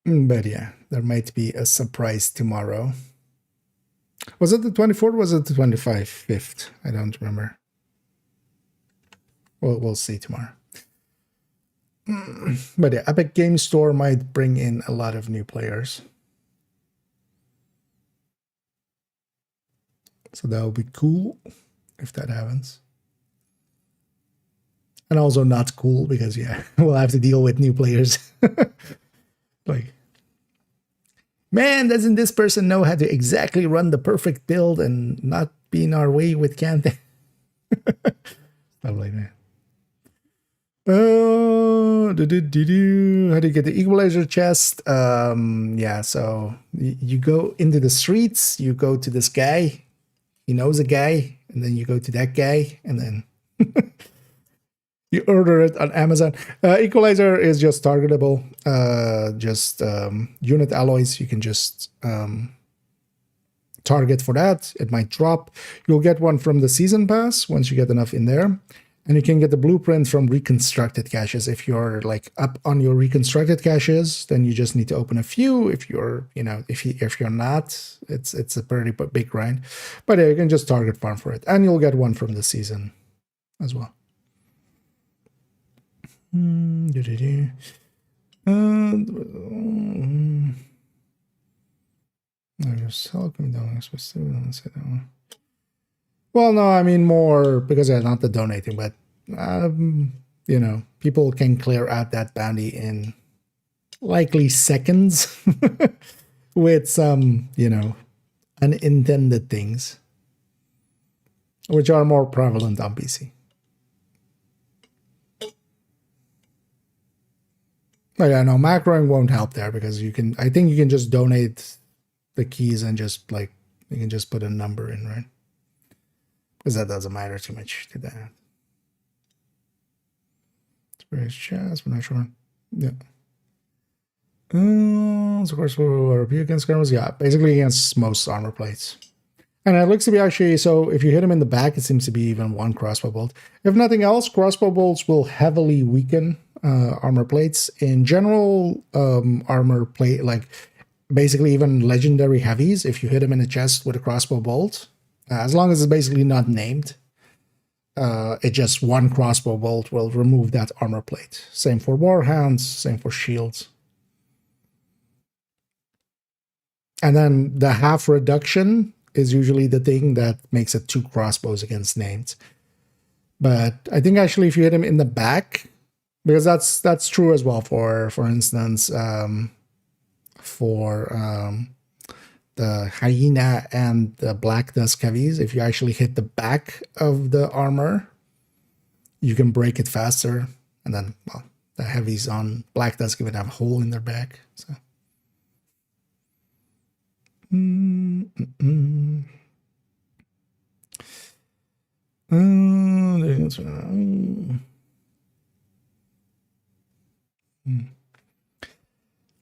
But yeah, there might be a surprise tomorrow. Was it the 24th or was it the 25th? I don't remember. Well, we'll see tomorrow. But yeah, Epic Game Store might bring in a lot of new players. So that'll be cool if that happens. And also not cool because, yeah, we'll have to deal with new players. Like, man, doesn't this person know how to exactly run the perfect build and not be in our way with Kante? Stuff like that. How do you get the equalizer chest? Yeah, so you go into the streets, you go to this guy, he knows a guy, and then you go to that guy, and then you order it on Amazon. Equalizer is just targetable, unit alloys. You can just target for that. It might drop. You'll get one from the season pass once you get enough in there. And you can get the blueprint from reconstructed caches. If you're like up on your reconstructed caches, then you just need to open a few. If you're, if you're not, it's a pretty big grind. But yeah, you can just target farm for it, and you'll get one from the season as well. Well, no, I mean more because they're not the donating, but people can clear out that bounty in likely seconds with some, unintended things, which are more prevalent on PC. Oh yeah, no, macroing won't help there because I think you can just donate the keys and just you can just put a number in, right? Because that doesn't matter too much to that. It's chest, we're not sure. Yeah. Of course, we're against Krampus. Yeah, basically against most armor plates. And it looks to be actually, so if you hit him in the back, it seems to be even one crossbow bolt. If nothing else, crossbow bolts will heavily weaken armor plates. In general, armor plate, basically even legendary heavies, if you hit him in the chest with a crossbow bolt, as long as it's basically not named, it just one crossbow bolt will remove that armor plate. Same for warhounds, same for shields. And then the half reduction is usually the thing that makes it 2 crossbows against named. But I think actually if you hit him in the back, because that's true as well for instance, the hyena and the black dusk heavies, if you actually hit the back of the armor, you can break it faster. And then, well, the heavies on black dusk even have a hole in their back. So.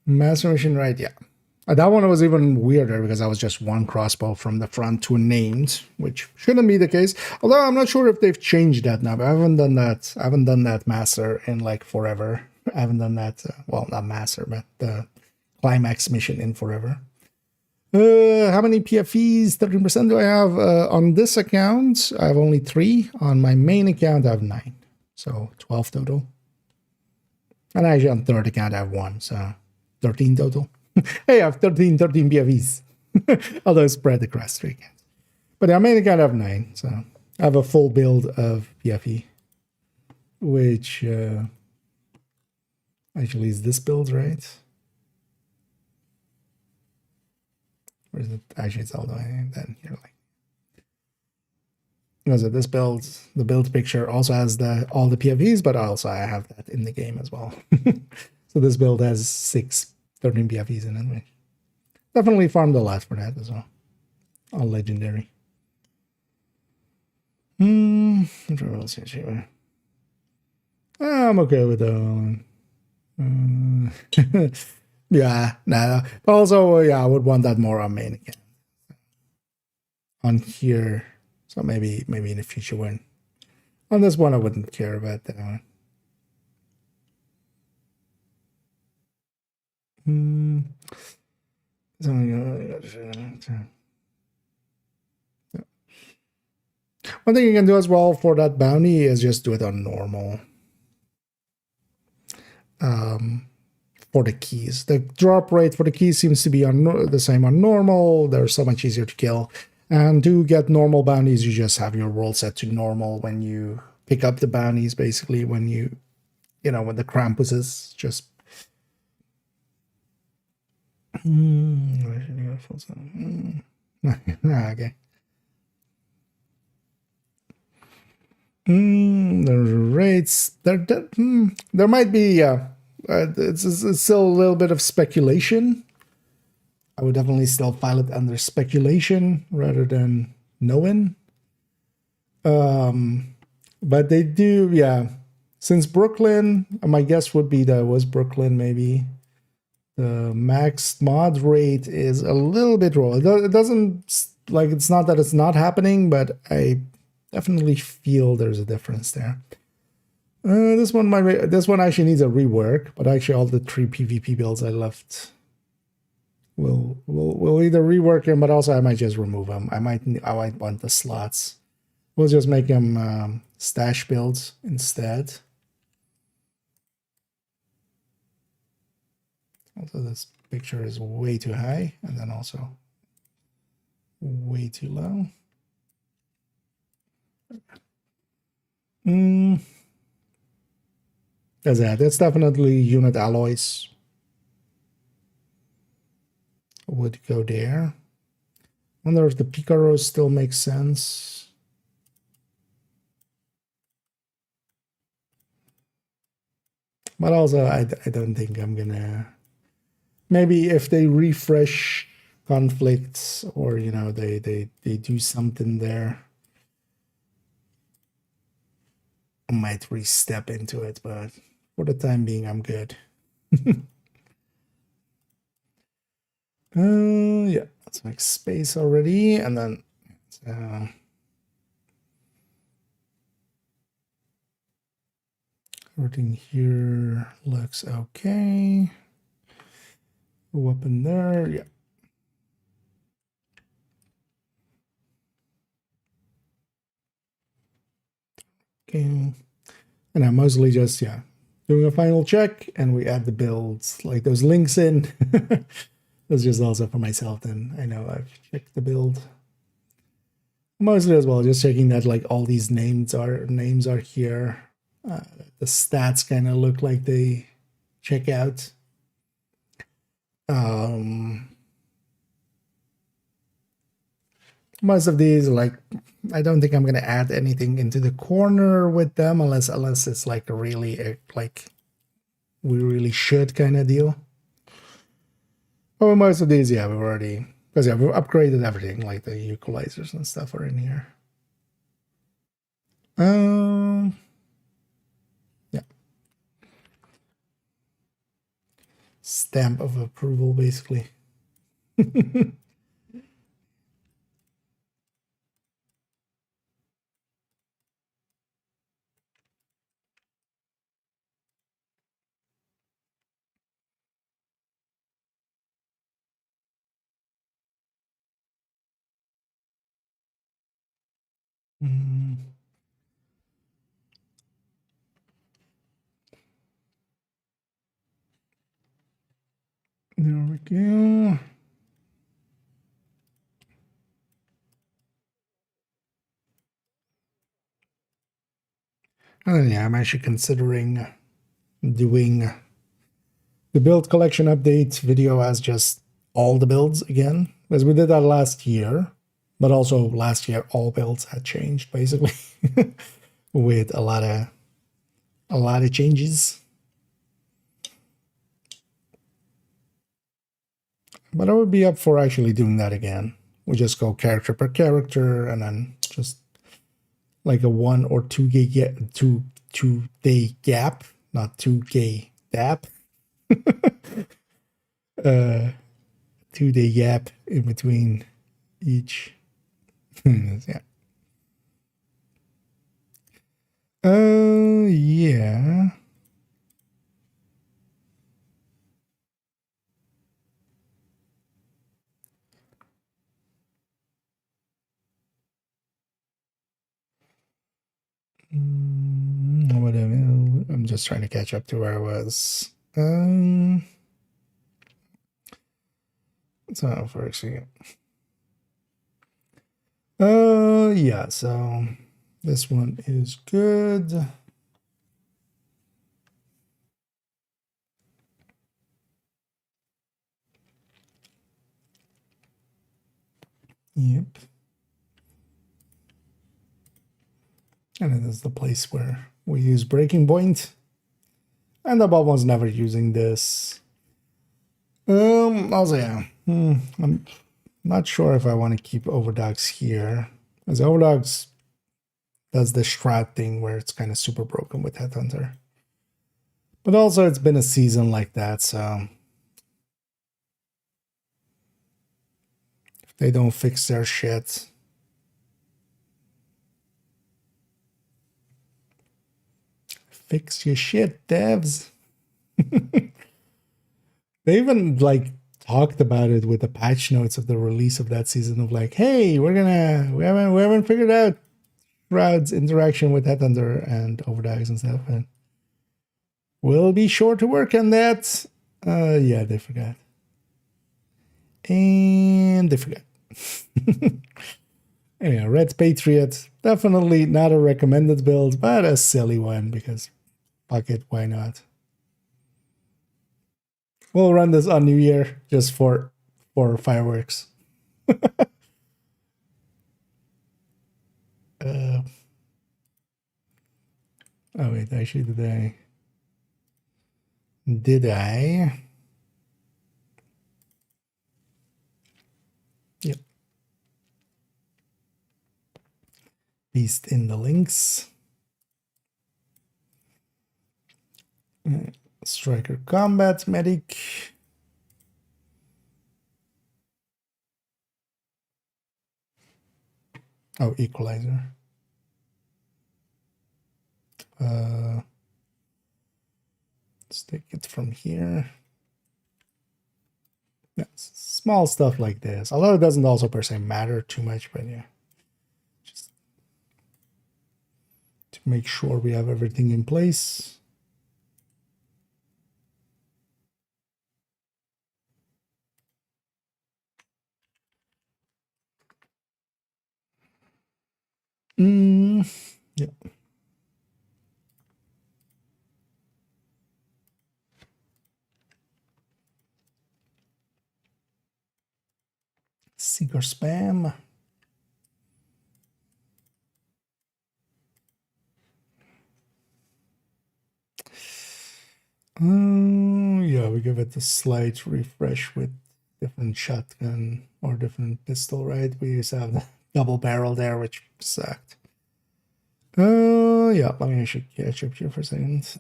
Master Mission, right? Yeah. That one was even weirder because I was just one crossbow from the front to a named, which shouldn't be the case. Although I'm not sure if they've changed that now. But I haven't done that. I haven't done that master in forever. I haven't done that. Well, not master, but the climax mission in forever. How many PFEs? 13% do I have on this account? I have only 3. On my main account, I have 9. So 12 total. And actually on third account, I have 1. So 13 total. Hey, I have 13 PFEs. Although spread across 3 accounts. But on main account, I have 9. So I have a full build of PFE. Which actually is this build, right? Or is it actually it's all the way then here so this build, the build picture also has all the PFEs, but also I have that in the game as well. So this build has 13 PFEs in it. Which definitely farmed a lot for that as well. All legendary. I'm okay with that one. Yeah, no. But also, yeah, I would want that more on main again. On here, so maybe in the future when. On this one, I wouldn't care about that Hmm. One thing you can do as well for that bounty is just do it on normal. For the keys, the drop rate for the keys seems to be on the same on normal. They're so much easier to kill. And to get normal bounties, you just have your world set to normal when you pick up the bounties. Basically, when when the Krampus is just. Okay. The rates there might be it's still a little bit of speculation. I would definitely still file it under speculation rather than knowing. But they do, yeah. Since Brooklyn, my guess would be that was Brooklyn maybe. The max mod rate is a little bit low. It doesn't, like, it's not that it's not happening, but I definitely feel there's a difference there. This one actually needs a rework, but actually all the 3 PvP builds I left will either rework them, but also I might just remove them. I might want the slots. We'll just make them stash builds instead. Also, this picture is way too high, and then also way too low. That's definitely unit alloys. Would go there. Wonder if the Picaro still makes sense. But also, I don't think I'm gonna. Maybe if they refresh conflicts, or they do something there, I might re-step into it. But for the time being, I'm good. Yeah, let's make space already, and then everything here looks okay. Weapon there, yeah. Okay, and I'm mostly just doing a final check, and we add the builds, like those links in. That's just also for myself, then I know I've checked the build. Mostly as well, just checking that like all these names are here. The stats kind of look like they check out. Most of these, like, I don't think I'm gonna add anything into the corner with them unless it's like a really like we really should kind of deal. Oh, most of these, yeah, we've already, because we've upgraded everything, like the equalizers and stuff are in here. Yeah. Stamp of approval, basically. There we go. And yeah, I'm actually considering doing the build collection update video as just all the builds again, because we did that last year, but also last year all builds had changed basically with a lot of changes. But I would be up for actually doing that again. We just go character per character, and then just like a 1 or 2 day gap, not 2K gap. 2-day gap in between each. Yeah. Yeah. just trying to catch up to where I was. So for a second. Yeah, so this one is good. Yep. And it is the place where we use breaking point. And the Bob was never using this. Also, yeah. I'm not sure if I want to keep Overdogs here. Because Overdogs does the Shroud thing where it's kind of super broken with Headhunter. But also it's been a season like that, so if they don't fix their shit, fix your shit, devs. They even like talked about it with the patch notes of the release of that season of like, hey, we haven't figured out Shroud's interaction with Headhunter and Overdogs and stuff, and we'll be sure to work on that. Yeah, they forgot. And they forgot. Anyway, Red Patriot, definitely not a recommended build, but a silly one because fuck it, why not? We'll run this on New Year just for fireworks. Oh wait, actually did I? Yep. Beast in the links. Striker Combat Medic. Oh, Equalizer. Let's take it from here. Yeah, small stuff like this. Although it doesn't also per se matter too much, but yeah. Just to make sure we have everything in place. Yeah. Seeker spam. Yeah, we give it a slight refresh with different shotgun or different pistol, right? We used to have the double barrel there, which sucked. Yeah, let me actually catch up here for a second.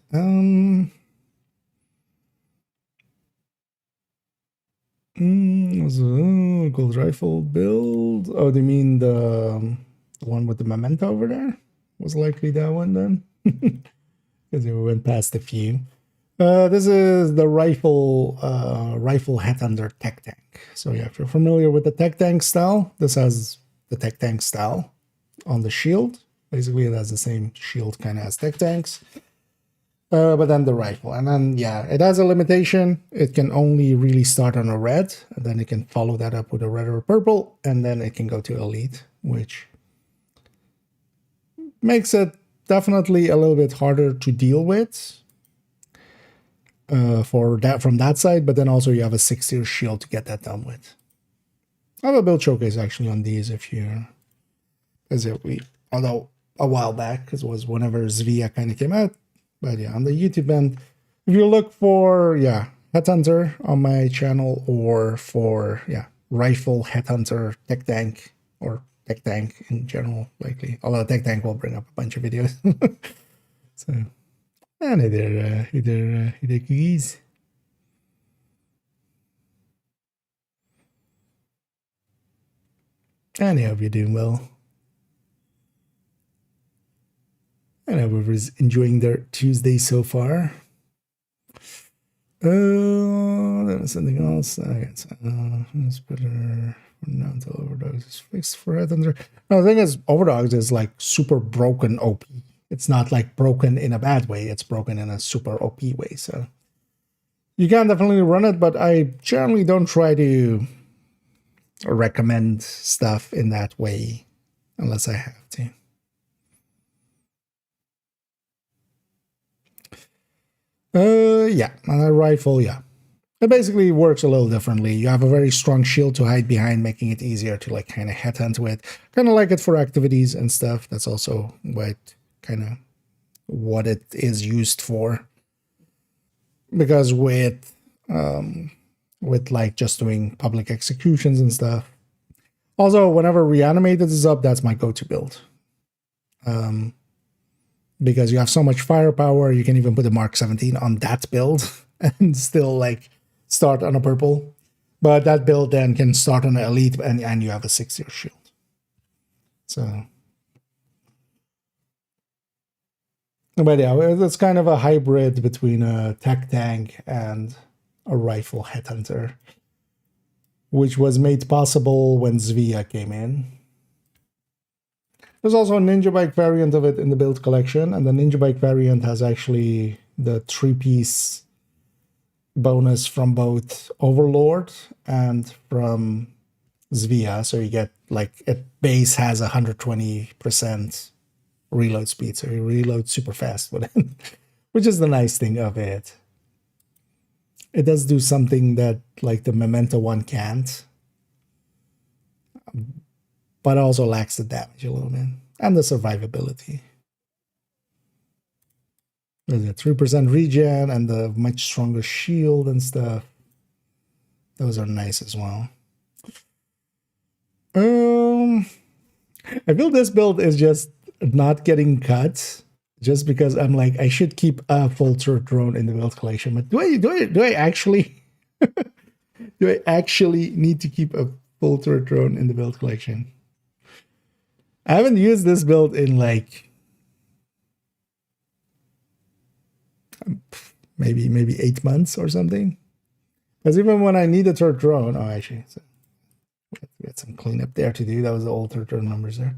Was a gold rifle build. Oh, do you mean the one with the memento over there? Was likely that one then? Because we went past a few. This is the rifle Headhunter tech tank. So yeah, if you're familiar with the tech tank style, this has the tech tank style on the shield. Basically, it has the same shield kind of as tech tanks. But then the rifle. And then, yeah, it has a limitation. It can only really start on a red. And then it can follow that up with a red or a purple. And then it can go to elite, which makes it definitely a little bit harder to deal with for that from that side. But then also you have a 6-tier shield to get that done with. I have a build showcase actually on these if you... Although a while back, because it was whenever Zvia kind of came out. But yeah, on the YouTube end, if you look for, yeah, Headhunter on my channel or for, yeah, rifle Headhunter tech tank or tech tank in general, likely. Although tech tank will bring up a bunch of videos. So, and either cookies. And I hope you're doing well. And everyone's enjoying their Tuesday so far. There was something else. It's better for now until Overdogs is fixed for Headhunter. No, the thing is, Overdogs is like super broken OP. It's not like broken in a bad way. It's broken in a super OP way. So you can definitely run it, but I generally don't try to recommend stuff in that way unless I have to. Yeah, and a rifle, yeah. It basically works a little differently. You have a very strong shield to hide behind, making it easier to like kind of headhunt with. Kind of like it for activities and stuff. That's also what it is used for. Because with like just doing public executions and stuff. Also, whenever Reanimated is up, that's my go-to build. Because you have so much firepower, you can even put a Mark 17 on that build and still like start on a purple. But that build then can start on an elite and you have a 6-year shield. So, but yeah, it's kind of a hybrid between a tech tank and a rifle headhunter, which was made possible when Zvia came in. There's also a Ninja Bike variant of it in the build collection, and the Ninja Bike variant has actually the 3-piece bonus from both Overlord and from Zvia, so you get like a base has 120% reload speed, so you reload super fast with it, which is the nice thing of it. It does do something that like the Memento one can't, but also lacks the damage a little bit and the survivability. There's a 3% regen and the much stronger shield and stuff. Those are nice as well. I feel this build is just not getting cut just because I'm like, I should keep a full turret drone in the build collection. But do I actually do I actually need to keep a full turret drone in the build collection? I haven't used this build in like maybe 8 months or something. Because even when I need a turret drone, oh actually, so we had some cleanup there to do. That was the old turret drone numbers there.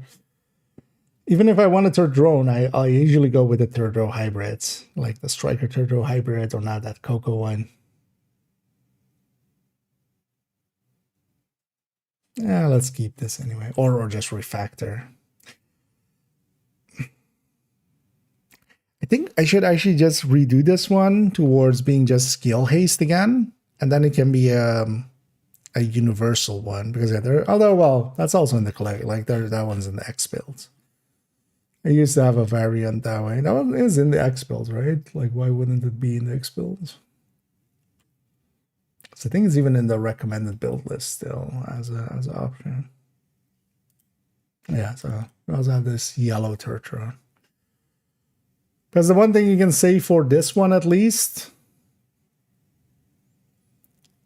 Even if I want a turret drone, I usually go with the turret drone hybrids, like the Striker turret drone hybrid or not that Coco one. Yeah, let's keep this anyway, or just refactor. I think I should actually just redo this one towards being just skill haste again, and then it can be a universal one because although well, that's also in the collect, like that one's in the X builds. I used to have a variant that way. That one is in the X builds, right? Like why wouldn't it be in the X builds? So I think it's even in the recommended build list still as an option. Yeah, so we also have this yellow turret drone. Because the one thing you can say for this one at least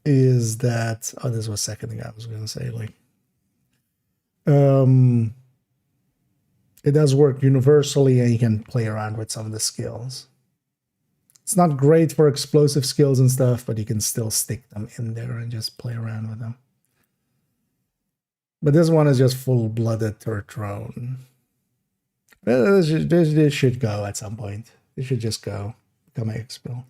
is that this was second thing I was gonna say, like it does work universally and you can play around with some of the skills. It's not great for explosive skills and stuff, but you can still stick them in there and just play around with them. But this one is just full-blooded turret drone. This should go at some point. It should just go. Become an X-Bill.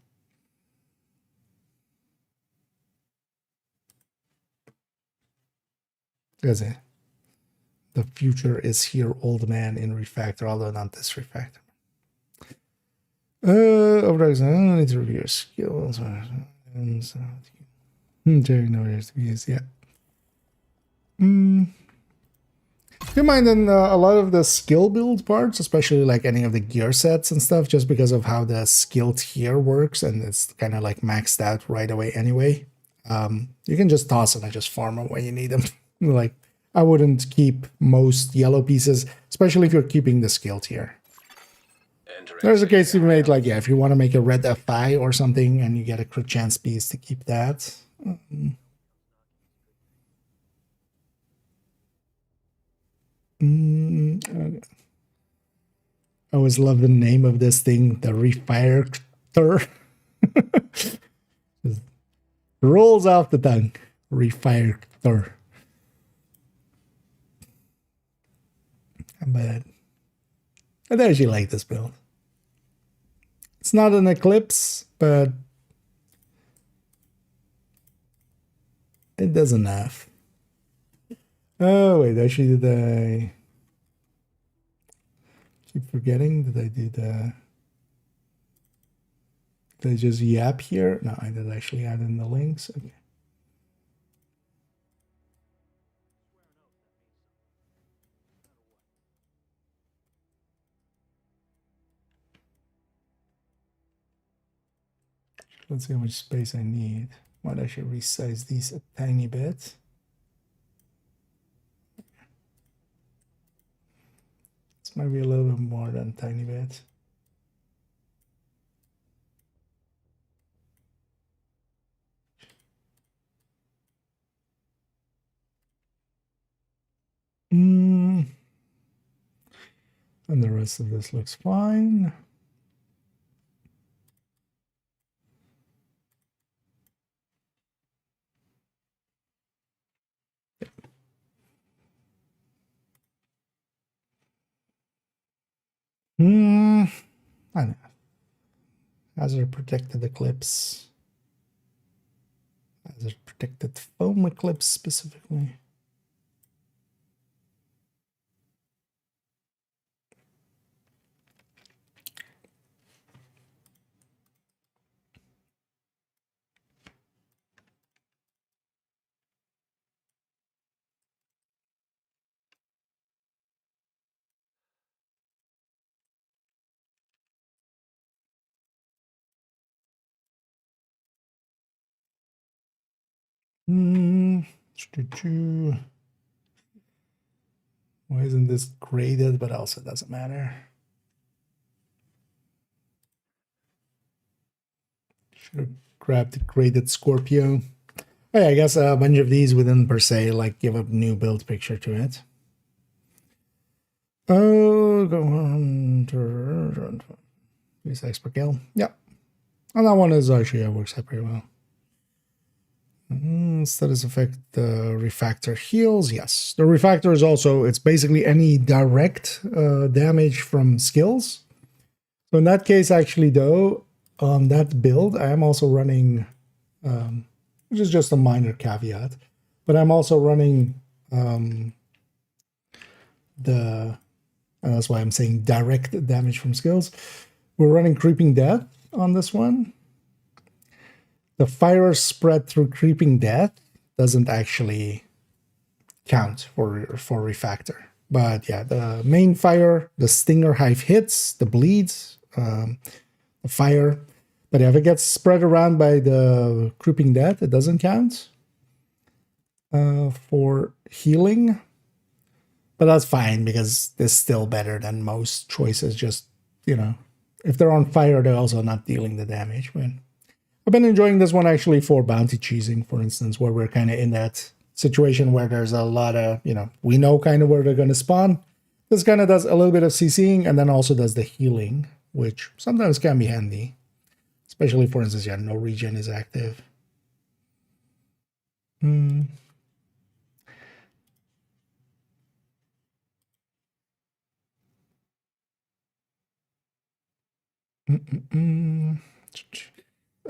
Is it? The future is here, old man, in refactor, although not this refactor. Overdrive, I don't need to review your skills. Yeah. Keep in mind in a lot of the skill build parts, especially like any of the gear sets and stuff, just because of how the skill tier works and it's kind of like maxed out right away anyway. You can just toss them and just farm them when you need them. Like, I wouldn't keep most yellow pieces, especially if you're keeping the skill tier. There's a case to be made, like, yeah, if you want to make a red FI or something and you get a crit chance piece to keep that. I always love the name of this thing, the refactor. Rolls off the tongue. Refactor. But I actually like this build. It's not an Eclipse, but it does enough. Oh wait, actually did I keep forgetting? Did I do the... Did I just yap here? No, I did actually add in the links. Okay. Let's see how much space I need. Might actually resize these a tiny bit. This might be a little bit more than a tiny bit. And the rest of this looks fine. I know. Hazard protected Eclipse. Hazard protected foam Eclipse specifically. Why isn't this graded? But also doesn't matter. Should have grabbed the graded Scorpio. Oh, yeah, I guess a bunch of these wouldn't per se like give a new build picture to it. Oh, go on. Use X per kill. Yep. And that one is actually works out pretty well. Status effect, the refactor heals. Yes, the refactor is also, it's basically any direct damage from skills. So in that case, actually, though, on that build, I am also running, which is just a minor caveat, but I'm also running and that's why I'm saying direct damage from skills. We're running Creeping Death on this one. The fire spread through Creeping Death doesn't actually count for refactor. But yeah, the main fire, the Stinger Hive hits, the bleeds, the fire. But if it gets spread around by the Creeping Death, it doesn't count for healing. But that's fine because it's still better than most choices. Just, you know, if they're on fire, they're also not dealing the damage. But I've been enjoying this one actually for bounty cheesing, for instance, where we're kind of in that situation where there's a lot of, you know, we know kind of where they're going to spawn. This kind of does a little bit of CCing and then also does the healing, which sometimes can be handy. Especially, for instance, yeah, no regen is active.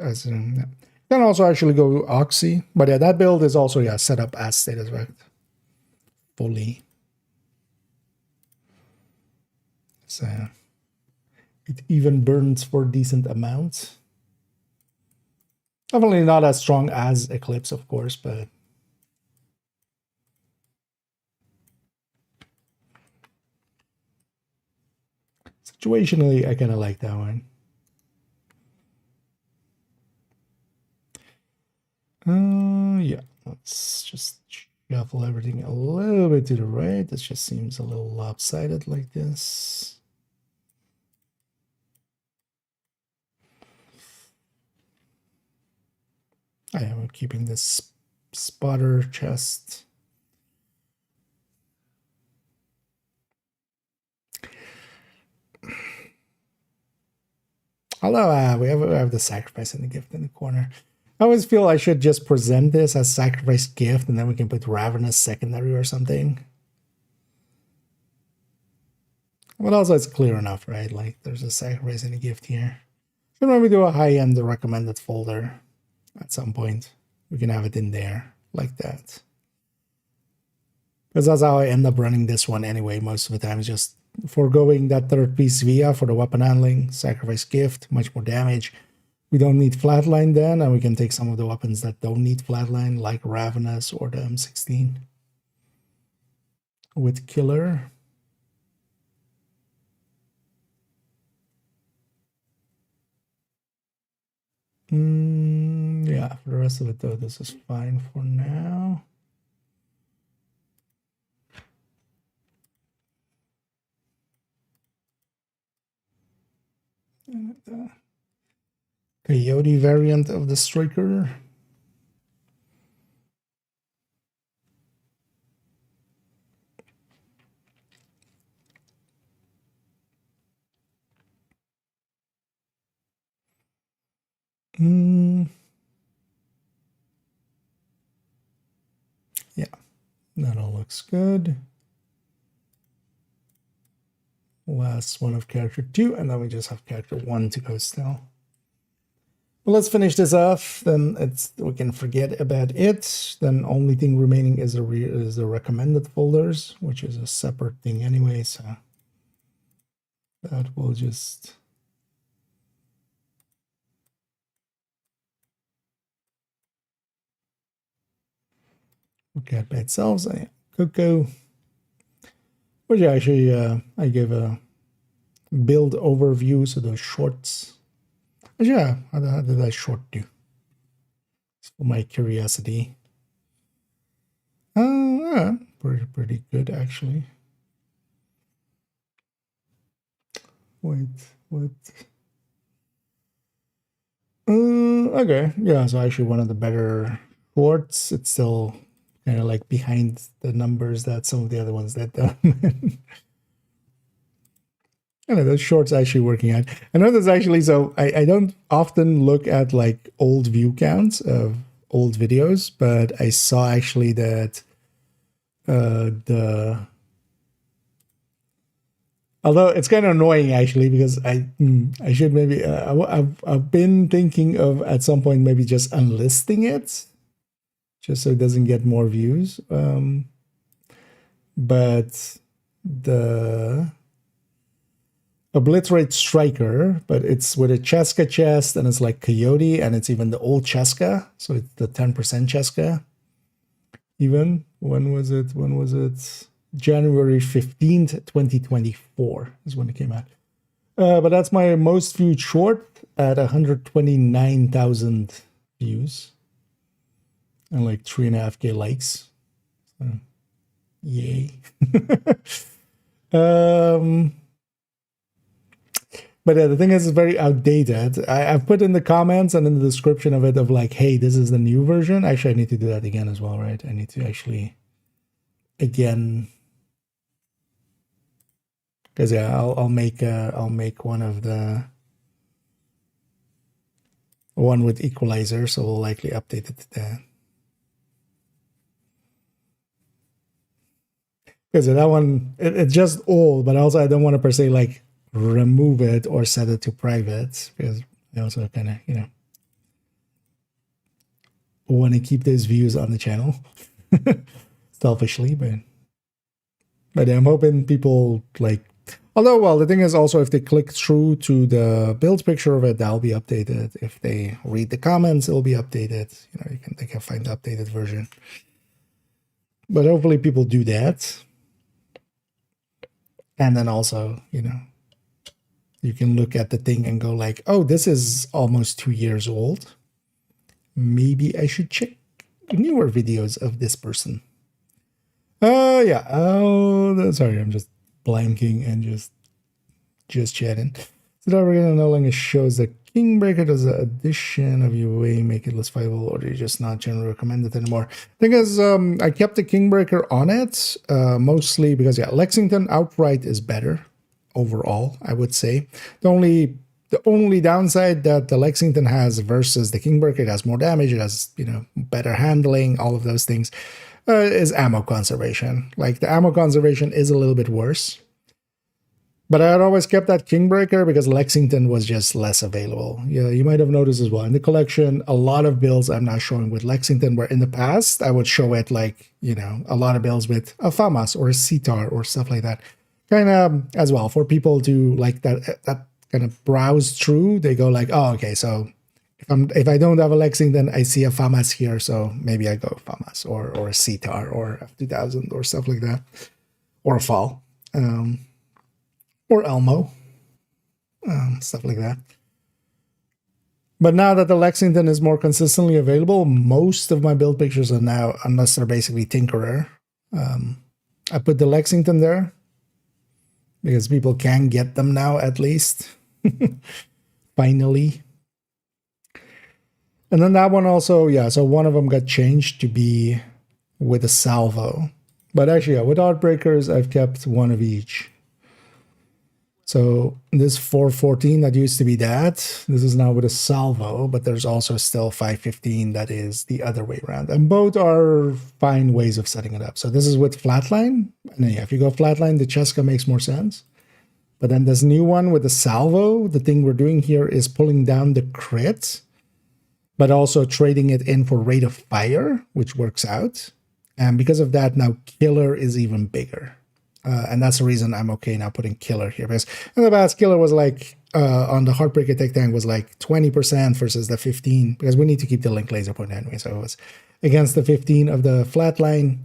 As in, yeah. Can also actually go Oxy, but yeah, that build is also set up as status effect fully. So it even burns for decent amounts. Definitely not as strong as Eclipse, of course, but situationally, I kind of like that one. Yeah, let's just shuffle everything a little bit to the right. This just seems a little lopsided like this. I am keeping this spotter chest. Although we have the sacrifice and the gift in the corner. I always feel I should just present this as sacrifice gift and then we can put Ravenous secondary or something. But also it's clear enough, right? Like there's a sacrifice and a gift here. Should maybe do a high-end recommended folder at some point. We can have it in there like that. Because that's how I end up running this one anyway. Most of the time is just foregoing that third piece via for the weapon handling, sacrifice gift, much more damage. We don't need flatline then, and we can take some of the weapons that don't need flatline, like Ravenous or the M16. With Killer. Yeah, for the rest of it though, this is fine for now. And the Coyote variant of the Striker. Yeah, that all looks good. Last one of character 2, and then we just have character 1 to go still. Well, let's finish this off. Then we can forget about it. Then only thing remaining is the recommended folders, which is a separate thing anyway. So that will just look at by itself. So yeah, Coco, which actually I gave a build overview, so those shorts. Yeah, how did that short do? It's for my curiosity. Pretty good actually. Wait, what? Okay, yeah. So actually, one of the better shorts. It's still kind of like behind the numbers that some of the other ones that done. I know those shorts actually working out. I know there's actually, so I don't often look at like old view counts of old videos, but I saw actually that although it's kind of annoying actually, because I should maybe I've been thinking of at some point maybe just unlisting it just so it doesn't get more views. But the Obliterate Striker, but it's with a Cheska chest, and it's like Coyote, and it's even the old Cheska, so it's the 10% Cheska. Even when was it? January 15th, 2024 is when it came out. But that's my most viewed short at 129,000 views and like 3.5K likes. So, yay. But yeah, the thing is, it's very outdated. I've put in the comments and in the description of it of like, hey, this is the new version. Actually, I need to do that again as well, right? I need to actually, again, because yeah, I'll make one of the one with equalizer, so we'll likely update it to that. Because that one, it's just old, but also I don't want to per se like remove it or set it to private, because I also kind of, you know, want to keep those views on the channel selfishly, but I'm hoping people like, although, well, the thing is also if they click through to the build picture of it, that'll be updated. If they read the comments, it'll be updated. You know, they can find the updated version. But hopefully people do that. And then also, you know, you can look at the thing and go like, oh, this is almost 2 years old. Maybe I should check newer videos of this person. Yeah. Oh, sorry, I'm just blanking and just chatting. So that we're gonna no longer shows the Kingbreaker does the addition of UA make it less viable, or do you just not generally recommend it anymore? Thing is, I kept the Kingbreaker on it mostly because yeah, Lexington outright is better overall, I would say. The only downside that the Lexington has versus the Kingbreaker, it has more damage, it has, you know, better handling, all of those things, is ammo conservation. Like the ammo conservation is a little bit worse. But I had always kept that Kingbreaker because Lexington was just less available. Yeah, you might have noticed as well. In the collection, a lot of builds I'm not showing with Lexington, where in the past I would show it like, you know, a lot of builds with a FAMAS or a CTAR or stuff like that. Kind of as well for people to like that kind of browse through. They go like, oh, okay, so if I don't have a Lexington, I see a FAMAS here, so maybe I go FAMAS or a CTAR or F2000 or stuff like that, or a FAL. Or Elmo, stuff like that. But now that the Lexington is more consistently available, most of my build pictures are now, unless they're basically Tinkerer, I put the Lexington there because people can get them now at least. Finally. And then that one also, yeah, so one of them got changed to be with a salvo. But actually, yeah, with Heartbreakers, I've kept one of each. So this 414 that used to be that, this is now with a salvo, but there's also still 515 that is the other way around. And both are fine ways of setting it up. So this is with flatline. And then, yeah, if you go flatline, the Cheska makes more sense. But then this new one with the salvo, the thing we're doing here is pulling down the crit, but also trading it in for rate of fire, which works out. And because of that, now killer is even bigger. And that's the reason I'm okay now putting killer here. Because in the past, killer was like, on the Heartbreaker Tech Tank was like 20% versus the 15. Because we need to keep the link laser point anyway. So it was against the 15 of the flatline,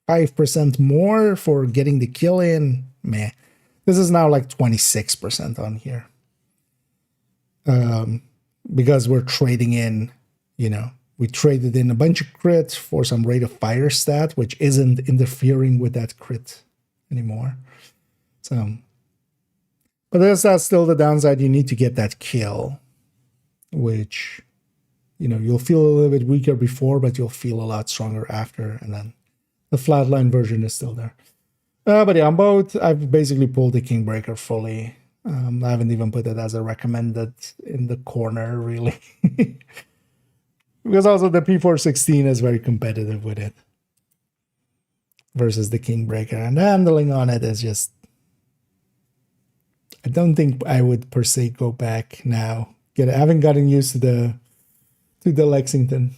5% more for getting the kill in. Meh. This is now like 26% on here. Because we're trading in, you know, we traded in a bunch of crit for some rate of fire stat, which isn't interfering with that crit anymore. So, but that's still the downside. You need to get that kill, which, you know, you'll feel a little bit weaker before, but you'll feel a lot stronger after. And then the flatline version is still there. But yeah, on both, I've basically pulled the Kingbreaker fully. I haven't even put it as a recommended in the corner, really. Because also the P416 is very competitive with it versus the Kingbreaker. And the handling on it is just... I don't think I would per se go back now. I haven't gotten used to the Lexington.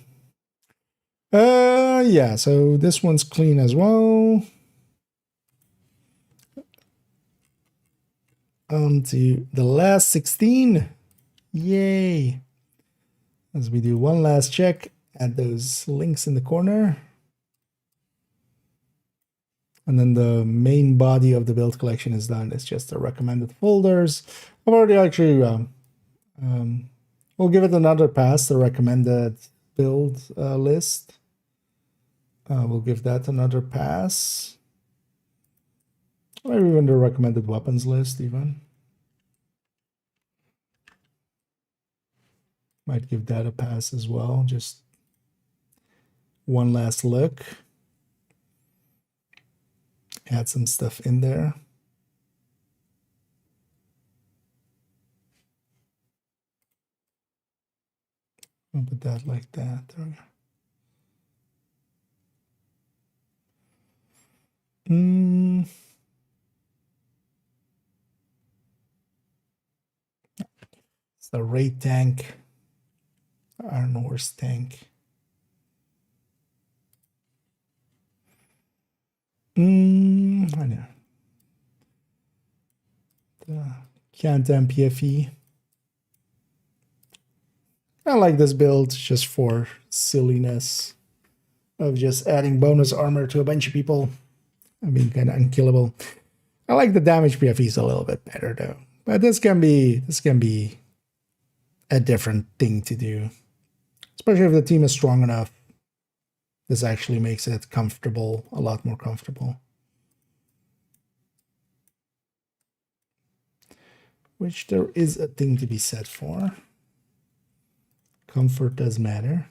Yeah, so this one's clean as well. On to the last 16. Yay. As we do one last check, add those links in the corner. And then the main body of the build collection is done. It's just the recommended folders. I've already actually, we'll give it another pass, the recommended build list. We'll give that another pass. Or even the recommended weapons list, even. Might give that a pass as well. Just one last look. Add some stuff in there. I'll put that like that. There we go. It's the raid tank. Iron horse tank. I know. The Cantam PFE. I like this build just for silliness of just adding bonus armor to a bunch of people and being kind of unkillable. I like the damage PFEs a little bit better though. But this can be a different thing to do. Especially if the team is strong enough. This actually makes it comfortable, a lot more comfortable. Which there is a thing to be said for. Comfort does matter.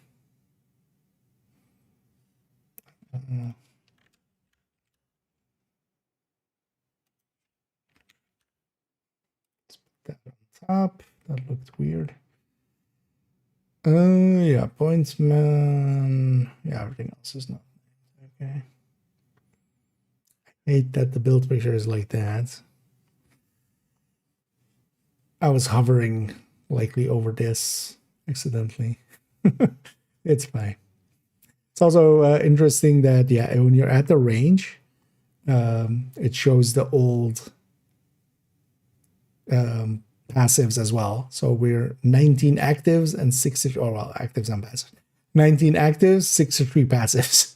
Let's put that on top. That looked weird. Yeah, pointsman. Yeah, everything else is not okay. I hate that the build picture is like that. I was hovering likely over this accidentally. It's fine. It's also interesting that, yeah, when you're at the range, it shows the old passives as well. So we're 19 actives and 63, oh, well, actives and passives. 19 actives, 63 passives.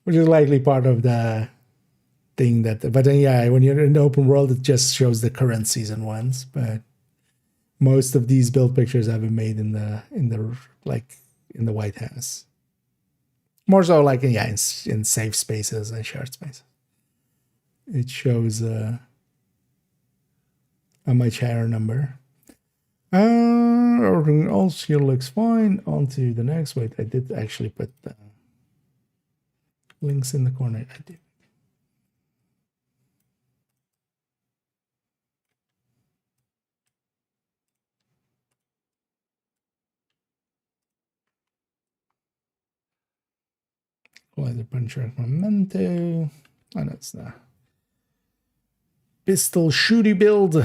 Which is likely part of the thing that, but then, yeah, when you're in the open world, it just shows the current season ones. But most of these build pictures have been made in the White House. More so like, yeah, in safe spaces and shared spaces. It shows a much higher number. Everything else here looks fine. On to the next. Wait, I did actually put the links in the corner. I did. Laser puncher memento. Oh, that's the pistol shooty build.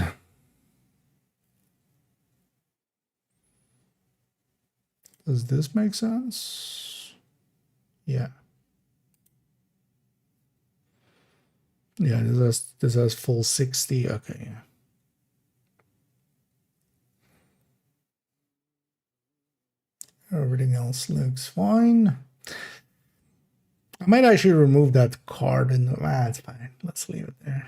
Does this make sense? Yeah. Yeah, this has full 60. Okay, yeah. Everything else looks fine. I might actually remove that card and it's fine. Let's leave it there.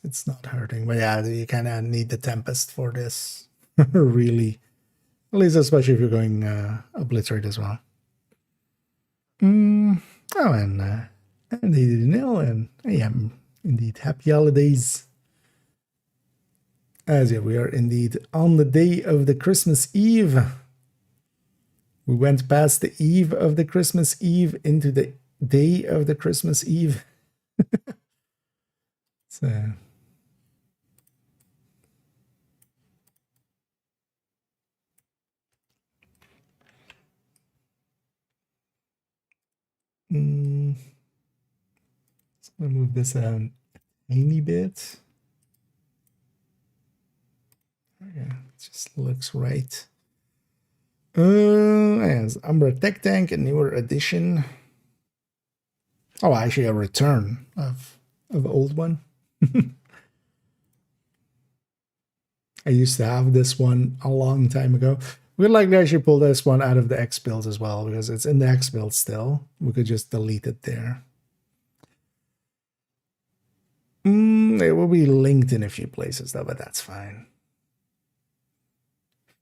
It's not hurting, but yeah, you kind of need the Tempest for this. Really. At least especially if you're going Obliterate as well. Oh, and indeed, Nil, and I am indeed happy holidays. As yeah, we are indeed on the day of the Christmas Eve. We went past the eve of the Christmas Eve into the day of the Christmas Eve. So. Let's move this a tiny bit. Yeah, it just looks right. As Umbra Tech Tank, a newer edition. Oh, actually a return of old one. I used to have this one a long time ago. We'd like to actually pull this one out of the X build as well, because it's in the X build still. We could just delete it there. It will be linked in a few places though, but that's fine.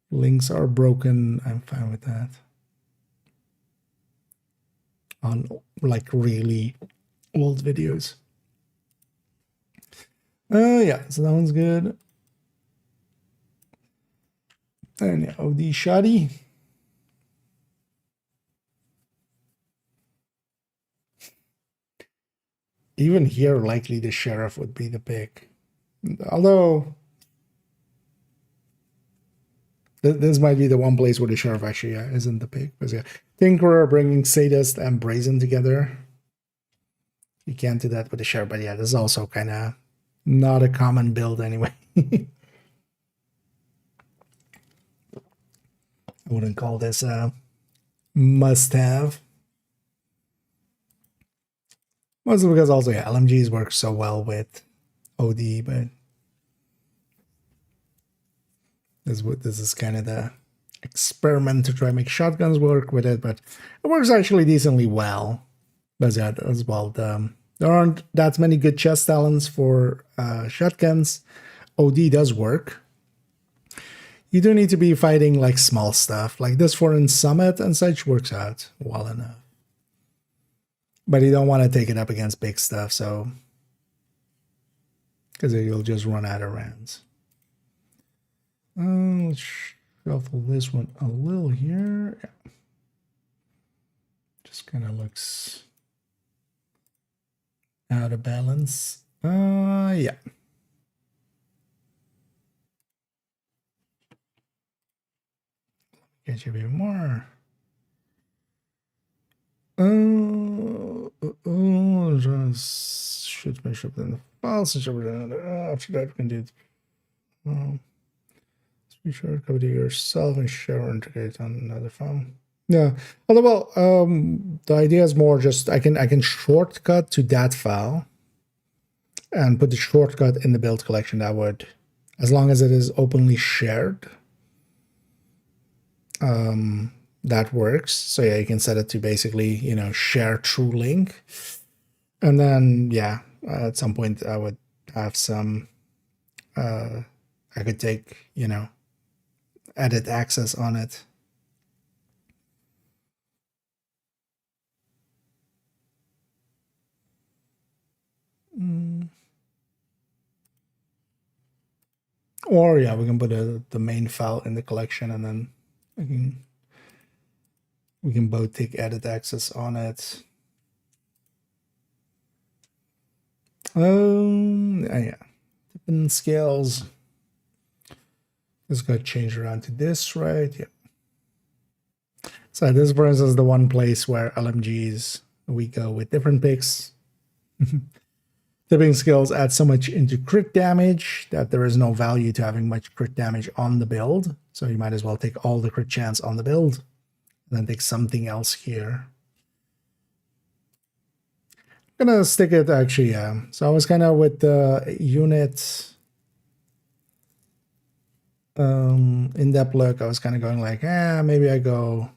Links are broken. I'm fine with that. On like really old videos. Yeah, so that one's good. And yeah, OD shoddy. Even here, likely the sheriff would be the pick. Although this might be the one place where the sheriff actually isn't the pick. Because yeah, Tinkerer bringing Sadist and Brazen together. You can't do that with the sheriff, but yeah, this is also kind of not a common build anyway. I wouldn't call this a must-have. Mostly because also, yeah, LMGs work so well with OD, but this is kind of the experiment to try and make shotguns work with it, but it works actually decently well. But yeah, as well, there aren't that many good chest talents for shotguns. OD does work. You do need to be fighting like small stuff, like this for in Summit and such works out well enough. But you don't want to take it up against big stuff, so because you'll just run out of rounds. Let's shuffle this one a little here. Yeah. Just kind of looks out of balance. Yeah. Get you a bit more. Oh, just should measure up in the files. After that, we can do it. Be sure to copy yourself and share or integrate on another file. Yeah. Although, well, the idea is more just I can shortcut to that file and put the shortcut in the build collection. That would, as long as it is openly shared, that works. So yeah, you can set it to basically, you know, share true link. And then, yeah, at some point I would have some, I could take, you know, edit access on it. Or yeah, we can put the main file in the collection, and then we can both take edit access on it. Yeah, different scales. This got changed around to this, right? Yeah. So this, for instance, is the one place where LMGs, we go with different picks. Tipping skills add so much into crit damage that there is no value to having much crit damage on the build. So you might as well take all the crit chance on the build and then take something else here. I'm gonna stick it actually, yeah. So I was kind of with the unit in-depth look. I was kind of going like, maybe I go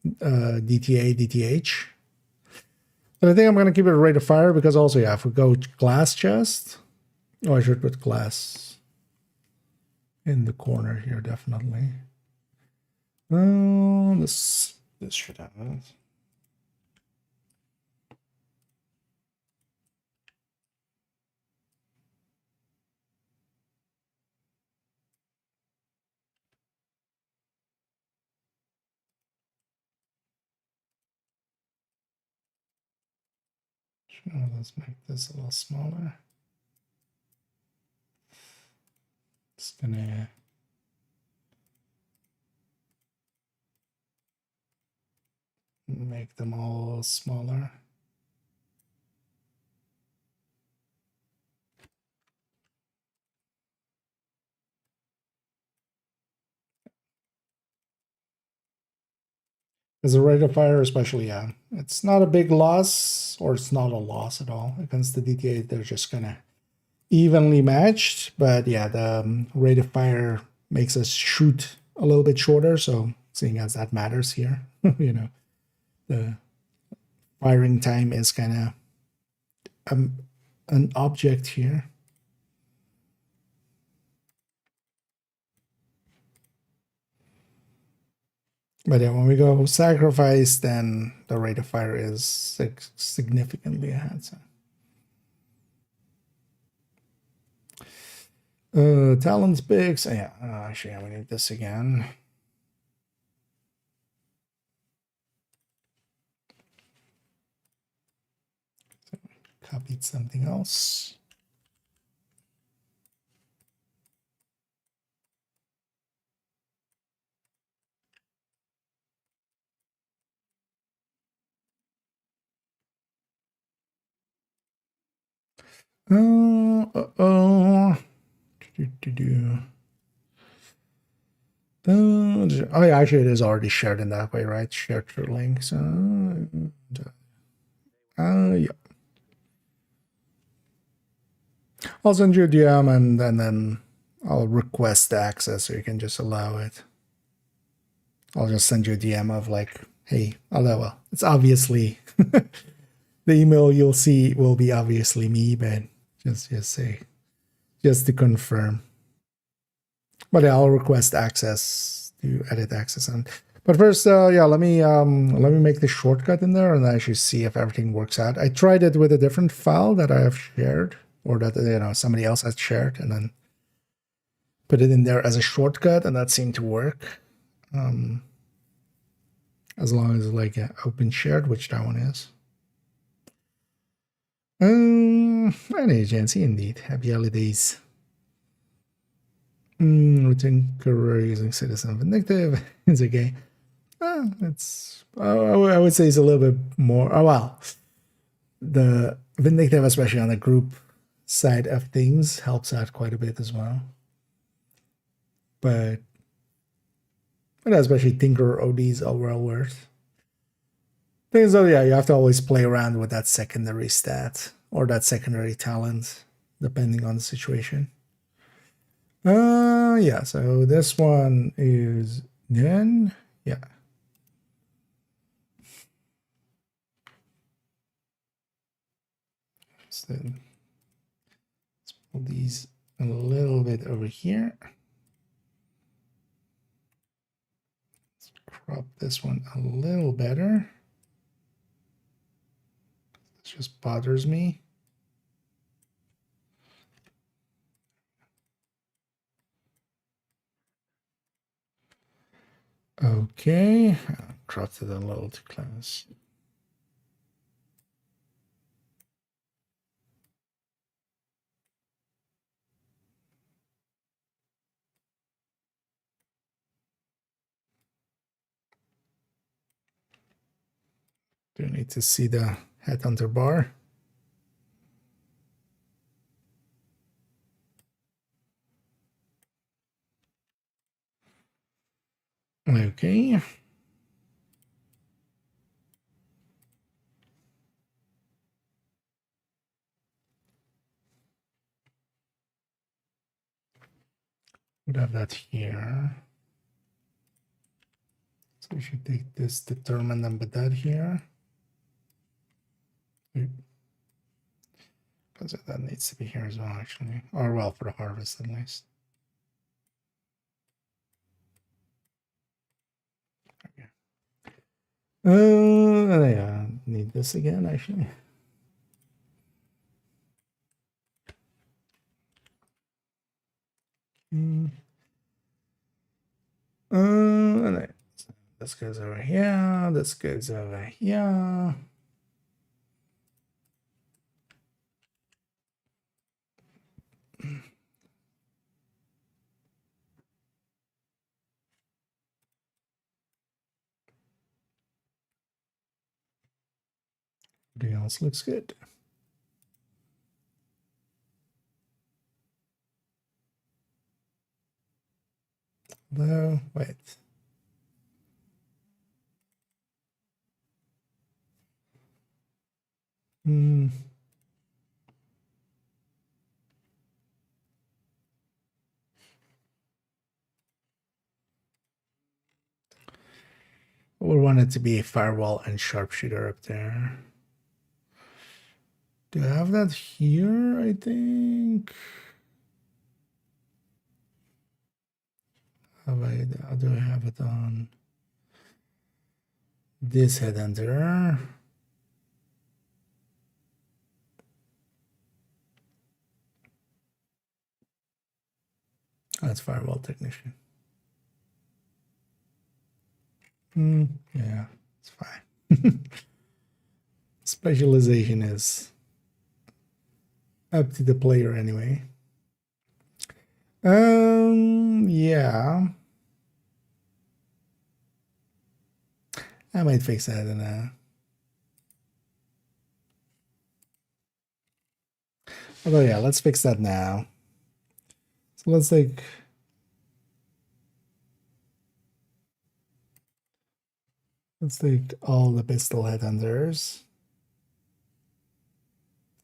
DTA, DTH. But I think I'm going to keep it rate of fire because also, yeah, if we go glass chest, I should put glass in the corner here, definitely. This should have it. Let's make this a little smaller. Just gonna make them all smaller. As a rate of fire, especially, yeah, it's not a big loss, or it's not a loss at all. Against the DTA, they're just kind of evenly matched. But yeah, the rate of fire makes us shoot a little bit shorter. So seeing as that matters here, you know, the firing time is kind of an object here. But yeah, when we go sacrifice, then the rate of fire is significantly ahead. So. Talents picks. Yeah, actually, we need this again. So copied something else. Oh yeah, actually it is already shared in that way, right? Shared through links. Yeah. I'll send you a DM and then I'll request the access, so you can just allow it. I'll just send you a DM of like, hey, although, well, it's obviously the email you'll see will be obviously me, but just say, just to confirm. But yeah, I'll request access to edit access. But first, yeah, let me make the shortcut in there and actually see if everything works out. I tried it with a different file that I have shared, or that, you know, somebody else has shared, and then put it in there as a shortcut, and that seemed to work. As long as like open shared, which that one is. An agency indeed. Happy holidays. Return courier using citizen vindictive. It's okay. It's I would say it's a little bit more. Oh well. the vindictive, especially on the group side of things, helps out quite a bit as well. But especially Tinker ODs are well worth. Things though, yeah, you have to always play around with that secondary stat or that secondary talent, depending on the situation. Yeah, so this one is done. Yeah. So let's pull these a little bit over here. Let's crop this one a little better. This just bothers me. Okay, cropped it a little too close. Do need to see the headhunter bar. Okay. Would have that here. So we should take this determine and put that here. Because that needs to be here as well, actually. Or well, for the harvest at least. Okay. Yeah, need this again, actually. This goes over here. This goes over here. Everything else looks good. No, wait. We want it to be a firewall and sharpshooter up there. Do I have that here? I think. How do I have it on this headhunter? That's firewall technician. Yeah, it's fine. Specialization is up to the player anyway. Yeah. I might fix that in a... Although, yeah, let's fix that now. So let's take... Let's take all the pistol headhunters.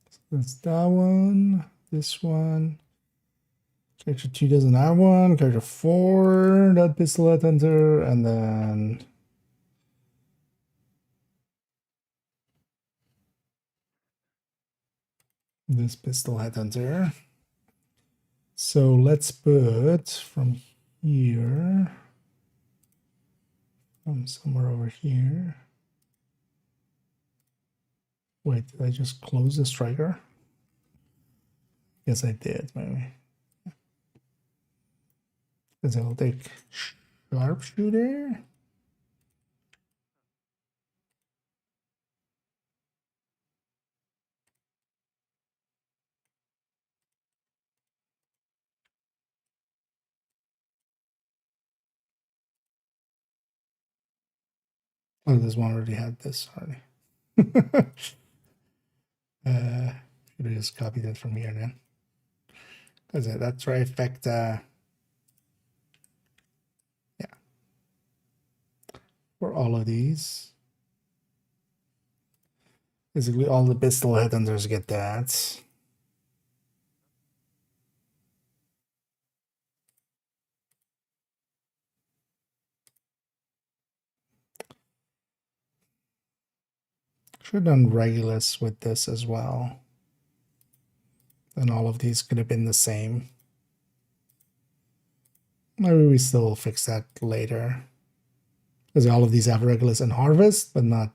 So that's that one, this one. Character 2 doesn't have one. Character 4, that pistol headhunter, and then... this pistol headhunter. So let's put from here, from somewhere over here. Wait, did I just close the striker? Yes, I did, maybe. Because I'll take sharpshooter. Oh, this one already had this already. Should I just copy that from here then? Because that trifecta, yeah, for all of these. Basically, all the pistol headhunters get that. Should have done Regulus with this as well. Then all of these could have been the same. Maybe we still fix that later. Because all of these have Regulus and Harvest, but not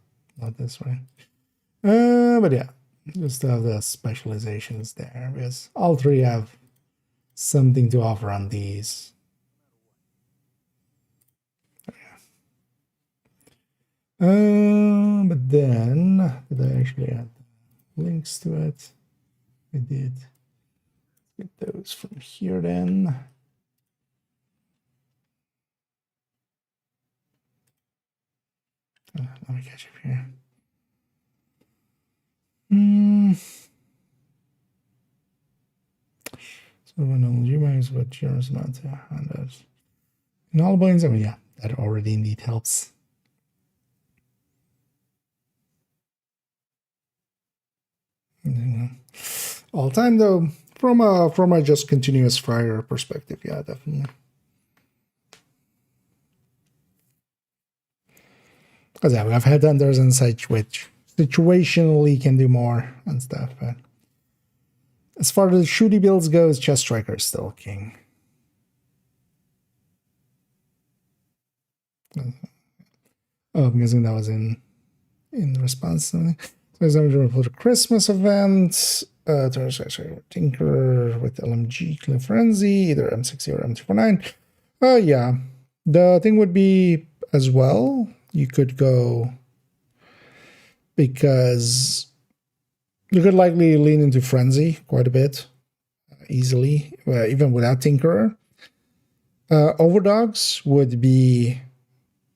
this way. But yeah, just have the specializations there. Because all three have something to offer on these. But then, did I actually add links to it? I did. Get those from here then. Let me catch up here. So when Gmail is what yours not to hand us. In all points, oh yeah, that already indeed helps. All time though, from a just continuous fire perspective, yeah, definitely. Because yeah, we have headhunters and such, which situationally can do more and stuff. But as far as shooty builds goes, chest striker is still king. Oh, I'm guessing that was in response to something. So I'm for the Christmas event. Tinker with LMG Cliff Frenzy, either M60 or M249. Yeah. The thing would be as well, you could go, because you could likely lean into Frenzy quite a bit easily, even without Tinkerer. Overdogs would be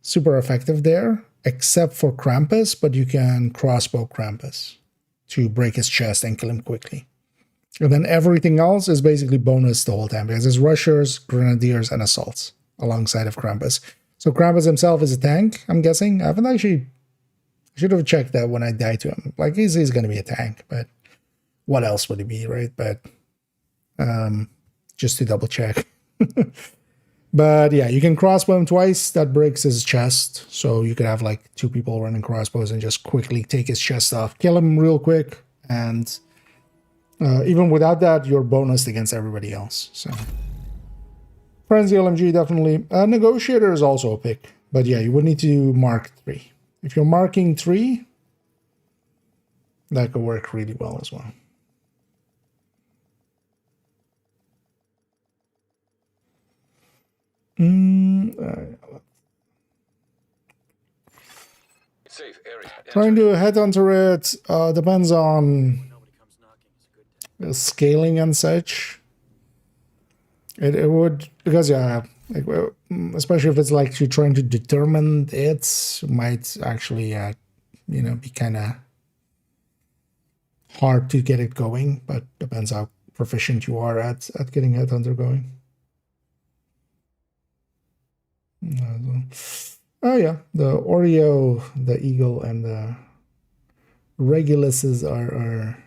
super effective there, except for Krampus, but you can crossbow Krampus to break his chest and kill him quickly. And then everything else is basically bonus the whole time, because it's rushers, grenadiers, and assaults alongside of Krampus. So Krampus himself is a tank, I'm guessing. I haven't actually... I should have checked that when I died to him. Like, he's going to be a tank, but what else would he be, right? But just to double check. But yeah, you can crossbow him twice. That breaks his chest. So you could have like two people running crossbows and just quickly take his chest off, kill him real quick. And even without that, you're bonused against everybody else. So Frenzy LMG, definitely. Negotiator is also a pick. But yeah, you would need to mark 3. If you're marking 3, that could work really well as well. Safe area. Trying to headhunter it depends on scaling and such. It would, because yeah, like, especially if it's like you're trying to determine it, might actually be kind of hard to get it going, but depends how proficient you are at getting headhunter going. Oh yeah, the Oreo, the Eagle, and the Reguluses are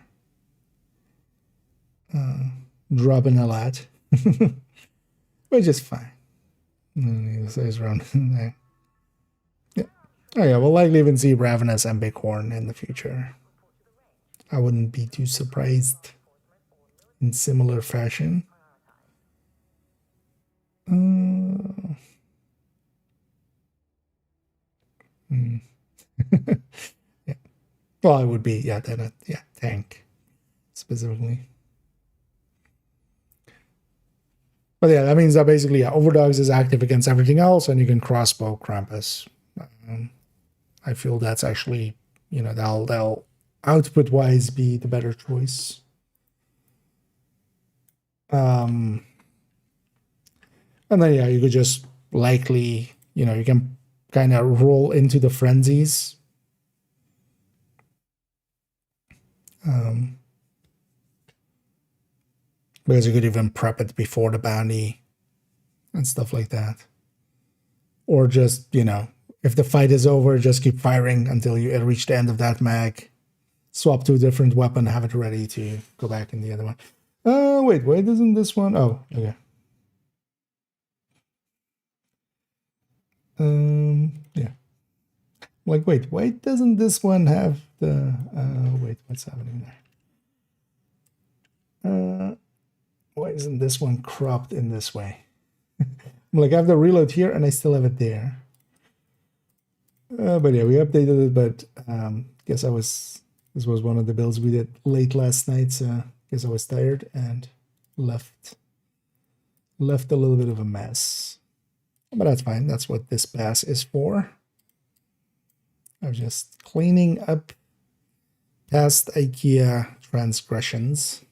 dropping a lot, which is fine. Size around there. Yeah. Oh yeah, we'll likely even see Ravenous and Bighorn in the future. I wouldn't be too surprised in similar fashion. Yeah. Well, it would be, yeah, then tank specifically. But yeah, that means that basically, yeah, Overdogs is active against everything else, and you can crossbow Krampus. I feel that's actually, they'll output-wise be the better choice. And then, yeah, you could just likely, you can kind of roll into the frenzies Because you could even prep it before the bounty and stuff like that. Or just, you know, if the fight is over, just keep firing until you reach the end of that mag. Swap to a different weapon, have it ready to go back in the other one. Wait, isn't this one? Oh, okay. Yeah. Like, why doesn't this one have the, wait, what's happening there? Why isn't this one cropped in this way? Like, I have the reload here and I still have it there. But yeah, we updated it, but guess this was one of the builds we did late last night, so guess I was tired and left a little bit of a mess. But that's fine, that's what this pass is for. I'm just cleaning up past IKEA transgressions.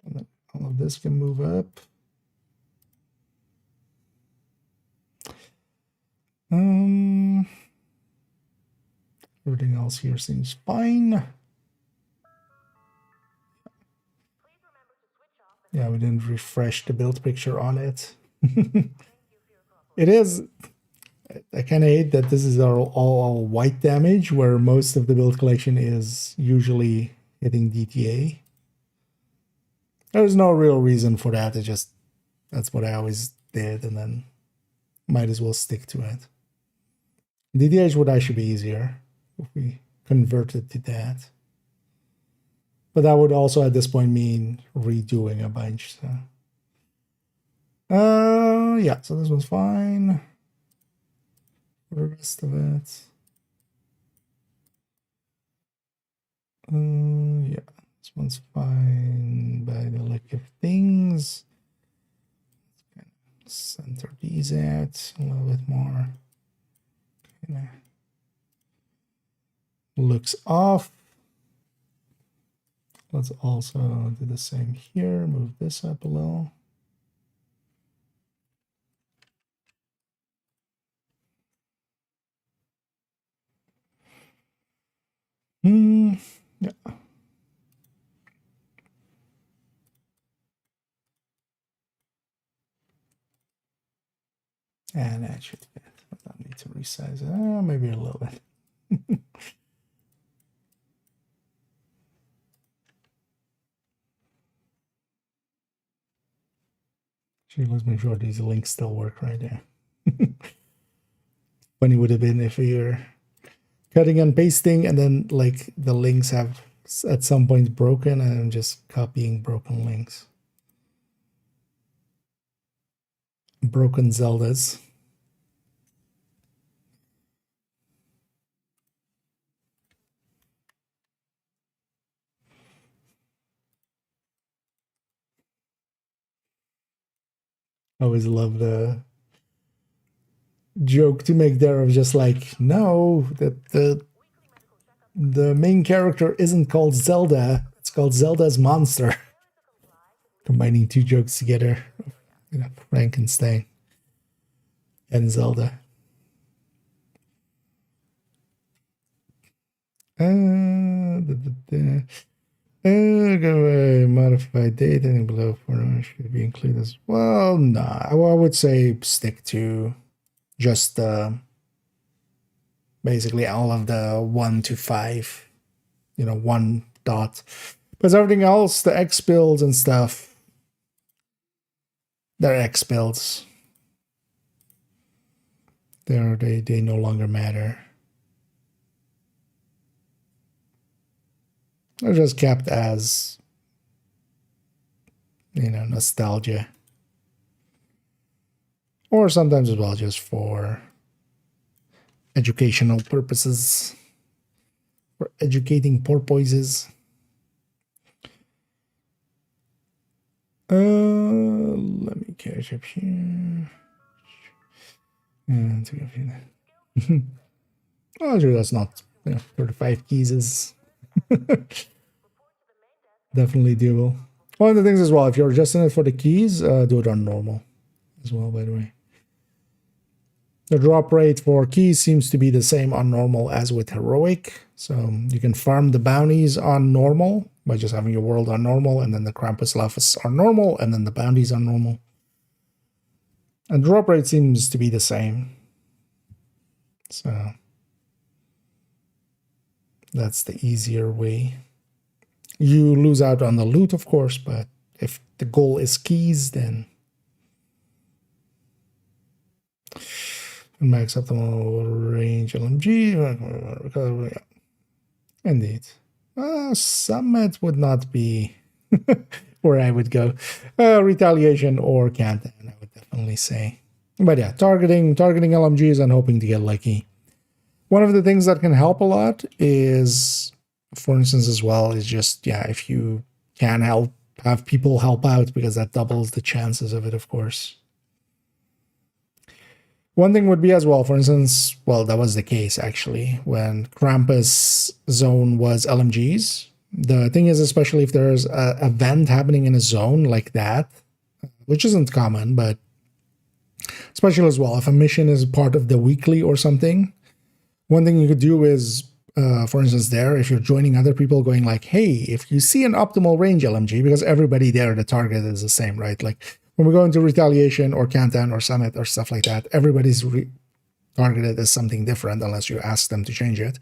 And then all of this can move up. Everything else here seems fine. Yeah, we didn't refresh the build picture on it. It is, I kind of hate that this is all white damage, where most of the build collection is usually hitting DTA. There's no real reason for that, it's just, that's what I always did, and then might as well stick to it. DTH would actually be easier if we converted to that. But that would also at this point mean redoing a bunch. So. Yeah, so this one's fine. For the rest of it. Yeah, this one's fine by the look of things. Center these out a little bit more. Okay. Looks off. Let's also do the same here. Move this up a little. Yeah. And that should fit. I don't need to resize it. Maybe a little bit. Let's make sure these links still work right there. Funny would have been if you're cutting and pasting and then like the links have at some point broken and I'm just copying broken links. Broken Zeldas. I always love the joke to make there of just like, no, that the main character isn't called Zelda, it's called Zelda's monster. Combining two jokes together, you know, Frankenstein and Zelda. Modified date, anything below 4 hours should be included as well. No, I would say stick to just basically all of the 1 to 5, you know, 1 dot. Because everything else, the X builds and stuff, they're X builds. They no longer matter. They're just kept as, you know, nostalgia. Or sometimes as well just for educational purposes. For educating porpoises. Let me catch up here. And oh, sure, that's not, you know, 35 keys is definitely doable. One of the things as well, if you're adjusting it for the keys, do it on normal as well, by the way. The drop rate for keys seems to be the same on normal as with heroic. So you can farm the bounties on normal by just having your world on normal, and then the Krampus levels are normal, and then the bounties are normal. And drop rate seems to be the same. So that's the easier way. You lose out on the loot, of course, but if the goal is keys, then max optimal range LMG. Indeed. Summit would not be where I would go. Retaliation or Canton, I would definitely say. But yeah, targeting LMGs and hoping to get lucky. One of the things that can help a lot is, for instance, as well, is just, yeah, if you can have people help out, because that doubles the chances of it, of course. One thing would be as well, for instance, well, that was the case actually when Krampus zone was LMGs. The thing is, especially if there's an event happening in a zone like that, which isn't common, but especially as well, if a mission is part of the weekly or something, one thing you could do is, for instance, there, if you're joining other people going like, hey, if you see an optimal range LMG, because everybody there, the target is the same, right? Like when we go into Retaliation or Canton or Summit or stuff like that, everybody's targeted as something different unless you ask them to change it.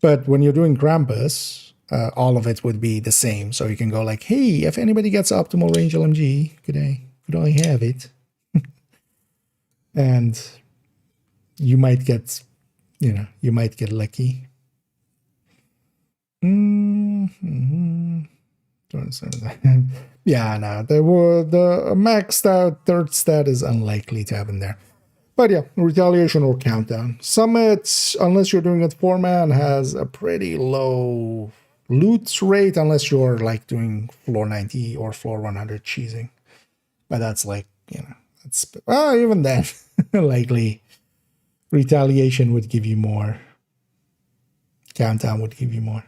But when you're doing Krampus, all of it would be the same. So you can go like, hey, if anybody gets optimal range LMG, could I have it? And you might get, you might get lucky. Yeah, no, the maxed out third stat is unlikely to happen there. But yeah, Retaliation or Countdown. Summit, unless you're doing it 4-man, has a pretty low loot rate unless you're like doing floor 90 or floor 100 cheesing. But that's like, that's, even then, likely Retaliation would give you more. Countdown would give you more.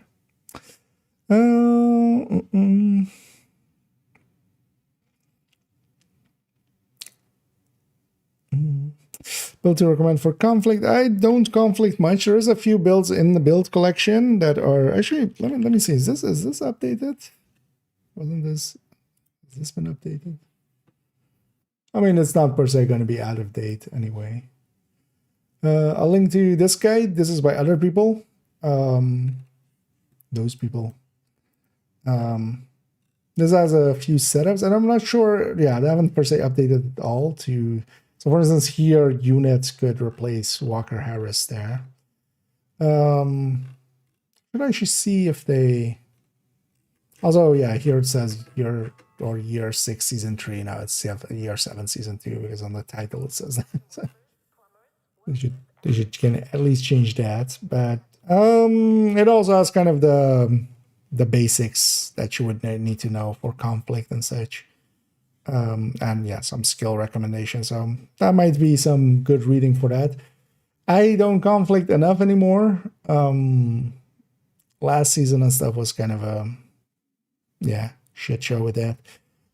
Build to recommend for conflict. I don't conflict much. There is a few builds in the build collection that are actually. Let me see. Is this updated? Wasn't this? Has this been updated? I mean, it's not per se going to be out of date anyway. I'll link to this guide. This is by other people. Those people. This has a few setups, and I'm not sure. Yeah, they haven't per se updated it all to. So, for instance, here units could replace Walker Harris there. Should I actually see if they? Also, yeah, here it says year 6 season 3. Now it's year 7 season 2 because on the title it says that. So they should can at least change that. But it also has kind of the basics that you would need to know for conflict and such. And yeah, some skill recommendations. So that might be some good reading for that. I don't conflict enough anymore. Last season and stuff was kind of a shit show with that.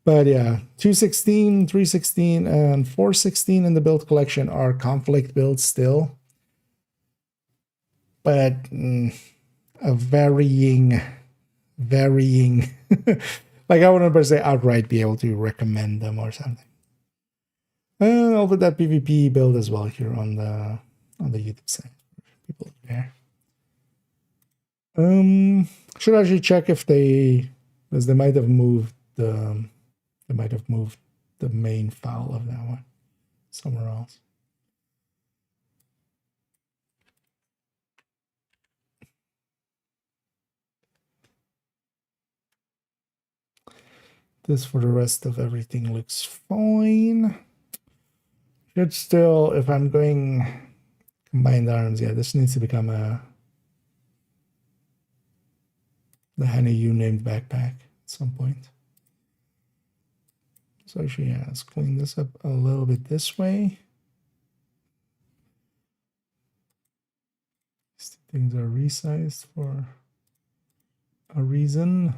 But yeah, 216, 316, and 416 in the build collection are conflict builds still. But a varying like I wouldn't per se outright be able to recommend them or something. I'll put that PvP build as well here on the YouTube side. People there. Should actually check if because they might have moved the main file of that one somewhere else. This for the rest of everything looks fine. Should still, if I'm going combined arms, yeah, this needs to become the Hannah U named backpack at some point. So actually, yeah, let's clean this up a little bit this way. These things are resized for a reason.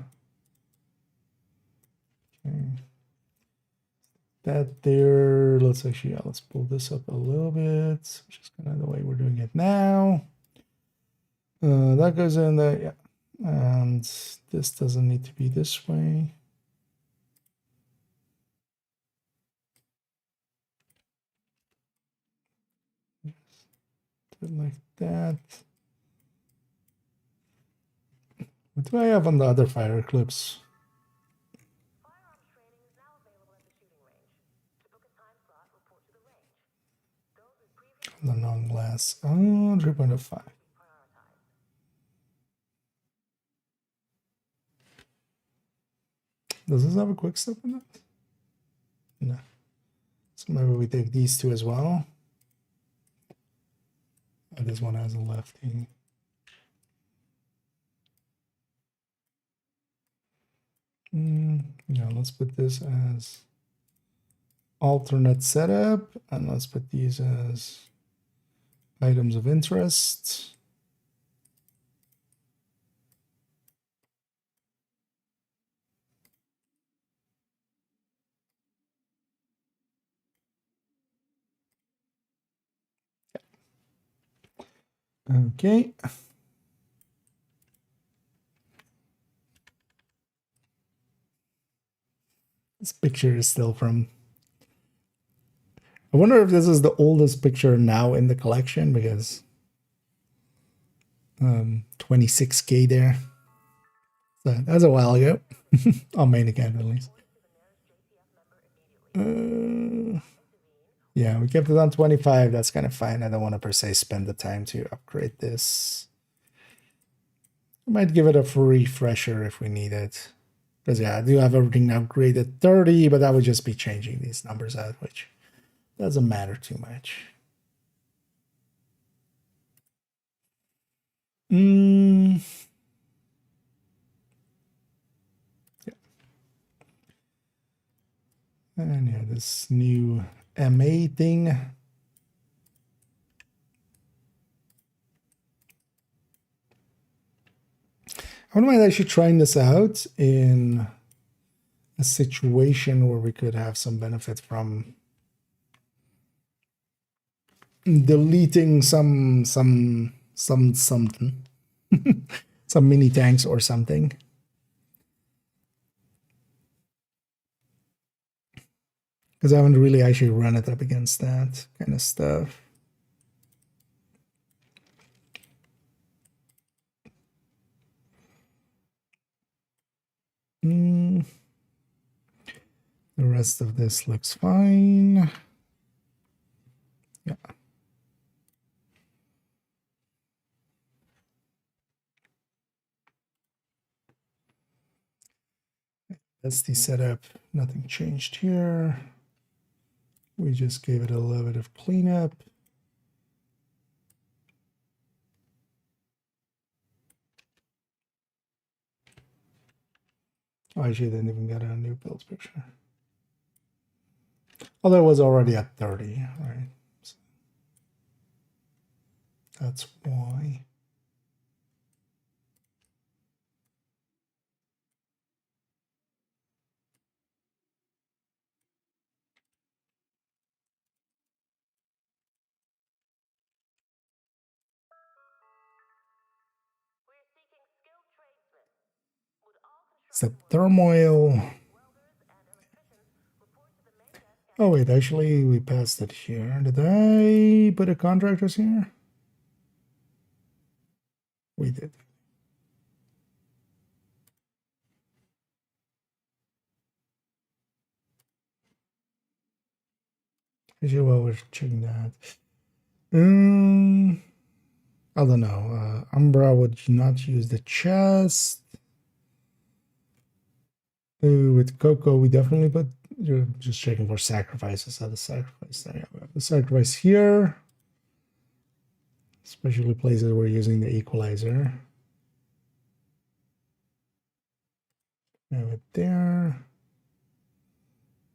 that there. Let's actually, yeah, let's pull this up a little bit, which is kind of the way we're doing it now. That goes in there, yeah. And this doesn't need to be this way. Like that. What do I have on the other fire clips? The non-glass. Oh, 3.05. Does this have a quick step in it? No. So maybe we take these two as well. Oh, this one has a lefty. Yeah, let's put this as alternate setup, and let's put these as items of interest. Okay. This picture is still from... I wonder if this is the oldest picture now in the collection, because 26K there. So that's a while ago. On main account, at least. Yeah, we kept it on 25. That's kind of fine. I don't want to per se spend the time to upgrade this. I might give it a refresher if we need it. Because yeah, I do have everything now graded 30, but that would just be changing these numbers out, which doesn't matter too much. Yeah. And yeah, this new MA thing. I wouldn't mind actually trying this out in a situation where we could have some benefit from deleting something, some mini tanks or something. Because I haven't really actually run it up against that kind of stuff. The rest of this looks fine. Yeah. That's the setup. Nothing changed here. We just gave it a little bit of cleanup. Oh, actually, didn't even get a new build picture. Although it was already at 30, right? So that's why. It's turmoil. Oh wait, actually we passed it here. Did I put a contractors here? We did. Actually, while we're checking that, I don't know. Umbra would not use the chest. With Coco, we definitely put. You're just checking for sacrifices. How the sacrifice there? Yeah, we have the sacrifice here. Especially places we're using the equalizer. Have it there.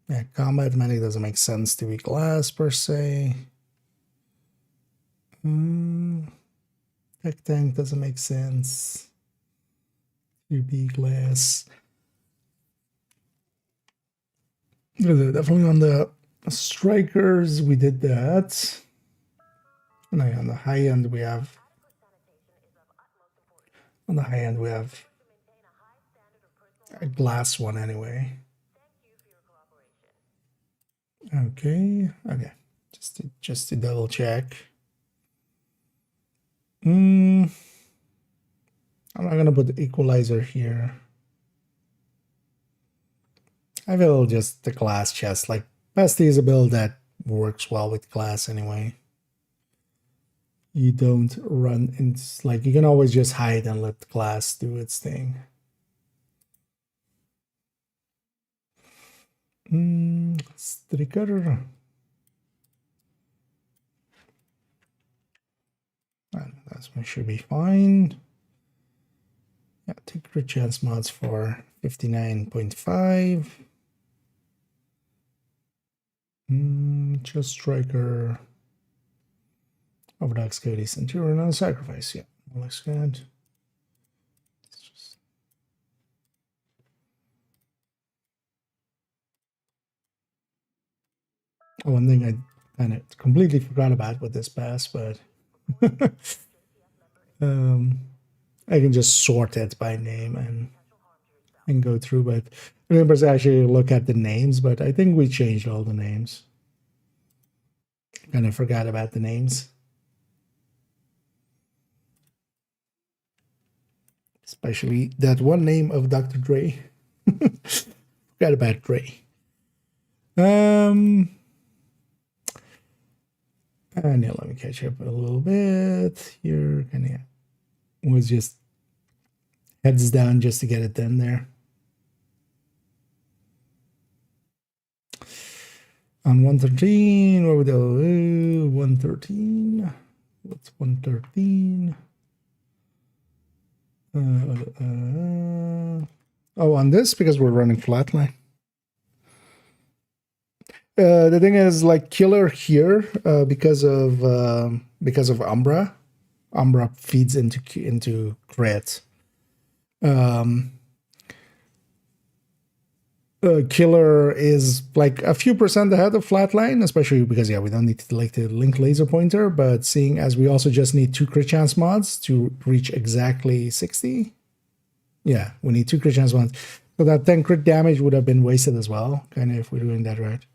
Yeah, combat medic doesn't make sense to be glass per se. Tech tank doesn't make sense to be glass. Definitely on the strikers, we did that. And then on the high end, we have. On the high end, we have a glass one anyway. Okay. Just to double check. I'm not gonna put the equalizer here. I will just the glass chest. Like Pesty is a build that works well with glass anyway. You don't run into, like, you can always just hide and let the glass do its thing. Striker. That should be fine. Yeah, take crit chance mods for 59.5. Just striker. Overdogs, Cody, Centurion, and Sacrifice. Yeah, looks good. One thing I kind of completely forgot about with this pass, but I can just sort it by name and go through. But I remember to actually look at the names, but I think we changed all the names. Kind of forgot about the names. Especially that one name of Dr. Dre. Forgot about Dre. And yeah, let me catch up a little bit here. Kind of was just heads down just to get it done there. On 113, what would do? 113. What's 113? Oh, on this, because we're running flatline. The thing is, like, killer here, because of Umbra. Umbra feeds into crit. Killer is like a few percent ahead of flatline, especially because we don't need to like the link laser pointer, but seeing as we also just need 2 crit chance mods to reach exactly 60. Yeah, we need 2 crit chance mods. So that 10 crit damage would have been wasted as well, kind of, if we're doing that right.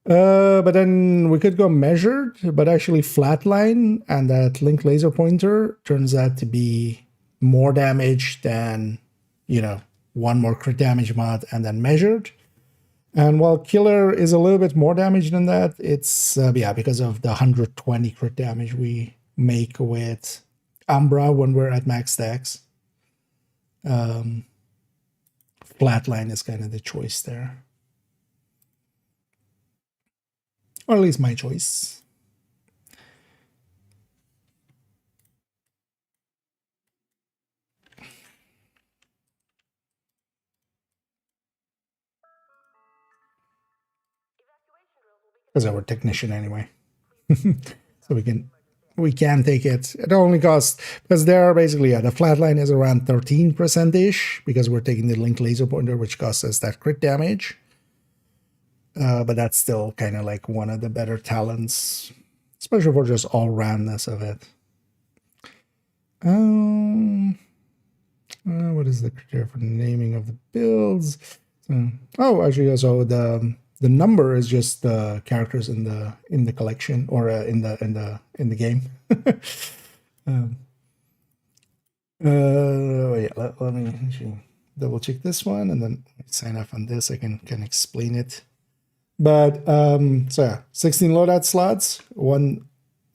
But then we could go measured, but actually flatline and that link laser pointer turns out to be more damage than, one more crit damage mod and then measured. And while killer is a little bit more damage than that, it's, because of the 120 crit damage we make with Umbra when we're at max stacks. Flatline is kind of the choice there. Or at least my choice. Because I'm a technician anyway. So we can take it. It only costs, because there are basically, the flatline is around 13%-ish, because we're taking the link laser pointer, which costs us that crit damage. But that's still kind of like one of the better talents, especially for just all-roundness of it. What is the criteria for the naming of the builds? Actually, also the number is just the characters in the collection, or in the game. Let me actually double check this one, and then sign off on this. I can explain it. But 16 loadout slots,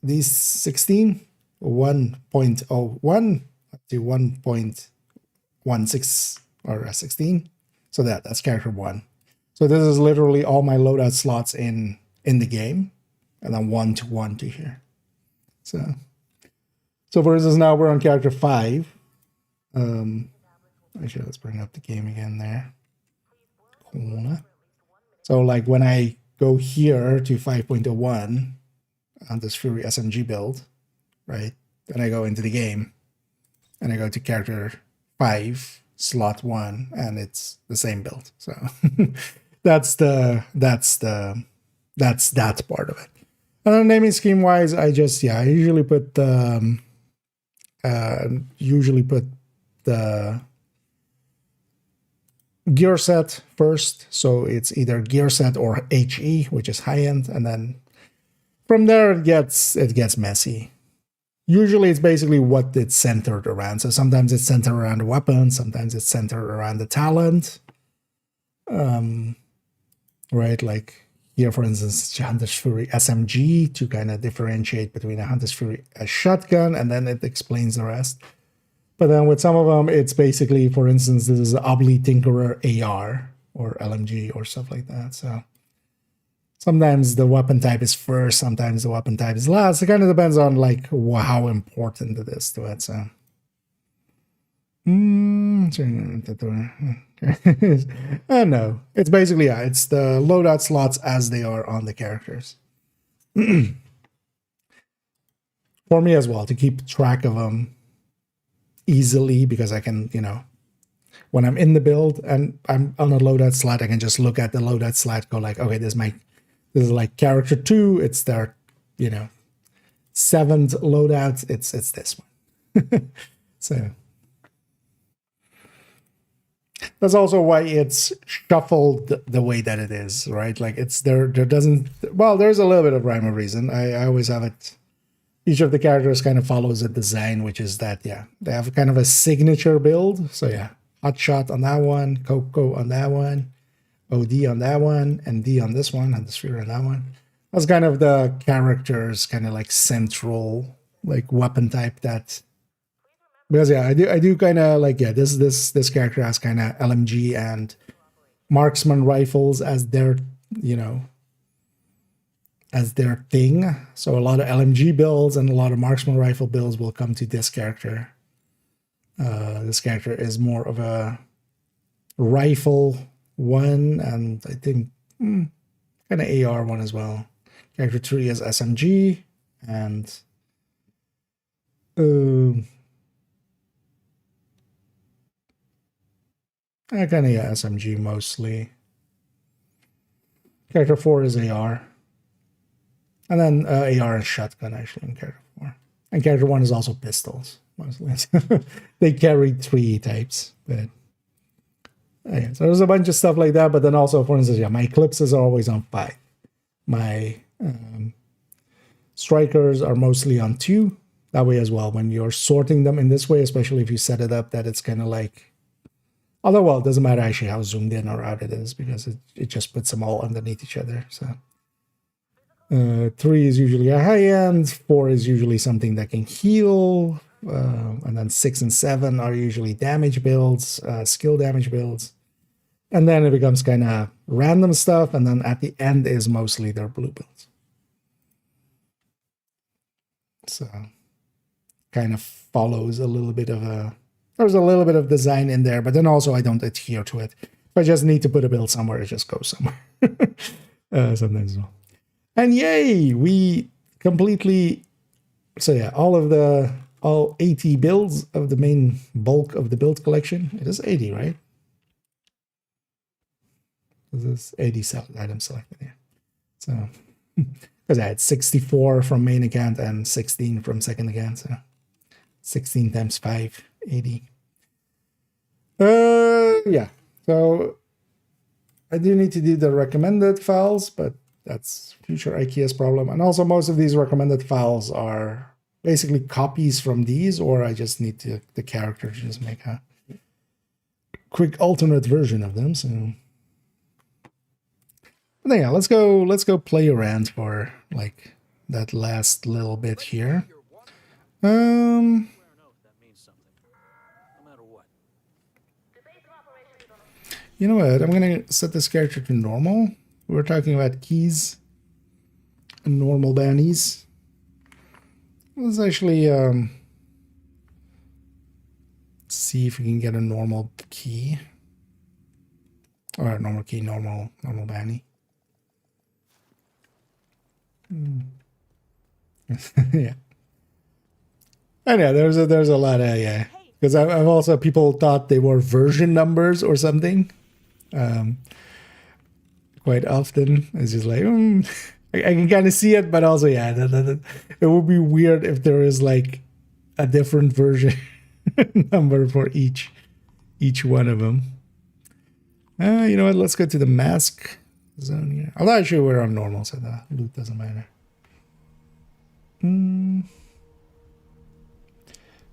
these 16, 1.01 up to 1.16 or 16. So that's character 1. So this is literally all my loadout slots in the game, and then 1 to 1 to here. So for instance, now we're on character 5. Actually, let's bring up the game again there. Corner. So like when I go here to 5.01 on this Fury SMG build, right? Then I go into the game and I go to character 5, slot 1, and it's the same build. So that's that part of it. And then naming scheme wise, I usually put the gear set first. So it's either gear set or HE, which is high end, and then from there it gets messy. Usually it's basically what it's centered around. So sometimes it's centered around the weapon, sometimes it's centered around the talent. Right, like here, for instance, Hunter's Fury SMG to kind of differentiate between a Hunter's Fury a shotgun, and then it explains the rest. But then with some of them, it's basically, for instance, this is Obli Tinkerer AR or LMG or stuff like that. So sometimes the weapon type is first, sometimes the weapon type is last. It kind of depends on like how important it is to it. So, no, it's basically it's the loadout slots as they are on the characters. For me as well, to keep track of them easily, because I can, when I'm in the build and I'm on a loadout slot, I can just look at the loadout slot, go like, okay, this is like character 2, it's their, 7th loadout, it's this one. So that's also why it's shuffled the way that it is, right? Like there doesn't, well, there's a little bit of rhyme or reason. I always have it. Each of the characters kind of follows a design, which is that, they have kind of a signature build. So Hot Shot on that one, Coco on that one, OD on that one, and D on this one, and the Sphere on that one. That's kind of the characters, kind of like central, like weapon type that. Because I do kind of like this character has kind of LMG and marksman rifles as their as their thing. So a lot of LMG builds and a lot of marksman rifle builds will come to this character. This character is more of a rifle one, and I think kind of AR one as well. Character 3 is SMG, and kind of SMG mostly. Character 4 is AR. And then AR and shotgun actually in character 4. And character 1 is also pistols, mostly. They carry 3 types. But so there's a bunch of stuff like that. But then also, for instance, my eclipses are always on 5. My strikers are mostly on 2. That way as well, when you're sorting them in this way, especially if you set it up that it's kind of like, although, well, it doesn't matter actually how zoomed in or out it is, because it just puts them all underneath each other. So 3 is usually a high end, 4 is usually something that can heal, and then 6 and 7 are usually damage builds, skill damage builds. And then it becomes kind of random stuff, and then at the end is mostly their blue builds. So kind of follows a little bit of there's a little bit of design in there, but then also I don't adhere to it. If I just need to put a build somewhere, it just goes somewhere. Sometimes as well. And yay, we completely, all 80 builds of the main bulk of the build collection. It is 80, right? This is 80 items selected here. So, because I had 64 from main account and 16 from second account, so 16 times 5, 80. So I do need to do the recommended files, but that's future IKEA's problem. And also most of these recommended files are basically copies from these, or I just need the character to just make a quick alternate version of them. So but yeah, let's go play around for like that last little bit here. You know what? I'm gonna set this character to normal. We're talking about keys and normal bannies. Let's actually see if we can get a normal key. Or a normal key, normal banny. Yeah. I know there's a lot of because I've also people thought they were version numbers or something. quite often. It's just like, I can kind of see it, but also, yeah, it would be weird if there is like a different version number for each one of them. You know what? Let's go to the mask zone here. Although actually we're on normal, so the loot doesn't matter.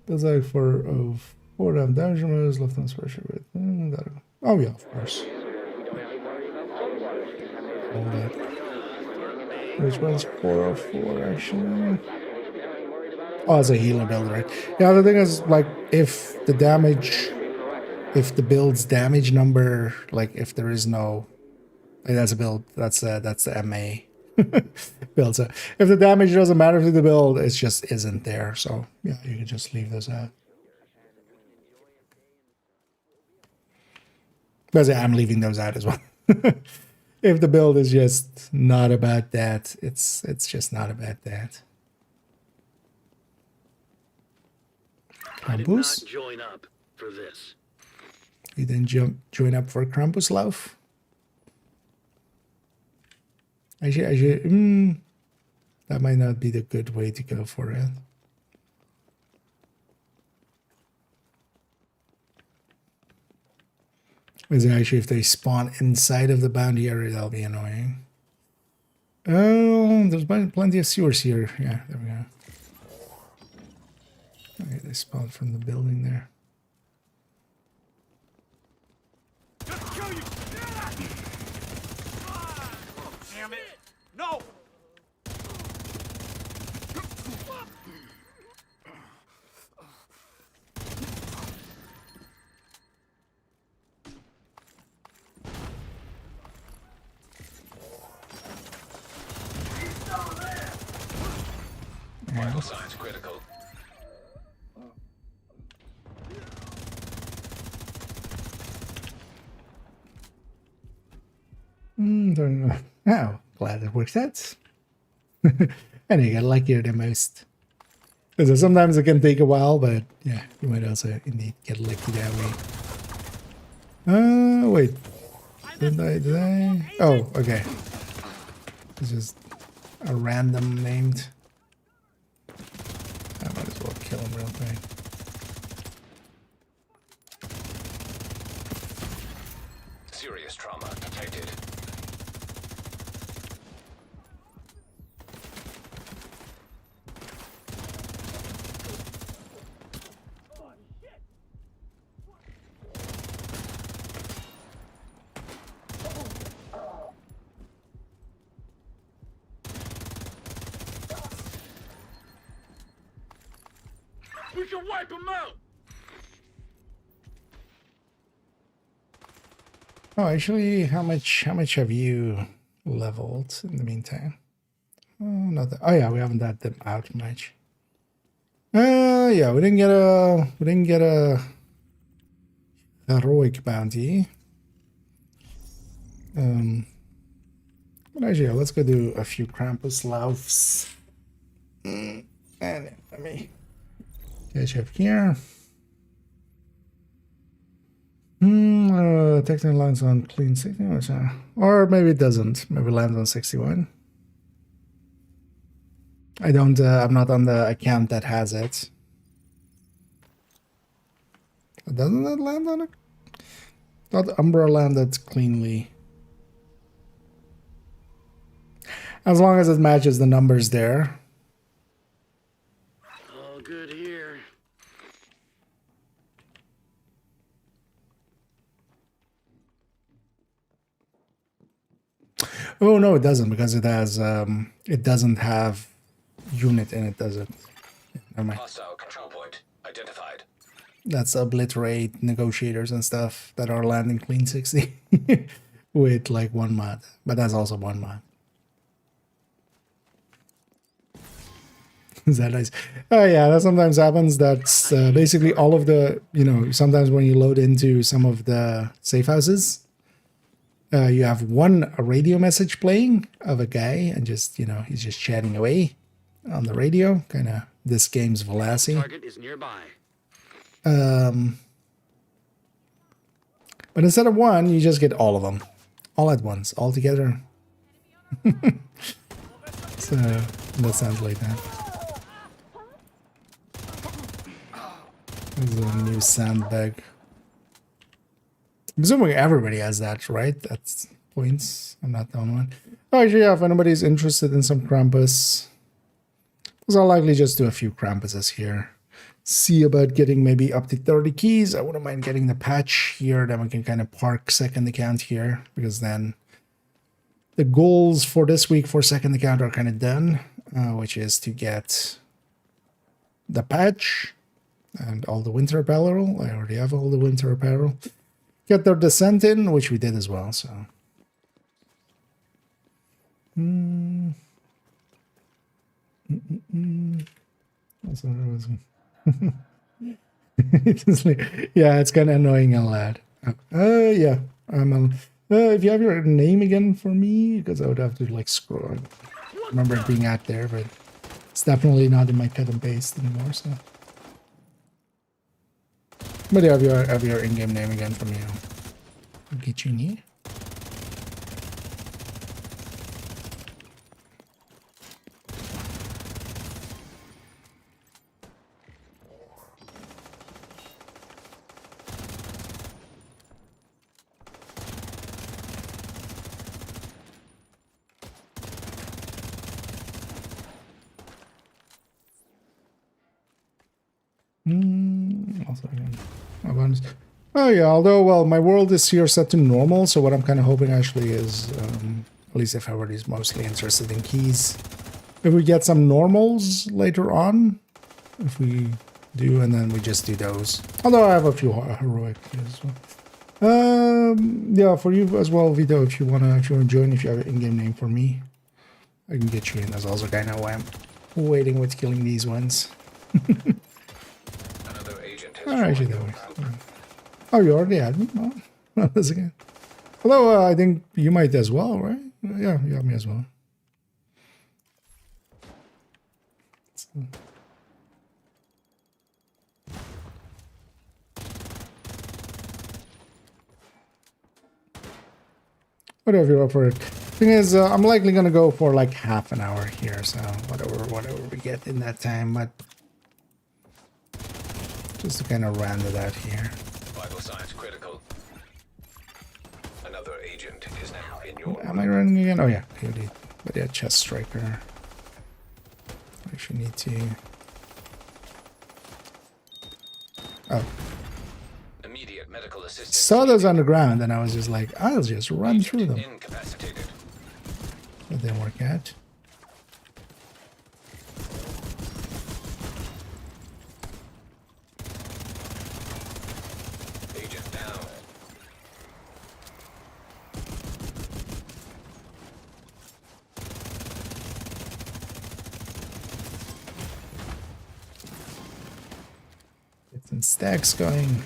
Does like for 4 damage removers left on pressure with. Oh yeah, of course. All that. Which one's 404 actually? Oh, it's a healer build, right? Yeah, the thing is, like, if the build's damage number, like, if there is no, like, that's a build, that's the MA build. So if the damage doesn't matter to the build, it just isn't there. So yeah, you can just leave those out. Because yeah, I'm leaving those out as well. If the build is just not about that, it's just not about that. I did not Krampus? join up for this. You didn't join up for Krampus Lauf? Actually, that might not be the good way to go for it. Because actually, if they spawn inside of the bounty area, that'll be annoying. Oh, there's plenty of sewers here. Yeah, there we go. Okay, they spawned from the building there. Damn it! No! Vital signs critical. Don't know. Oh, glad it works out. And you got luckier than most. So sometimes it can take a while, but yeah, you might also indeed get lucky that way. Wait. Did I? Oh, okay. It's just a random named. I might as well kill him real quick. Serious trauma detected. We can wipe them out! Oh, actually, how much have you leveled in the meantime? Oh, not that. Oh yeah, we haven't had them out much. Yeah, we didn't get a heroic bounty. But actually, yeah, let's go do a few Krampus Laufs. And let me catch up here. Technical lands on clean 60, or maybe it doesn't. Maybe it lands on 61. I don't. I'm not on the account that has it. Doesn't that land on it? Not Umbra landed cleanly. As long as it matches the numbers there. All good here. Oh no, it doesn't, because it has it doesn't have unit in it, does it? Never mind. Hostile control point identified. That's obliterate negotiators and stuff that are landing clean 60 with like one mod, but that's also one mod. Is that nice? Oh yeah, that sometimes happens. That's basically all of the, sometimes when you load into some of the safe houses, you have a radio message playing of a guy, and just, he's just chatting away on the radio, kind of this game's Velocity. Target is nearby. But instead of one, you just get all of them. all at once, all together. So that sounds like that. There's a new sandbag. I'm assuming everybody has that, right? That's points. I'm not the only one. Oh, actually, yeah, if anybody's interested in some Krampus, because I'll likely just do a few Krampuses here. See about getting maybe up to 30 keys. I wouldn't mind getting the patch here. Then we can kind of park second account here, because then the goals for this week for second account are kind of done, which is to get the patch and all the winter apparel. I already have all the winter apparel. Get their descent in, which we did as well, so. Yeah, it's kind of annoying a lad. Yeah. If you have your name again for me, because I would have to like scroll. I remember it being out there, but it's definitely not in my cut and paste anymore. So, but you have your in-game name again from you. Get you here. Oh yeah, although, well, my world is here set to normal, so what I'm kind of hoping actually is, at least if everybody's mostly interested in keys, if we get some normals later on, if we do, and then we just do those. Although I have a few heroic as well. Yeah, for you as well, Vito, if you wanna join, if you have an in-game name for me, I can get you in. That's also kind of why I'm waiting with killing these ones. Another agent has Actually, joined that your way. group. Oh, you already had me? Oh, well, that's again. Although, I think you might as well, right? Yeah, you have me as well. Whatever you're up for it. Thing is, I'm likely gonna go for like half an hour here, so whatever we get in that time, but just to kind of round it out here. Vital signs critical. Another agent is now in your Am I running again? Oh yeah, but yeah, chest striker. I actually need to. Oh, immediate medical assistance. saw those on the ground, and I was just like, I'll just run through them. Incapacitated. That didn't work out. Agent down. Get some stacks going.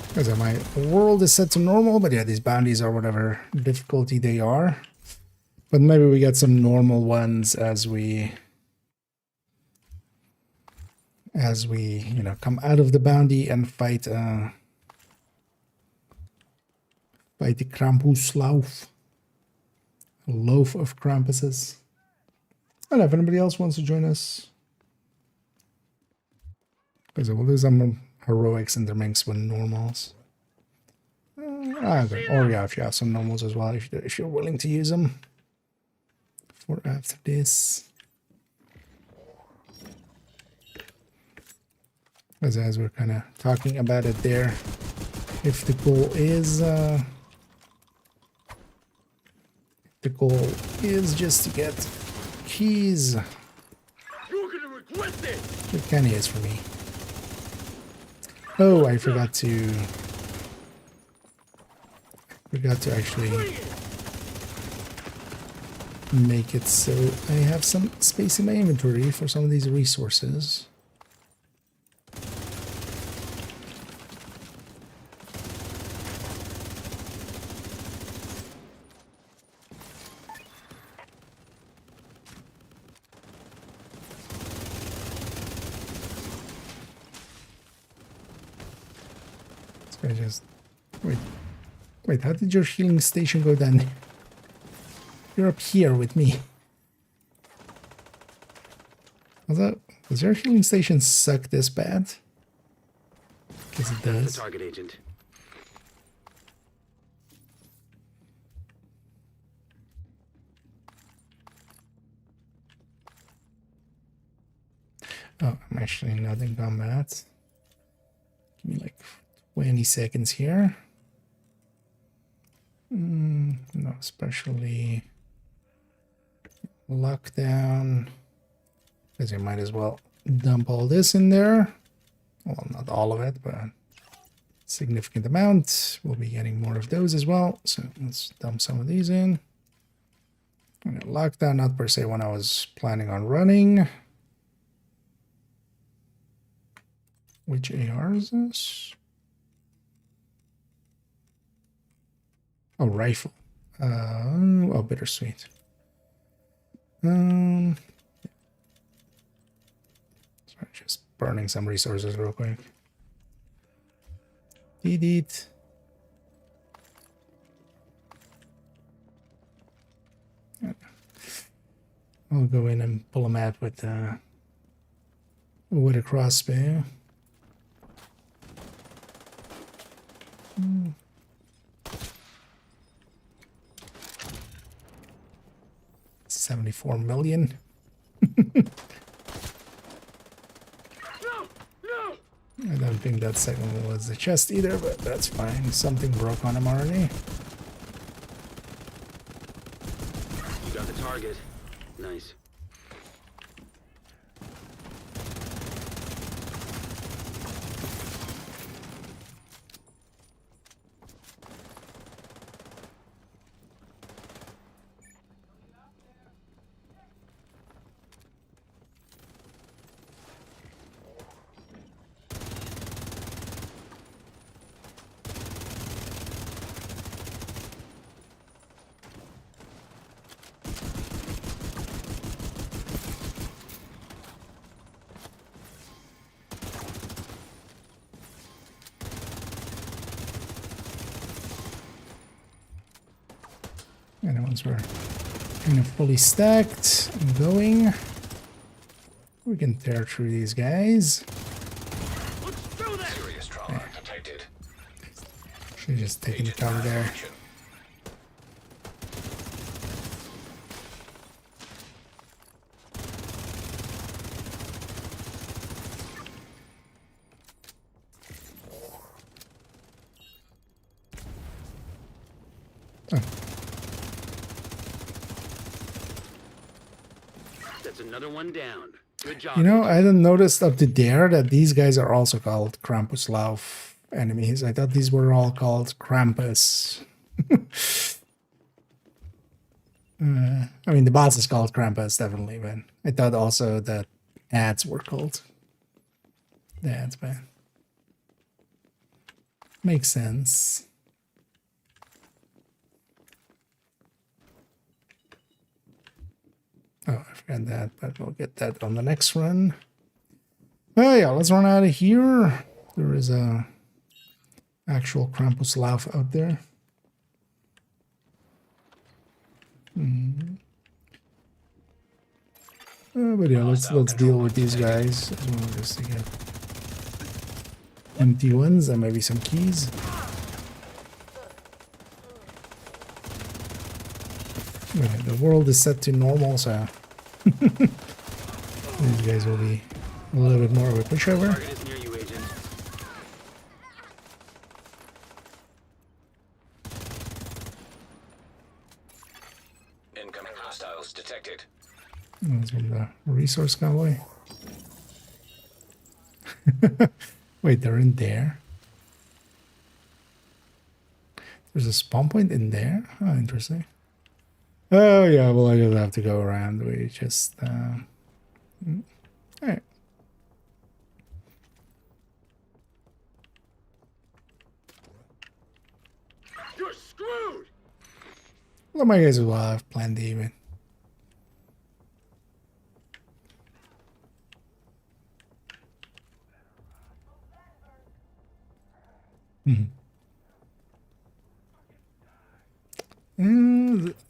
Because my world is set to normal, but yeah, these bounties are whatever difficulty they are. But maybe we get some normal ones as we you know, come out of the bounty and fight the Krampus loaf. A loaf of Krampuses. I don't know if anybody else wants to join us. Because we'll do some heroics intermixed with normals. Either. Or yeah, if you have some normals as well, if you're willing to use them for after this. As we're kind of talking about it there, if the goal is just to get keys, it kind of is for me. Oh, I forgot to actually make it so I have some space in my inventory for some of these resources. I just wait. Wait, how did your healing station go down? You're up here with me. Does your healing station suck this bad? Because it The does. target agent. Oh, I'm actually not in combat. Give me like 20 seconds here. No, especially lockdown. Because you might as well dump all this in there. Well, not all of it, but significant amount. We'll be getting more of those as well. So let's dump some of these in. And lockdown, not per se when I was planning on running. Which AR is this? Oh, rifle. Oh, bittersweet. Sorry, just burning some resources real quick. Delete. I'll go in and pull them out with a crossbow. 74 million. I don't think that second one was the chest either, but that's fine. Something broke on him already. You got the target. Nice. And once we're kind of fully stacked and going, we can tear through these guys. Serious trauma detected. Should just taking the cover there. That's another one down. Good job. You know, I didn't notice up to there that these guys are also called Krampus Lauf enemies. I thought these were all called Krampus. I mean, the boss is called Krampus, definitely, but I thought also that ads were called the ads, but makes sense. Oh, I forgot that, but we'll get that on the next run. Oh yeah, let's run out of here. There is a actual Krampus Lauf out there. But yeah, let's deal with these guys as well, just to get empty ones and maybe some keys. Yeah, the world is set to normal, so these guys will be a little bit more of a pushover. Target is near you, agent. Incoming hostiles detected. That's from the resource convoy. Wait, they're in there? There's a spawn point in there? Oh, interesting. Oh, yeah, well, I just have to go around. We just, alright. You're screwed! Well, my guys will have planned even.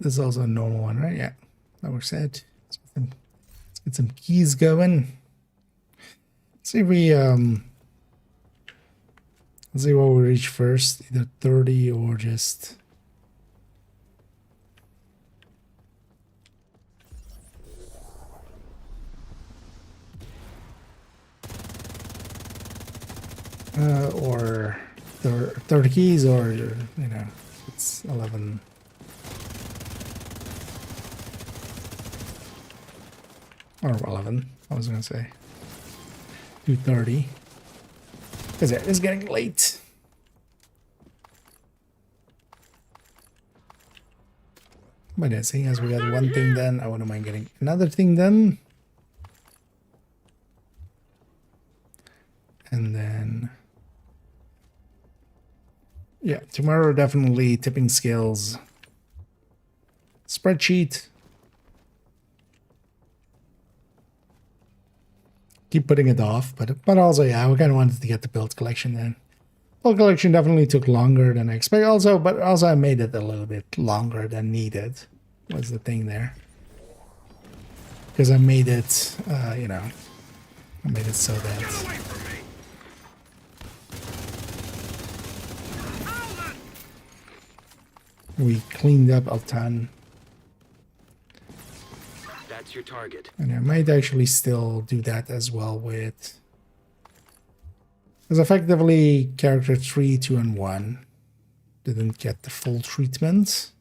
this is also a normal one, right? Yeah, that works out. Let's get some keys going. See if we let's see what we reach first, either 30 or just or 30 keys, or you know, it's 11. Or 11, I was gonna say 2:30, because it is getting late. But yeah, seeing as we got one thing done, I wouldn't mind getting another thing done. And then, yeah, tomorrow definitely tipping skills, spreadsheet. Keep putting it off, but also, yeah, we kind of wanted to get the build collection in. Build collection definitely took longer than I expected. But also I made it a little bit longer than needed. Was the thing there? Because I made it, you know, I made it so that we cleaned up a ton. That's your target. And I might actually still do that as well with... Because effectively, character 3, 2, and 1 didn't get the full treatment.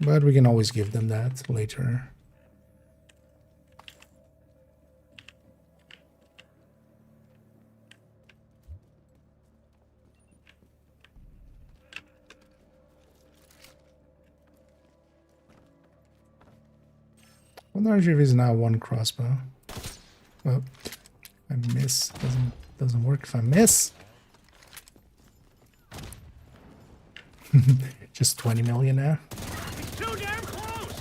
But we can always give them that later. I wonder if it's now one crossbow. Well, I miss. Doesn't work if I miss. Just 20 million now. He's too damn close!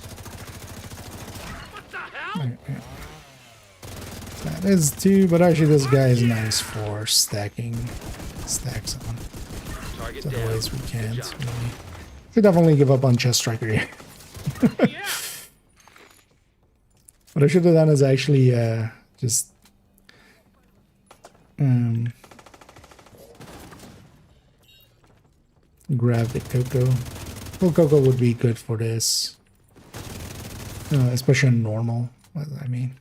What the hell? Yeah. That is 2, but actually this guy is nice for stacking stacks on. Target Otherwise we down. can't Good job. really. We definitely give up on chest striker here. Yeah! What I should have done is actually just grab the cocoa. Well, cocoa would be good for this, especially on normal. I mean,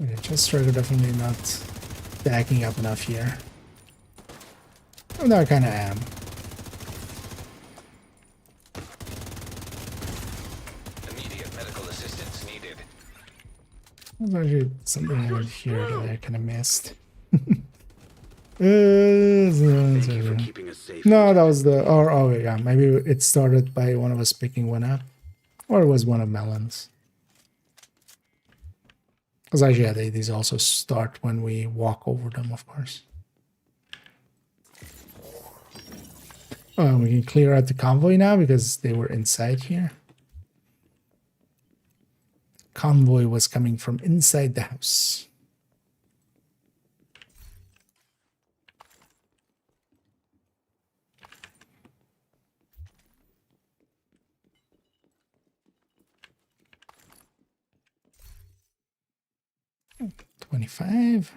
yeah, chest striker definitely not stacking up enough here. Oh, no, I kind of am. Immediate medical assistance needed. There's actually something over here that I kind of missed. Thank you for keeping us safe. No, that was the... oh, yeah, maybe it started by one of us picking one up. Or it was one of Melon's. Because actually, yeah, these also start when we walk over them, of course. Oh, we can clear out the convoy now because they were inside here. Convoy was coming from inside the house. $25.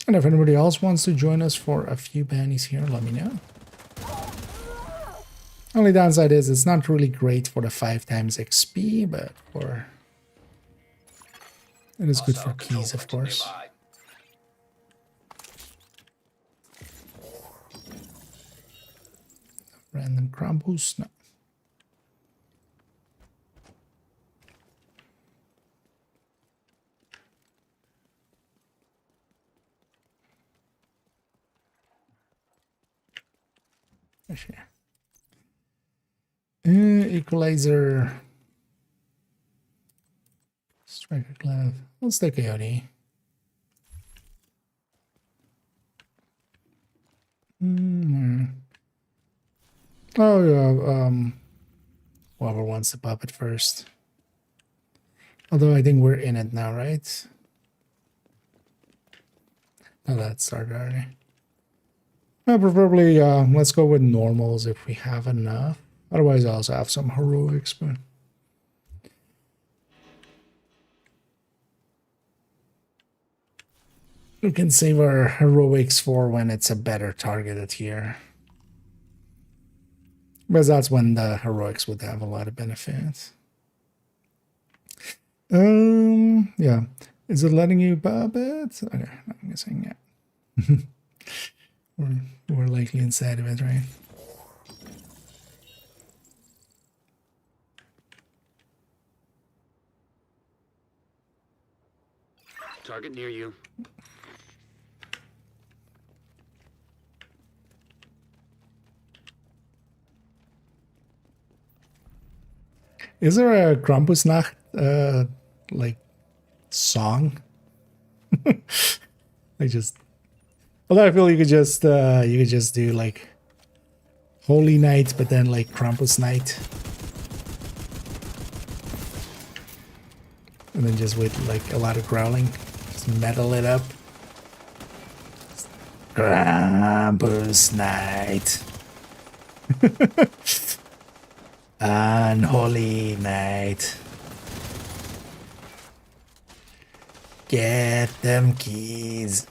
And if anybody else wants to join us for a few bounties here, let me know. Only downside is it's not really great for the 5 times XP, but for... It is good for keys, of course. Random Krampus? No. Equalizer. Striker glove. What's the coyote? Oh yeah. Whoever wants the puppet first. Although I think we're in it now, right? Oh, that started already. Preferably, let's go with normals if we have enough. Otherwise, I also have some heroics, but we can save our heroics for when it's a better targeted tier. Because that's when the heroics would have a lot of benefits. Yeah. Is it letting you puppet? Okay, I'm guessing yeah. we're likely inside of it, right? Target near you. Is there a Krampusnacht like song? I just, although I feel you could just do like Holy Night, but then like Krampus Night, and then just with like a lot of growling, just metal it up. Krampus Night. Unholy night. Get them keys.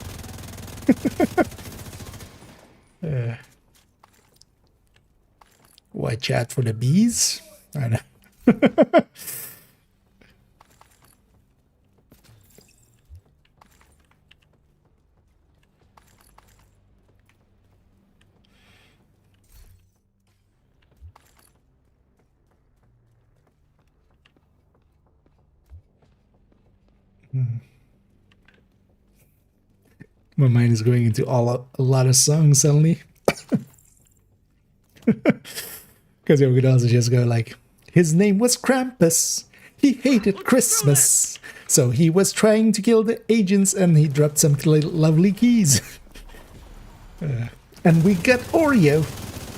Watch out for the bees. I know. My mind is going into a lot of songs suddenly. Because we could also just go like, his name was Krampus. He hated Christmas. So he was trying to kill the agents and he dropped some lovely keys. And we got Oreo.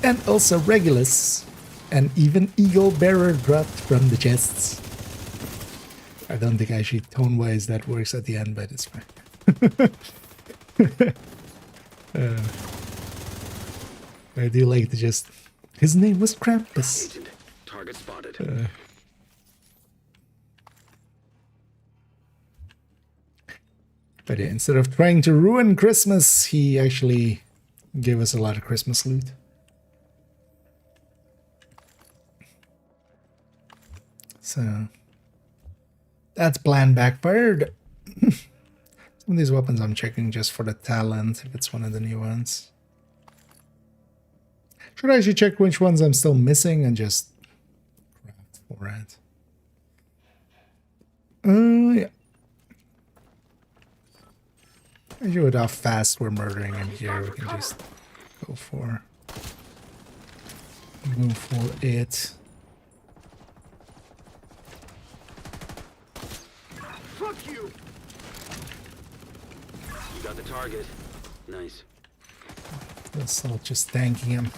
And also Regulus. And even Eagle Bearer dropped from the chests. I don't think actually tone-wise that works at the end, but it's fine. I do like to just... His name was Krampus. Agent. Target spotted. But yeah, instead of trying to ruin Christmas, he actually gave us a lot of Christmas loot. So... That's plan backfired. Some of these weapons I'm checking just for the talent, if it's one of the new ones. Should I actually check which ones I'm still missing and just craft for it? Yeah. Actually, with how fast we're murdering in here, we can just go for it. Fuck you! You got the target. Nice. That's all just thanking him.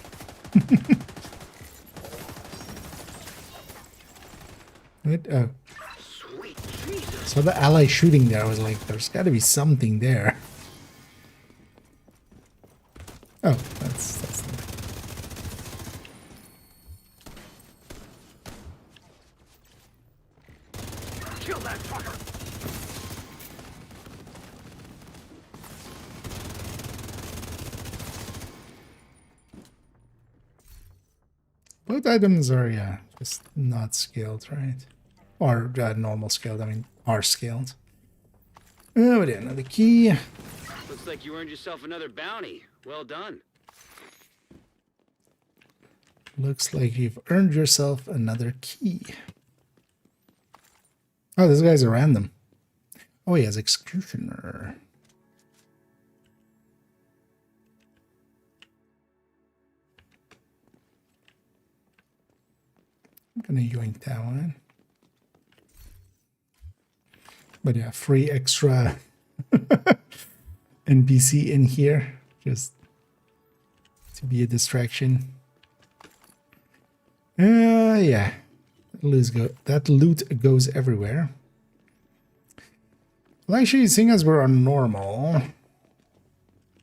What? Oh. Sweet Jesus. So the ally shooting there, I was like, there's got to be something there. Oh, that's Kill that fucker! both items are, yeah, just not scaled, right? Or normal scaled, I mean, are scaled. Oh, but yeah, another key. Looks like you earned yourself another bounty. Well done. Looks like you've earned yourself another key. Oh, this guy's a random. Oh, he has Executioner. I'm gonna yoink that one. But yeah, free extra NPC in here just to be a distraction. Yeah, that loot goes everywhere. Well, actually, seeing as we're on normal,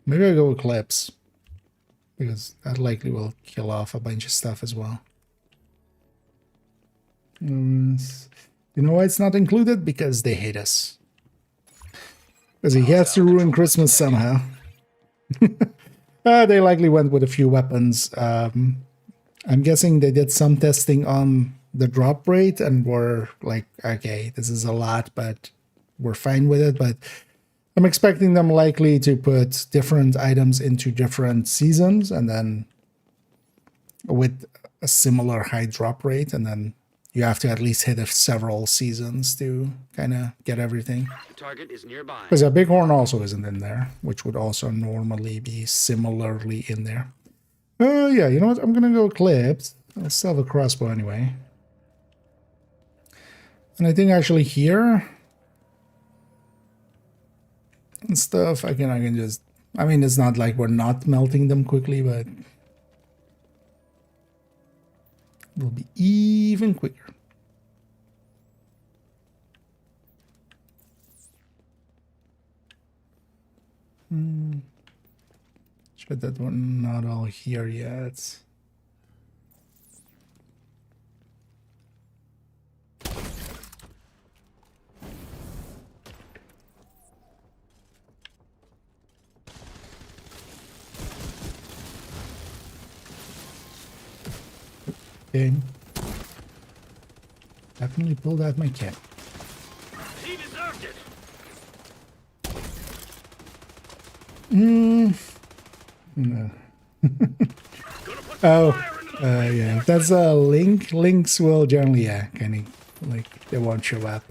maybe I go Eclipse, because that likely will kill off a bunch of stuff as well. You know why it's not included? Because they hate us. Because he has to ruin Christmas somehow. They likely went with a few weapons. I'm guessing they did some testing on the drop rate and were like, okay, this is a lot, but we're fine with it. But I'm expecting them likely to put different items into different seasons and then with a similar high drop rate, and then you have to at least hit several seasons to kind of get everything. The target is nearby. Because a bighorn also isn't in there, which would also normally be similarly in there. Yeah, you know what? I'm gonna go Eclipse. I'll still have a crossbow anyway. And I think actually here and stuff, I can just, I mean, it's not like we're not melting them quickly, but it will be even quicker. Sure that we're not all here yet. Okay. Definitely pulled out my cap. He deserved it. No. Oh, yeah. If that's a link, links will generally, yeah, kind of like they won't show up.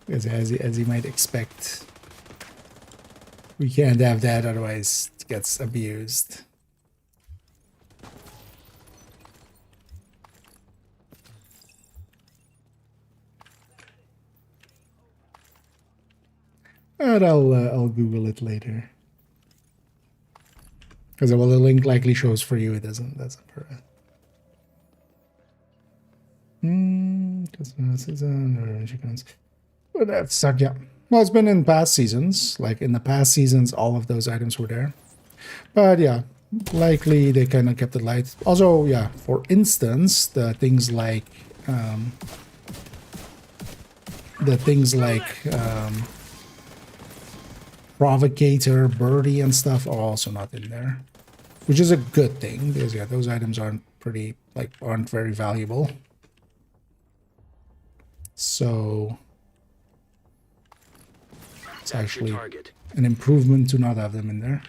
Because as you might expect, we can't have that, otherwise it gets abused. But I'll Google it later. Because well, the link likely shows for you, it doesn't for it. But that's yeah. Well, it's been in past seasons. Like in the past seasons, all of those items were there. But yeah, likely they kind of kept it light. Also, yeah, for instance, the things like Provocator, Birdie, and stuff are also not in there, which is a good thing because yeah, those items aren't very valuable. So it's actually an improvement to not have them in there.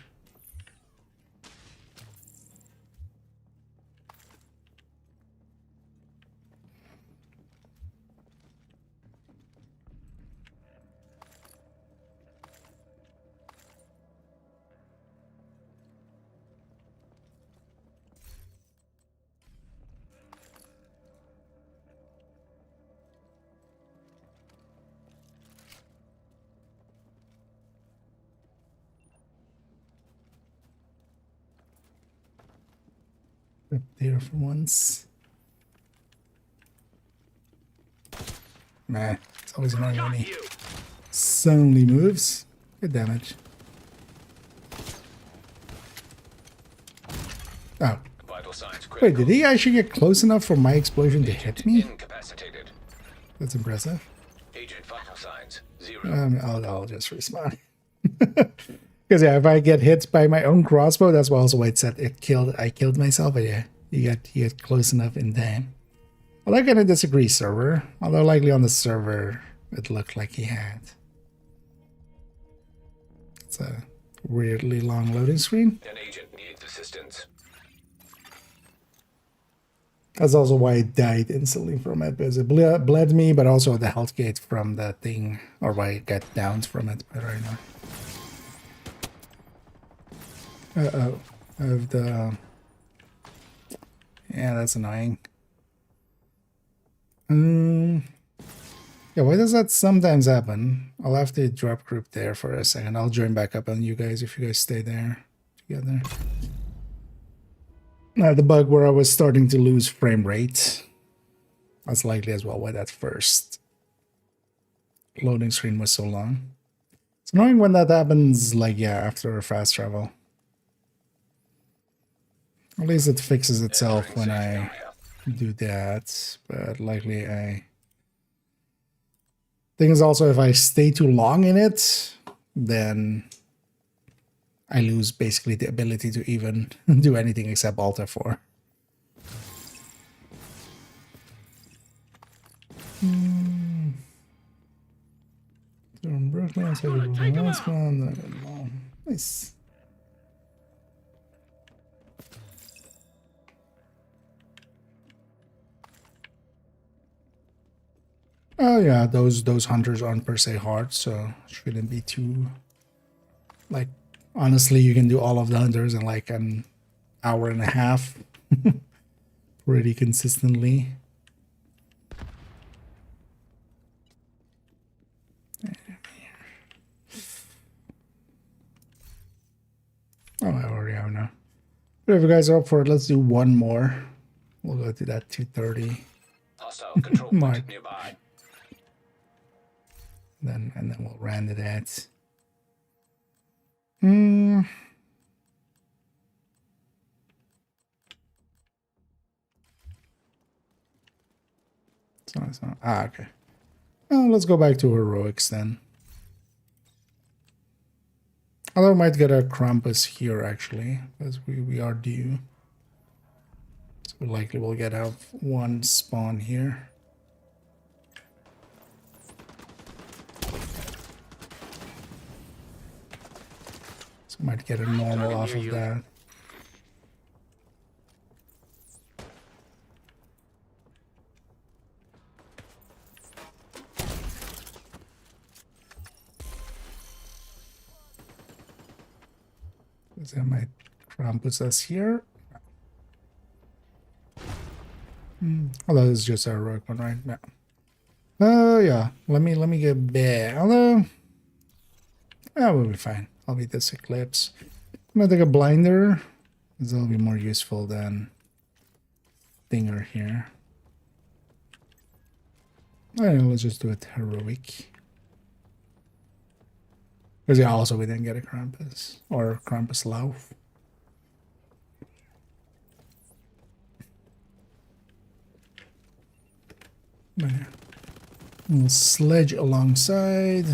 Up there for once. Nah, it's always annoying when he suddenly moves. Good damage. Oh. Wait, did he actually get close enough for my explosion to hit me? That's impressive. Agent vital signs 0. I'll just respawn. Because yeah, if I get hit by my own crossbow, that's also why it said I killed myself. But yeah, you get close enough in time. Well, I kind of disagree, server. Although likely on the server, it looked like he had. It's a weirdly long loading screen. An agent needs assistance. That's also why I died instantly from it, because it bled me, but also the health gate from that thing, or why I got downed from it. But right now. Of the... Yeah, that's annoying. Yeah, Yeah, why does that sometimes happen? I'll have to drop group there for a second. I'll join back up on you guys if you guys stay there together. The bug where I was starting to lose frame rate. That's likely as well why that first loading screen was so long. It's annoying when that happens, like, yeah, after fast travel. At least it fixes itself when I do that, but likely I... Thing is also, if I stay too long in it, then I lose basically the ability to even do anything except Alt F4. Nice. Oh yeah, those hunters aren't per se hard, so shouldn't be too... Like, honestly, you can do all of the hunters in like an hour and a half. Pretty consistently. Oh, I already have now. But if you guys are up for it, let's do one more. We'll go to that 230 Hostile control mark. point nearby. And then we'll round it at. It's not. Ah, okay. Well, let's go back to heroics then. Although I might get a Krampus here actually, because we are due. So we likely will get out one spawn here. So I might get a normal off of that. Is that my Krampus us here? Although it's just a heroic one, right? Yeah. Yeah. Let me get back. Although that will be fine. I'll beat this Eclipse. I'm gonna take a blinder. This will be more useful than Stinger here. Alright, let's just do it heroic. Because yeah, also we didn't get a Krampus or Krampus Lauf. But yeah. We'll sledge alongside.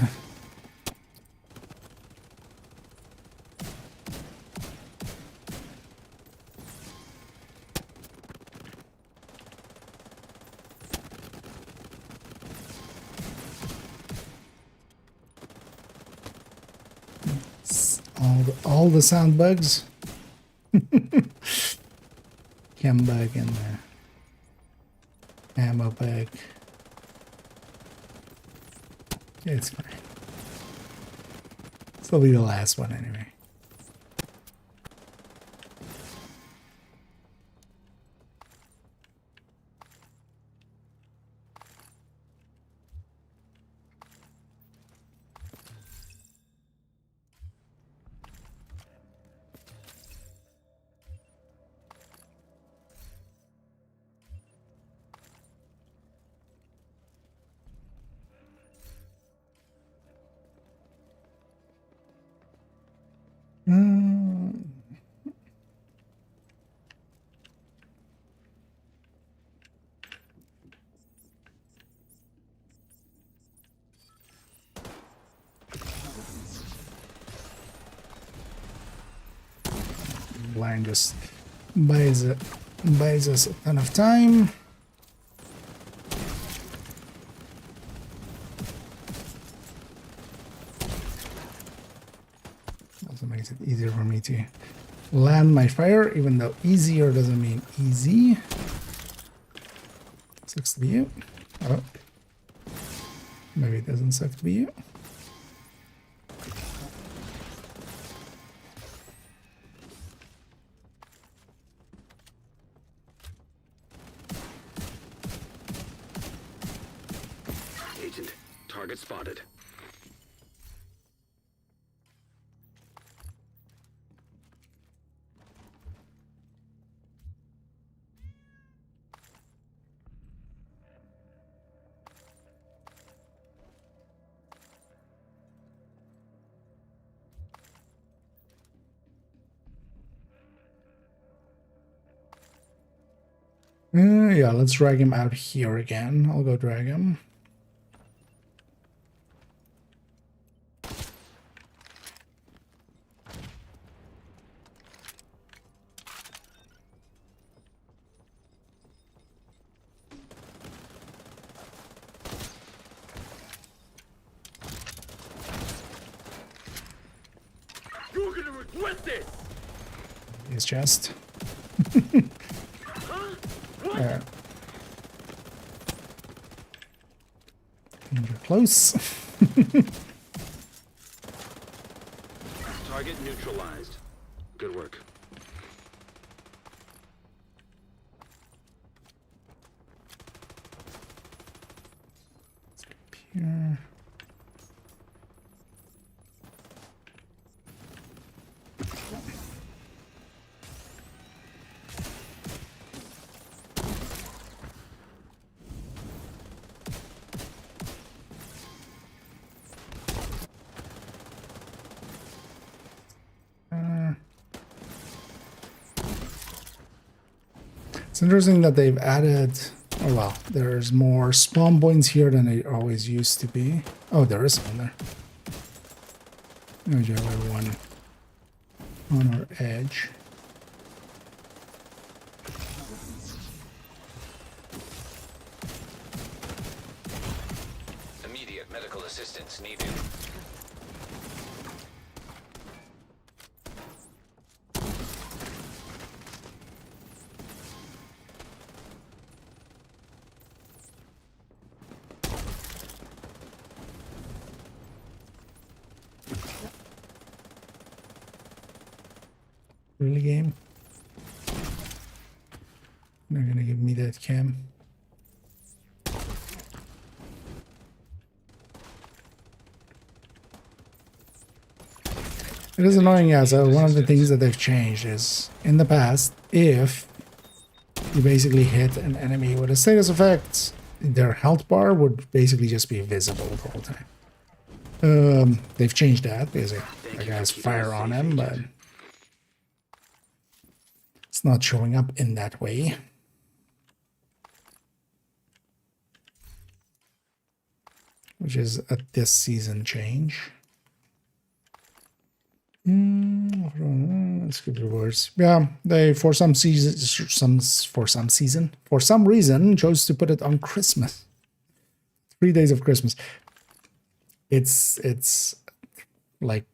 All the sound bugs. Chem bug and the ammo bug. It's fine. This will be the last one anyway. Blind just buys us a ton of time. Also makes it easier for me to land my fire, even though easier doesn't mean easy. Sucks to be you. Oh. Maybe it doesn't suck to be you. Agent, Target spotted. Yeah, let's drag him out here again. I'll go drag him. You're gonna regret this! His chest. There. And you're close. Target neutralized. Good work. Here. It's interesting that they've added, oh well, there's more spawn points here than there always used to be. Oh, there is one there. There's everyone on our edge. Immediate medical assistance needed. Really, game? They're gonna give me that cam. It is annoying, yeah. So one of the things that they've changed is, in the past, if you basically hit an enemy with a status effect, their health bar would basically just be visible the whole time. They've changed that because I guess fire on him, but it's not showing up in that way. Which is a this season change. Let's give rewards. Yeah, they for some reason chose to put it on Christmas. 3 days of Christmas. It's like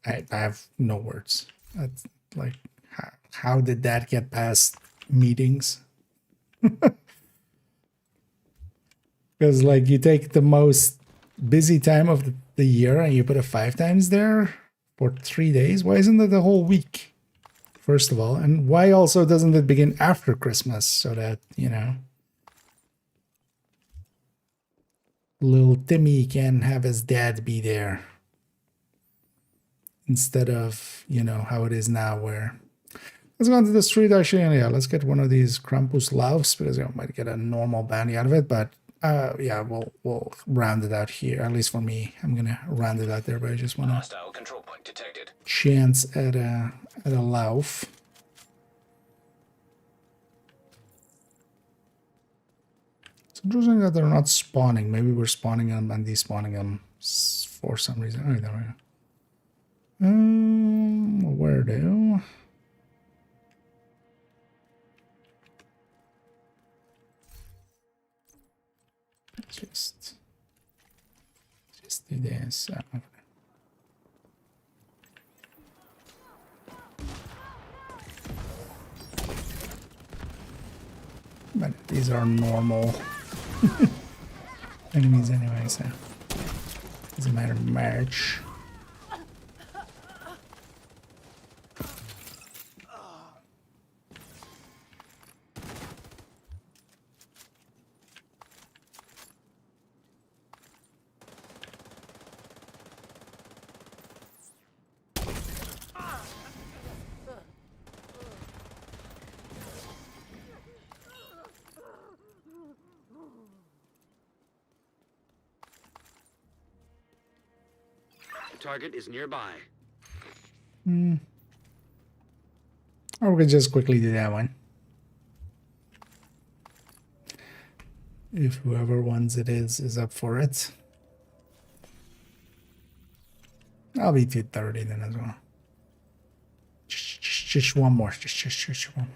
I have no words. That's like how did that get past meetings? Because like you take the most busy time of the year and you put it 5 times there for 3 days. Why isn't it the whole week? First of all, and why also doesn't it begin after Christmas so that, you know, little Timmy can have his dad be there instead of, you know, how it is now where let's go onto the street actually, and yeah, let's get one of these Krampus loaves because I might get a normal bounty out of it, but yeah, we'll round it out here. At least for me, I'm gonna round it out there. But I just want to Hostile control point detected. chance at a loaf. It's interesting that they're not spawning. Maybe we're spawning them and despawning them for some reason. Oh, there we go. Where do? Just do this. But these are normal enemies anyway, so doesn't matter much. target is nearby. Or we can just quickly do that one. If whoever wants it is up for it. I'll be 230 then as well. Just one more. Just one.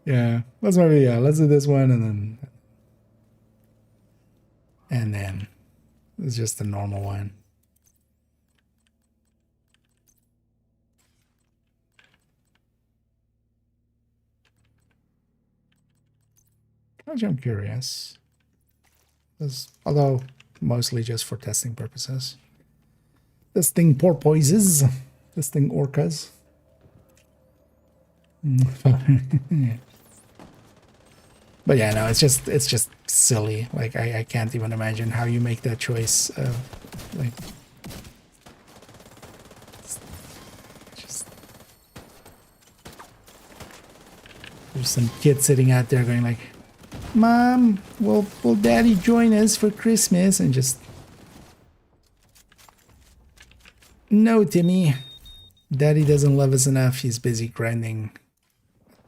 Yeah, let's do this one and then it's just a normal one. Actually, I'm curious. Although mostly just for testing purposes. Testing porpoises. Testing orcas. But yeah, no, it's just silly. Like I can't even imagine how you make that choice. Like just there's some kid sitting out there going like, "Mom, will Daddy join us for Christmas?" And just, no, Timmy. Daddy doesn't love us enough. He's busy grinding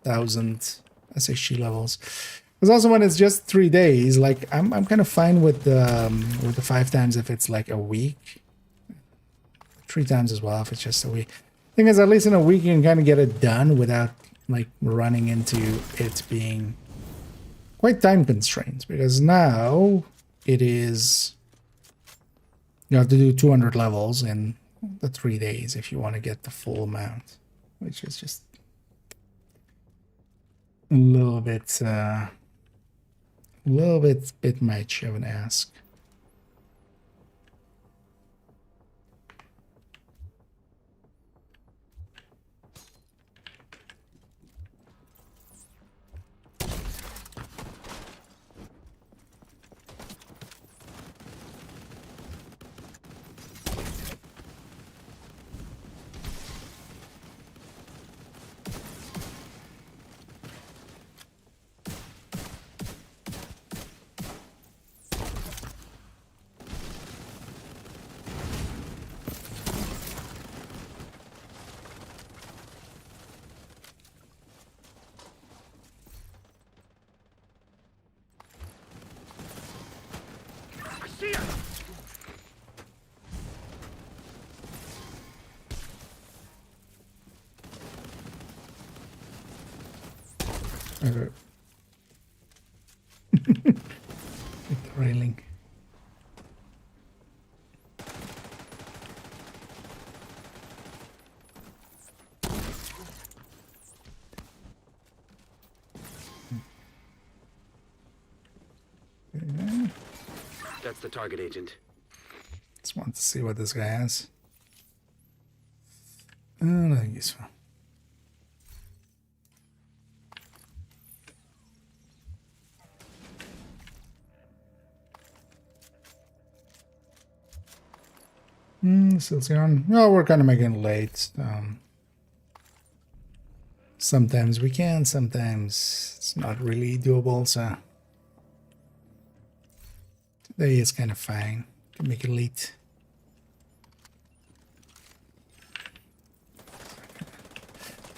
1,000 SHG levels. Because also when it's just 3 days, like I'm kind of fine with the 5 times if it's like a week. 3 times as well if it's just a week. Thing is, at least in a week you can kind of get it done without like running into it being quite time constrained. Because now it is, you have to do 200 levels in the 3 days if you want to get the full amount, which is just a little bit much of an ask. Okay. Hit the railing. Okay. That's the target, Agent. Just want to see what this guy has. Nothing useful. Still on. Well, we're kind of making it late. Sometimes we can, sometimes it's not really doable. So today is kind of fine to make it late.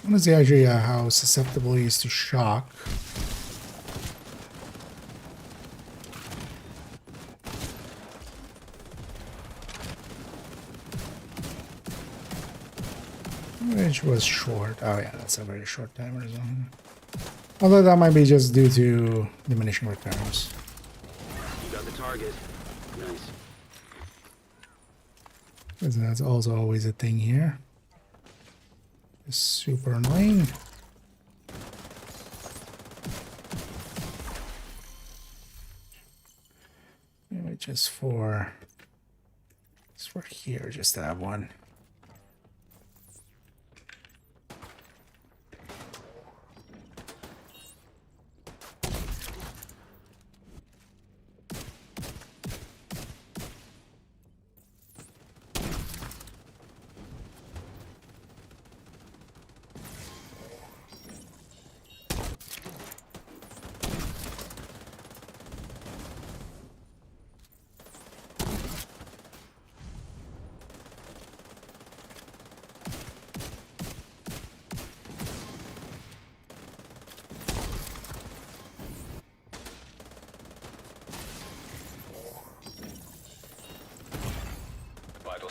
I want to see actually how susceptible he is to shock. Which was short. Oh yeah, that's a very short timer zone. Although that might be just due to diminishing returns. You got the target. Nice. Because that's also always a thing here. It's super annoying. Maybe just for here, just to have one.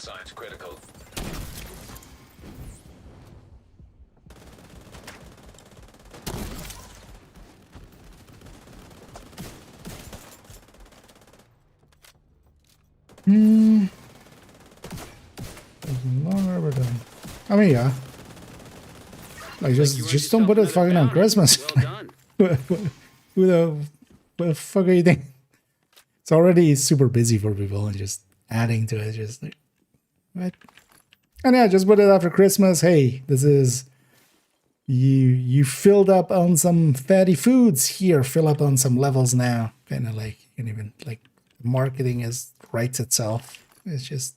signs critical. Longer, but I mean, yeah. Like just don't put it fucking on Christmas. Well done. Who the fuck are you thinking? It's already super busy for people, and just adding to it, just like what? And yeah, just put it after Christmas. Hey, this is you filled up on some fatty foods here. Fill up on some levels now. Kind of like you can even like marketing writes itself. It's just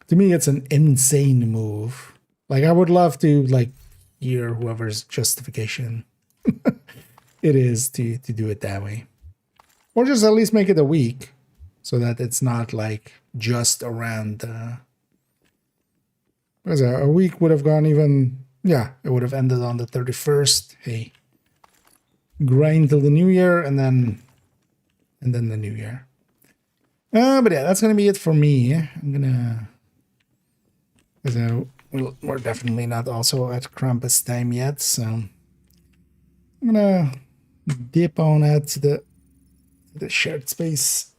to me, it's an insane move. Like I would love to like hear whoever's justification it is to do it that way. Or just at least make it a week so that it's not like just around because a week would have gone even, yeah, it would have ended on the 31st. Hey, grind till the new year and then the new year. But yeah, that's gonna be it for me. I'm gonna, we're definitely not also at Krampus time yet, so I'm gonna dip on out to the shared space.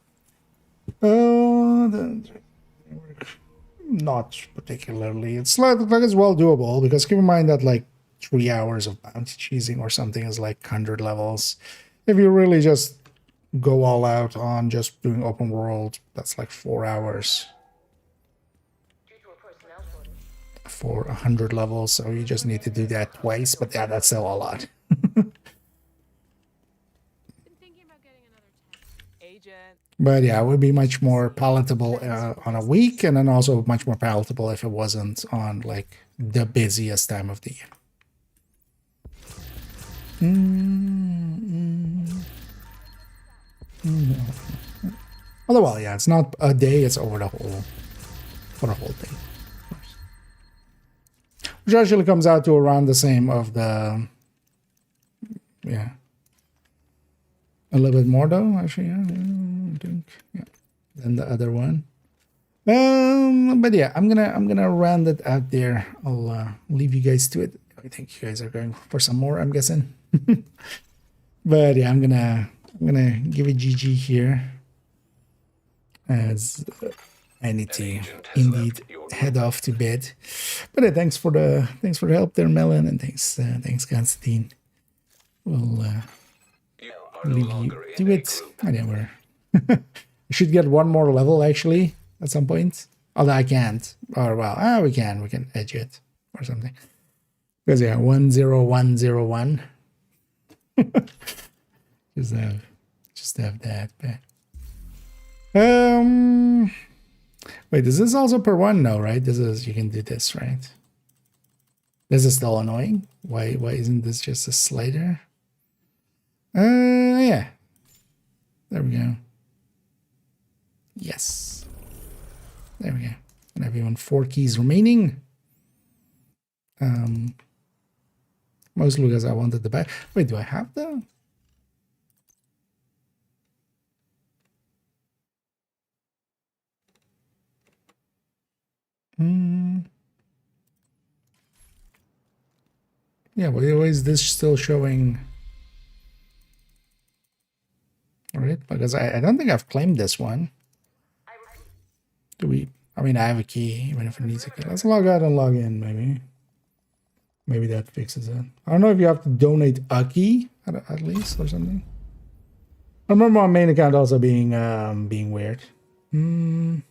Not particularly. It's like it's well doable because keep in mind that like 3 hours of bounty cheesing or something is like 100 levels. If you really just go all out on just doing open world, that's like 4 hours for 100 levels. So you just need to do that twice. But yeah, that's still a lot. But yeah, it would be much more palatable on a week, and then also much more palatable if it wasn't on like the busiest time of the year. Although, well, yeah, it's not a day; it's over the whole day, which actually comes out to around the same of the, yeah. A little bit more though, actually, yeah, I think, yeah, than the other one. But yeah, I'm gonna round it out there. I'll leave you guys to it. I think you guys are going for some more, I'm guessing. But yeah, I'm gonna give it GG here, as I need to indeed head off to bed. But yeah, thanks for the help there, Melon, and thanks Constantine. We'll leave you to it. I never. I should get one more level actually at some point. Although I can't. Or well, we can edge it or something. Because yeah, 10101. just have that. But wait, is this also per one? No, right? This is, you can do this, right? This is still annoying. Why isn't this just a slider? Yeah. There we go. Yes. There we go. And I have even 4 keys remaining. Mostly because I wanted the back. Wait, do I have the? Yeah, but why is this still showing? All right, because I don't think I've claimed this one. Do we? I mean, I have a key, even if it needs a key. Let's log out and log in, maybe. Maybe that fixes it. I don't know if you have to donate a key at least or something. I remember my main account also being weird. No,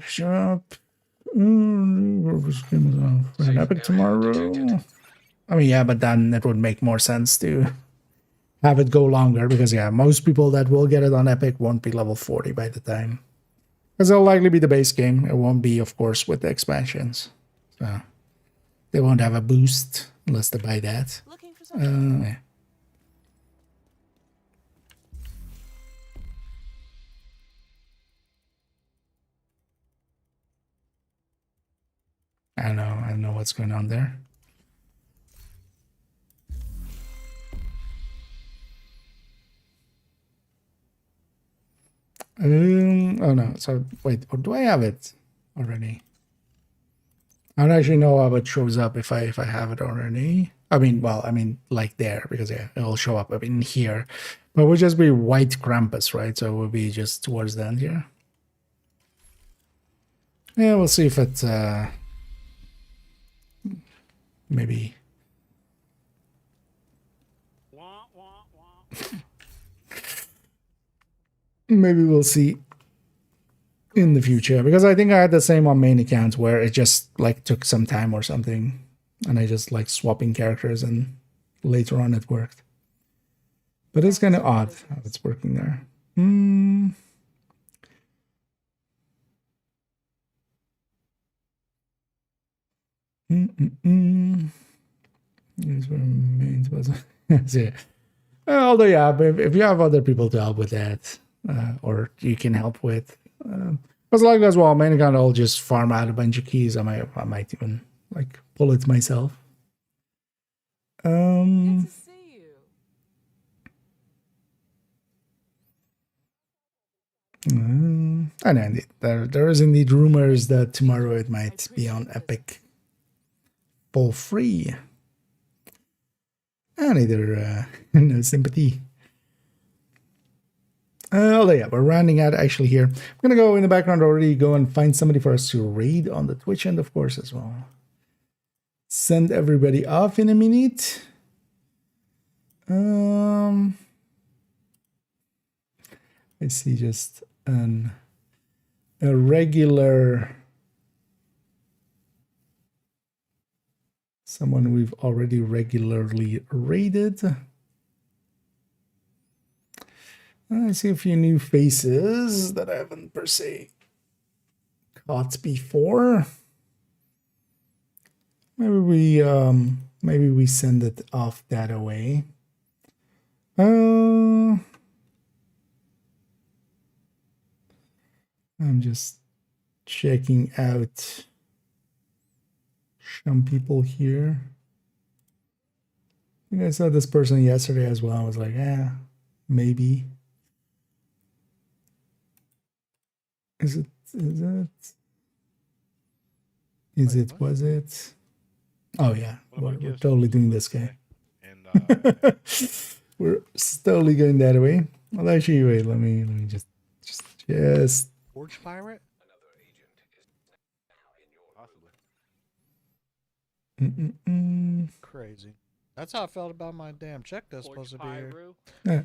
shop. Epic tomorrow. I mean, yeah, but then it would make more sense to have it go longer because, yeah, most people that will get it on Epic won't be level 40 by the time. Because it'll likely be the base game. It won't be, of course, with the expansions. So they won't have a boost unless they buy that. Yeah. I don't know what's going on there. Oh no. So wait, or do I have it already? I don't actually know how it shows up if I have it already. I mean, well, I mean like there, because yeah, it'll show up in here. But it would just be white Krampus, right? So it will be just towards the end here. Yeah, we'll see if it maybe. Maybe we'll see in the future, because I think I had the same on main account where it just like took some time or something, and I just like swapping characters, and later on it worked. But it's kind of odd how it's working there. Yeah. Although, yeah, but if you have other people to help with that, or you can help with, as long as well, main account, I'll just farm out a bunch of keys. I might even like pull it myself. Good to see you. And indeed, there is indeed rumors that tomorrow it might be on Epic for free. And either no sympathy. Oh yeah, we're rounding out actually here. I'm gonna go in the background already, go and find somebody for us to raid on the Twitch end, of course, as well. Send everybody off in a minute. I see just a regular, someone we've already regularly raided. I see a few new faces that I haven't per se caught before. Maybe we send it off that away. I'm just checking out some people here. I think I saw this person yesterday as well. I was like, maybe. Was it? Oh yeah, we're totally doing this guy. And we're totally going that way. Well, actually, wait, let me just Forge pirate? Possibly. Crazy. That's how I felt about my damn check that's supposed to be here. Yeah,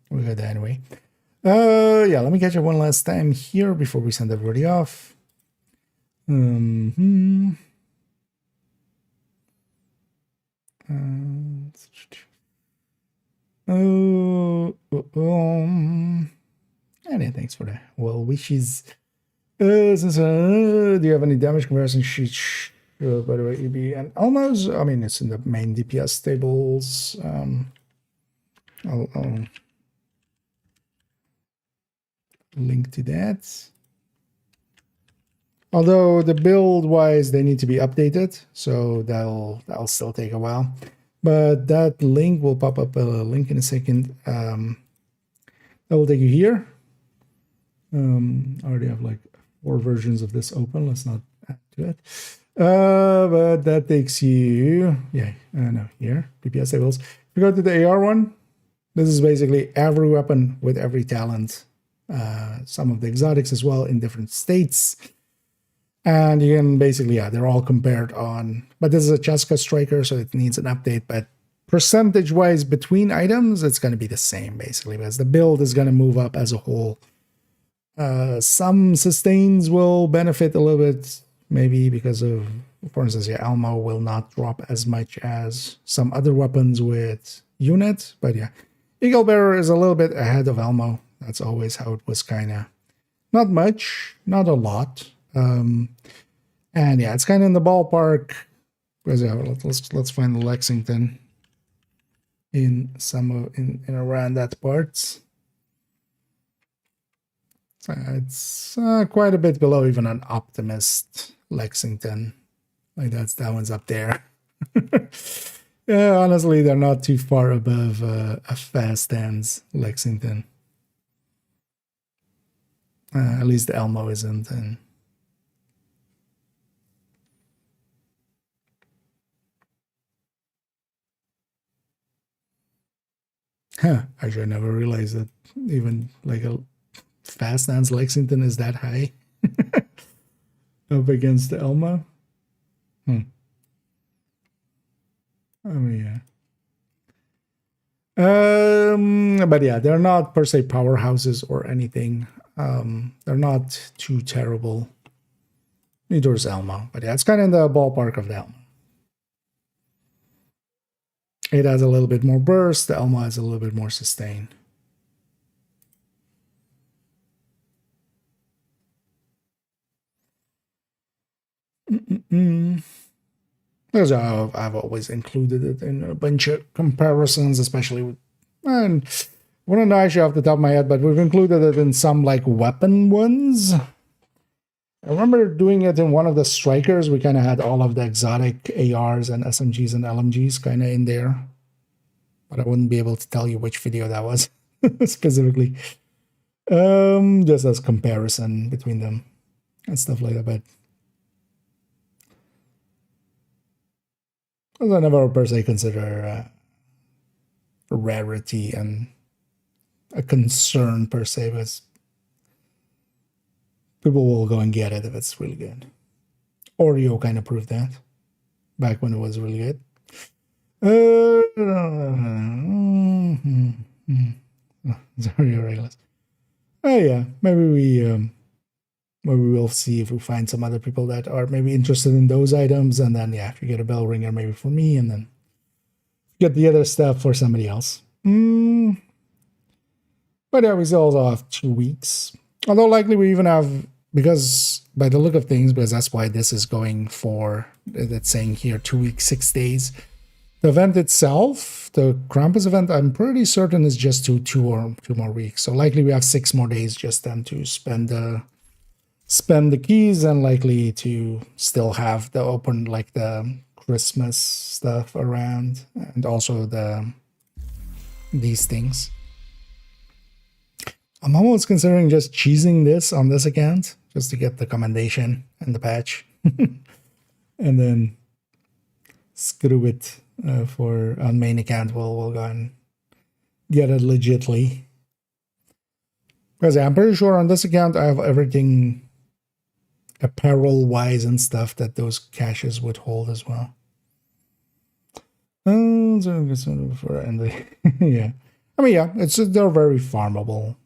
we'll go that anyway. Yeah, let me catch up one last time here before we send everybody off. And thanks for the well wishes. Do you have any damage comparison sheets? By the way, EB and almost, I mean, it's in the main DPS tables. I'll link to that. Although the build wise, they need to be updated, so that'll still take a while. But that link will pop up a link in a second. That will take you here. I already have like 4 versions of this open. Let's not add to it. But that takes you, here, DPS tables. If you go to the AR one, this is basically every weapon with every talent. Some of the exotics as well in different states. And you can basically, they're all compared on, but this is a Cheska striker, so it needs an update. But percentage-wise between items, it's going to be the same, basically, because the build is going to move up as a whole. Some sustains will benefit a little bit, maybe because of, for instance, Elmo will not drop as much as some other weapons with unit. But yeah, Eagle Bearer is a little bit ahead of Elmo. That's always how it was, kind of. Not much, not a lot. And yeah, it's kind of in the ballpark. Let's find the Lexington in around that part. It's quite a bit below even an Optimist Lexington. Like that one's up there. Yeah, honestly, they're not too far above a Fast Hands Lexington. At least the Elmo isn't. And actually, I never realized that even like a Fast Dance Lexington is that high up against the Elmo. I mean, yeah. But yeah, they're not per se powerhouses or anything. They're not too terrible. Neither is Elmo, but yeah, it's kind of in the ballpark of the Elmo. It has a little bit more burst. The Elmo has a little bit more sustain. Because I've always included it in a bunch of comparisons, especially with, and I wouldn't know actually off the top of my head, but we've included it in some like weapon ones. I remember doing it in one of the strikers. We kind of had all of the exotic ARs and SMGs and LMGs kind of in there, but I wouldn't be able to tell you which video that was specifically. Just as comparison between them and stuff like that. But I never per se consider rarity and a concern per se, because people will go and get it if it's really good. Oreo kind of proved that back when it was really good. Sorry, Regulus. Oh yeah, maybe we'll see if we find some other people that are maybe interested in those items, and then yeah, if you get a bell ringer maybe for me, and then get the other stuff for somebody else. But yeah, we still also have 2 weeks. Although likely we even have, because by the look of things, because that's why this is going for, it's saying here 2 weeks, 6 days. The event itself, the Krampus event, I'm pretty certain is just two more weeks. So likely we have 6 more days just then to spend the keys, and likely to still have the open, like the Christmas stuff around, and also these things. I'm almost considering just cheesing this on this account just to get the commendation and the patch, and then screw it for on main account. We'll go and get it legitly, because I'm pretty sure on this account I have everything apparel wise and stuff that those caches would hold as well. Yeah, I mean, yeah, they're very farmable,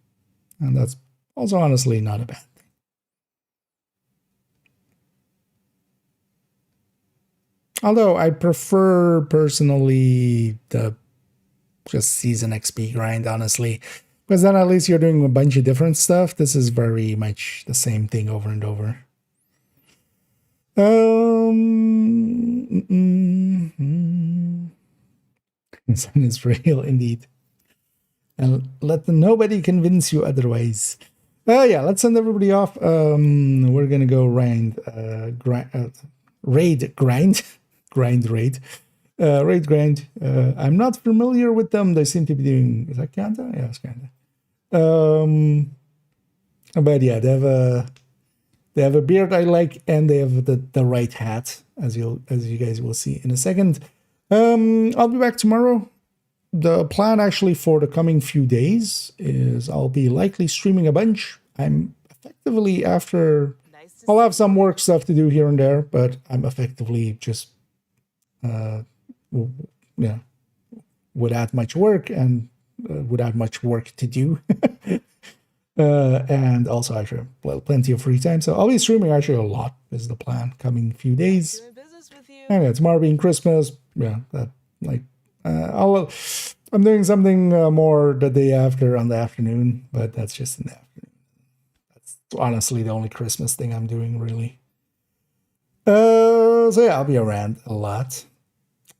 and that's also honestly not a bad thing. Although I prefer personally the just season XP grind, honestly, because then at least you're doing a bunch of different stuff. This is very much the same thing over and over. Sun is real indeed, and let nobody convince you otherwise. Yeah, let's send everybody off. We're gonna go raid grind. I'm not familiar with them. They seem to be doing, is that Kanta? Yeah, it's Kanta. But yeah, they have a beard I like, and they have the right hat, as you guys will see in a second. I'll be back tomorrow. The plan actually for the coming few days is I'll be likely streaming a bunch. I'm effectively I'll have some work stuff to do here and there, but I'm effectively just without much work and without much work to do. And also actually plenty of free time, so I'll be streaming actually a lot is the plan coming few days. And yeah, tomorrow being Christmas, yeah, that like I'm doing something more the day after on the afternoon, but that's just in the afternoon. That's honestly the only Christmas thing I'm doing really. So yeah, I'll be around a lot.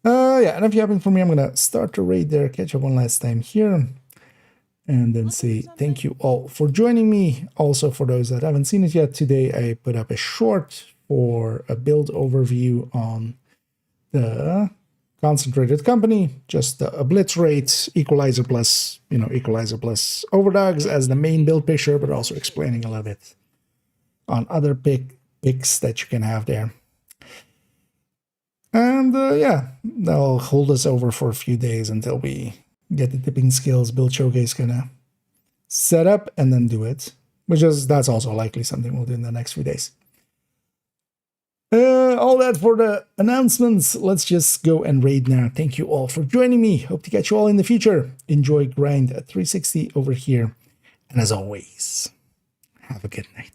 Yeah, and if you haven't for me, I'm gonna start the raid there, catch up one last time here, and then say thank you all for joining me. Also, for those that haven't seen it yet, today I put up a short for a build overview on the concentrated company, just obliterate equalizer plus, equalizer plus overdogs as the main build picture, but also explaining a little bit on other picks that you can have there. And yeah, they'll hold us over for a few days until we get the tipping skills build showcase kind of set up and then do it, that's also likely something we'll do in the next few days. All that for the announcements. Let's just go and raid now. Thank you all for joining me. Hope to catch you all in the future. Enjoy Grind at 360 over here. And as always, have a good night.